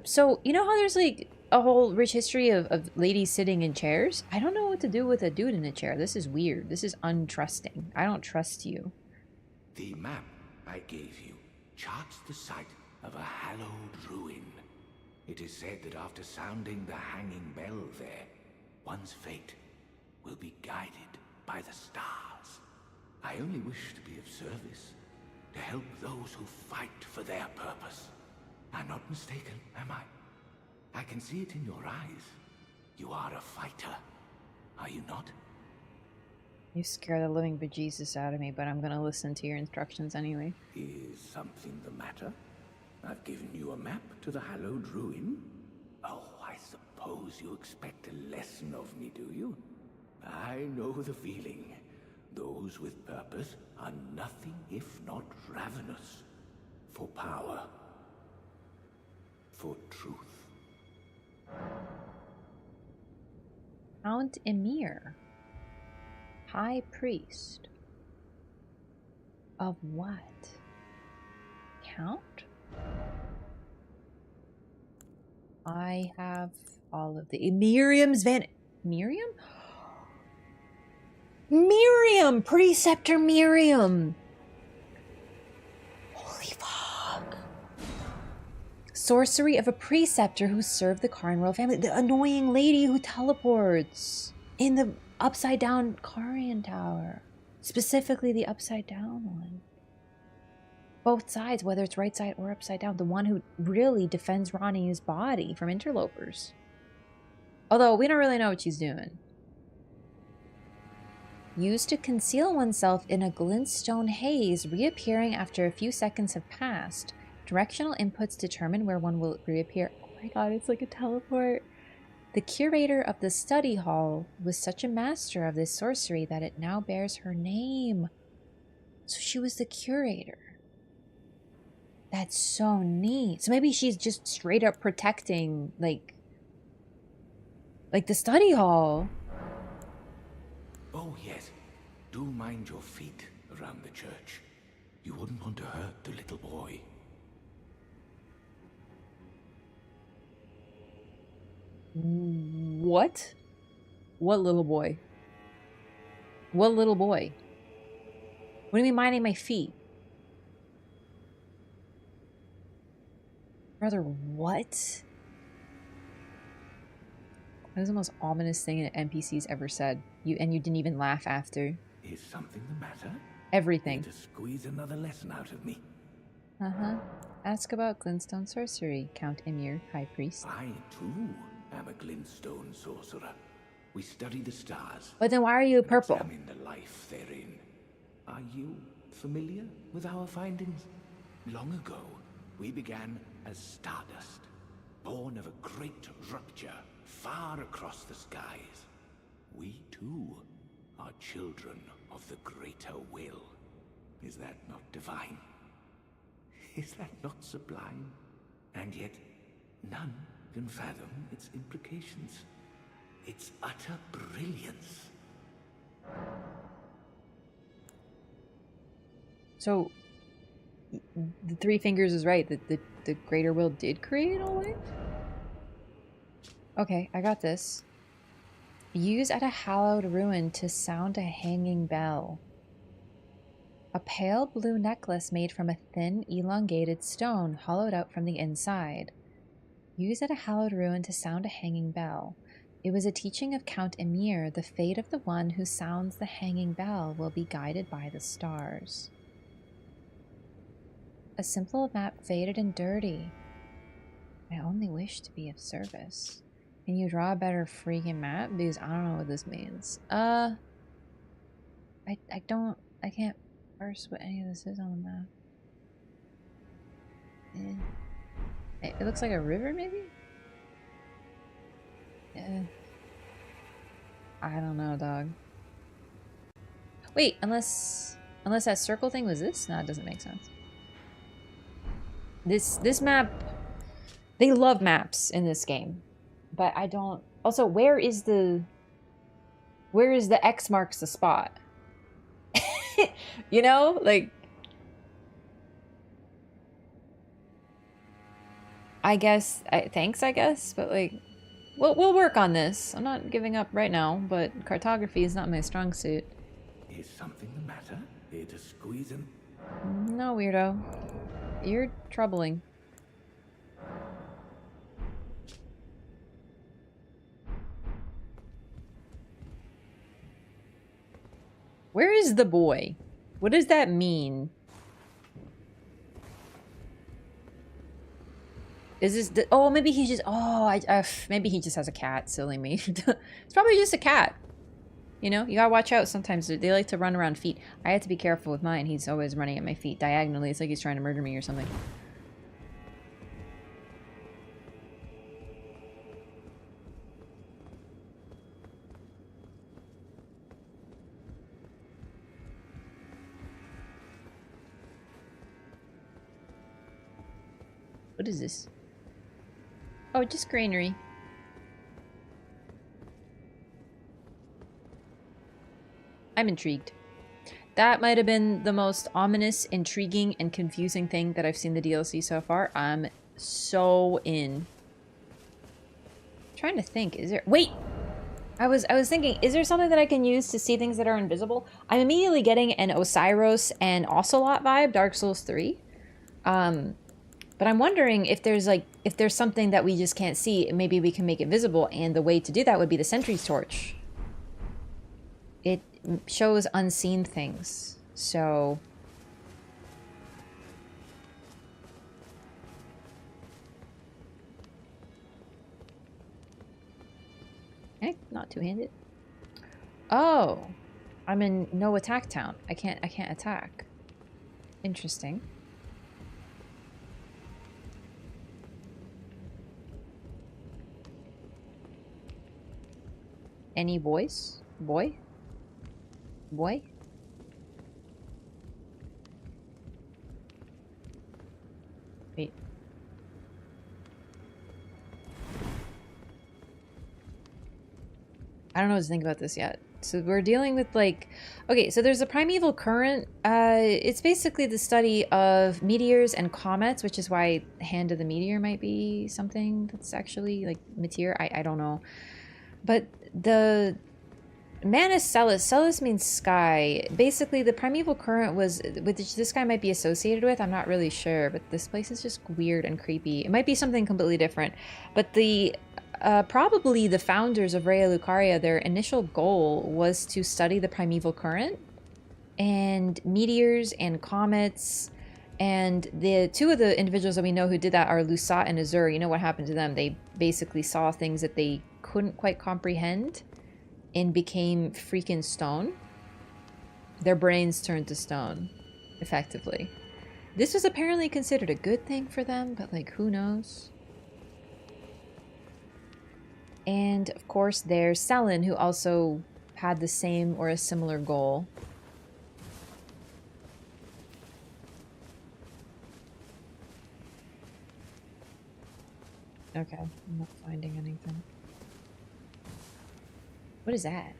So, you know how there's like a whole rich history of ladies sitting in chairs? I don't know what to do with a dude in a chair. This is weird. This is untrusting. I don't trust you. The map I gave you charts the site of a hallowed ruin. It is said that after sounding the hanging bell there, one's fate will be guided by the stars. I only wish to be of service, to help those who fight for their purpose. I'm not mistaken, am I? I can see it in your eyes. You are a fighter, are you not? You scare the living bejesus out of me, but I'm gonna listen to your instructions anyway. Is something the matter? I've given you a map to the hallowed ruin. Oh, I suppose you expect a lesson of me, do you? I know the feeling. Those with purpose are nothing if not ravenous. For power. For truth. Count Ymir. High Priest. Of what? Count? I have all of the... Miriam's Miriam? Miriam! Preceptor Miriam! Holy fuck. Sorcery of a preceptor who served the Karn royal family. The annoying lady who teleports in the upside down Karian tower. Specifically the upside down one. Both sides, whether it's right side or upside down. The one who really defends Ronnie's body from interlopers. Although we don't really know what she's doing. Used to conceal oneself in a glintstone haze, reappearing after a few seconds have passed. Directional inputs determine where one will reappear. Oh my god, it's like a teleport. The curator of the study hall was such a master of this sorcery that it now bears her name. So she was the curator. That's so neat. So maybe she's just straight up protecting, like the study hall. Oh, yes. Do mind your feet around the church. You wouldn't want to hurt the little boy. What? What little boy? What little boy? What do you mean minding my feet? Brother, what? That was the most ominous thing an NPC's ever said. You didn't even laugh after. Is something the matter? Everything. To squeeze another lesson out of me. Uh-huh. Ask about glintstone sorcery, Count Emir, High Priest. I, too, am a glintstone sorcerer. We study the stars. But then why are you purple? Examine the life therein. Are you familiar with our findings? Long ago, we began as stardust, born of a great rupture far across the skies. We, too, are children of the greater will. Is that not divine? Is that not sublime? And yet, none can fathom its implications. Its utter brilliance. So, the Three Fingers is right. The greater will did create all life? Okay, I got this. Use at a hallowed ruin to sound a hanging bell. A pale blue necklace made from a thin, elongated stone hollowed out from the inside. Use at a hallowed ruin to sound a hanging bell. It was a teaching of Count Emir. The fate of the one who sounds the hanging bell will be guided by the stars. A simple map faded and dirty. I only wish to be of service. Can you draw a better freaking map? Because I don't know what this means. I can't parse what any of this is on the map. It looks like a river, maybe? I don't know, dog. Wait, unless that circle thing was this? No, it doesn't make sense. This map, they love maps in this game, but I don't. Also, where is the X marks the spot? You know, like, I guess, thanks, I guess, but like, we'll work on this. I'm not giving up right now, but cartography is not my strong suit. Is something the matter? Here to squeeze him? No, weirdo. You're troubling. Where is the boy? What does that mean? Is this the, oh, maybe he just, oh, maybe he just has a cat, silly me. It's probably just a cat. You know, you gotta watch out sometimes. They like to run around feet. I have to be careful with mine. He's always running at my feet diagonally. It's like he's trying to murder me or something. What is this? Oh, just greenery. I'm intrigued. That might have been the most ominous, intriguing, and confusing thing that I've seen the DLC so far. I'm so in. I'm trying to think, is there... Wait! I was thinking, is there something that I can use to see things that are invisible? I'm immediately getting an Osiris and Ocelot vibe, Dark Souls 3. But I'm wondering if there's something that we just can't see, maybe we can make it visible, and the way to do that would be the Sentry's Torch. It shows unseen things, so... Not two-handed. Oh! I'm in no attack town. I can't attack. Interesting. any boys? Boy? Boy? Wait. I don't know what to think about this yet. So we're dealing with like, okay, so there's a primeval current. It's basically the study of meteors and comets, which is why Hand of the Meteor might be something that's actually like meteor. I don't know. But the Manus Celis, Celis means sky. Basically, the primeval current was, which this guy might be associated with, I'm not really sure, but this place is just weird and creepy. It might be something completely different. But the probably the founders of Raya Lucaria, their initial goal was to study the primeval current and meteors and comets. And the two of the individuals that we know who did that are Lusat and Azur. You know what happened to them? They basically saw things that they couldn't quite comprehend and became freaking stone. Their brains turned to stone, effectively. This was apparently considered a good thing for them, but like, who knows? And of course there's Selin, who also had the same or a similar goal. Okay, I'm not finding anything. What is that?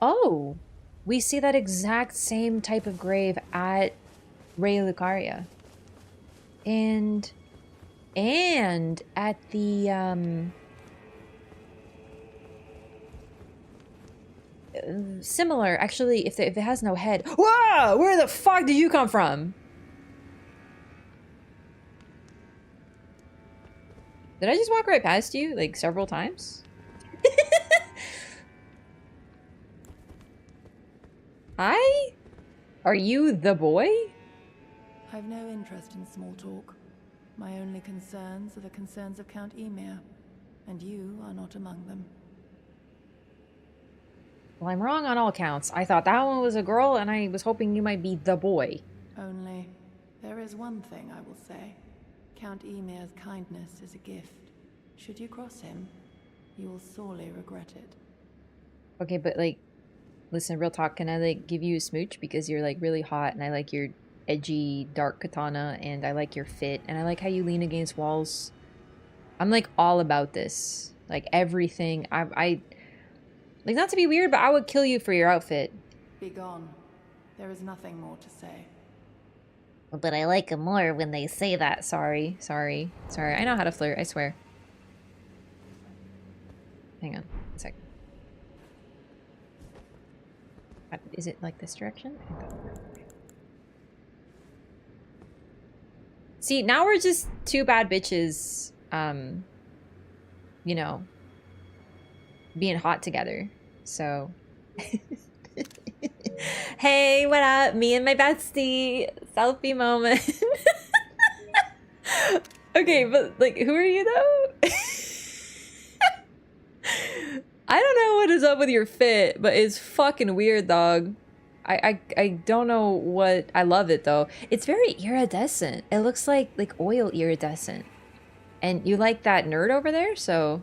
Oh! We see that exact same type of grave at Raya Lucaria. And at the, similar, actually, if it has no head. Whoa! Where the fuck did you come from? Did I just walk right past you, like, several times? Hi? Are you the boy? I've no interest in small talk. My only concerns are the concerns of Count Emir, and you are not among them. Well, I'm wrong on all counts. I thought that one was a girl, and I was hoping you might be the boy. Only, there is one thing I will say. Count Emir's kindness is a gift. Should you cross him, you will sorely regret it. Okay, but like, listen, real talk, can I like give you a smooch? Because you're like really hot, and I like your edgy dark katana, and I like your fit, and I like how you lean against walls. I'm like all about this. Like everything. I like, not to be weird, but I would kill you for your outfit. Be gone. There is nothing more to say. But I like them more when they say that. Sorry. I know how to flirt, I swear. Hang on a sec. Is it like this direction? See, now we're just two bad bitches, you know, being hot together. So, hey, what up? Me and my bestie. Selfie moment. Okay, but like, who are you though? I don't know what is up with your fit, but it's fucking weird, dog. I don't know what... I love it, though. It's very iridescent. It looks like oil iridescent. And you like that nerd over there, so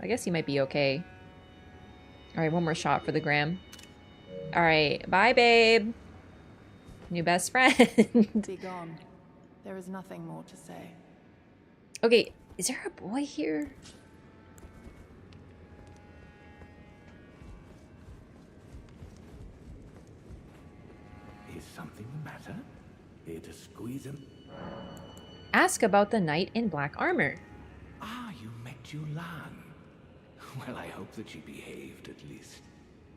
I guess you might be okay. Alright, one more shot for the gram. Alright, bye, babe. New best friend. Be gone. There is nothing more to say. Okay, is there a boy here? Is something the matter? Here to squeeze him? Ask about the knight in black armor. Ah, you met Yulan. Well, I hope that she behaved at least.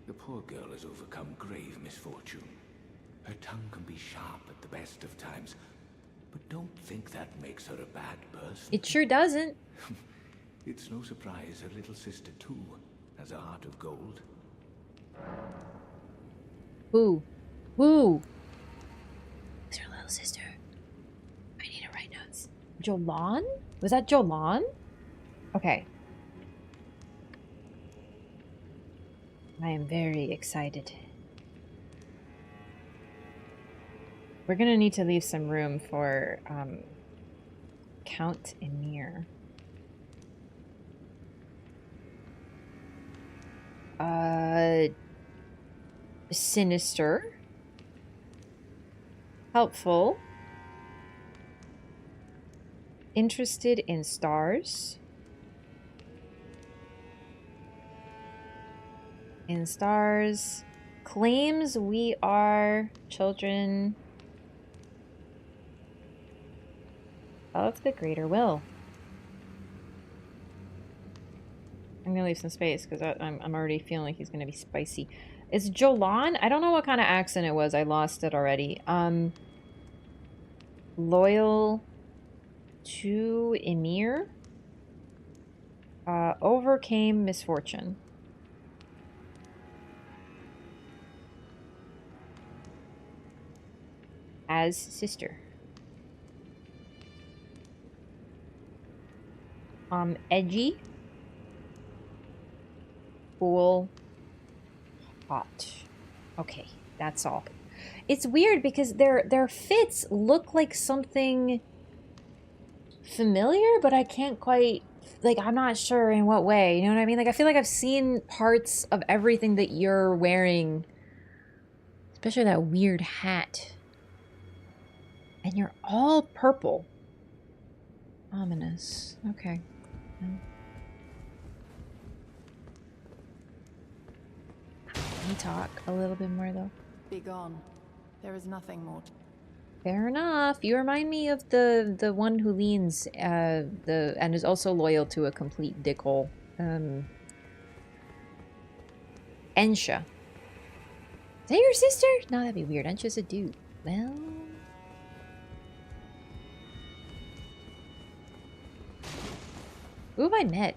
The poor girl has overcome grave misfortune. Her tongue can be sharp at the best of times, but don't think that makes her a bad person. It sure doesn't. It's no surprise her little sister, too, has a heart of gold. Who? Who? It's her little sister. I need to write notes. Jolan? Was that Jolan? Okay. I am very excited. We're gonna need to leave some room for Count Emir. Sinister. Helpful. Interested in stars. In stars. Claims we are children of the greater will. I'm gonna leave some space because I'm already feeling like he's gonna be spicy. It's Jolan. I don't know what kind of accent it was. I lost it already. Loyal to Emir. Overcame misfortune. As sister. Edgy. Cool. Hot. Okay, that's all. It's weird because their fits look like something familiar, but I can't quite, like, I'm not sure in what way. You know what I mean? Like, I feel like I've seen parts of everything that you're wearing, especially that weird hat. And you're all purple. Ominous. Okay. Can we talk a little bit more, though? Be gone. There is nothing more. Fair enough. You remind me of the one who leans and is also loyal to a complete dickhole. Ensha. Is that your sister? No, that'd be weird. Ensha's a dude. Well... Who have I met?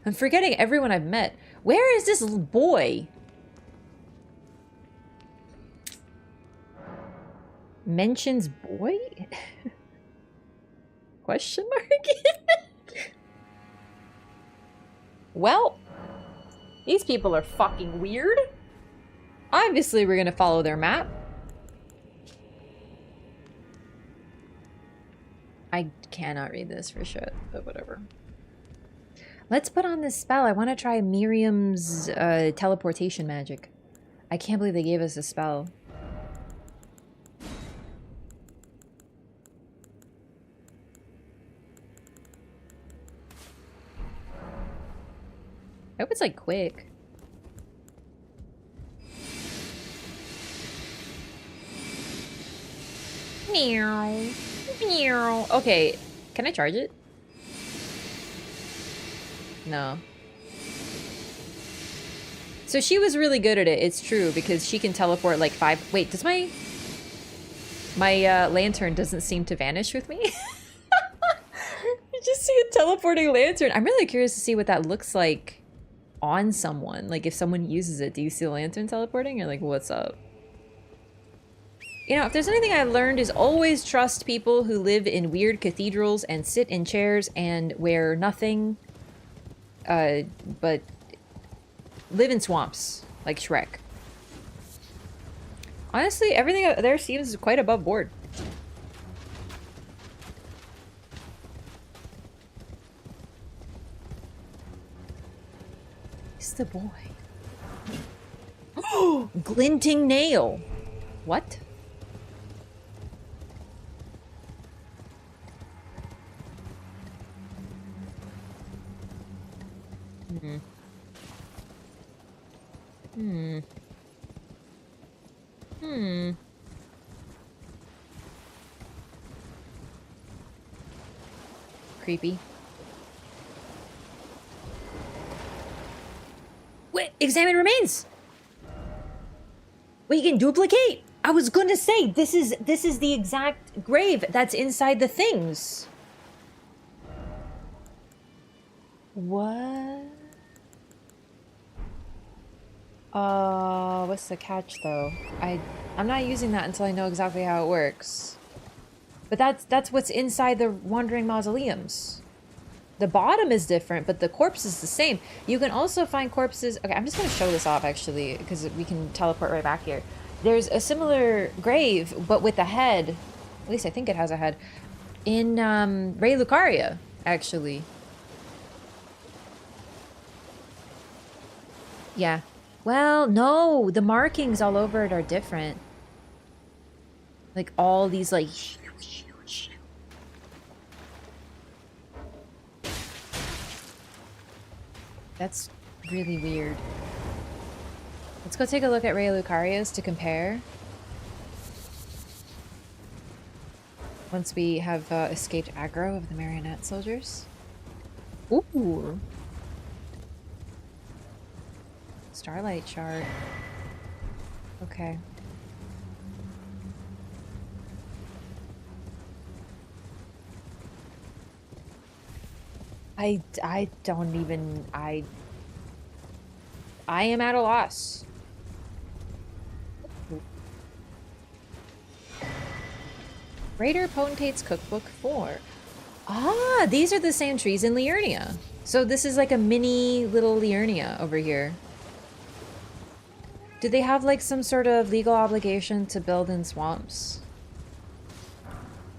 I'm forgetting everyone I've met. Where is this boy? Mentions boy? Question mark? Well, these people are fucking weird. Obviously, we're gonna follow their map. I cannot read this for shit, but whatever. Let's put on this spell. I want to try Miriam's teleportation magic. I can't believe they gave us a spell. I hope it's like quick. Meow. Meow. Okay, can I charge it? No. So she was really good at it, it's true, because she can teleport like 5... Wait, does my lantern doesn't seem to vanish with me? You just see a teleporting lantern. I'm really curious to see what that looks like on someone. Like, if someone uses it, do you see the lantern teleporting? Or like, what's up? You know, if there's anything I learned is always trust people who live in weird cathedrals and sit in chairs and wear nothing, but live in swamps, like Shrek. Honestly, everything out there seems quite above board. It's the boy. Oh, glinting nail. What? Creepy. Wait, examine remains. Wait, you can duplicate. I was gonna say this is the exact grave that's inside the things. What? What's the catch though? I'm not using that until I know exactly how it works. But that's what's inside the Wandering Mausoleums. The bottom is different, but the corpse is the same. You can also find corpses... Okay, I'm just going to show this off, actually, because we can teleport right back here. There's a similar grave, but with a head. At least I think it has a head. In Ray Lucaria, actually. Yeah. Well, no, the markings all over it are different. Like all these like that's really weird. Let's go take a look at Ray Lucaria's to compare. Once we have escaped aggro of the marionette soldiers. Ooh. Starlight shard. Okay. I don't even I am at a loss. Raider Potentate's Cookbook 4. Ah, these are the same trees in Liurnia. So this is like a mini little Liurnia over here. Do they have like some sort of legal obligation to build in swamps?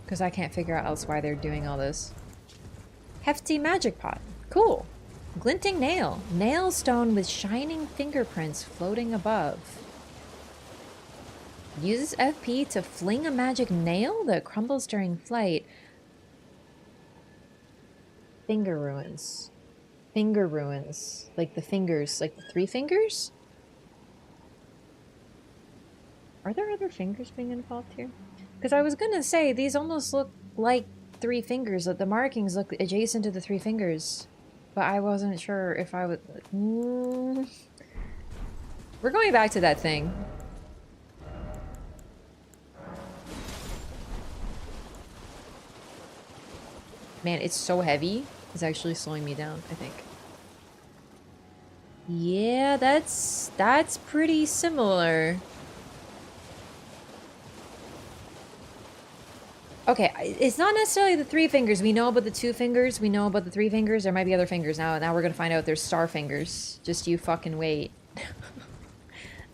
Because I can't figure out else why they're doing all this. Hefty magic pot. Cool. Glinting nail. Nail stone with shining fingerprints floating above. Uses FP to fling a magic nail that crumbles during flight. Finger ruins. Finger ruins. Like the fingers. Like the 3 fingers? Are there other fingers being involved here? Because I was gonna say, these almost look like 3 fingers. That the markings look adjacent to the 3 fingers. But I wasn't sure if I would... We're going back to that thing. Man, it's so heavy. It's actually slowing me down, I think. Yeah, that's pretty similar. Okay, it's not necessarily the 3 fingers. We know about the 2 fingers. We know about the 3 fingers. There might be other fingers now. Now we're gonna find out there's star fingers. Just you fucking wait.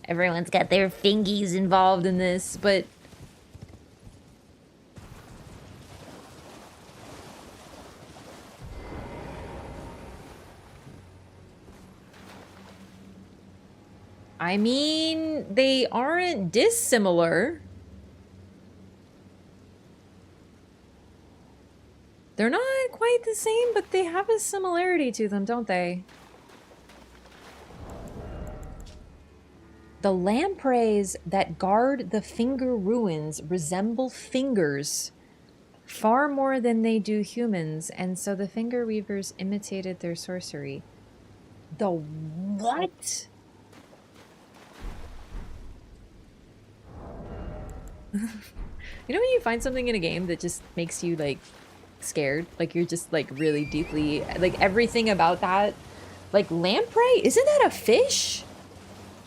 Everyone's got their fingies involved in this, but... I mean, they aren't dissimilar. They're not quite the same, but they have a similarity to them, don't they? The lampreys that guard the finger ruins resemble fingers far more than they do humans, and so the finger weavers imitated their sorcery. The what? You know when you find something in a game that just makes you like scared, like you're just like really deeply like everything about that, like lamprey, isn't that a fish,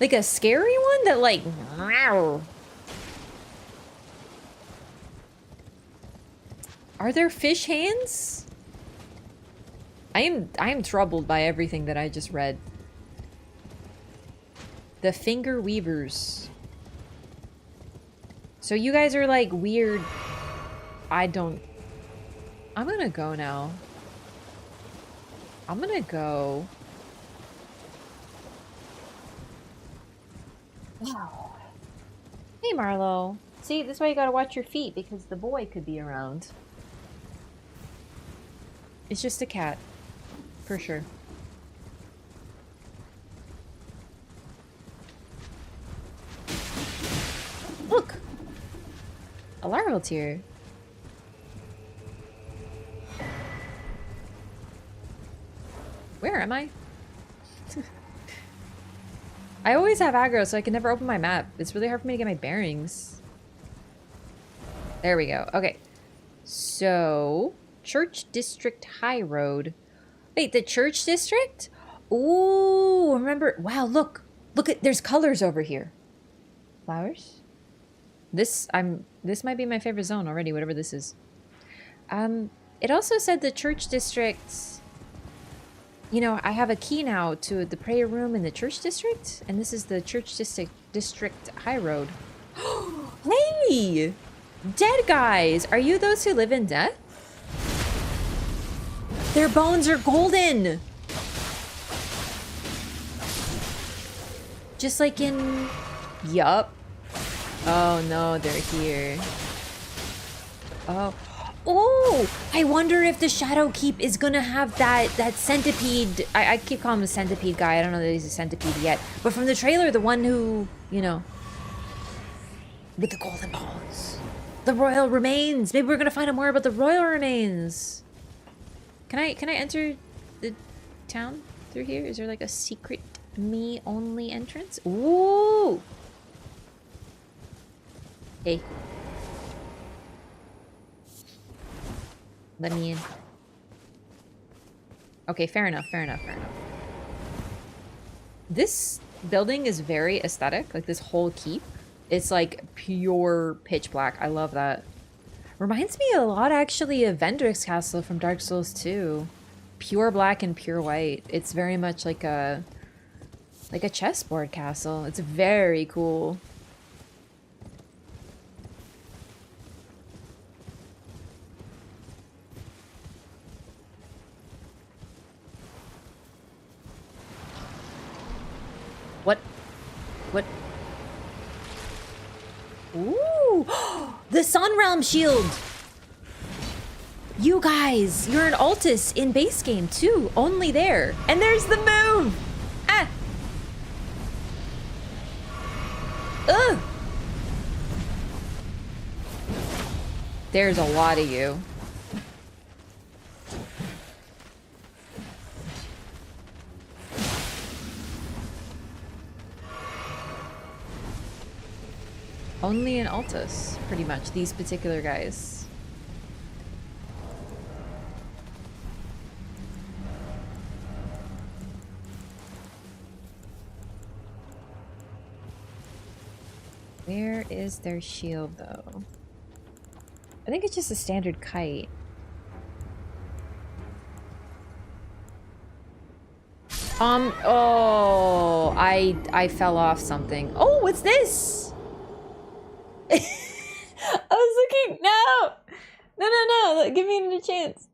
like a scary one that like meow. Are there fish hands? I am troubled by everything that I just read. The finger weavers. So you guys are like weird. I'm gonna go now. I'm gonna go. Wow. Hey Marlo. See, this is why you gotta watch your feet, because the boy could be around. It's just a cat. For sure. Look! A larval tier. Where am I? I always have aggro, so I can never open my map. It's really hard for me to get my bearings. There we go. Okay. So, Church District High Road. Wait, the Church District? Ooh, remember. Wow, look. Look at, there's colors over here. Flowers? This might be my favorite zone already, whatever this is. It also said the Church District. You know, I have a key now to the prayer room in the Church District, and this is the Church District High Road. Hey! Dead guys! Are you those who live in death? Their bones are golden! Just like in... Yup. Oh no, they're here. Oh. Oh! I wonder if the Shadow Keep is gonna have that centipede... I keep calling him a centipede guy. I don't know that he's a centipede yet. But from the trailer, the one who, you know... With the golden bones. The royal remains! Maybe we're gonna find out more about the royal remains! Can I enter the town through here? Is there like a secret me only entrance? Ooh! Hey. Let me in. Okay, fair enough, fair enough, fair enough. This building is very aesthetic, like this whole keep. It's like pure pitch black. I love that. Reminds me a lot actually of Vendrick's castle from Dark Souls 2. Pure black and pure white. It's very much like a chessboard castle. It's very cool. What? What? Ooh! The Sun Realm Shield! You guys, you're an Altus in base game too. Only there. And there's the move! Ah! Ugh! There's a lot of you. Only an Altus, pretty much, these particular guys. Where is their shield, though? I think it's just a standard kite. Oh, I fell off something. Oh, what's this? I was looking. No, no, give me another chance.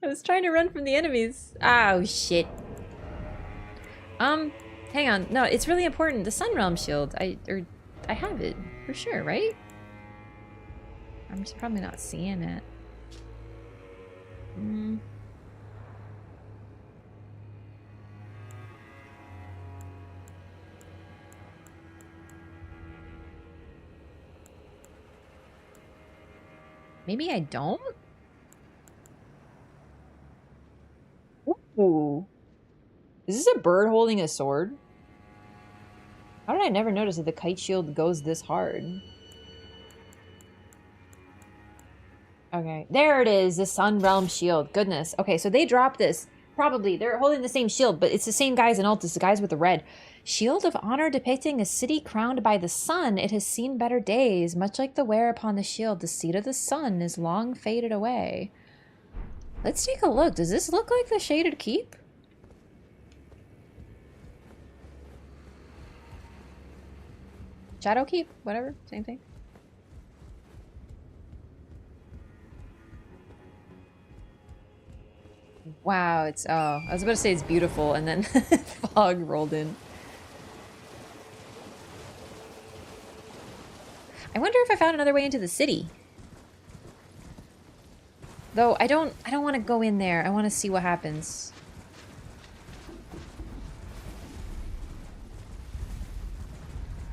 I was trying to run from the enemies. Oh shit. Hang on. No, it's really important. The Sun Realm Shield. I have it for sure, right? I'm just probably not seeing it. Maybe I don't? Ooh. Is this a bird holding a sword? How did I never notice that the kite shield goes this hard? Okay, there it is, the Sun Realm Shield. Goodness. Okay, so they dropped this. Probably. They're holding the same shield, but it's the same guys in Altus, the guys with the red. Shield of honor depicting a city crowned by the sun. It has seen better days. Much like the wear upon the shield, the seat of the sun is long faded away. Let's take a look. Does this look like the Shaded Keep? Shadow Keep? Whatever. Same thing. Wow, it's... Oh, I was about to say it's beautiful, and then fog rolled in. I wonder if I found another way into the city. Though I don't want to go in there. I want to see what happens.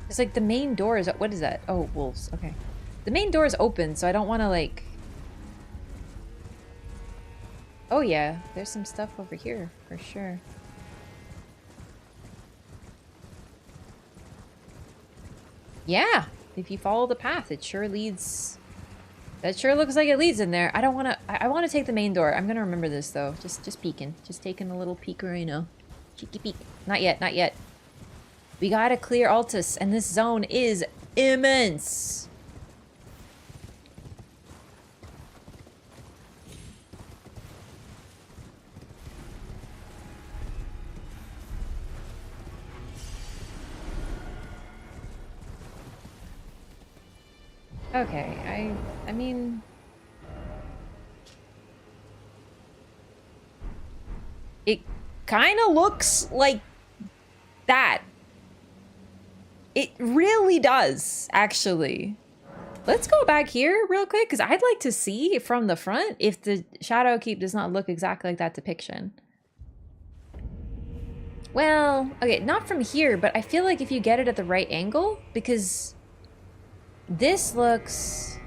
It's like the main door is... What is that? Oh, wolves. Okay. The main door is open, so I don't want to like... Oh yeah, there's some stuff over here for sure. Yeah, if you follow the path, it sure leads... That sure looks like it leads in there. I don't want to... I want to take the main door. I'm going to remember this, though. Just peeking. Just taking a little peek right now. Cheeky peek. Not yet, not yet. We gotta clear Altus, and this zone is immense. Okay, I mean... It kind of looks like that. It really does, actually. Let's go back here real quick, because I'd like to see from the front if the Shadow Keep does not look exactly like that depiction. Well, okay, not from here, but I feel like if you get it at the right angle, because this looks...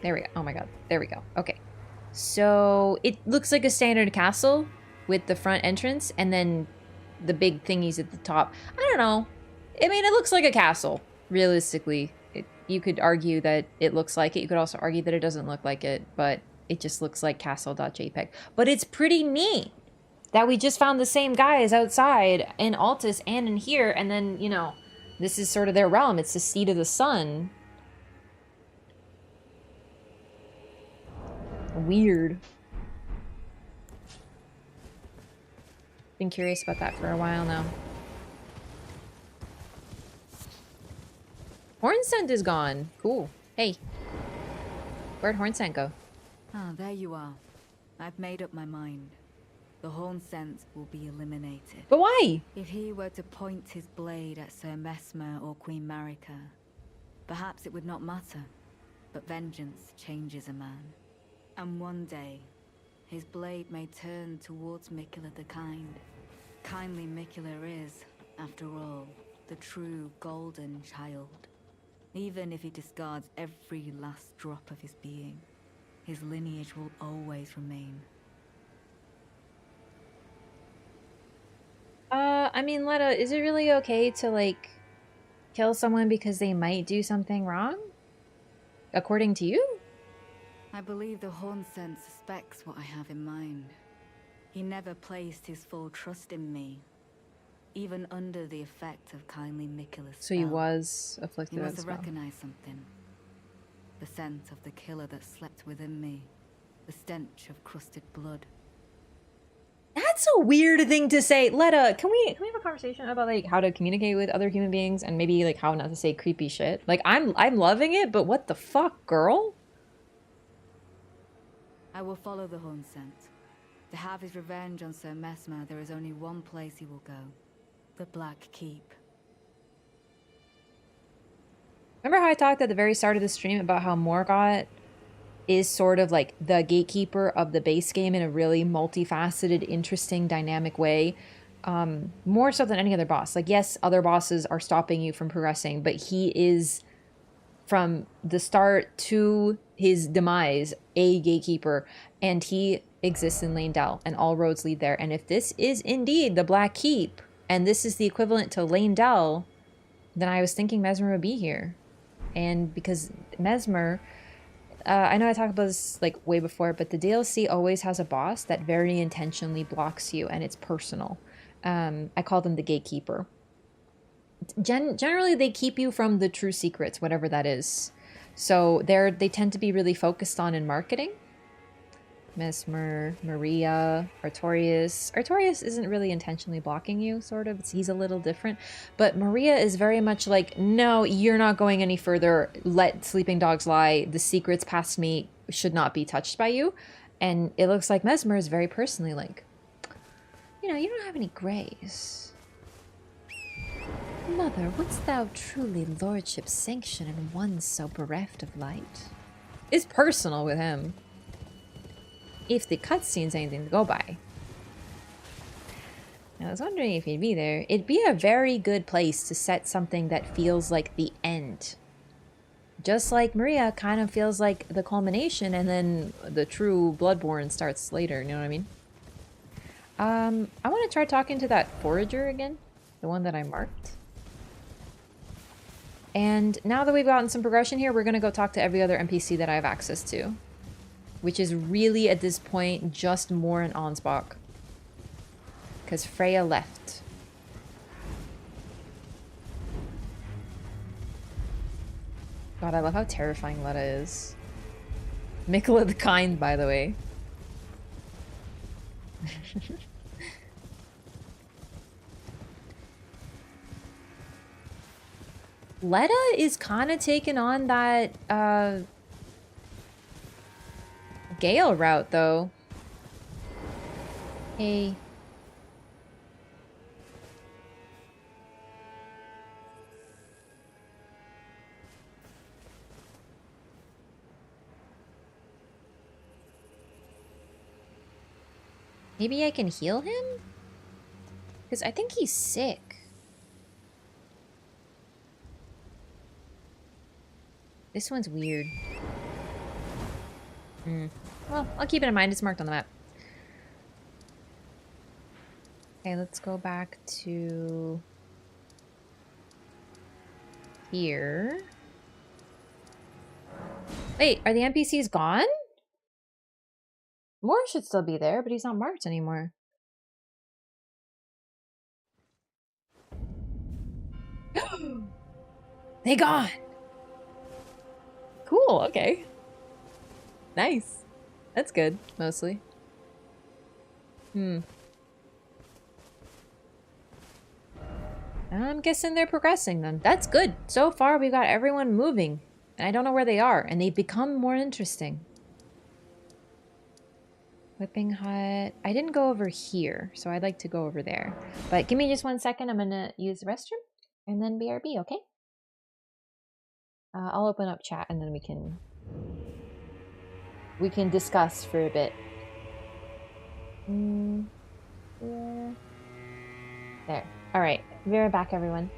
There we go. Oh my god. There we go. Okay. So it looks like a standard castle with the front entrance and then the big thingies at the top. I don't know. I mean, it looks like a castle, realistically. You could argue that it looks like it. You could also argue that it doesn't look like it, but it just looks like castle.jpg. But it's pretty neat that we just found the same guys outside in Altus and in here, and then, you know, this is sort of their realm. It's the seat of the sun. Weird. Been curious about that for a while now. Hornscent is gone. Cool. Hey. Where'd Hornscent go? Ah, there you are. I've made up my mind. The Hornscent will be eliminated. But why? If he were to point his blade at Sir Mesmer or Queen Marika, perhaps it would not matter. But vengeance changes a man. And one day, his blade may turn towards Miquella the Kind. Kindly Miquella is, after all, the true golden child. Even if he discards every last drop of his being, his lineage will always remain. I mean, Letta, is it really okay to, like, kill someone because they might do something wrong? According to you? I believe the Hornscent suspects what I have in mind. He never placed his full trust in me, even under the effect of kindly Miquella's So he was afflicted He as must well. have recognized something. The scent of the killer that slept within me. The stench of crusted blood. That's a weird thing to say. Letta, can we have a conversation about, like, how to communicate with other human beings and maybe, like, how not to say creepy shit? Like, I'm loving it, but what the fuck, girl? I will follow the Hornscent. To have his revenge on Sir Mesmer, there is only one place he will go. The Black Keep. Remember how I talked at the very start of the stream about how Morgot is sort of like the gatekeeper of the base game in a really multifaceted, interesting, dynamic way? More so than any other boss. Like, yes, other bosses are stopping you from progressing, but he is, from the start to his demise, a gatekeeper, and he exists in Lane-Del, and all roads lead there. And if this is indeed the Black Keep, and this is the equivalent to Lane-Del, then I was thinking Mesmer would be here. And because Mesmer, I know I talked about this like way before, but the DLC always has a boss that very intentionally blocks you, and it's personal. I call them the gatekeeper. Generally, they keep you from the true secrets, whatever that is. So they tend to be really focused on in marketing. Mesmer, Maria, Artorias. Artorias isn't really intentionally blocking you, sort of. He's a little different. But Maria is very much like, no, you're not going any further. Let sleeping dogs lie. The secrets past me should not be touched by you. And it looks like Mesmer is very personally like, you know, you don't have any grays. Mother, wouldst thou truly lordship sanction in one so bereft of light? It's personal with him. If the cutscene's anything to go by. I was wondering if he'd be there. It'd be a very good place to set something that feels like the end. Just like Maria kind of feels like the culmination, and then the true Bloodborne starts later, you know what I mean? I want to try talking to that forager again. The one that I marked. And now that we've gotten some progression here, we're going to go talk to every other NPC that I have access to. Which is really, at this point, just more an Ansbach. Because Freya left. God, I love how terrifying Letta is. Miquella the Kind, by the way. Letta is kind of taking on that Gale route, though. Hey. Maybe I can heal him? Because I think he's sick. This one's weird. Well, I'll keep it in mind. It's marked on the map. Okay, let's go back to here. Wait, are the NPCs gone? Moore should still be there, but he's not marked anymore. They gone! Cool, okay. Nice. That's good, mostly. I'm guessing they're progressing then. That's good. So far, we've got everyone moving. And I don't know where they are, and they've become more interesting. Whipping hut. I didn't go over here, so I'd like to go over there. But give me just 1 second. I'm gonna use the restroom, and then BRB, okay? I'll open up chat, and then we can discuss for a bit. Yeah. There. All right. Be right back, everyone.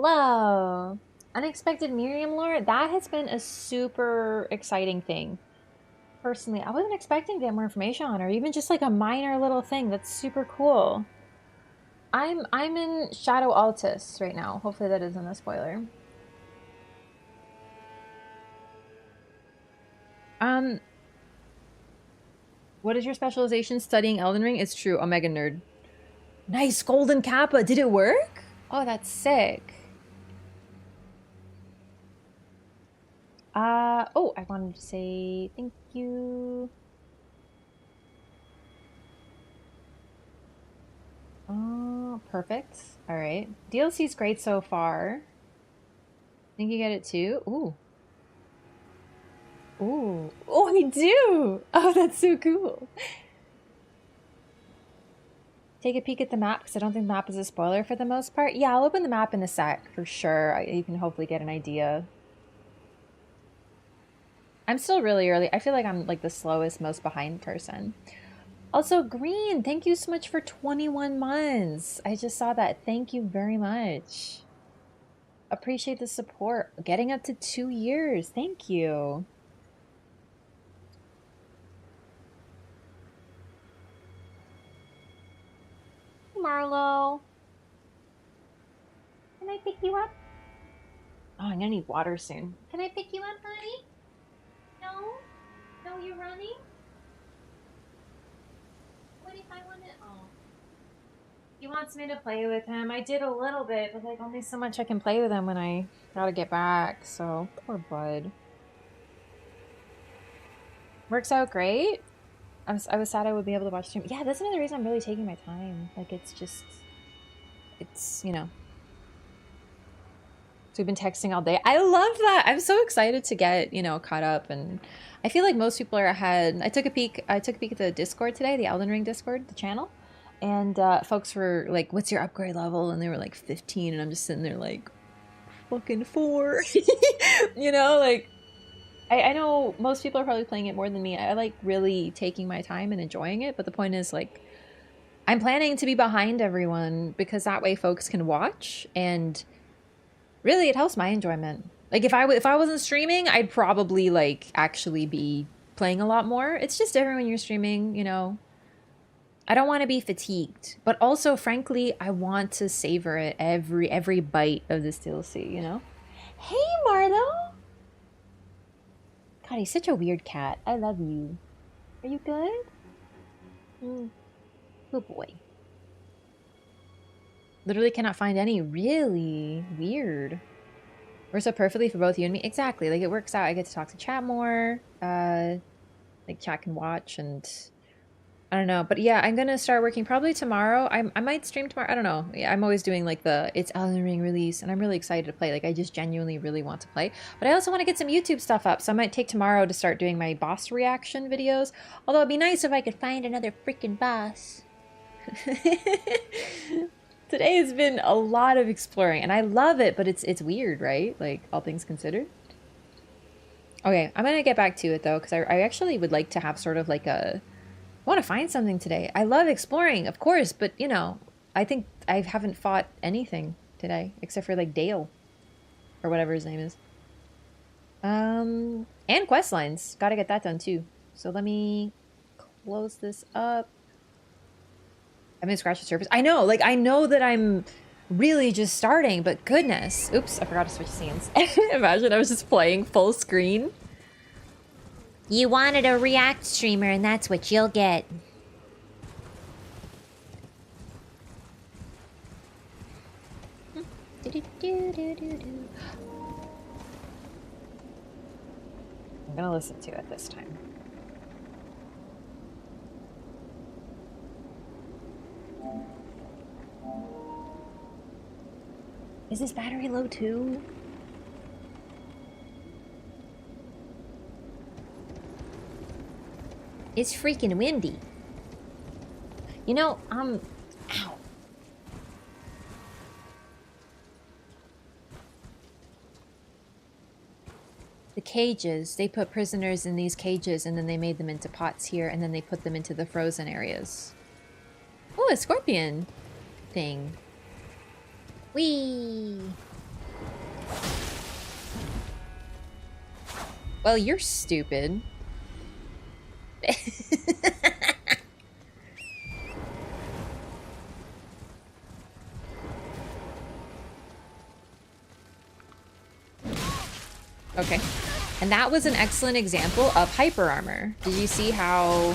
Hello. Unexpected Miriam lore? That has been a super exciting thing. Personally, I wasn't expecting to get more information on her, even just like a minor little thing. That's super cool. I'm in Shadow Altus right now. Hopefully that isn't a spoiler. What is your specialization? Studying Elden Ring? It's true. Omega nerd. Nice golden kappa. Did it work? Oh, that's sick. Oh, I wanted to say thank you. Oh, perfect. All right. DLC's great so far. Think you get it too? Ooh. Ooh. Oh, I do! Oh, that's so cool. Take a peek at the map, because I don't think the map is a spoiler for the most part. Yeah, I'll open the map in a sec, for sure. You can hopefully get an idea. I'm still really early. I feel like I'm like the slowest, most behind person. Also, Green, thank you so much for 21 months. I just saw that. Thank you very much. Appreciate the support. Getting up to 2 years. Thank you. Marlo. Can I pick you up? Oh, I'm gonna need water soon. Can I pick you up, honey? No? No, you're running? What if I want to? Oh. He wants me to play with him. I did a little bit, but like only so much I can play with him when I gotta get back. So, poor bud. Works out great. I was sad I would be able to watch stream. Yeah, that's another reason I'm really taking my time. Like, it's just, it's, you know. So we've been texting all day. I love that. I'm so excited to get, you know, caught up, and I feel like most people are ahead. I took a peek at the Discord today, the Elden Ring Discord, the channel, and folks were like, "What's your upgrade level?" And they were like 15, and I'm just sitting there like, fucking 4. You know, like I know most people are probably playing it more than me. I like really taking my time and enjoying it, but the point is like I'm planning to be behind everyone because that way folks can watch, and really it helps my enjoyment. Like if I wasn't streaming, I'd probably like actually be playing a lot more. It's just different when you're streaming, you know. I don't want to be fatigued, but also frankly, I want to savor it every bite of this DLC, you know? Hey, Marlo! God, he's such a weird cat. I love you. Are you good? Good boy. Literally cannot find any. Really? Weird. Works out perfectly for both you and me. Exactly. Like, it works out. I get to talk to chat more. Like, chat can watch, and I don't know. But yeah, I'm gonna start working probably tomorrow. I might stream tomorrow. I don't know. Yeah, I'm always doing like it's Elden Ring release, and I'm really excited to play. Like, I just genuinely really want to play. But I also want to get some YouTube stuff up, so I might take tomorrow to start doing my boss reaction videos. Although it'd be nice if I could find another freaking boss. Today has been a lot of exploring, and I love it, but it's weird, right? Like, all things considered. Okay, I'm gonna get back to it though, because I actually would like to have sort of like I want to find something today. I love exploring, of course, but you know, I think I haven't fought anything today except for like Dale or whatever his name is. And quest lines. Gotta get that done too. So let me close this up. I'm gonna scratch the surface. I know, like, I know that I'm really just starting, but goodness. Oops, I forgot to switch scenes. Imagine I was just playing full screen. You wanted a React streamer, and that's what you'll get. I'm gonna listen to it this time. Is this battery low too? It's freaking windy. You know, ow. The cages, they put prisoners in these cages and then they made them into pots here and then they put them into the frozen areas. Oh, a scorpion thing. Whee! Well, you're stupid. Okay. And that was an excellent example of hyper armor. Did you see how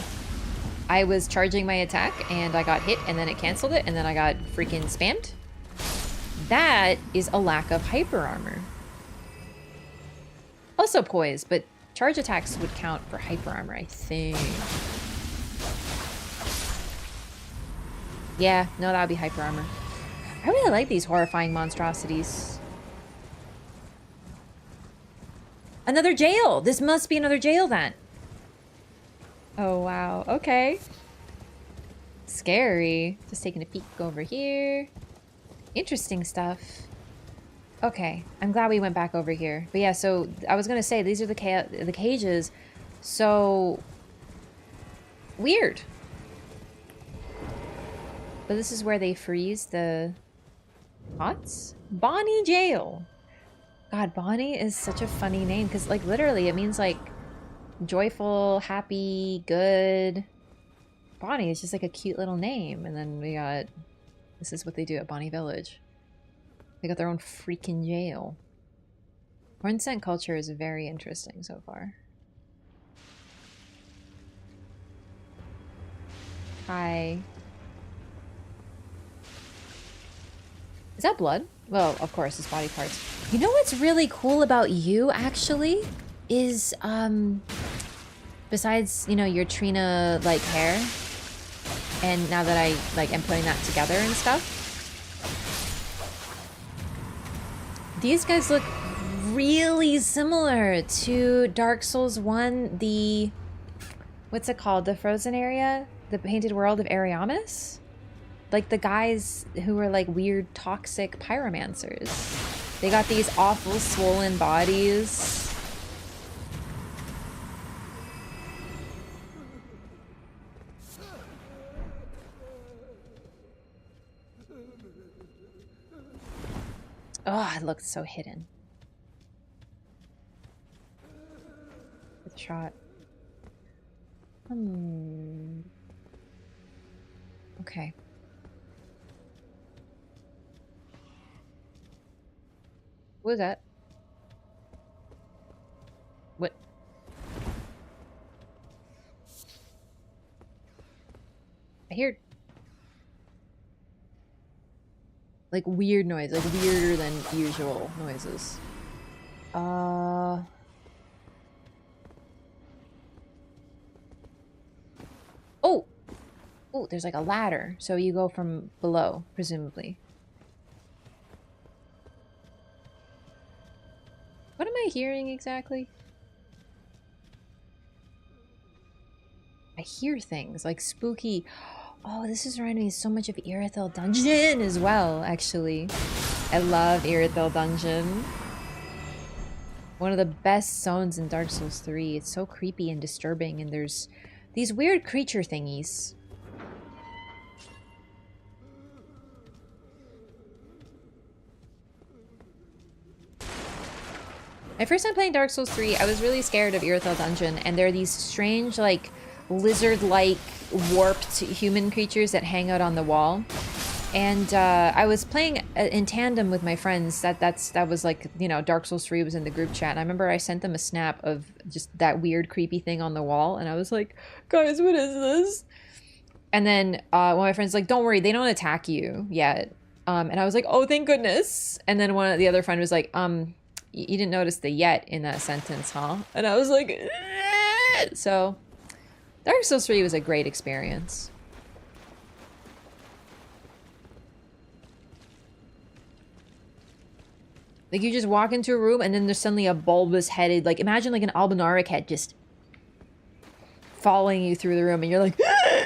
I was charging my attack and I got hit and then it canceled it and then I got freaking spammed? That is a lack of hyper armor. Also poise, but charge attacks would count for hyper armor, I think. Yeah, no, that would be hyper armor. I really like these horrifying monstrosities. Another jail! This must be another jail then. Oh, wow. Okay. Scary. Just taking a peek over here. Interesting stuff. Okay. I'm glad we went back over here. But yeah, so I was going to say, these are the cages. So weird. But this is where they freeze the pots? Bonnie Jail. God, Bonnie is such a funny name because, like, literally it means, like, joyful, happy, good. Bonnie is just, like, a cute little name. And then we got... This is what they do at Bonnie Village. They got their own freaking jail. Hornsent culture is very interesting so far. Hi. Is that blood? Well, of course, it's body parts. You know what's really cool about you, actually? Is, besides, you know, your Trina-like hair, and now that I, like, am putting that together and stuff, these guys look really similar to Dark Souls 1, the... What's it called? The frozen area? The painted world of Ariamis? Like the guys who were like weird toxic pyromancers. They got these awful swollen bodies. Oh, it looked so hidden. Good shot. Okay. What was that? What? I hear... like weird noise, like weirder than usual noises. Oh, there's like a ladder, so you go from below, presumably. What am I hearing exactly? I hear things like spooky. Oh, this is reminding me so much of Irithyll Dungeon as well, actually. I love Irithyll Dungeon. One of the best zones in Dark Souls 3. It's so creepy and disturbing, and there's these weird creature thingies. My first time playing Dark Souls 3, I was really scared of Irithyll Dungeon, and there are these strange, like, lizard-like, warped human creatures that hang out on the wall. And I was playing in tandem with my friends. That was like, you know, Dark Souls 3 was in the group chat. And I remember I sent them a snap of just that weird, creepy thing on the wall. And I was like, guys, what is this? And then one of my friends was like, don't worry, they don't attack you yet. And I was like, oh, thank goodness. And then the other friend was like, you didn't notice the yet in that sentence, huh? And I was like, eh. So Dark Souls 3 was a great experience. Like, you just walk into a room and then there's suddenly a bulbous headed, like, imagine like an albinaric head just following you through the room and you're like, ah!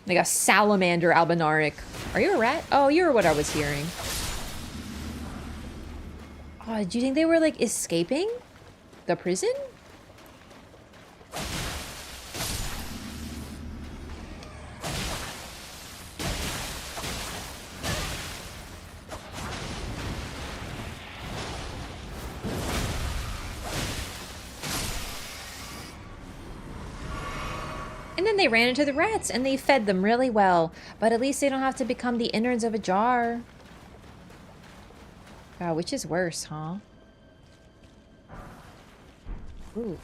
Like a salamander albinaric. Are you a rat? Oh, you're what I was hearing. Oh, do you think they were like escaping the prison? then they ran into the rats and they fed them really well. But at least they don't have to become the innards of a jar. God, which is worse, huh? Ooh.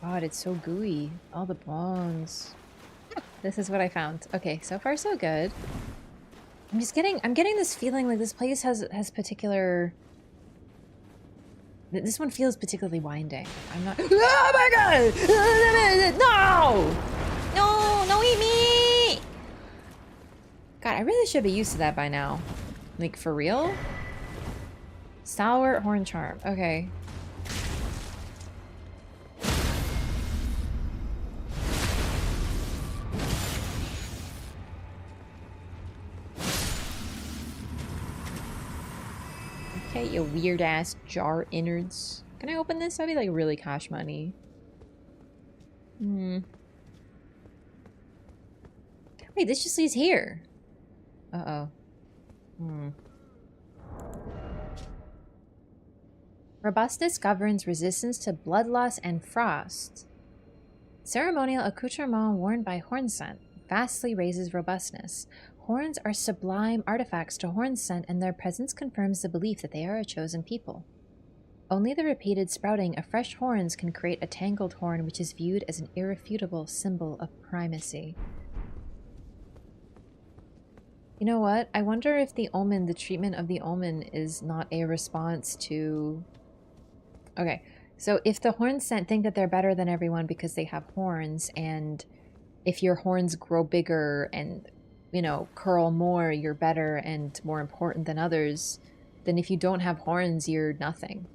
God, it's so gooey. All the bones. This is what I found. Okay, so far so good. I'm getting this feeling like this place has particular... This one feels particularly winding. I'm not... Oh my god! No! No! No, eat me! God, I really should be used to that by now. Like, for real? Stalwart Horn Charm. Okay. Okay, you weird-ass jar innards. Can I open this? That'd be, like, really cash money. Wait, this just leads here. Uh-oh. Robustness governs resistance to blood loss and frost. Ceremonial accoutrement worn by Hornscent vastly raises robustness. Horns are sublime artifacts to Hornscent, and their presence confirms the belief that they are a chosen people. Only the repeated sprouting of fresh horns can create a tangled horn, which is viewed as an irrefutable symbol of primacy. You know what? I wonder if the omen, the treatment of the omen, is not a response to... Okay, so if the Hornscent think that they're better than everyone because they have horns, and if your horns grow bigger and, you know, curl more, you're better and more important than others, then if you don't have horns, you're nothing.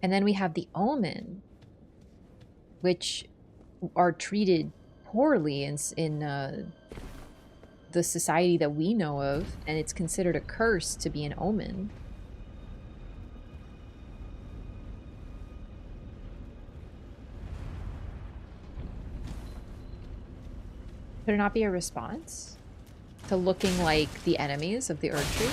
And then we have the omen, which are treated poorly in the society that we know of, and it's considered a curse to be an omen. Could it not be a response to looking like the enemies of the Erdtree?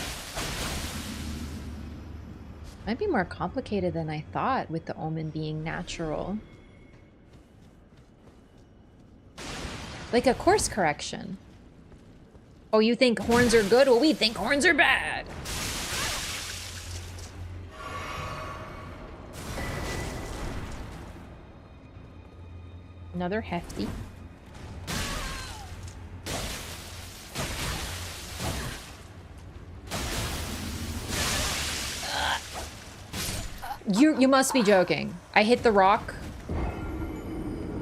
Might be more complicated than I thought with the omen being natural. Like a course correction. Oh, you think horns are good? Well, we think horns are bad. Another hefty. You must be joking. I hit the rock.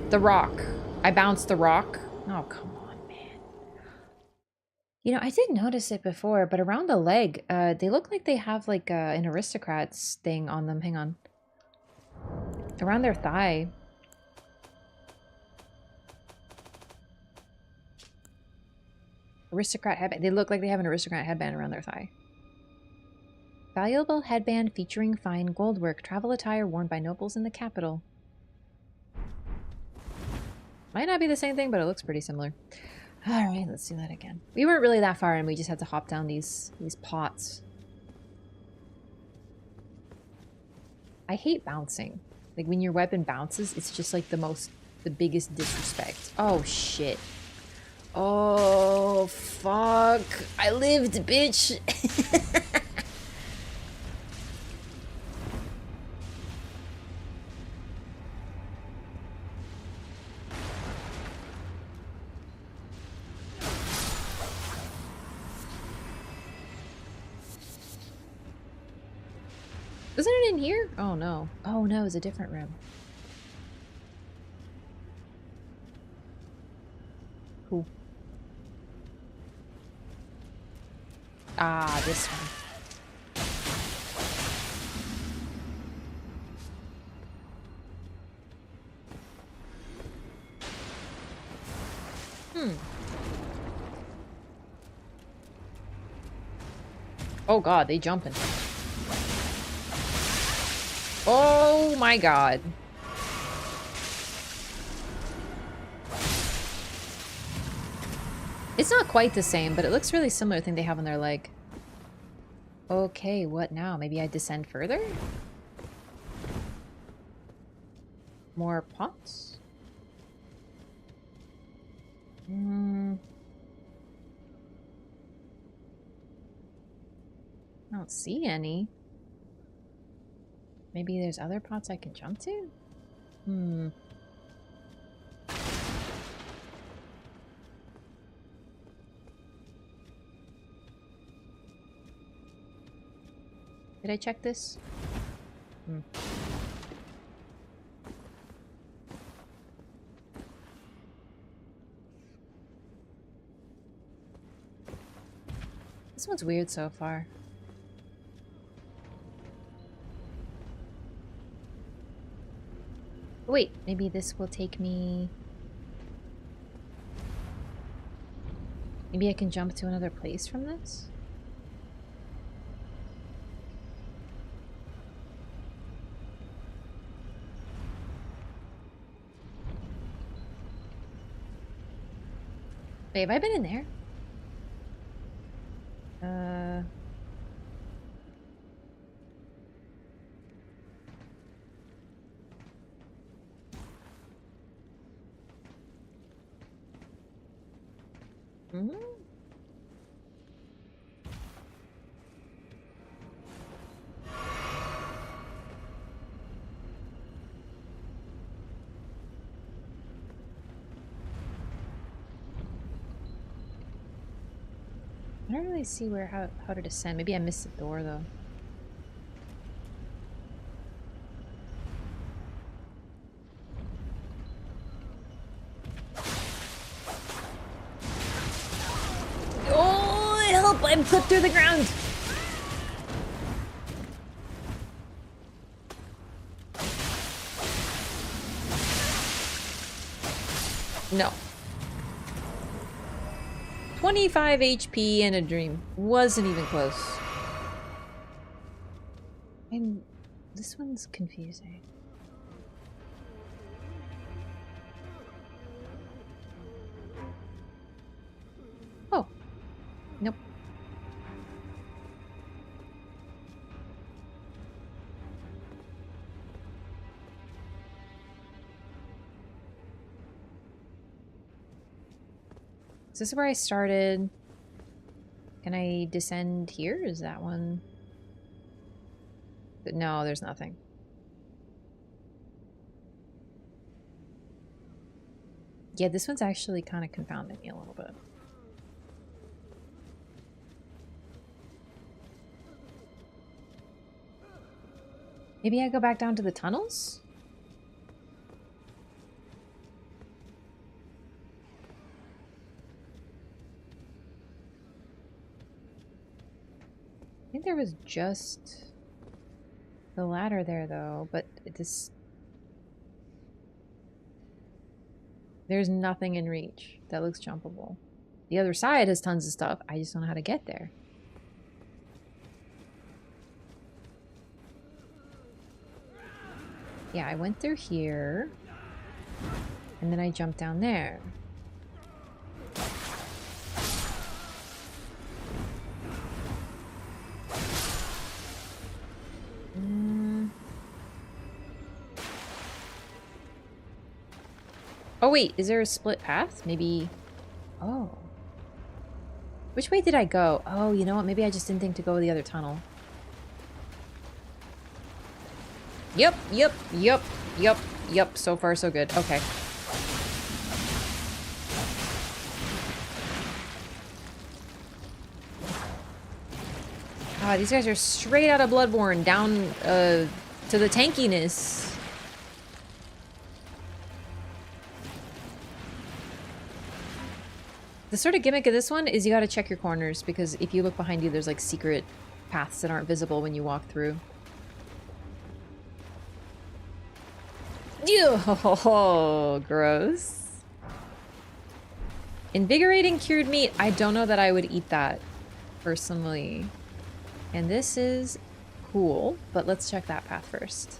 The rock. I bounced the rock. Oh, come on, man. You know, I did notice it before, but around the leg, they look like they have like an aristocrat's thing on them. Hang on. Around their thigh. Aristocrat headband. They look like they have an aristocrat headband around their thigh. Valuable headband featuring fine goldwork. Travel attire worn by nobles in the capital. Might not be the same thing, but it looks pretty similar. Alright, let's do that again. We weren't really that far and we just had to hop down these pots. I hate bouncing. Like when your weapon bounces, it's just like the biggest disrespect. Oh shit. Oh fuck. I lived, bitch. Isn't it in here? Oh no. Oh no, it's a different room. Cool. Ah, this one. Oh god, they jumping. Oh my god. It's not quite the same, but it looks really similar to the thing they have on their leg. Okay, what now? Maybe I descend further? More pots? I don't see any. Maybe there's other pots I can jump to? Did I check this? This one's weird so far. Wait, maybe this will take me... Maybe I can jump to another place from this? Wait, have I been in there? I don't really see how to descend. Maybe I missed the door though. Oh, help! I'm clipped through the ground. No. 25 HP and a dream. Wasn't even close. And this one's confusing. Oh. Nope. Is this where I started? Can I descend here? Is that one? No, there's nothing. Yeah, this one's actually kind of confounding me a little bit. Maybe I go back down to the tunnels? I think there was just the ladder there though, but there's nothing in reach that looks jumpable. The other side has tons of stuff. I just don't know how to get there. Yeah, I went through here and then I jumped down there. Oh wait, is there a split path? Maybe... Oh. Which way did I go? Oh, you know what? Maybe I just didn't think to go the other tunnel. Yep. So far, so good. Okay. Ah, these guys are straight out of Bloodborne, down to the tankiness. The sort of gimmick of this one is you gotta check your corners, because if you look behind you, there's like secret paths that aren't visible when you walk through. Oh, gross. Invigorating cured meat. I don't know that I would eat that, personally. And this is cool, but let's check that path first.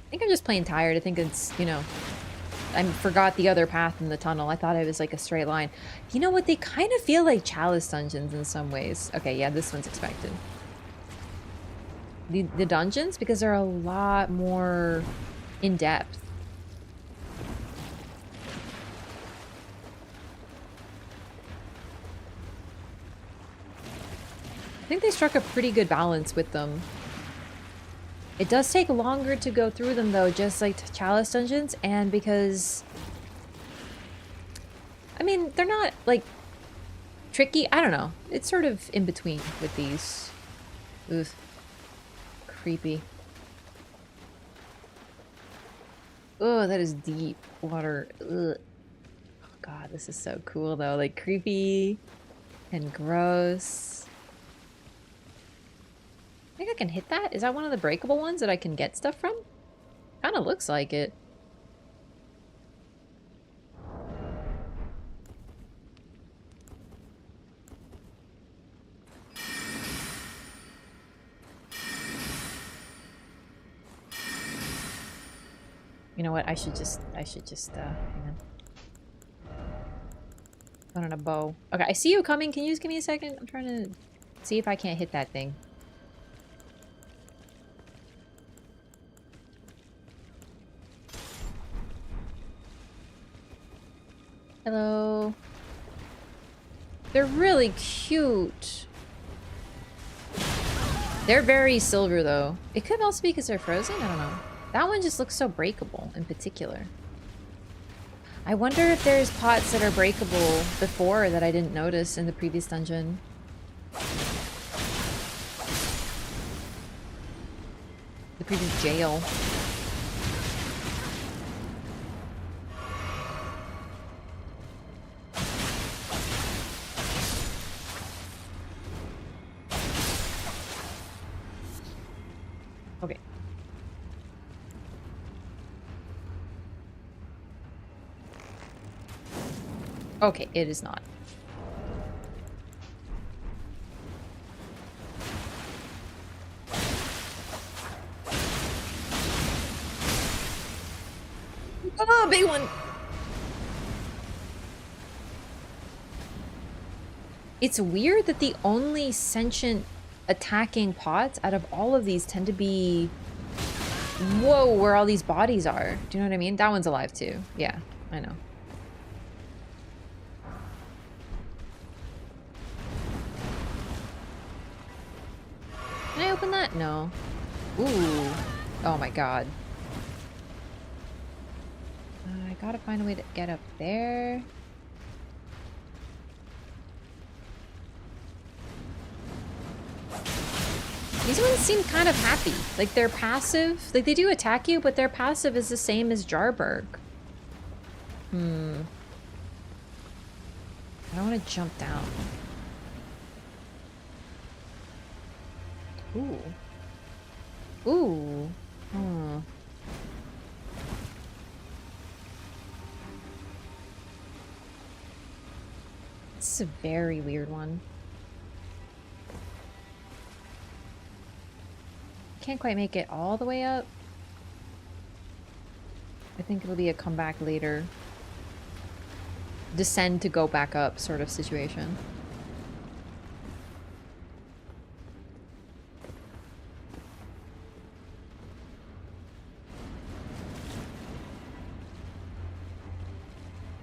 I think I'm just plain tired. I think it's, you know, I forgot the other path in the tunnel. I thought it was like a straight line. You know what? They kind of feel like Chalice dungeons in some ways. Okay, yeah, this one's expected. The dungeons, because they're a lot more in depth. I think they struck a pretty good balance with them. It does take longer to go through them though, just like Chalice dungeons, and because... I mean, they're not, like, tricky. I don't know. It's sort of in between with these. Oof. Creepy. Oh, that is deep water. Ugh. Oh god, this is so cool though. Like, creepy and gross. I think I can hit that? Is that one of the breakable ones that I can get stuff from? Kinda looks like it. You know what? I should just, hang on. Put on a bow. Okay, I see you coming. Can you just give me a second? I'm trying to see if I can't hit that thing. Hello. They're really cute. They're very silver, though. It could also be because they're frozen? I don't know. That one just looks so breakable, in particular. I wonder if there's pots that are breakable before that I didn't notice in the previous dungeon. The previous jail. Okay. Okay, it is not. Oh, big one! It's weird that the only sentient attacking pots out of all of these tend to be... Whoa, where all these bodies are. Do you know what I mean? That one's alive too. Yeah, I know. Can I open that? No. Ooh. Oh my god. I gotta find a way to get up there. These ones seem kind of happy. Like, they're passive. Like, they do attack you, but their passive is the same as Jarberg. I don't want to jump down. Ooh. Ooh. Hmm. This is a very weird one. Can't quite make it all the way up. I think it'll be a comeback later. Descend to go back up sort of situation.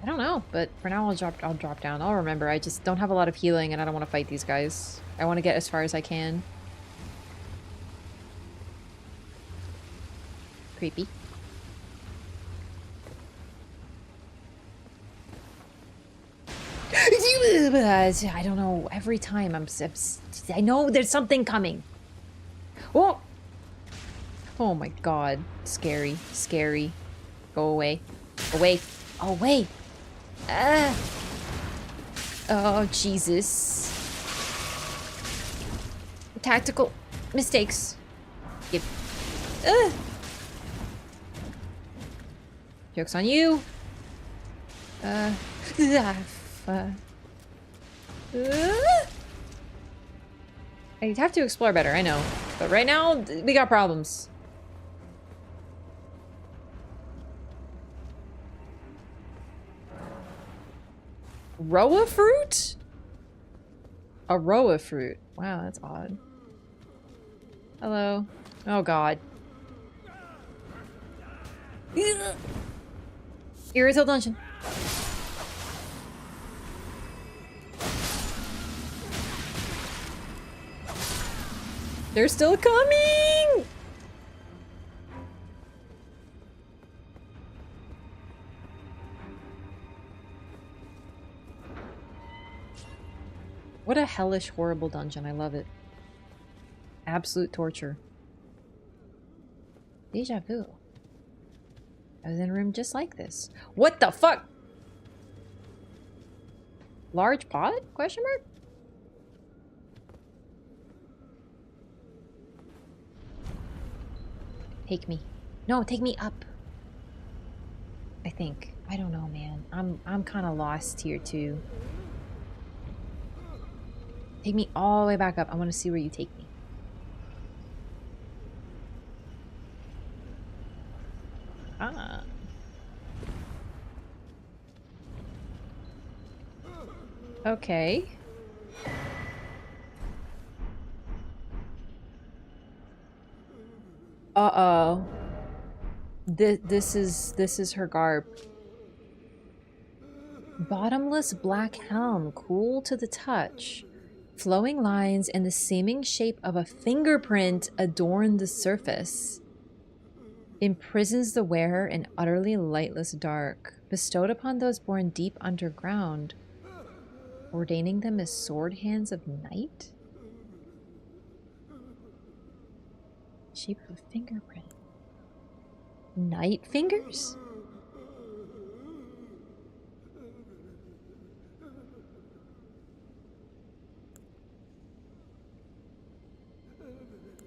I don't know, but for now I'll drop down. I'll remember. I just don't have a lot of healing and I don't want to fight these guys. I want to get as far as I can. Creepy. I don't know. Every time I know there's something coming. Oh! Oh my god. Scary. Scary. Go away. Away. Away. Ah. Oh, Jesus. Tactical mistakes. Yep. Joke's on you. I'd have to explore better, I know. But right now, we got problems. Roa fruit? A roa fruit. Wow, that's odd. Hello. Oh god. Irrital dungeon. They're still coming! What a hellish, horrible dungeon. I love it. Absolute torture. Deja vu. I was in a room just like this. What the fuck? Large pot? Question mark? Take me. No, take me up. I think. I don't know, man. I'm kind of lost here too. Take me all the way back up. I want to see where you take me. Ah. Okay. Uh-oh. This is her garb. Bottomless black helm, cool to the touch. Flowing lines in the seeming shape of a fingerprint adorn the surface. Imprisons the wearer in utterly lightless dark, bestowed upon those born deep underground, ordaining them as sword hands of night? Shape of a fingerprint. Night fingers?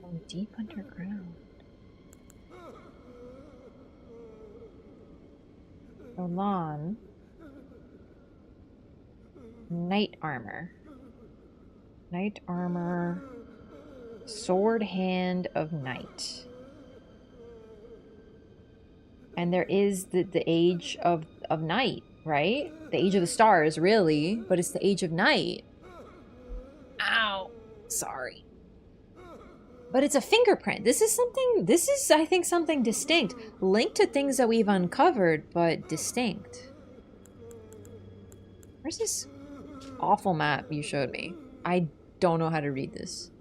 From deep underground. Olan. Knight armor. Knight armor. Sword hand of night. And there is the age of night, right? The age of the stars, really, but it's the age of night. Ow. Sorry. But it's a fingerprint. This is, I think, something distinct. Linked to things that we've uncovered, but distinct. Where's this awful map you showed me? I don't know how to read this.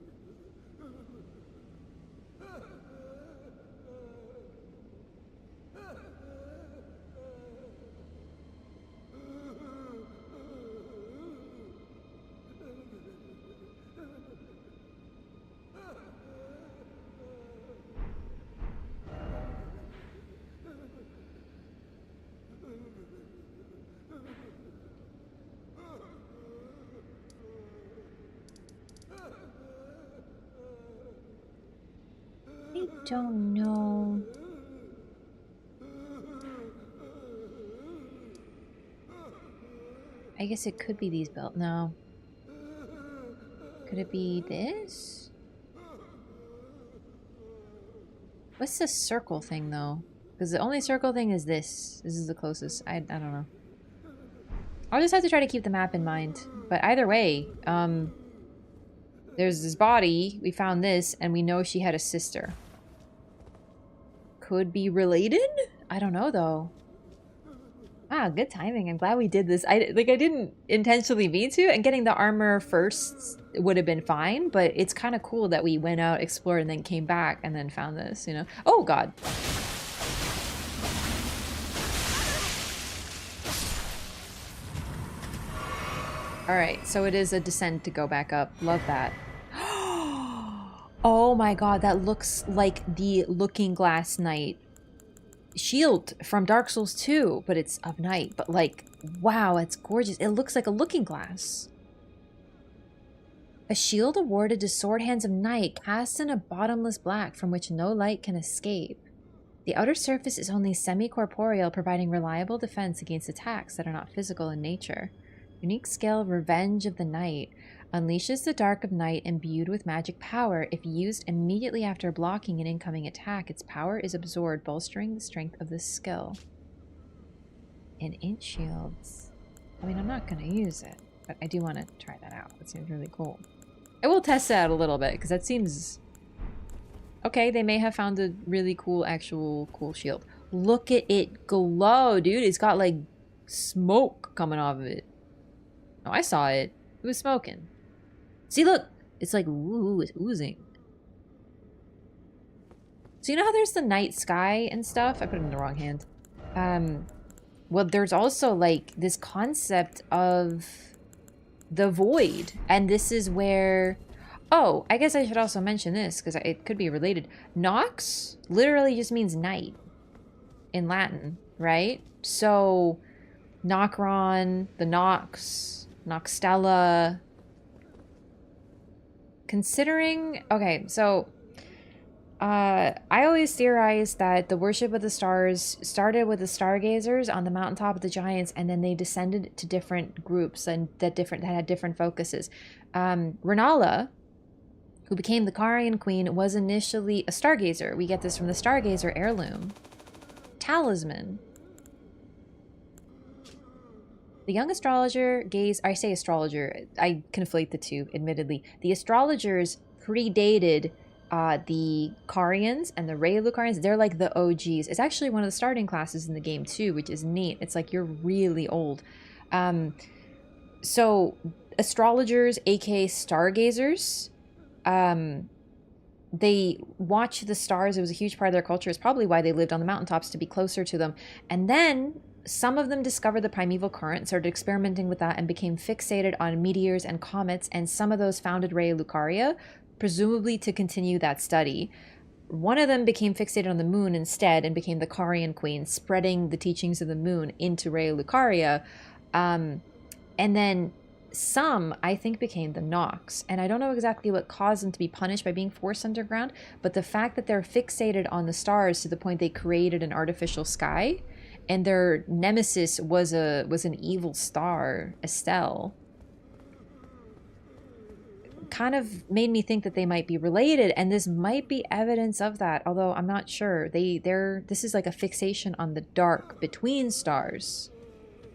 Don't know. I guess it could be these belts. No. Could it be this? What's the circle thing though? Because the only circle thing is this. This is the closest. I don't know. I'll just have to try to keep the map in mind. But either way, there's this body. We found this, and we know she had a sister. Could be related? I don't know though. Ah, good timing. I'm glad we did this. I didn't intentionally mean to, and getting the armor first would have been fine, but it's kind of cool that we went out, explored, and then came back and then found this, you know? Oh god. Alright, so it is a descent to go back up. Love that. Oh my god, that looks like the Looking Glass Knight shield from Dark Souls 2, but it's of night. But like, wow, it's gorgeous. It looks like a looking glass. A shield awarded to sword hands of night, cast in a bottomless black from which no light can escape. The outer surface is only semi-corporeal, providing reliable defense against attacks that are not physical in nature. Unique skill, Revenge of the Night. Unleashes the dark of night imbued with magic power. If used immediately after blocking an incoming attack, its power is absorbed, bolstering the strength of the skill. And int shields. I mean, I'm not gonna use it, but I do want to try that out. That seems really cool. I will test that a little bit, because that seems... Okay, they may have found a really cool, actual cool shield. Look at it glow, dude. It's got, like, smoke coming off of it. Oh, I saw it. It was smoking. See, look! It's like, ooh, it's oozing. So you know how there's the night sky and stuff? I put it in the wrong hand. Well, there's also, like, this concept of the void. And this is where... Oh, I guess I should also mention this, because it could be related. Nox literally just means night in Latin, right? So, Nocron, the Nox, Noxtella. Considering... Okay, so... I always theorize that the worship of the stars started with the stargazers on the mountaintop of the giants, and then they descended to different groups and that had different focuses. Renala, who became the Carian queen, was initially a stargazer. We get this from the stargazer heirloom. Talisman. The young astrologer I say astrologer, I conflate the two, admittedly. The astrologers predated the Carians and the Raylucarians. They're like the OGs. It's actually one of the starting classes in the game too, which is neat. It's like you're really old. So astrologers, aka stargazers, they watch the stars. It was a huge part of their culture. It's probably why they lived on the mountaintops, to be closer to them. And then some of them discovered the primeval current, started experimenting with that, and became fixated on meteors and comets, and some of those founded Raylucaria, presumably to continue that study. One of them became fixated on the moon instead and became the Carian queen, spreading the teachings of the moon into Raylucaria. And then some, I think, became the Nox. And I don't know exactly what caused them to be punished by being forced underground, but the fact that they're fixated on the stars to the point they created an artificial sky, and their nemesis was an evil star, Estelle, kind of made me think that they might be related, and this might be evidence of that, although I'm not sure. This is like a fixation on the dark between stars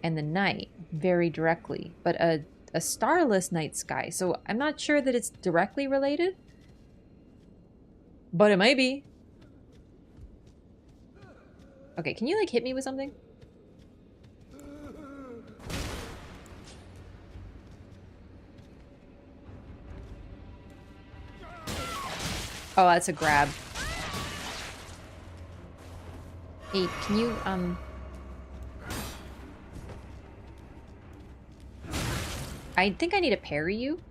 and the night very directly, but a starless night sky, so I'm not sure that it's directly related, but it might be. Okay, can you like hit me with something? Oh, that's a grab. Hey, can you, I think I need to parry you.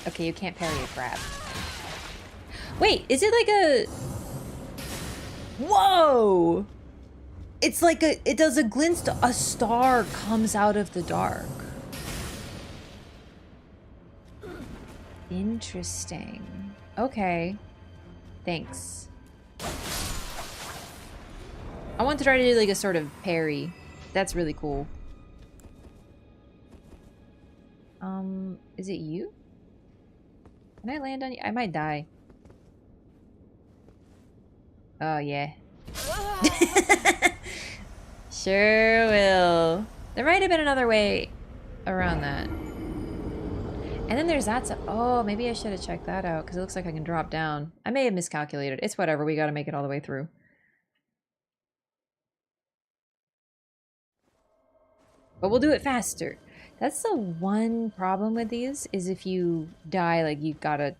Okay, you can't parry a grab. Wait, is it like a... Whoa! It's like it does a glint, a star comes out of the dark. Interesting. Okay. Thanks. I want to try to do like a sort of parry. That's really cool. Is it you? Can I land on you? I might die. Oh, yeah. Sure will. There might have been another way around that. And then there's that. Oh, maybe I should have checked that out, because it looks like I can drop down. I may have miscalculated. It's whatever. We got to make it all the way through. But we'll do it faster. That's the one problem with these, is if you die, like, you gotta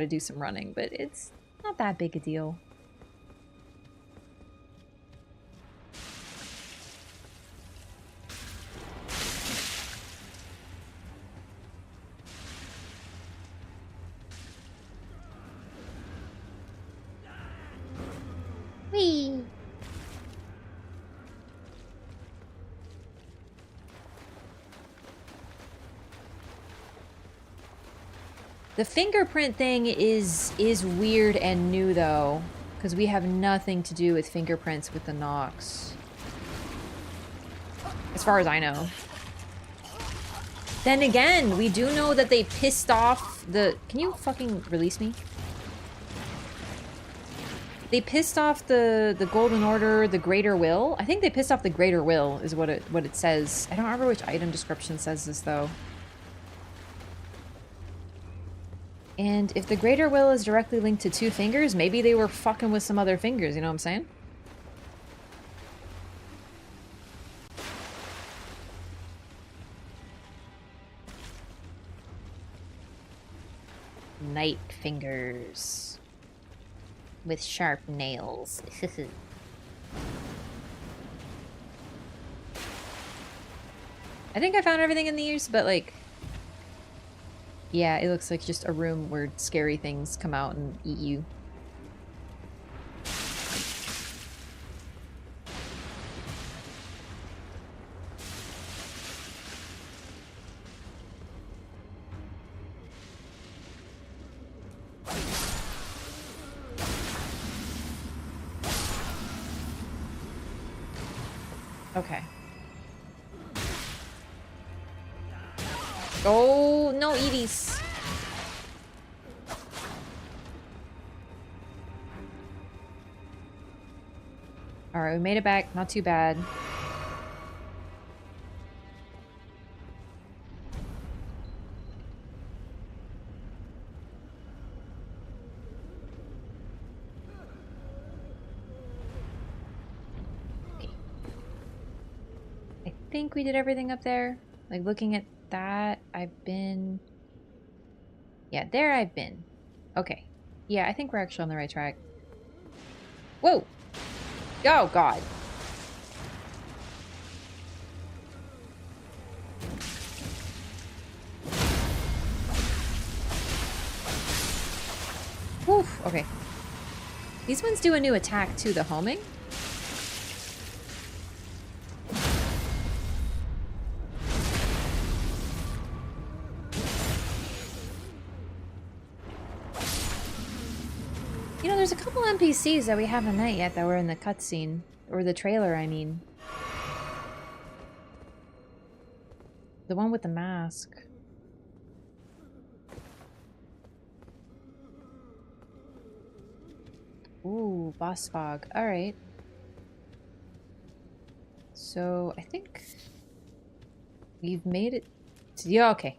do some running, but it's not that big a deal. Whee! The fingerprint thing is weird and new though, because we have nothing to do with fingerprints with the Nox, as far as I know. Then again, we do know that they pissed off the... Can you fucking release me? They pissed off the Golden Order, the Greater Will. I think they pissed off the Greater Will is what it says. I don't remember which item description says this though. And if the Greater Will is directly linked to 2 fingers, maybe they were fucking with some other fingers, you know what I'm saying? Night fingers. With sharp nails. I think I found everything in these, but like... yeah, it looks like just a room where scary things come out and eat you. Okay. Oh, no Edie's. Alright, we made it back. Not too bad. Okay. I think we did everything up there. Like, looking at that, I've been... yeah, there I've been. Okay. Yeah, I think we're actually on the right track. Whoa! Oh, God. Whew, okay. These ones do a new attack too, the homing. You know, there's a couple NPCs that we haven't met yet that were in the cutscene. Or the trailer, I mean. The one with the mask. Ooh, boss fog. Alright. So, I think... we've made it... yeah, okay.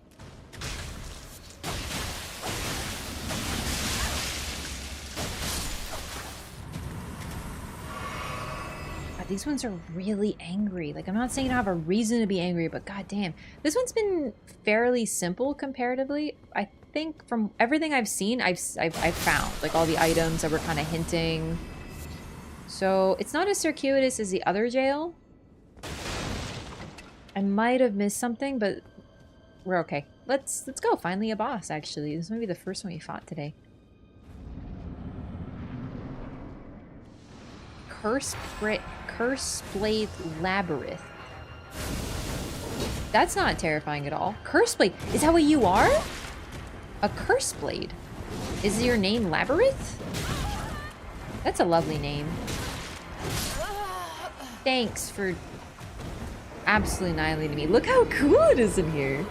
These ones are really angry. Like, I'm not saying I have a reason to be angry, but goddamn. This one's been fairly simple comparatively. I think from everything I've seen, I've found. Like, all the items that were kind of hinting. So, it's not as circuitous as the other jail. I might have missed something, but we're okay. Let's go. Finally a boss, actually. This might be the first one we fought today. Curseblade Labyrinth. That's not terrifying at all. Curseblade. Is that what you are? A Curseblade. Is your name Labyrinth? That's a lovely name. Thanks for absolutely annihilating me. Look how cool it is in here.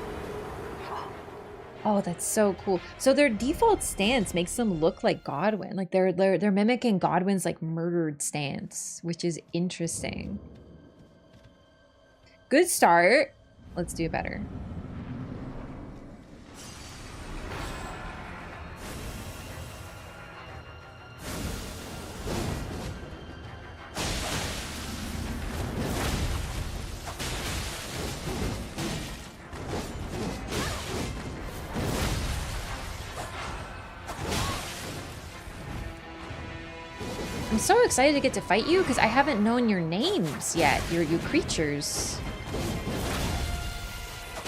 Oh, that's so cool. So their default stance makes them look like Godwyn. Like they're mimicking Godwyn's like murdered stance, which is interesting. Good start. Let's do better. I'm so excited to get to fight you because I haven't known your names yet, you creatures.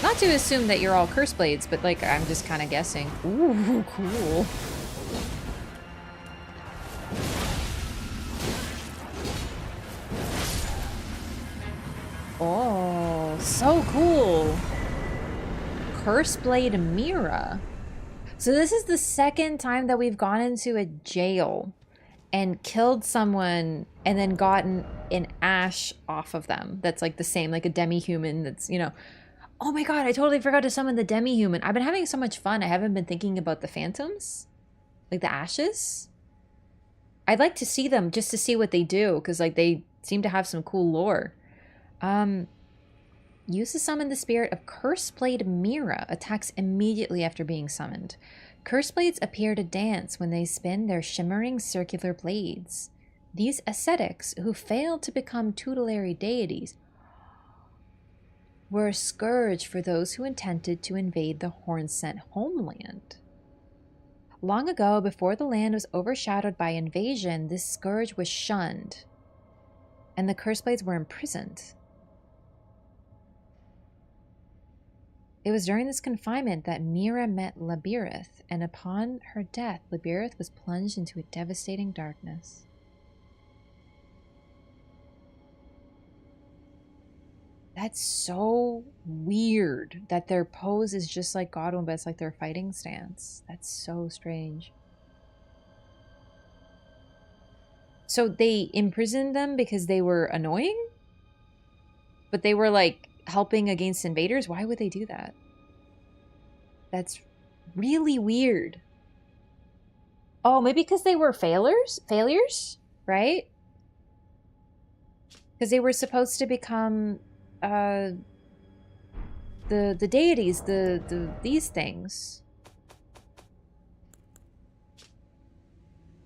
Not to assume that you're all Curseblades, but like I'm just kind of guessing. Ooh, cool. Oh, so cool. Curseblade Mira. So this is the second time that we've gone into a jail and killed someone and then gotten an ash off of them. That's like the same, like a demi-human that's, you know. Oh my god, I totally forgot to summon the demi-human. I've been having so much fun. I haven't been thinking about the phantoms. Like the ashes. I'd like to see them just to see what they do, because like they seem to have some cool lore. Use to summon the spirit of Curseblade Mira. Attacks immediately after being summoned. Curseblades appear to dance when they spin their shimmering circular blades. These ascetics, who failed to become tutelary deities, were a scourge for those who intended to invade the Hornsent homeland. Long ago, before the land was overshadowed by invasion, this scourge was shunned, and the Curseblades were imprisoned. It was during this confinement that Mira met Labirith, and upon her death, Labirith was plunged into a devastating darkness. That's so weird that their pose is just like Godwin, but it's like their fighting stance. That's so strange. So they imprisoned them because they were annoying? But they were like helping against invaders? Why would they do that? That's really weird. Oh, maybe because they were failures, right? Because they were supposed to become the deities, these things.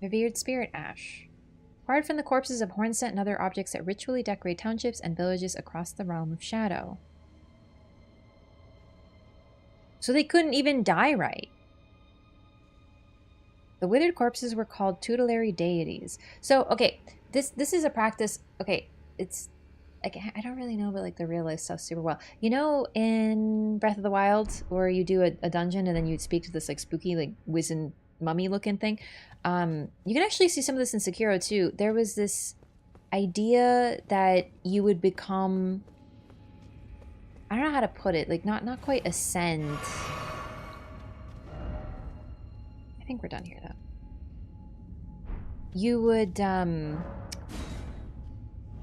Revered Spirit Ash. Acquired from the corpses of Hornsent and other objects that ritually decorate townships and villages across the realm of Shadow. So they couldn't even die right. The withered corpses were called tutelary deities. So, okay, this is a practice. Okay, it's like, I don't really know about like the real life stuff super well. You know, in Breath of the Wild, where you do a dungeon and then you speak to this like spooky like wizened mummy looking thing. You can actually see some of this in Sekiro too. There was this idea that you would become, I don't know how to put it, like not quite ascend. I think we're done here though. You would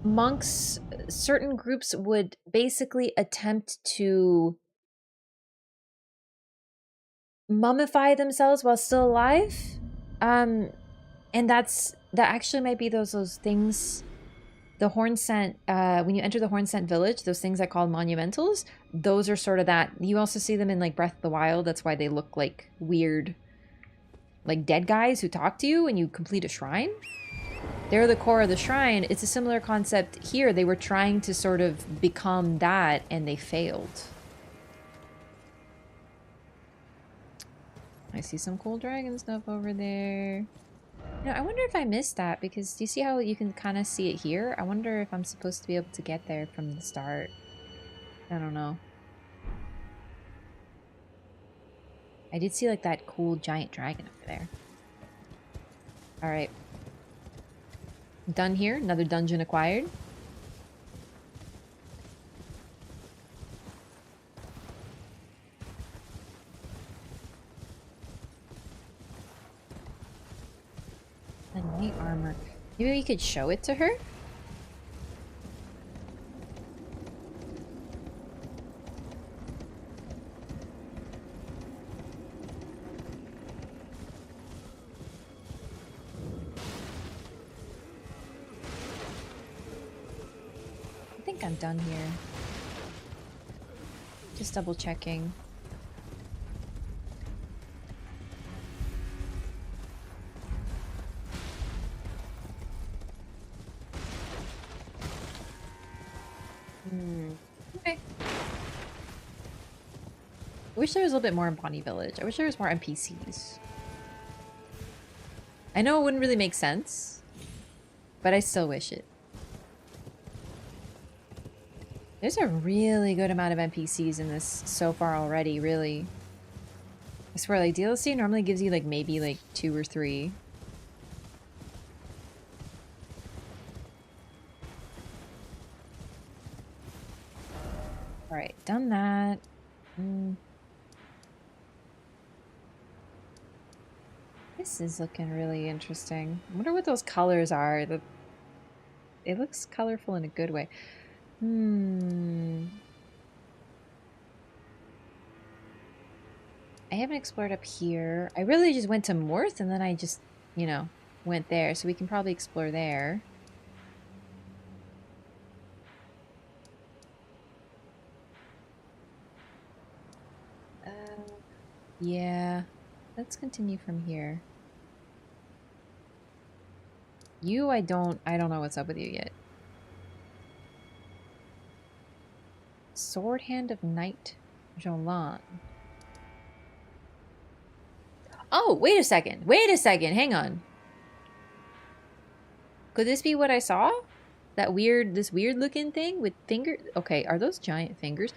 monks, certain groups would basically attempt to mummify themselves while still alive. And that actually might be those things, the Hornsent, when you enter the Hornsent village, those things I call monumentals, those are sort of that. You also see them in like Breath of the Wild. That's why they look like weird, like dead guys who talk to you when you complete a shrine. They're the core of the shrine. It's a similar concept here. They were trying to sort of become that and they failed. I see some cool dragon stuff over there. You know, I wonder if I missed that, because do you see how you can kind of see it here? I wonder if I'm supposed to be able to get there from the start. I don't know. I did see like that cool giant dragon over there. Alright. Done here. Another dungeon acquired. A knight armor. Maybe we could show it to her? I think I'm done here. Just double checking. Okay. I wish there was a little bit more in Bonnie Village. I wish there was more NPCs. I know it wouldn't really make sense, but I still wish it. There's a really good amount of NPCs in this so far already, really. I swear, like, DLC normally gives you, like, maybe, like, 2 or 3. Alright, done that. This is looking really interesting. I wonder what those colors are. It looks colorful in a good way. I haven't explored up here. I really just went to Morth and then I just, you know, went there, so we can probably explore there. Yeah. Let's continue from here. You, I don't know what's up with you yet. Sword Hand of Knight Jolan. Oh, wait a second. Wait a second. Hang on. Could this be what I saw? This weird looking thing with fingers? Okay, are those giant fingers?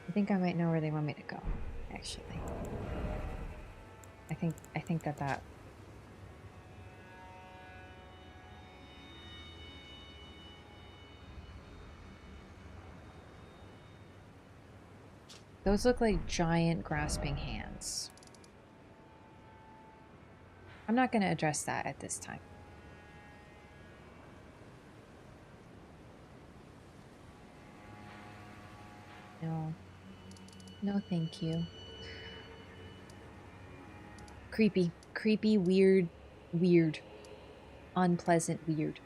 I think I might know where they want me to go, actually. I think that those look like giant grasping hands. I'm not going to address that at this time. No. No, thank you. Creepy. Creepy, weird, weird. Unpleasant, weird.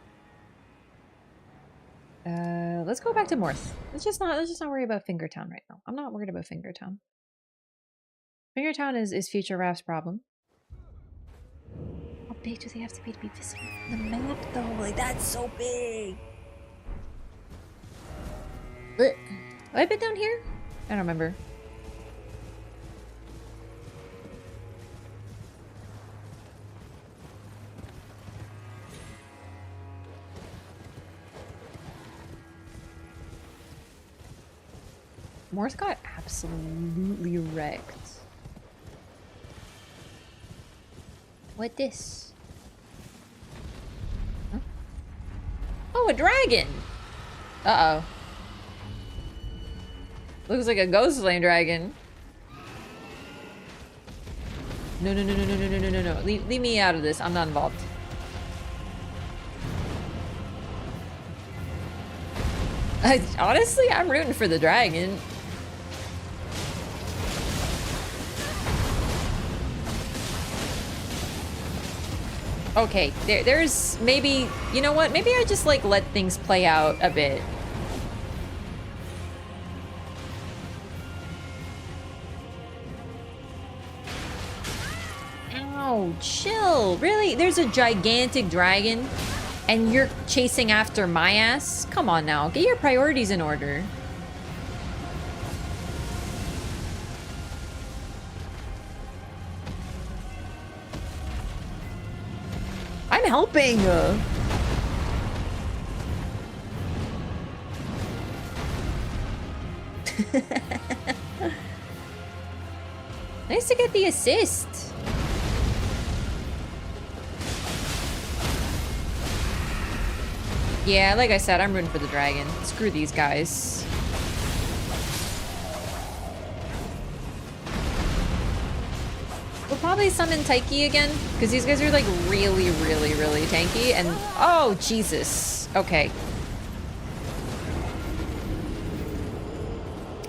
Let's go back to Morth. Let's just not worry about Fingertown right now. I'm not worried about Fingertown. Fingertown is Future Raph's problem. How big do they have to be visible from the map though? Like, that's so big. Have I been down here? I don't remember. Morth got absolutely wrecked. What this? Huh? Oh, a dragon! Uh-oh. Looks like a ghost flame dragon. No. Leave me out of this. I'm not involved. Honestly, I'm rooting for the dragon. Okay, there's maybe, you know what? Maybe I just like let things play out a bit. Ow, chill. Really? There's a gigantic dragon and you're chasing after my ass? Come on now, get your priorities in order. I'm helping. Nice to get the assist. Yeah, like I said, I'm rooting for the dragon. Screw these guys. We'll probably summon Taiki again, because these guys are like really tanky, and oh Jesus. Okay.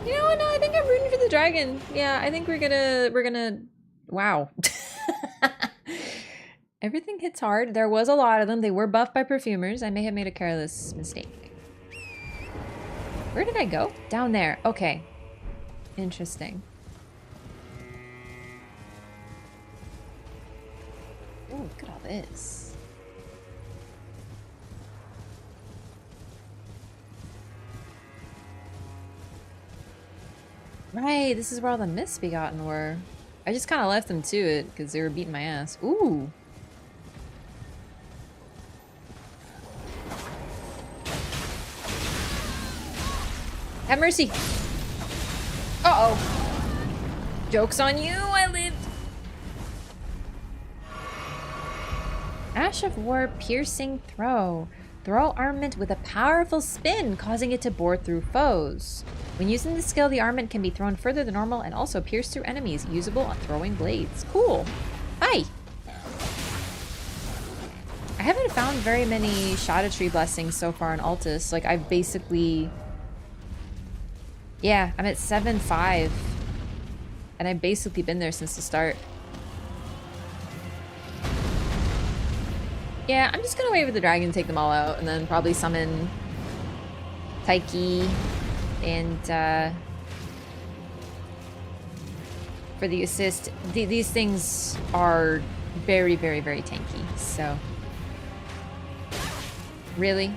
You know what? No, I think I'm rooting for the dragon. Yeah, I think we're gonna wow. Everything hits hard. There was a lot of them. They were buffed by perfumers. I may have made a careless mistake. Where did I go? Down there. Okay. Interesting. Oh, look at all this. Right, this is where all the Misbegotten were. I just kind of left them to it because they were beating my ass. Ooh. Have mercy. Uh-oh. Joke's on you, I lived. Ash of War Piercing Throw. Throw armament with a powerful spin, causing it to bore through foes. When using the skill, the armament can be thrown further than normal and also pierce through enemies, usable on throwing blades. Cool. Hi. I haven't found very many Scadutree blessings so far in Altus. Like, I've basically... Yeah, I'm at 7.5 And I've basically been there since the start. Yeah, I'm just gonna wait for the dragon to take them all out and then probably summon Taiki and for the assist. These things are very, very, very tanky, so... Really?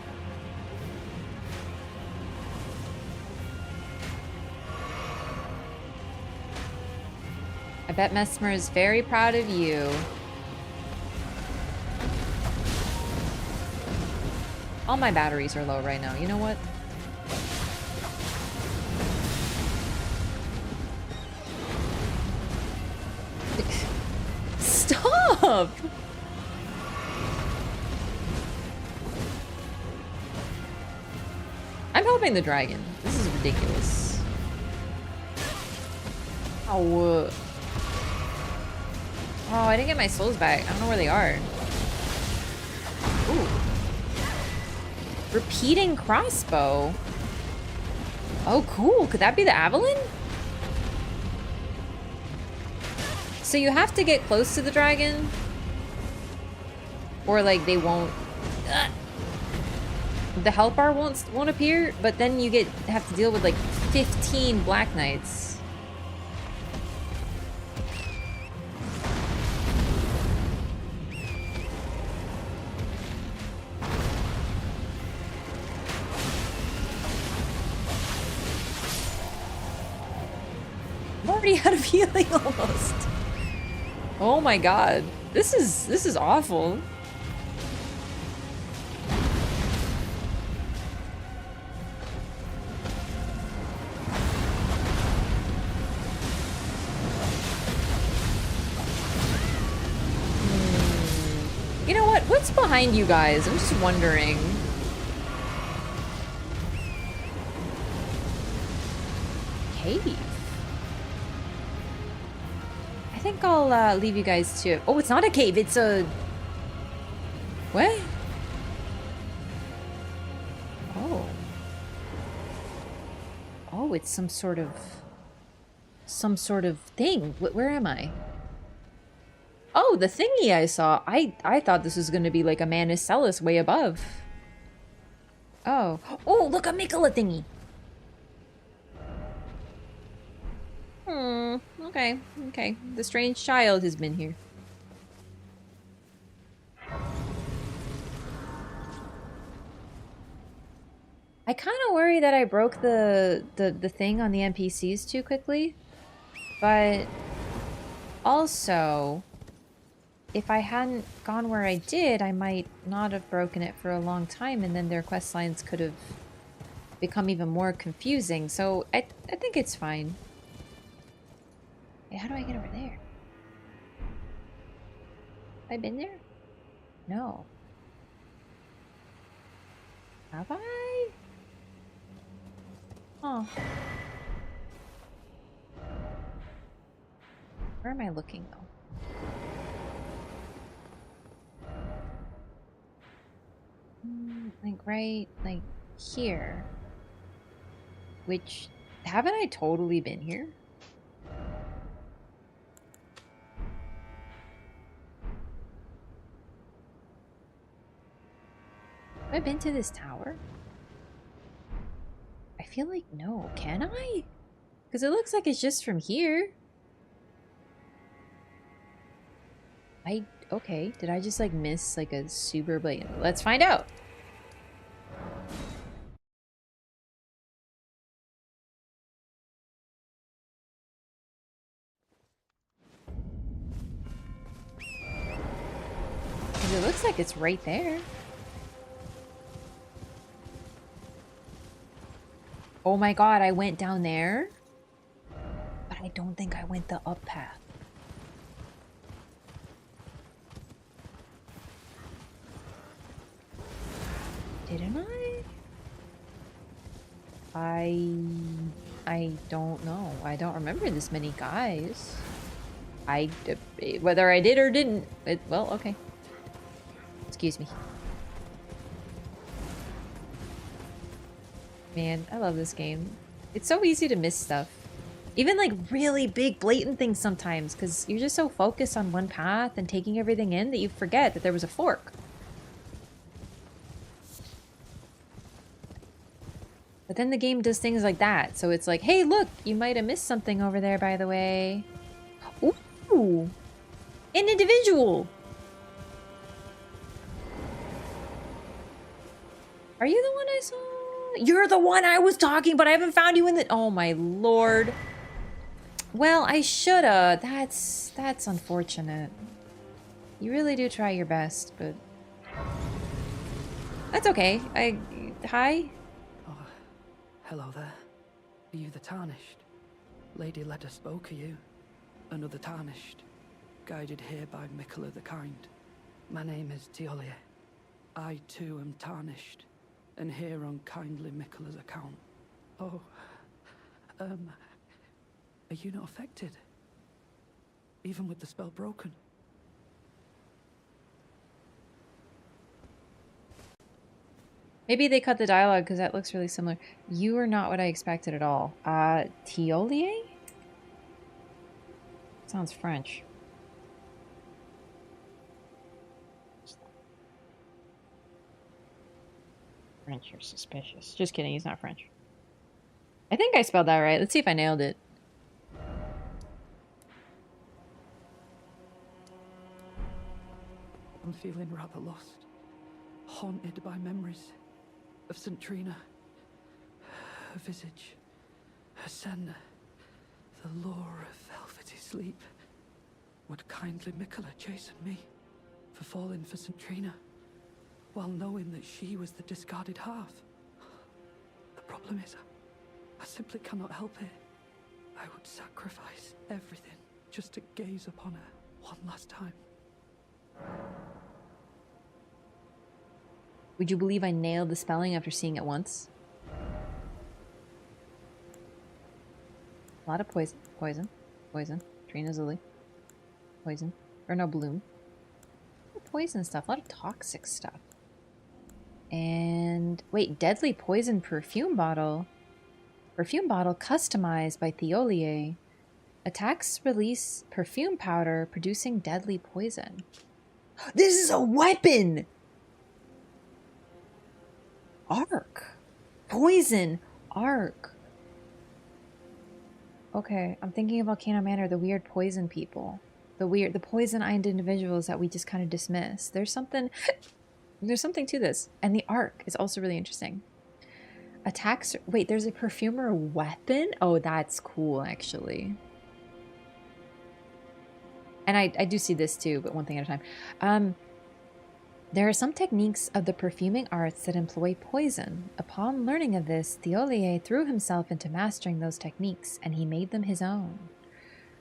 I bet Mesmer is very proud of you. All my batteries are low right now. You know what? Stop! I'm helping the dragon. This is ridiculous. Oh, oh, I didn't get my souls back. I don't know where they are. Ooh. Repeating crossbow. Oh, cool. Could that be the Avalon? So you have to get close to the dragon? Or, like, they won't... The health bar won't appear, but then you have to deal with, like, 15 Black Knights. I'm already out of healing almost. Oh my god. This is awful. You know what? What's behind you guys? I'm just wondering. Cave. I think I'll leave you guys to... Oh, it's not a cave. It's a... What? Oh. Oh, it's some sort of thing. Where am I? Oh, the thingy I saw. I thought this was gonna be like a Manus Celis way above. Oh. Oh, look, a Mikola thingy. Okay, okay. The strange child has been here. I kind of worry that I broke the thing on the NPCs too quickly. But also, if I hadn't gone where I did, I might not have broken it for a long time, and then their quest lines could have become even more confusing. So I think it's fine. Hey, how do I get over there? Have I been there? No. Have I? Oh. Where am I looking though? Like right, like here. Which, haven't I totally been here? Have I been to this tower? I feel like no. Can I? Because it looks like it's just from here. Okay. Did I just like miss like a super blatant? Let's find out. Because it looks like it's right there. Oh my god, I went down there? But I don't think I went the up path. Didn't I? I don't know. I don't remember this many guys. Whether I did or didn't, well, okay. Excuse me. Man, I love this game. It's so easy to miss stuff. Even like really big blatant things sometimes, because you're just so focused on one path and taking everything in that you forget that there was a fork. But then the game does things like that, so it's like, hey, look, you might have missed something over there, by the way. Ooh, an individual. Are you the one I saw? You're the one I was talking, but I haven't found you in the... Oh my lord. Well, I shoulda. That's unfortunate. You really do try your best, but... That's okay. Hi? Oh, hello there. Are you the Tarnished? Lady Leda spoke of you. Another Tarnished. Guided here by Mikola the Kind. My name is Teolia. I too am Tarnished. And here on kindly Mikola's account. Oh, are you not affected? Even with the spell broken? Maybe they cut the dialogue because that looks really similar. You are not what I expected at all. Teolia? Sounds French. French, you're suspicious. Just kidding, he's not French. I think I spelled that right. Let's see if I nailed it. I'm feeling rather lost. Haunted by memories of St. Trina. Her visage. Her scent. The lure of velvety sleep. Would kindly Mikola chasten me for falling for St. Trina, while knowing that she was the discarded half? The problem is, I simply cannot help it. I would sacrifice everything just to gaze upon her one last time. Would you believe I nailed the spelling after seeing it once? A lot of poison. Poison. Poison. Trina's lily. Poison. Or no, bloom. Poison stuff. A lot of toxic stuff. And... wait, deadly poison perfume bottle. Perfume bottle customized by Theolier. Attacks release perfume powder producing deadly poison. This is a weapon! Arc. Poison. Arc. Okay, I'm thinking of Volcano Manor, the weird poison people. The poison-eyed individuals that we just kind of dismiss. There's something to this. And the arc is also really interesting. Attacks... wait, there's a perfumer weapon? Oh, that's cool, actually. And I do see this too, but one thing at a time. There are some techniques of the perfuming arts that employ poison. Upon learning of this, Theolier threw himself into mastering those techniques, and he made them his own.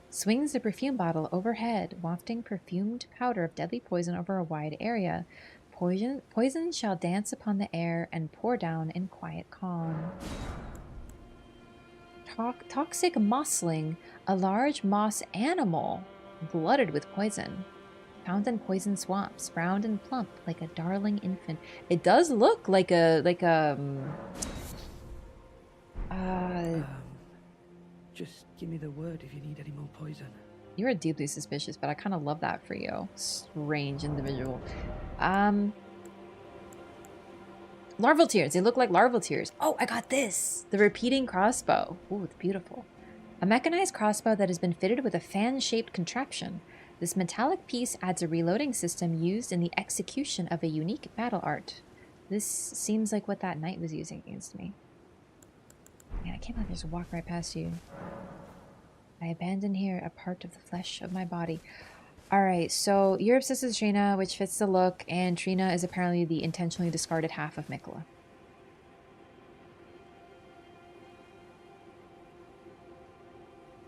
Swings the perfume bottle overhead, wafting perfumed powder of deadly poison over a wide area. Poison shall dance upon the air and pour down in quiet calm. Toxic mossling, a large moss animal, blooded with poison. Found in poison swamps, round and plump, like a darling infant. It does look like Just give me the word if you need any more poison. You're deeply suspicious, but I kind of love that for you. Strange individual. Larval tears. They look like larval tears. Oh, I got this. The repeating crossbow. Ooh, it's beautiful. A mechanized crossbow that has been fitted with a fan-shaped contraption. This metallic piece adds a reloading system used in the execution of a unique battle art. This seems like what that knight was using against me. Man, I can't believe I just walked right past you. I abandon here a part of the flesh of my body. Alright, so you're obsessed with Trina, which fits the look, and Trina is apparently the intentionally discarded half of Mikola.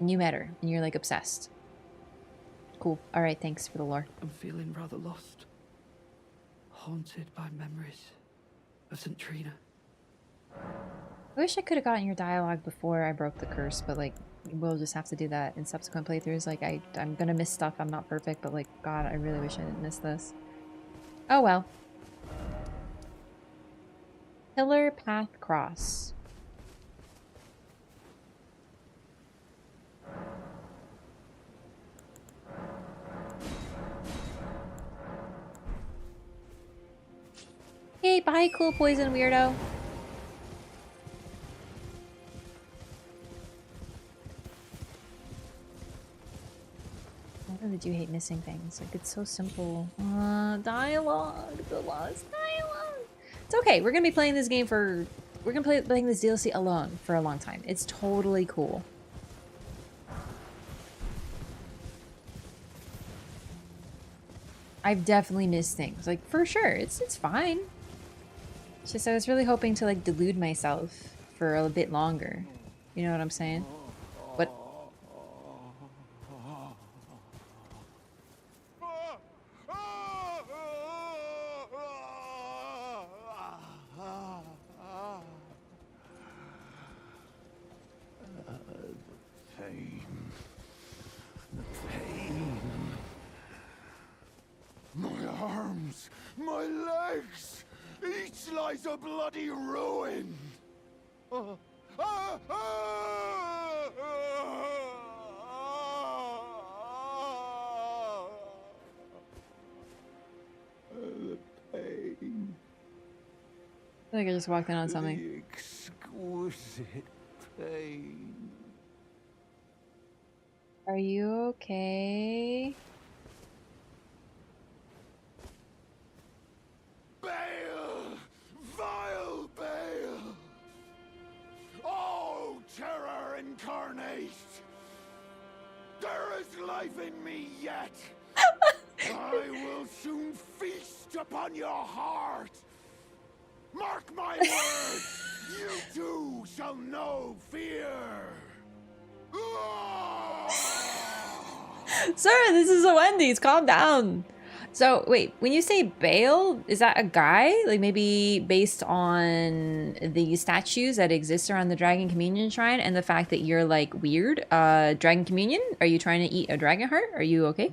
And you met her, and you're like obsessed. Cool. Alright, thanks for the lore. I'm feeling rather lost. Haunted by memories of St. Trina. I wish I could have gotten your dialogue before I broke the curse, but like, we'll just have to do that in subsequent playthroughs. Like, I'm gonna miss stuff. I'm not perfect, but like, God, I really wish I didn't miss this. Oh well. Pillar Path Cross. bye, cool poison weirdo. I really do hate missing things. Like, it's so simple. Dialogue. The lost dialogue. It's okay. We're gonna be playing this game for... We're gonna playing this DLC alone for a long time. It's totally cool. I've definitely missed things. Like, for sure. It's fine. It's just I was really hoping to, like, delude myself for a bit longer. You know what I'm saying? What? My legs! Each lies a bloody ruin! The pain. I feel like I just walked in on something. The exquisite pain. Are you okay? Bale! Vile Bale! Oh, terror incarnate! There is life in me yet! I will soon feast upon your heart! Mark my words! You too shall know fear! Sir, this is a Wendy's. Calm down. So, wait, when you say Bale, is that a guy? Like, maybe based on the statues that exist around the Dragon Communion Shrine and the fact that you're, like, weird? Dragon Communion? Are you trying to eat a dragon heart? Are you okay?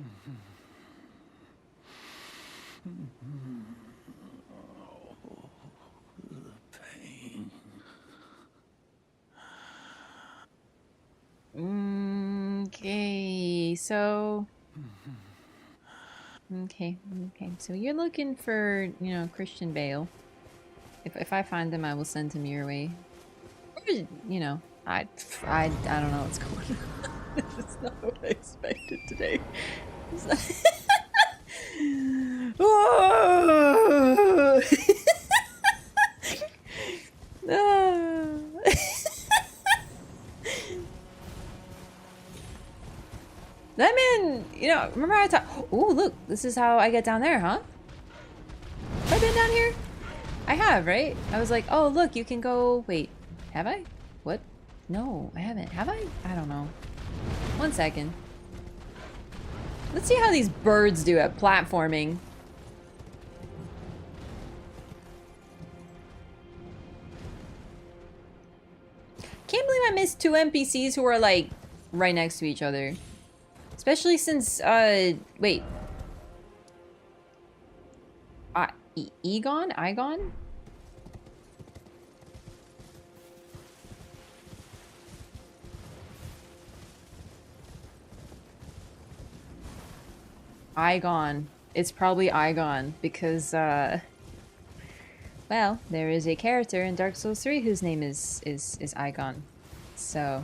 Okay, so... Okay, so you're looking for, you know, Christian Bale. If I find him, I will send him your way. Or, you know, I don't know what's going on. It's not what I expected today. It's not... Whoa! No. That man, you know, remember I thought, oh, look, this is how I get down there, huh? Have I been down here? I have, right? I was like, oh, look, you can go, wait, have I? What? No, I haven't. Have I? I don't know. 1 second. Let's see how these birds do at platforming. Can't believe I missed 2 NPCs who are like right next to each other. Especially since, wait. Egon? Igon? Igon. It's probably Igon because, well, there is a character in Dark Souls 3 whose name is Igon. So,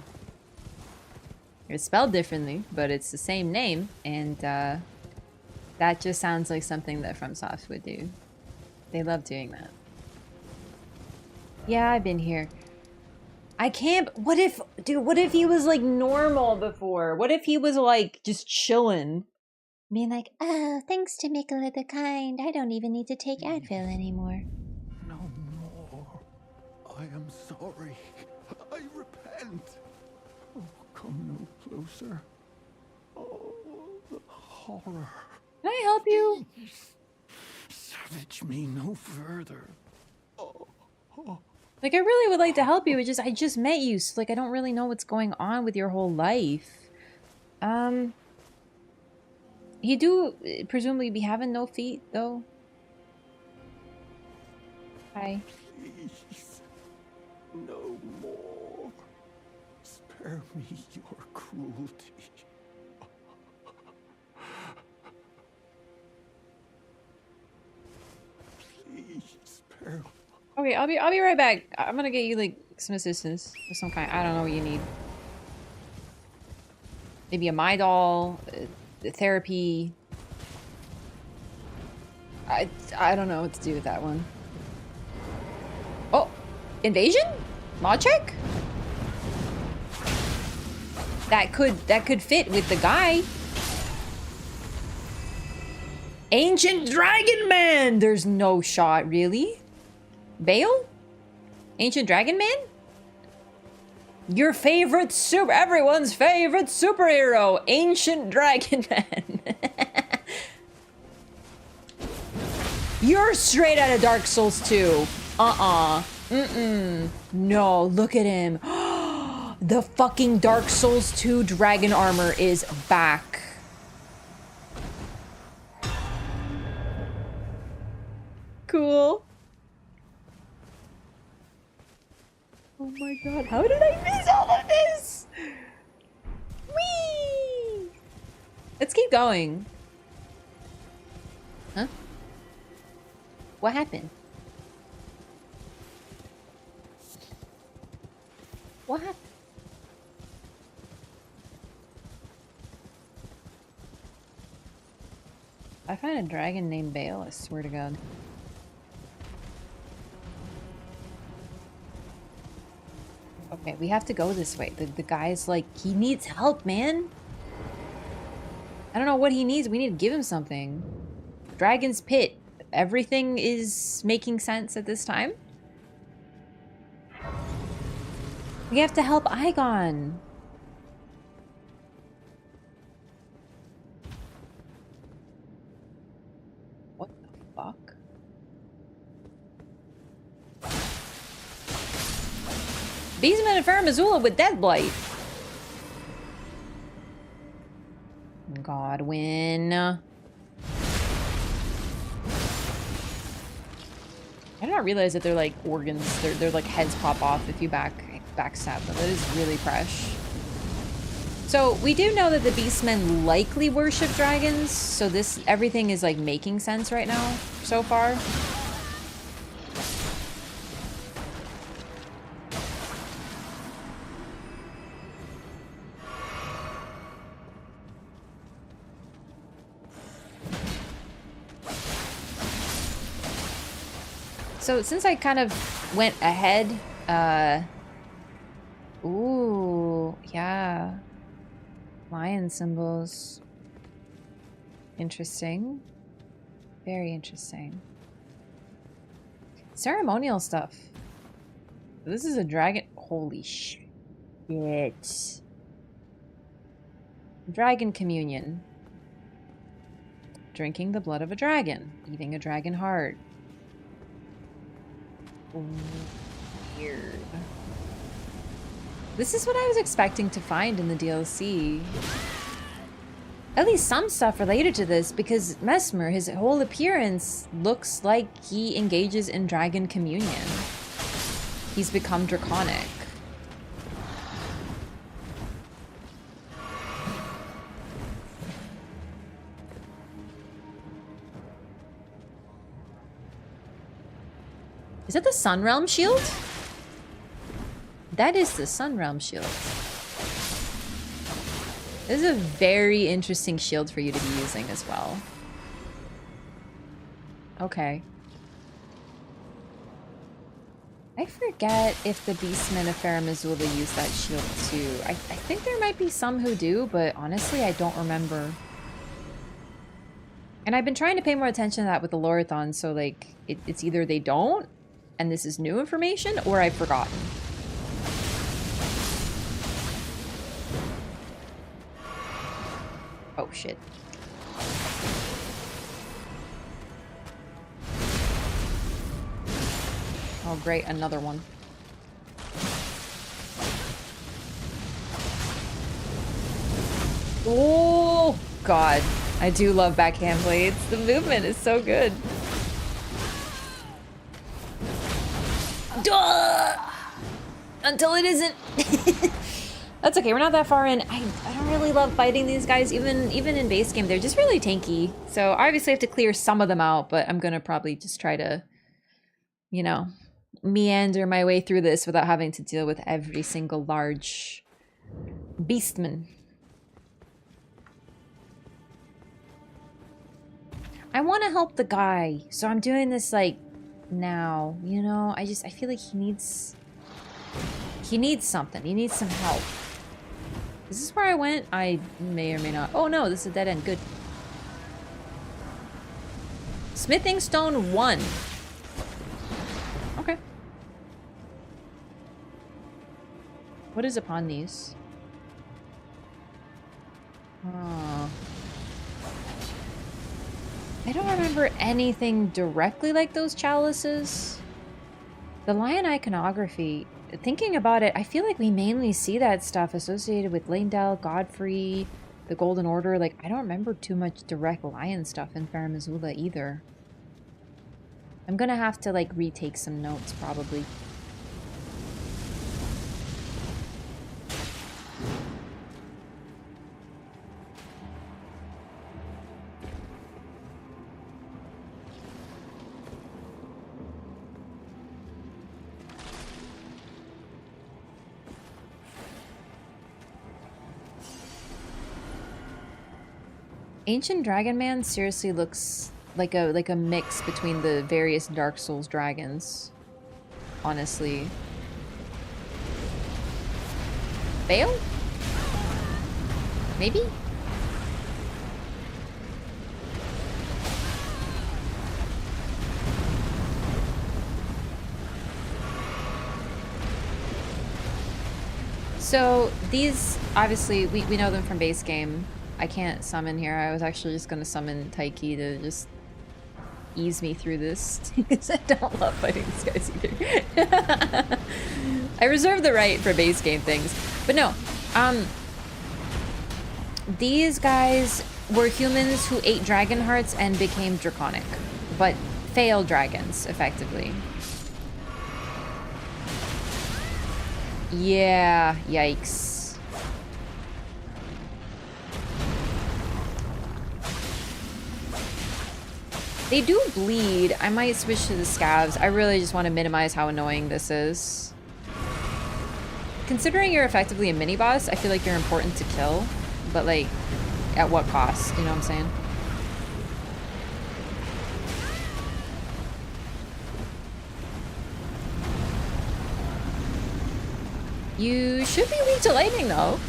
it's spelled differently, but it's the same name, and that just sounds like something that FromSoft would do. They love doing that. Yeah, I've been here. I can't... What if... Dude, what if he was, like, normal before? What if he was, like, just chilling? Being like, oh, thanks to Mikola the Kind, I don't even need to take Advil anymore. No more. I am sorry. I repent. Oh, come no closer. Oh, the horror. Can I help you? Please, savage me no further. Oh. Like, I really would like to help you, it's just, I just met you, so, like, I don't really know what's going on with your whole life. You do presumably be having no feet, though? Hi. Please, no more. Spare me your cruelty. Please spare Okay, I'll be right back. I'm gonna get you like some assistance of some kind. I don't know what you need. Maybe a my doll, therapy. I don't know what to do with that one. Oh, invasion? Mod check? That could fit with the guy. Ancient Dragon Man! There's no shot, really? Bale? Ancient Dragon Man? Your favorite everyone's favorite superhero, Ancient Dragon Man. You're straight out of Dark Souls 2. No, look at him. The fucking Dark Souls 2 dragon armor is back. Cool. Oh my god, how did I miss all of this? Whee! Let's keep going. Huh? What happened? What happened? I find a dragon named Bale, I swear to God. Okay, we have to go this way. The guy's like, he needs help, man. I don't know what he needs. We need to give him something. Dragon's Pit. Everything is making sense at this time. We have to help Aigon. What the fuck? Beastman and Faramazula with Deathblight. Godwin. I did not realize that they're like organs. They're like heads pop off if you backstab them. That is really fresh. So we do know that the Beastmen likely worship dragons. So everything is like making sense right now so far. So since I kind of went ahead, ooh, yeah. Lion symbols. Interesting. Very interesting. Ceremonial stuff. This is a dragon. Holy shit. Dragon communion. Drinking the blood of a dragon. Eating a dragon heart. Weird. This is what I was expecting to find in the DLC. At least some stuff related to this, because Mesmer, his whole appearance looks like he engages in dragon communion. He's become draconic. Is that the Sunrealm shield? That is the Sunrealm shield. This is a very interesting shield for you to be using as well. Okay. I forget if the Beastmen of Faramazula use that shield too. I think there might be some who do, but honestly I don't remember. And I've been trying to pay more attention to that with the Lorathon, so like, it's either they don't, and this is new information, or I've forgotten. Oh shit. Oh great, another one. Oh god, I do love backhand blades. The movement is so good. Duh! Until it isn't. That's okay, we're not that far in. I don't really love fighting these guys, even in base game. They're just really tanky. So I obviously have to clear some of them out, but I'm gonna probably just try to you know, meander my way through this without having to deal with every single large beastman. I want to help the guy, so I'm doing this like now, you know? I feel like he needs something. He needs some help. Is this where I went? I may or may not. Oh no, this is a dead end. Good. Smithing stone 1. Okay. What is upon these? Oh. I don't remember anything directly like those chalices. The lion iconography, thinking about it, I feel like we mainly see that stuff associated with Leyndell, Godfrey, the Golden Order. Like, I don't remember too much direct lion stuff in Farum Azula either. I'm gonna have to, like, retake some notes, probably. Ancient Dragon Man seriously looks like a mix between the various Dark Souls dragons. Honestly. Fail? Maybe? So these, obviously, we know them from base game. I can't summon here. I was actually just gonna summon Taiki to just ease me through this because I don't love fighting these guys either. I reserve the right for base game things. But no, these guys were humans who ate dragon hearts and became draconic, but failed dragons, effectively. Yeah, yikes. They do bleed. I might switch to the scavs. I really just want to minimize how annoying this is. Considering you're effectively a mini-boss, I feel like you're important to kill. But, like, at what cost? You know what I'm saying? You should be weak to lightning, though.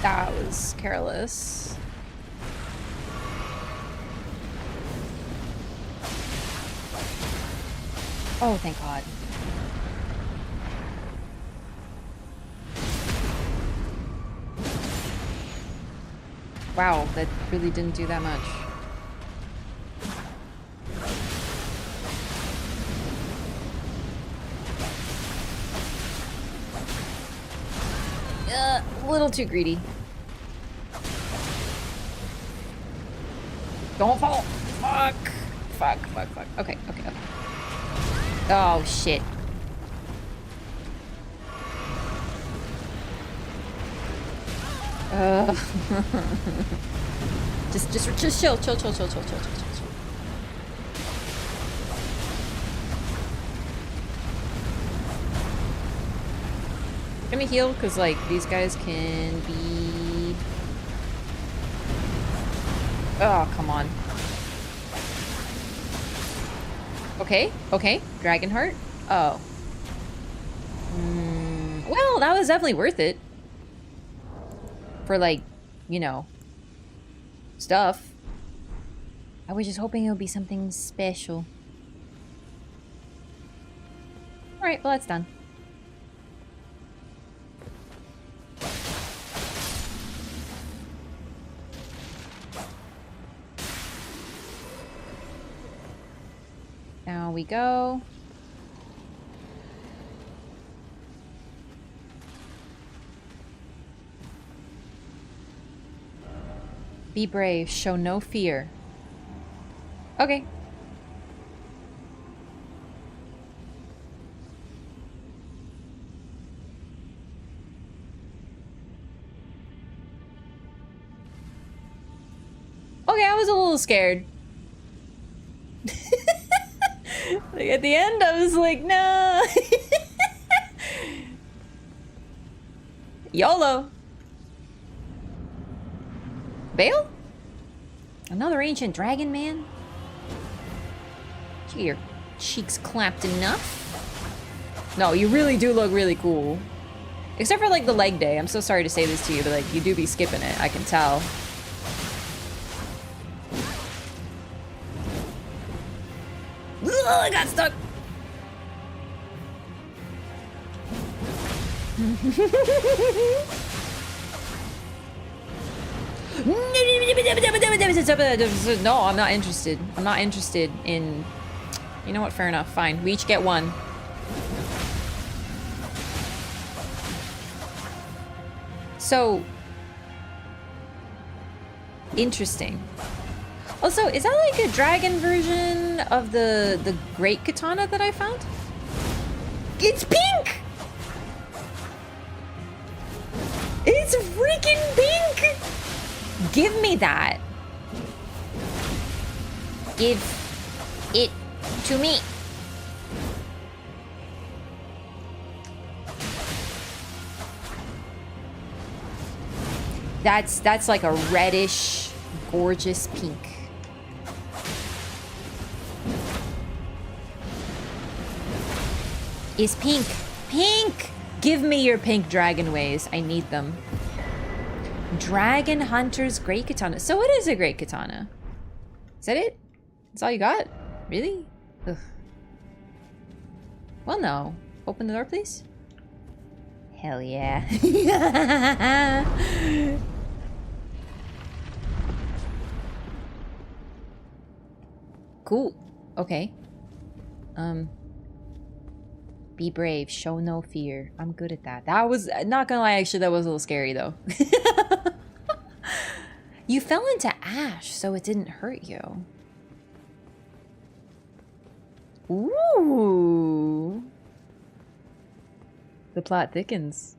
That was careless. Oh, thank God. Wow, that really didn't do that much. A little too greedy. Don't fall! Fuck! Fuck, fuck, fuck. Okay, okay, okay. Oh, shit. Just chill, chill, chill, chill, chill, chill, chill, chill. Let me heal, because, like, these guys can be... Oh, come on. Okay, okay. Dragonheart. Oh. Well, that was definitely worth it. For, like, you know, stuff. I was just hoping it would be something special. Alright, well, that's done. Now we go. Be brave, show no fear. Okay. Okay, I was a little scared. Like at the end, I was like, no. YOLO. Bale? Another ancient dragon man? Gee, your cheeks clapped enough? No, you really do look really cool. Except for like the leg day. I'm so sorry to say this to you, but like you do be skipping it, I can tell. Ugh, I got stuck. No, I'm not interested. I'm not interested in... You know what? Fair enough. Fine. We each get one. So... Interesting. Also, is that like a dragon version of the great katana that I found? It's pink! It's freaking pink! Give me that. Give it to me. That's like a reddish, gorgeous pink. Is pink. Pink! Give me your pink dragon ways. I need them. Dragon Hunter's Great Katana. So it is a Great Katana. Is that it? That's all you got? Really? Ugh. Well, no. Open the door, please. Hell yeah. Cool. Okay. Be brave. Show no fear. I'm good at that. That was, not gonna lie, actually, that was a little scary, though. You fell into ash, so it didn't hurt you. Ooh. The plot thickens.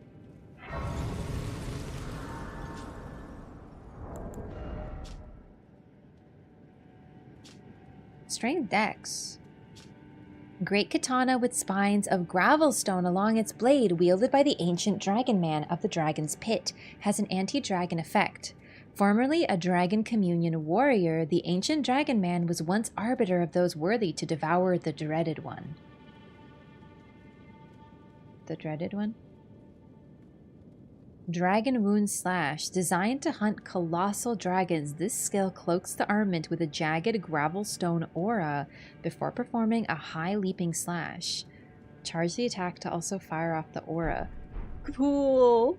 Strength Dex. Great katana with spines of gravelstone along its blade, wielded by the ancient dragon man of the dragon's pit, has an anti-dragon effect. Formerly a dragon communion warrior, the ancient dragon man was once arbiter of those worthy to devour the dreaded one. The dreaded one? Dragon Wound Slash. Designed to hunt colossal dragons, this skill cloaks the armament with a jagged gravelstone aura before performing a high leaping slash. Charge the attack to also fire off the aura. Cool!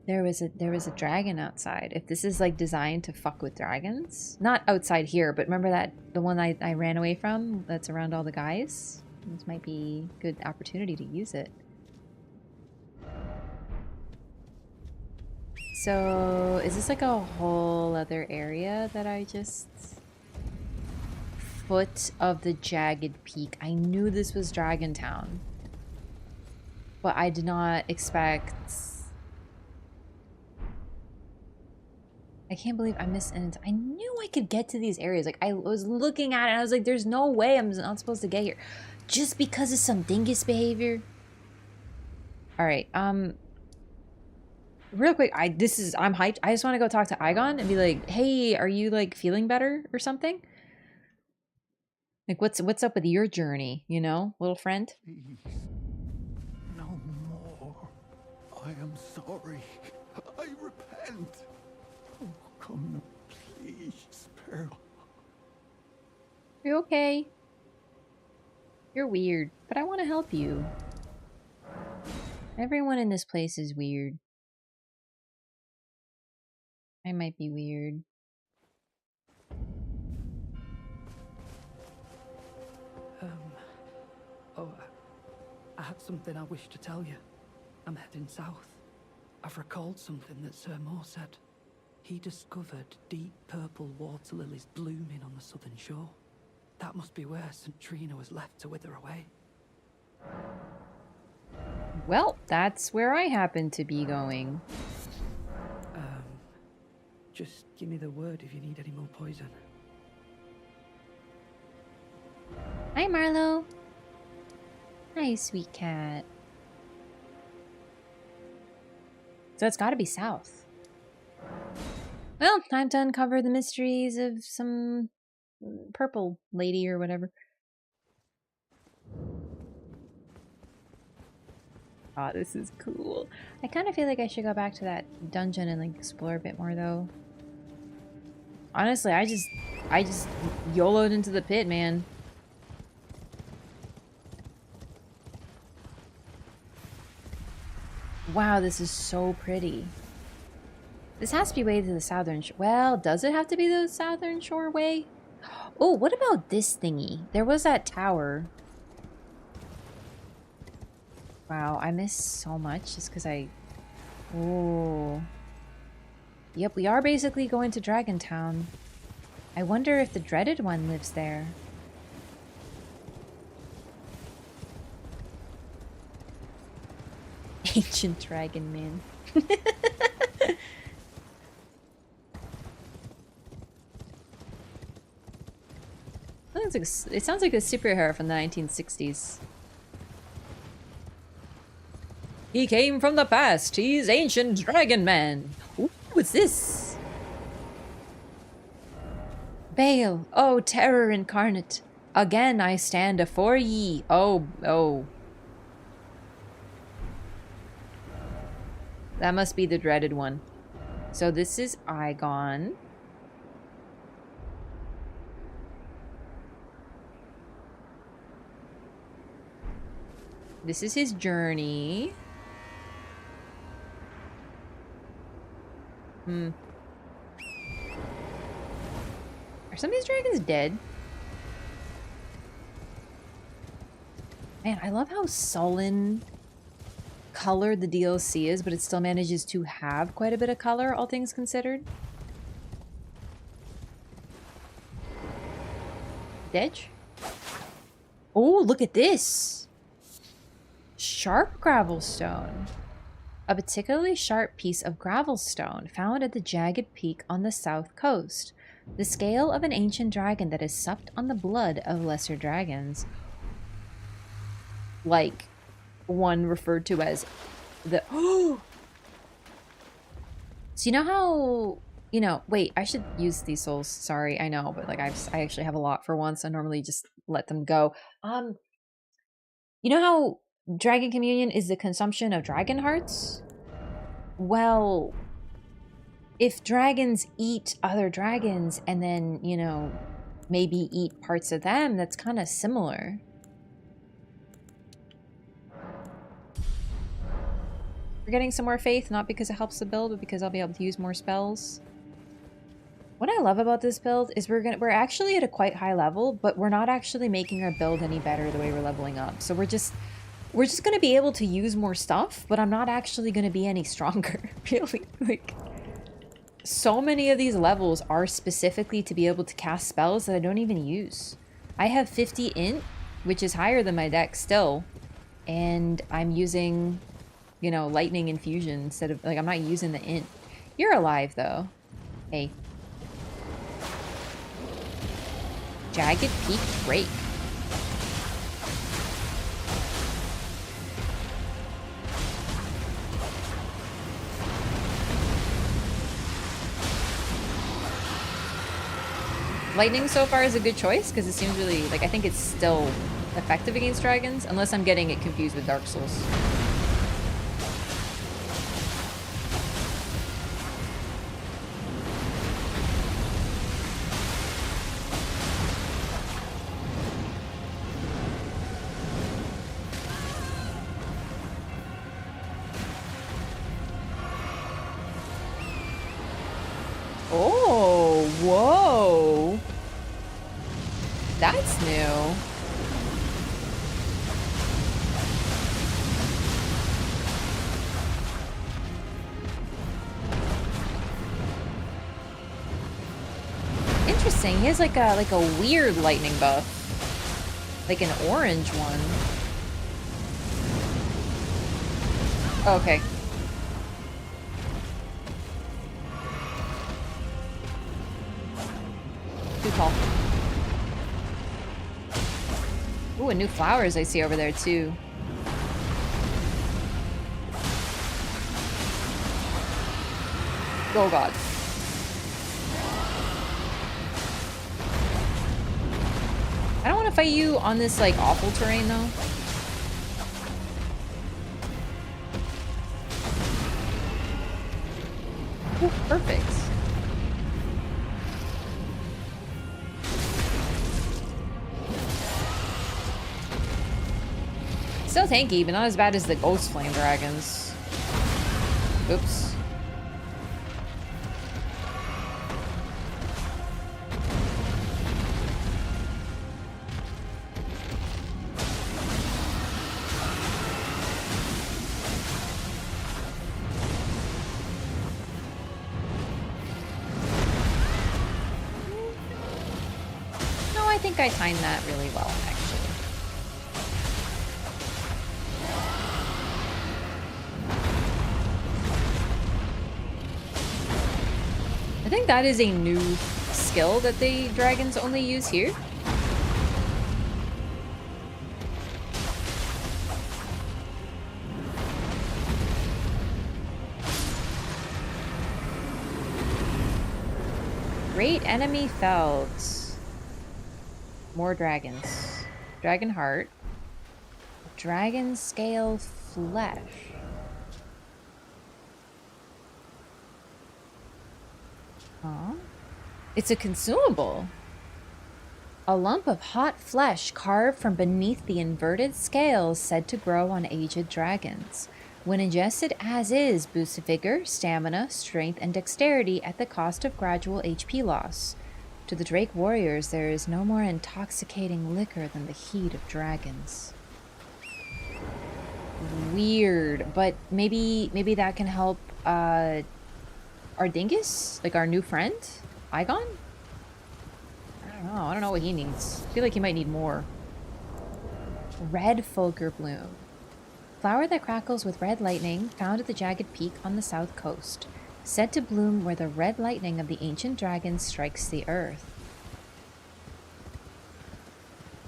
There was a dragon outside. If this is like designed to fuck with dragons. Not outside here, but remember that the one I ran away from that's around all the guys? This might be a good opportunity to use it. So, is this like a whole other area that I just... Foot of the Jagged Peak. I knew this was Dragon Town. But I did not expect... I can't believe I missed an... I knew I could get to these areas. Like, I was looking at it and I was like, there's no way I'm not supposed to get here. Just because of some dingus behavior? Alright, real quick, I'm hyped. I just want to go talk to Aigon and be like, hey, are you like feeling better or something? Like, what's up with your journey, you know, little friend? Please, no more. I am sorry. I repent. Oh, come now, please, Pearl. You're okay. You're weird, but I want to help you. Everyone in this place is weird. I might be weird. I had something I wish to tell you. I'm heading south. I've recalled something that Sir Moore said. He discovered deep purple water lilies blooming on the southern shore. That must be where St. Trina was left to wither away. Well, that's where I happen to be going. Just give me the word if you need any more poison. Hi, Marlo. Hi, sweet cat. So it's gotta be south. Well, time to uncover the mysteries of some purple lady or whatever. Oh, this is cool. I kind of feel like I should go back to that dungeon and like explore a bit more though. Honestly, I just YOLO'd into the pit, man. Wow, this is so pretty. This has to be way to the southern shore. Well, does it have to be the southern shore way? Oh, what about this thingy? There was that tower. Wow, I miss so much just because I... Oh. Yep, we are basically going to Dragon Town. I wonder if the dreaded one lives there. Ancient dragon man. It sounds like a superhero from the 1960s. He came from the past. He's ancient dragon man. Ooh, what's this? Bale, oh terror incarnate. Again I stand afore ye. Oh. That must be the dreaded one. So this is Igon. This is his journey. Are some of these dragons dead? Man, I love how sullen colored the DLC is, but it still manages to have quite a bit of color, all things considered. Dedge? Oh, look at this! Sharp gravelstone. A particularly sharp piece of gravelstone found at the jagged peak on the south coast. The scale of an ancient dragon that has supped on the blood of lesser dragons. Like one referred to as the... Oh! So you know how... You know, wait, I should use these souls. Sorry, I know, but like I actually have a lot for once. I normally just let them go. You know how Dragon Communion is the consumption of dragon hearts? Well, if dragons eat other dragons and then, you know, maybe eat parts of them, that's kind of similar. We're getting some more faith, not because it helps the build, but because I'll be able to use more spells. What I love about this build is we're actually at a quite high level, but we're not actually making our build any better the way we're leveling up. So we're just going to be able to use more stuff, but I'm not actually going to be any stronger, really. Like, so many of these levels are specifically to be able to cast spells that I don't even use. I have 50 int, which is higher than my dex still, and I'm using, you know, lightning infusion instead of, like, I'm not using the int. You're alive, though. Hey. Jagged Peak Break. Lightning so far is a good choice because it seems really, like, I think it's still effective against dragons, unless I'm getting it confused with Dark Souls. Oh, whoa. That's new. Interesting. He has like a weird lightning buff. Like an orange one. Oh, okay. Too tall. Ooh, and new flowers I see over there too. Oh god. I don't want to fight you on this like awful terrain though. Ooh, perfect. Still tanky, but not as bad as the Ghost Flame Dragons. Oops. No, I think I timed that really well, actually. I think that is a new skill that the dragons only use here. Great enemy felled. More dragons. Dragon heart. Dragon scale flesh. Huh? It's a consumable. A lump of hot flesh carved from beneath the inverted scales said to grow on aged dragons. When ingested as is, boosts vigor, stamina, strength, and dexterity at the cost of gradual HP loss. To the Drake warriors, there is no more intoxicating liquor than the heat of dragons. Weird, but maybe that can help our dingus? Like our new friend? Igon? I don't know what he needs. I feel like he might need more. Red Fulgur Bloom. Flower that crackles with red lightning, found at the jagged peak on the south coast. Said to bloom where the red lightning of the ancient dragon strikes the earth.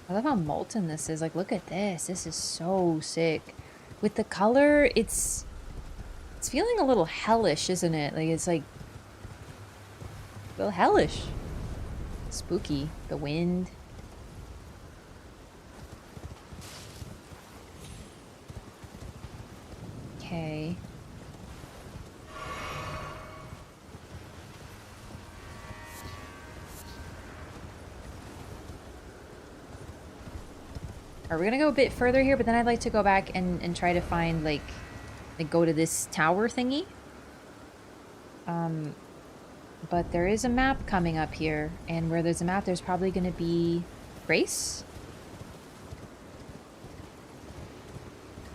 I love how molten this is. Like, look at this. This is so sick. With the color, it's feeling a little hellish, isn't it? Like, it's like a little hellish. Spooky. The wind. Okay. Are we gonna go a bit further here? But then I'd like to go back and try to find, like go to this tower thingy. But there is a map coming up here, and where there's a map, there's probably gonna be Grace.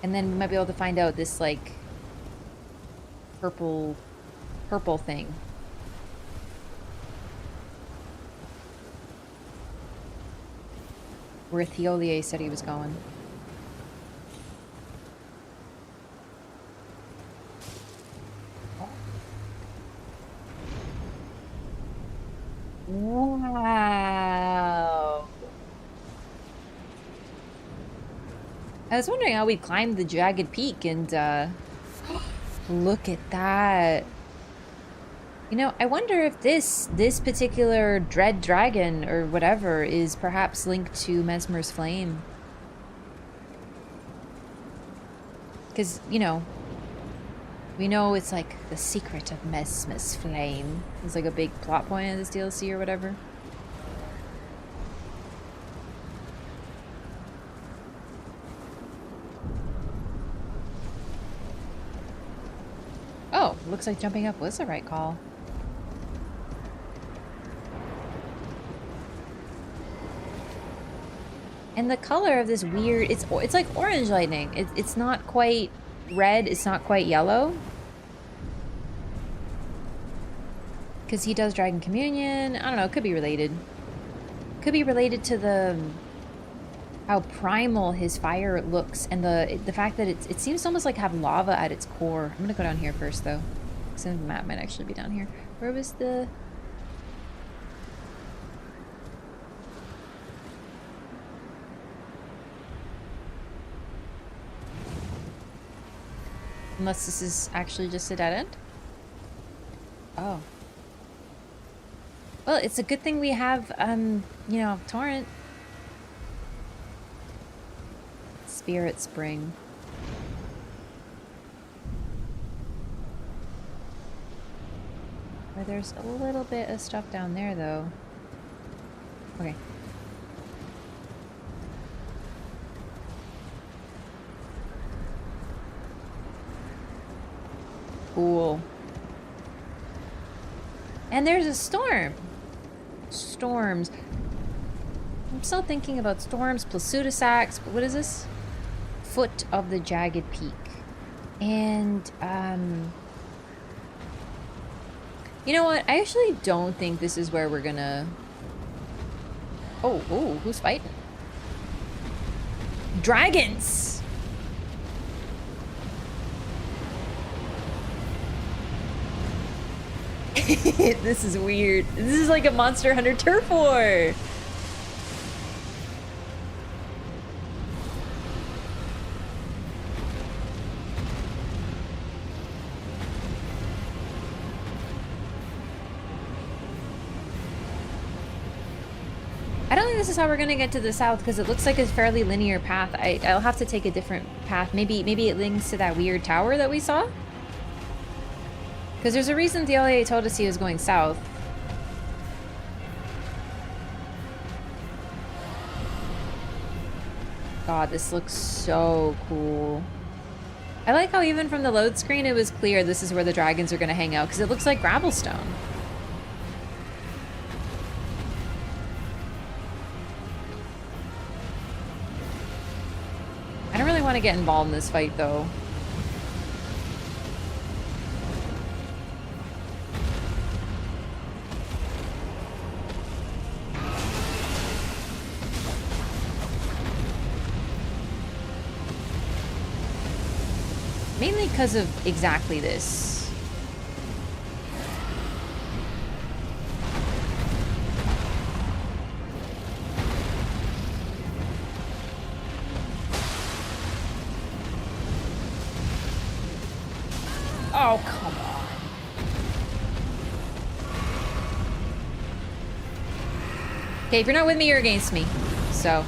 And then we might be able to find out this, like, purple thing. Where Theolier said he was going. Wow. I was wondering how we'd climb the jagged peak and look at that. You know, I wonder if this particular dread dragon or whatever is perhaps linked to Mesmer's flame. Because, you know, we know it's like the secret of Mesmer's flame. It's like a big plot point of this DLC or whatever. Oh, looks like jumping up was the right call. And the color of this weird, it's like orange lightning. It's not quite red, it's not quite yellow. Because he does Dragon Communion. I don't know, it could be related. Could be related to the how primal his fire looks, and the fact that it seems almost like have lava at its core. I'm gonna go down here first though. So the map might actually be down here. Where was the... Unless this is actually just a dead end? Oh. Well, it's a good thing we have, you know, Torrent. Spirit Spring. Where there's a little bit of stuff down there, though. Okay. Cool. And there's a storm. Storms. I'm still thinking about storms plus pseudosax, but what is this? Foot of the Jagged Peak. And, you know what? I actually don't think this is where we're gonna... Oh, who's fighting? Dragons! This is weird. This is like a Monster Hunter Turf War! I don't think this is how we're gonna get to the south because it looks like a fairly linear path. I'll have to take a different path. Maybe it links to that weird tower that we saw? Because there's a reason the LA told us he was going south. God, this looks so cool. I like how even from the load screen it was clear this is where the dragons are gonna hang out because it looks like Gravelstone. I don't really want to get involved in this fight though. Mainly because of exactly this. Oh, come on. Okay, if you're not with me, you're against me. So...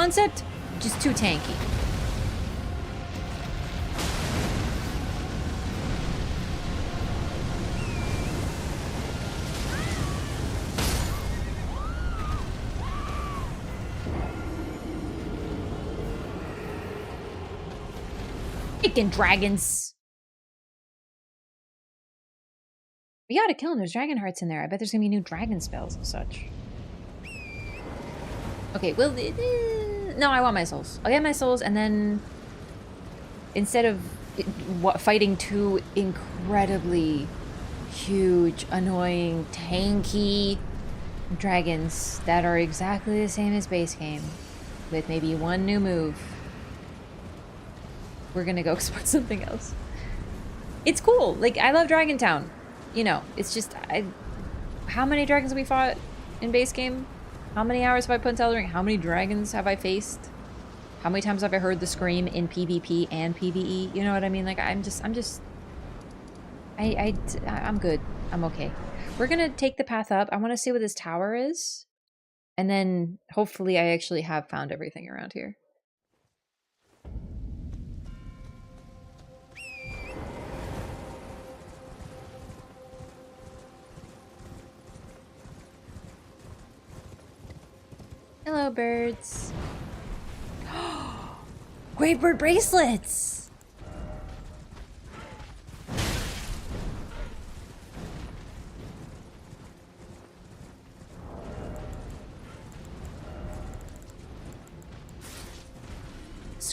concept, just too tanky. Freaking dragons. We gotta kill them. There's dragon hearts in there. I bet there's gonna be new dragon spells and such. Okay, well, no, I want my souls. I'll get my souls, and then instead of fighting two incredibly huge, annoying, tanky dragons that are exactly the same as base game, with maybe one new move, we're gonna go explore something else. It's cool. Like, I love Dragon Town. You know, it's just, how many dragons have we fought in base game? How many hours have I put into Elden Ring? How many dragons have I faced? How many times have I heard the scream in PvP and PvE? You know what I mean? Like, I'm good. I'm okay. We're gonna take the path up. I want to see what this tower is. And then, hopefully, I actually have found everything around here. Hello, birds. Great bird bracelets!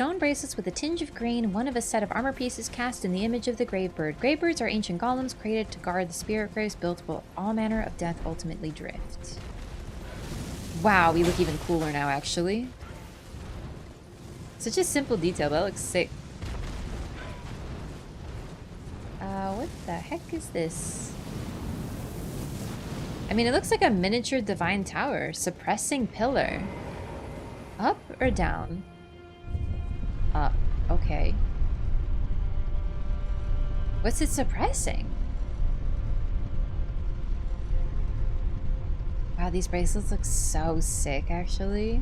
stone bracelets with a tinge of green, one of a set of armor pieces cast in the image of the Gravebird. Gravebirds are ancient golems created to guard the spirit graves built will all manner of death ultimately drift. Wow, we look even cooler now, actually. Such a simple detail, that looks sick. What the heck is this? I mean, it looks like a miniature divine tower. Suppressing pillar. Up or down? Up. Okay. What's it suppressing? Wow, these bracelets look so sick, actually.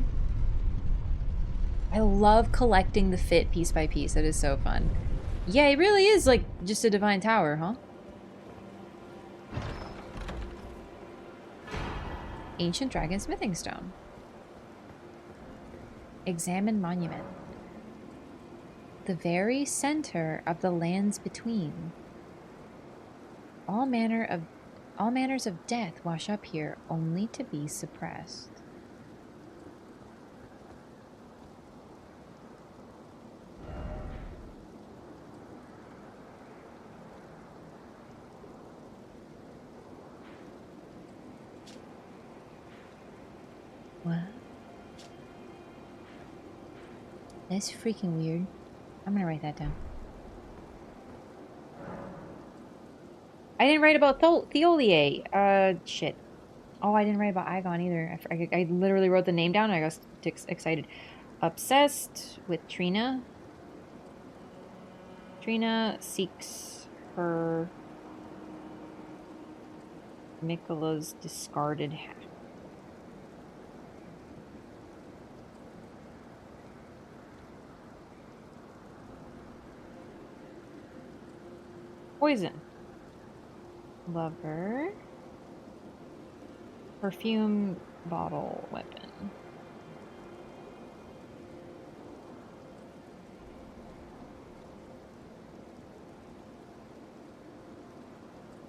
I love collecting the fit piece by piece. That is so fun. Yeah, it really is like just a divine tower, huh? Ancient dragon smithing stone. Examine monument. The very center of the lands between. All manners of death wash up here, only to be suppressed. What? That's freaking weird. I'm gonna write that down. I didn't write about Theolier. Shit. Oh, I didn't write about Agon either. I literally wrote the name down and I got excited. Obsessed with Trina. Trina seeks her Miquella's discarded hat. Poison. Lover. Perfume bottle weapon.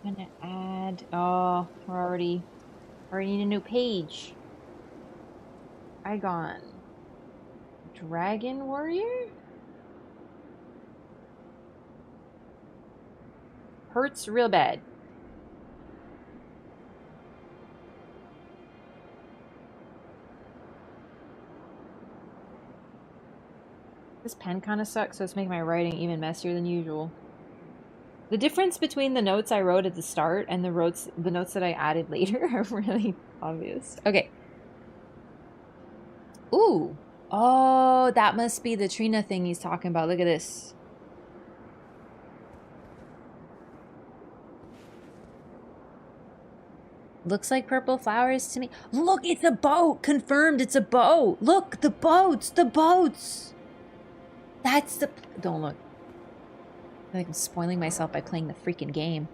I'm gonna add. Oh, we're already need a new page. Agon. Dragon warrior? Hurts real bad. This pen kind of sucks, so it's making my writing even messier than usual. The difference between the notes I wrote at the start and the notes that I added later are really obvious. Okay. Ooh. Oh, that must be the Trina thing he's talking about. Look at this. Looks like purple flowers to me. Look, it's a boat. Confirmed, it's a boat. Look, the boats. The boats. That's the... Don't look. I think I'm spoiling myself by playing the freaking game.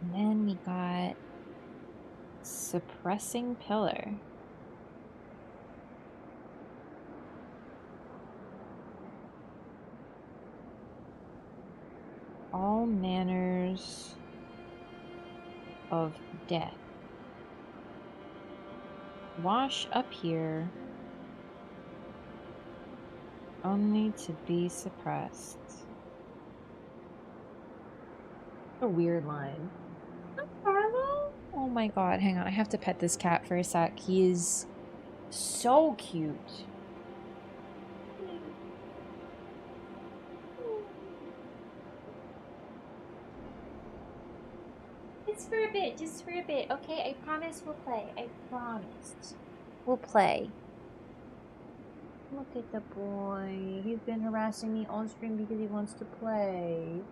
And then we got suppressing pillar. All manners of death. Wash up here, only to be suppressed. A weird line. Carlo? Oh my god, hang on. I have to pet this cat for a sec. He is so cute. Just for a bit, just for a bit. Okay, I promise we'll play. I promised. We'll play. Look at the boy. He's been harassing me on stream because he wants to play.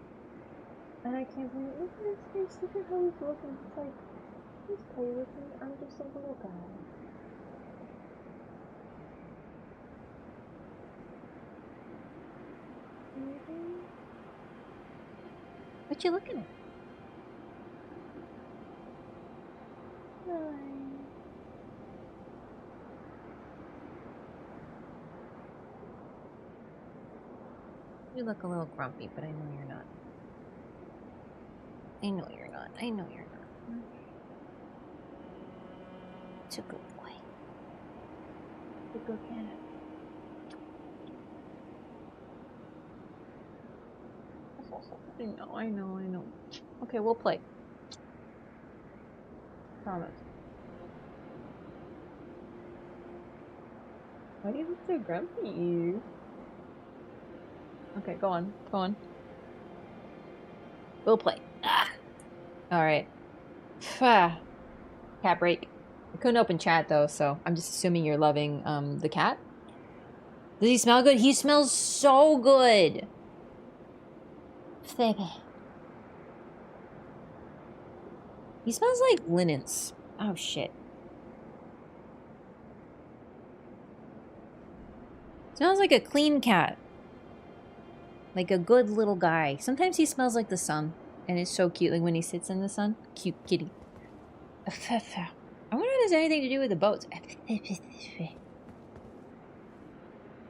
And I can't believe it. Look at his face. Look at how he's looking. It's like, please play with me. I'm just a little guy. What you looking at? You look a little grumpy, but I know you're not. I know you're not. I know you're not. It's a good boy. It's a good cat. I know. Okay, we'll play. Promise. Why do you look so grumpy? Okay, go on. We'll play. Ah. Alright. Cat break. I couldn't open chat though, so I'm just assuming you're loving the cat. Does he smell good? He smells so good. He smells like linens. Oh shit. Smells like a clean cat. Like a good little guy. Sometimes he smells like the sun. And it's so cute, like when he sits in the sun. Cute kitty. I wonder if there's anything to do with the boats.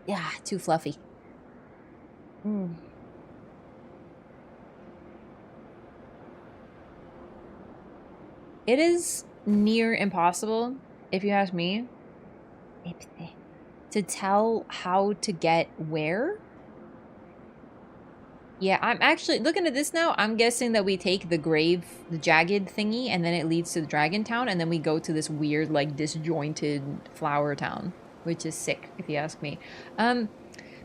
Yeah, too fluffy. It is near impossible, if you ask me, to tell how to get where. Yeah, I'm actually looking at this now. I'm guessing that we take the grave, the jagged thingy, and then it leads to the dragon town, and then we go to this weird, like, disjointed flower town, which is sick, if you ask me. Yeah,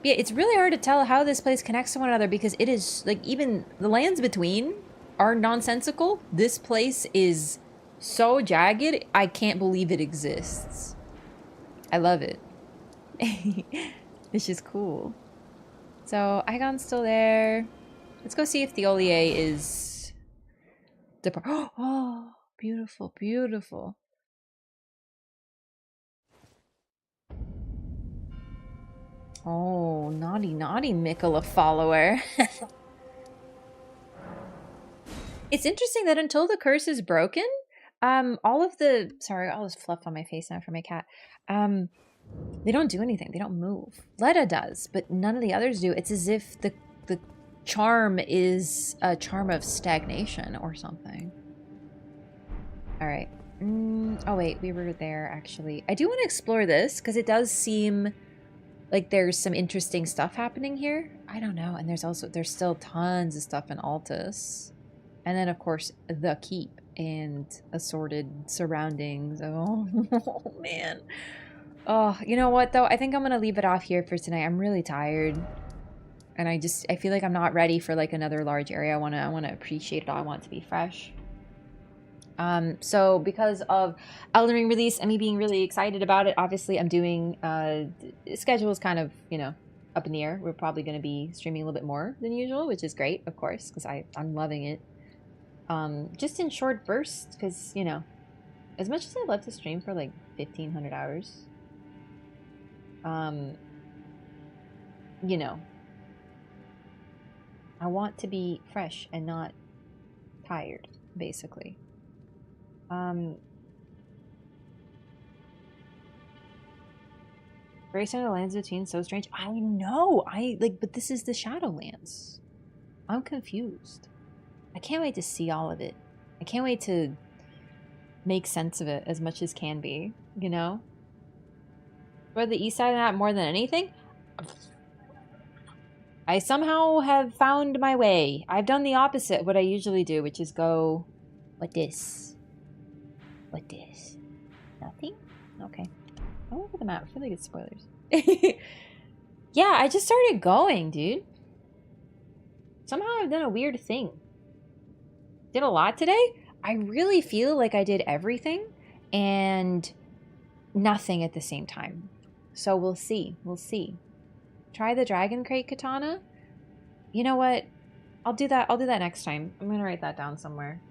it's really hard to tell how this place connects to one another because it is, like, even the lands between are nonsensical. This place is so jagged, I can't believe it exists. I love it. It's just cool. So, Igon's still there. Let's go see if the Olier is... Oh, beautiful, beautiful. Oh, naughty, naughty Mikola follower. It's interesting that until the curse is broken, all of the... Sorry, all this fluff on my face now for my cat. They don't do anything. They don't move. Leda does, but none of the others do. It's as if the charm is a charm of stagnation or something. All right. Oh, wait. We were there, actually. I do want to explore this, because it does seem like there's some interesting stuff happening here. I don't know. And there's still tons of stuff in Altus. And then, of course, the keep and assorted surroundings. Oh, oh man. Oh, you know what, though? I think I'm going to leave it off here for tonight. I'm really tired. And I feel like I'm not ready for, like, another large area. I want to appreciate it all. I want it to be fresh. So because of Elden Ring release and me being really excited about it, obviously I'm doing, schedule is kind of, you know, up in the air. We're probably going to be streaming a little bit more than usual, which is great, of course, because I'm loving it. Just in short bursts, because, you know, as much as I love to stream for, like, 1,500 hours... you know, I want to be fresh and not tired, basically. Very similar lands between, so strange. I know, but this is the Shadowlands. I'm confused. I can't wait to see all of it. I can't wait to make sense of it as much as can be, you know? Or the east side of that more than anything? I somehow have found my way. I've done the opposite of what I usually do, which is go... What this? What this? Nothing? Okay. I'll look at the map. I feel like it's spoilers. Yeah, I just started going, dude. Somehow I've done a weird thing. Did a lot today? I really feel like I did everything and nothing at the same time. So we'll see. We'll see. Try the Dragon Crate Katana. You know what? I'll do that. I'll do that next time. I'm gonna write that down somewhere.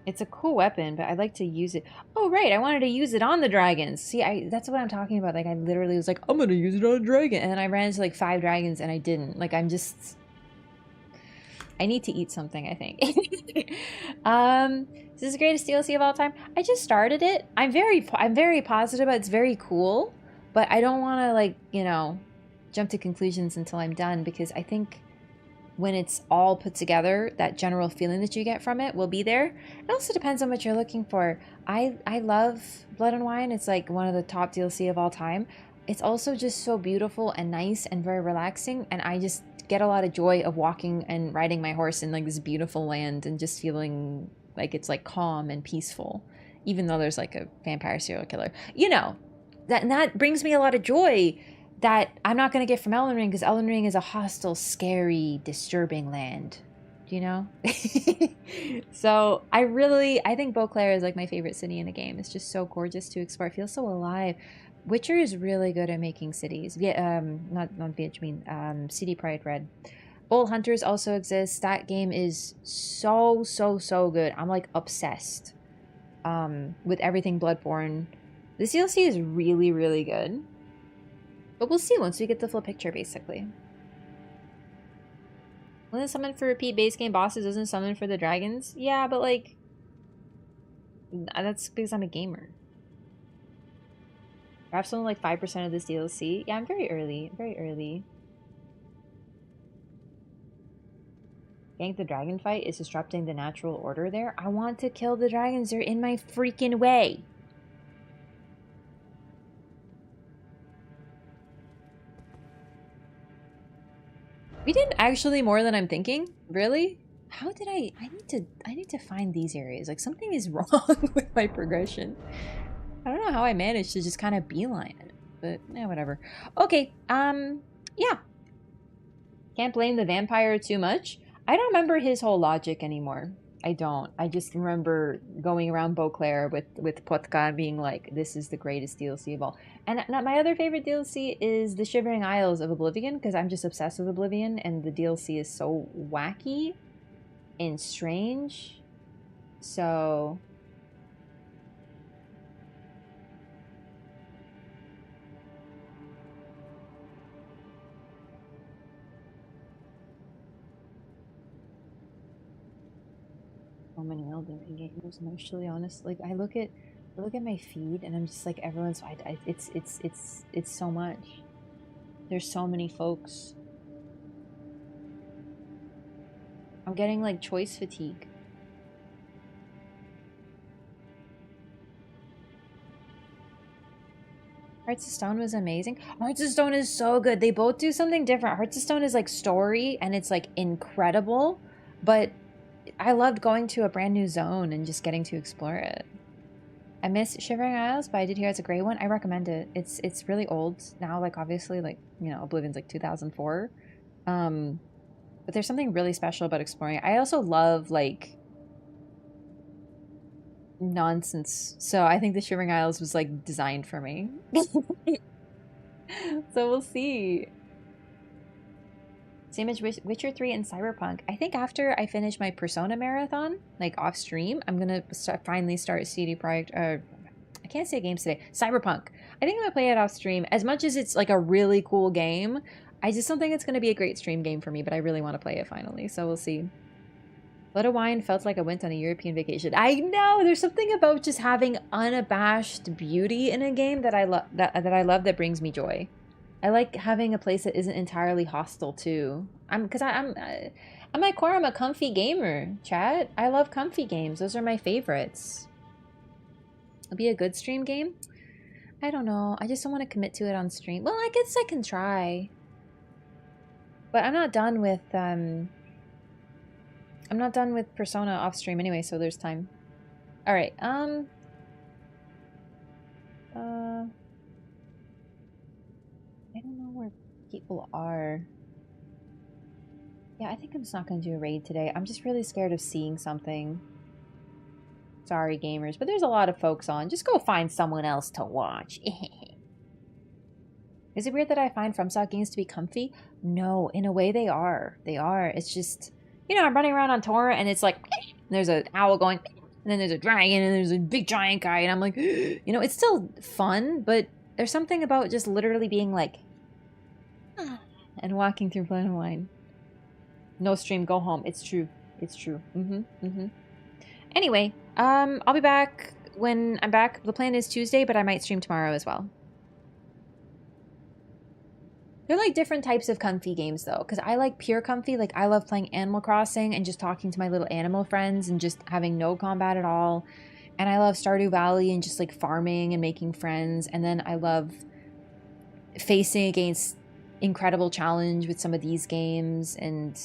It's a cool weapon, but I'd like to use it. Oh, right. I wanted to use it on the dragons. See, that's what I'm talking about. Like, I literally was like, I'm gonna use it on a dragon. And then I ran into like 5 dragons and I didn't. Like, I'm just... I need to eat something, I think. This is the greatest DLC of all time. I just started it. I'm very positive. It's very cool, but I don't want to, like, you know, jump to conclusions until I'm done, because I think when it's all put together, that general feeling that you get from it will be there. It also depends on what you're looking for. I love Blood and Wine. It's like one of the top DLC of all time. It's also just so beautiful and nice and very relaxing, and I just get a lot of joy of walking and riding my horse in like this beautiful land and just feeling like it's like calm and peaceful, even though there's like a vampire serial killer. You know, that brings me a lot of joy that I'm not going to get from Elden Ring, because Elden Ring is a hostile, scary, disturbing land. Do you know? So I think Beauclair is like my favorite city in the game. It's just so gorgeous to explore. It feels so alive. Witcher is really good at making cities. Not CD Pride Red. Old Hunters also exists. That game is so good. I'm like obsessed with everything Bloodborne. This DLC is really good. But we'll see once we get the full picture, basically. When it summon for repeat base game bosses, doesn't summon for the dragons? Yeah, but like, that's because I'm a gamer. Perhaps only like 5% of this DLC. Yeah, I'm very early. Gank the dragon fight is disrupting the natural order there. I want to kill the dragons. They're in my freaking way. We did actually more than I'm thinking. Really? How did I need to find these areas. Like, something is wrong with my progression. I don't know how I managed to just kind of beeline it, but yeah, whatever. Okay, yeah. Can't blame the vampire too much. I don't remember his whole logic anymore. I don't. I just remember going around Beauclair with Potka being like, this is the greatest DLC of all. And my other favorite DLC is the Shivering Isles of Oblivion, because I'm just obsessed with Oblivion, and the DLC is so wacky and strange. So... so many Elden Ring games, mostly, honestly. Like, I look at my feed and I'm just like, everyone's it's so much. There's so many folks. I'm getting like choice fatigue. Hearts of Stone was amazing. Hearts of Stone is so good. They both do something different. Hearts of Stone is like story and it's like incredible, but I loved going to a brand new zone and just getting to explore it. I miss Shivering Isles, but I did hear it's a great one. I recommend it. It's really old now, like obviously, like, you know, Oblivion's like 2004. But there's something really special about exploring it. I also love like nonsense. So I think the Shivering Isles was like designed for me. So we'll see. Same as Witcher 3 and Cyberpunk. I think after I finish my Persona marathon, like off stream, I'm gonna finally start CD Projekt. I can't say games today. Cyberpunk. I think I'm gonna play it off stream. As much as it's like a really cool game, I just don't think it's gonna be a great stream game for me. But I really want to play it finally, so we'll see. Blood and Wine felt like I went on a European vacation. I know, there's something about just having unabashed beauty in a game that I love. That brings me joy. I like having a place that isn't entirely hostile too. I'm my core, I'm a comfy gamer, chat. I love comfy games. Those are my favorites. It'll be a good stream game. I don't know. I just don't want to commit to it on stream. Well, I guess I can try. But I'm not done with Persona off stream anyway, so there's time. All right. I don't know where people are. Yeah, I think I'm just not going to do a raid today. I'm just really scared of seeing something. Sorry, gamers, but there's a lot of folks on. Just go find someone else to watch. Is it weird that I find FromSoft games to be comfy? No, in a way they are. They are. It's just, you know, I'm running around on Tora and it's like, there's an owl going, and then there's a dragon and there's a big giant guy, and I'm like, you know, it's still fun, but there's something about just literally being like, and walking through Blood and Wine. No stream, go home. It's true. It's true. Anyway, I'll be back when I'm back. The plan is Tuesday, but I might stream tomorrow as well. They're like different types of comfy games though, because I like pure comfy. Like I love playing Animal Crossing and just talking to my little animal friends and just having no combat at all. And I love Stardew Valley and just like farming and making friends. And then I love facing against incredible challenge with some of these games. And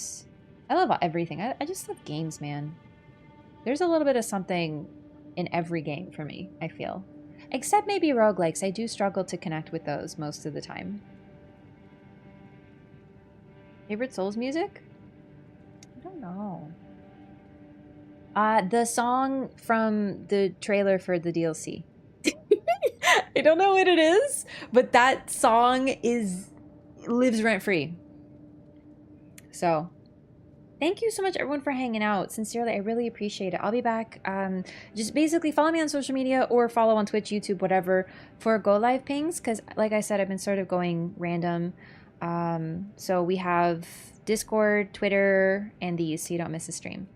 I love everything. I just love games, man. There's a little bit of something in every game for me, I feel. Except maybe roguelikes. I do struggle to connect with those most of the time. Favorite Souls music? I don't know. The song from the trailer for the DLC. I don't know what it is, but that song lives rent free. So, thank you so much everyone for hanging out. Sincerely, I really appreciate it. I'll be back. Just basically follow me on social media or follow on Twitch, YouTube, whatever for go live pings, because like I said, I've been sort of going random. So we have Discord, Twitter, and these, so you don't miss a stream.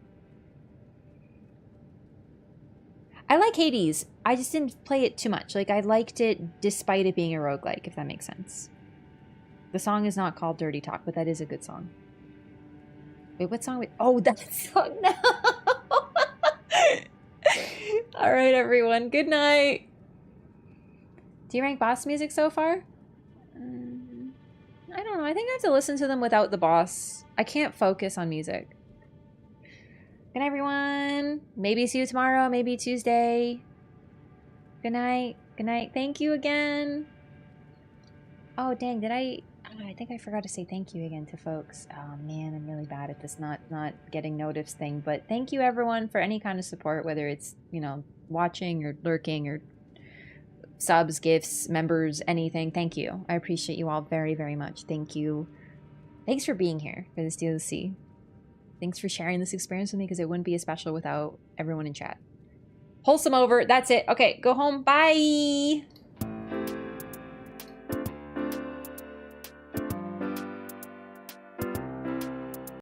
I like Hades. I just didn't play it too much. Like, I liked it despite it being a roguelike, if that makes sense. The song is not called Dirty Talk, but that is a good song. Wait, what song? Oh, that song now. All right, everyone. Good night. Do you rank boss music so far? I don't know. I think I have to listen to them without the boss. I can't focus on music. Good night, everyone. Maybe see you tomorrow. Maybe Tuesday. Good night. Good night. Thank you again. Oh, dang. Did I... Oh, I think I forgot to say thank you again to folks. Oh, man. I'm really bad at this not getting noticed thing. But thank you, everyone, for any kind of support, whether it's, you know, watching or lurking or subs, gifts, members, anything. Thank you. I appreciate you all very, very much. Thank you. Thanks for being here for this DLC. Thanks for sharing this experience with me, because it wouldn't be as special without everyone in chat. Wholesome over. That's it. Okay, go home. Bye.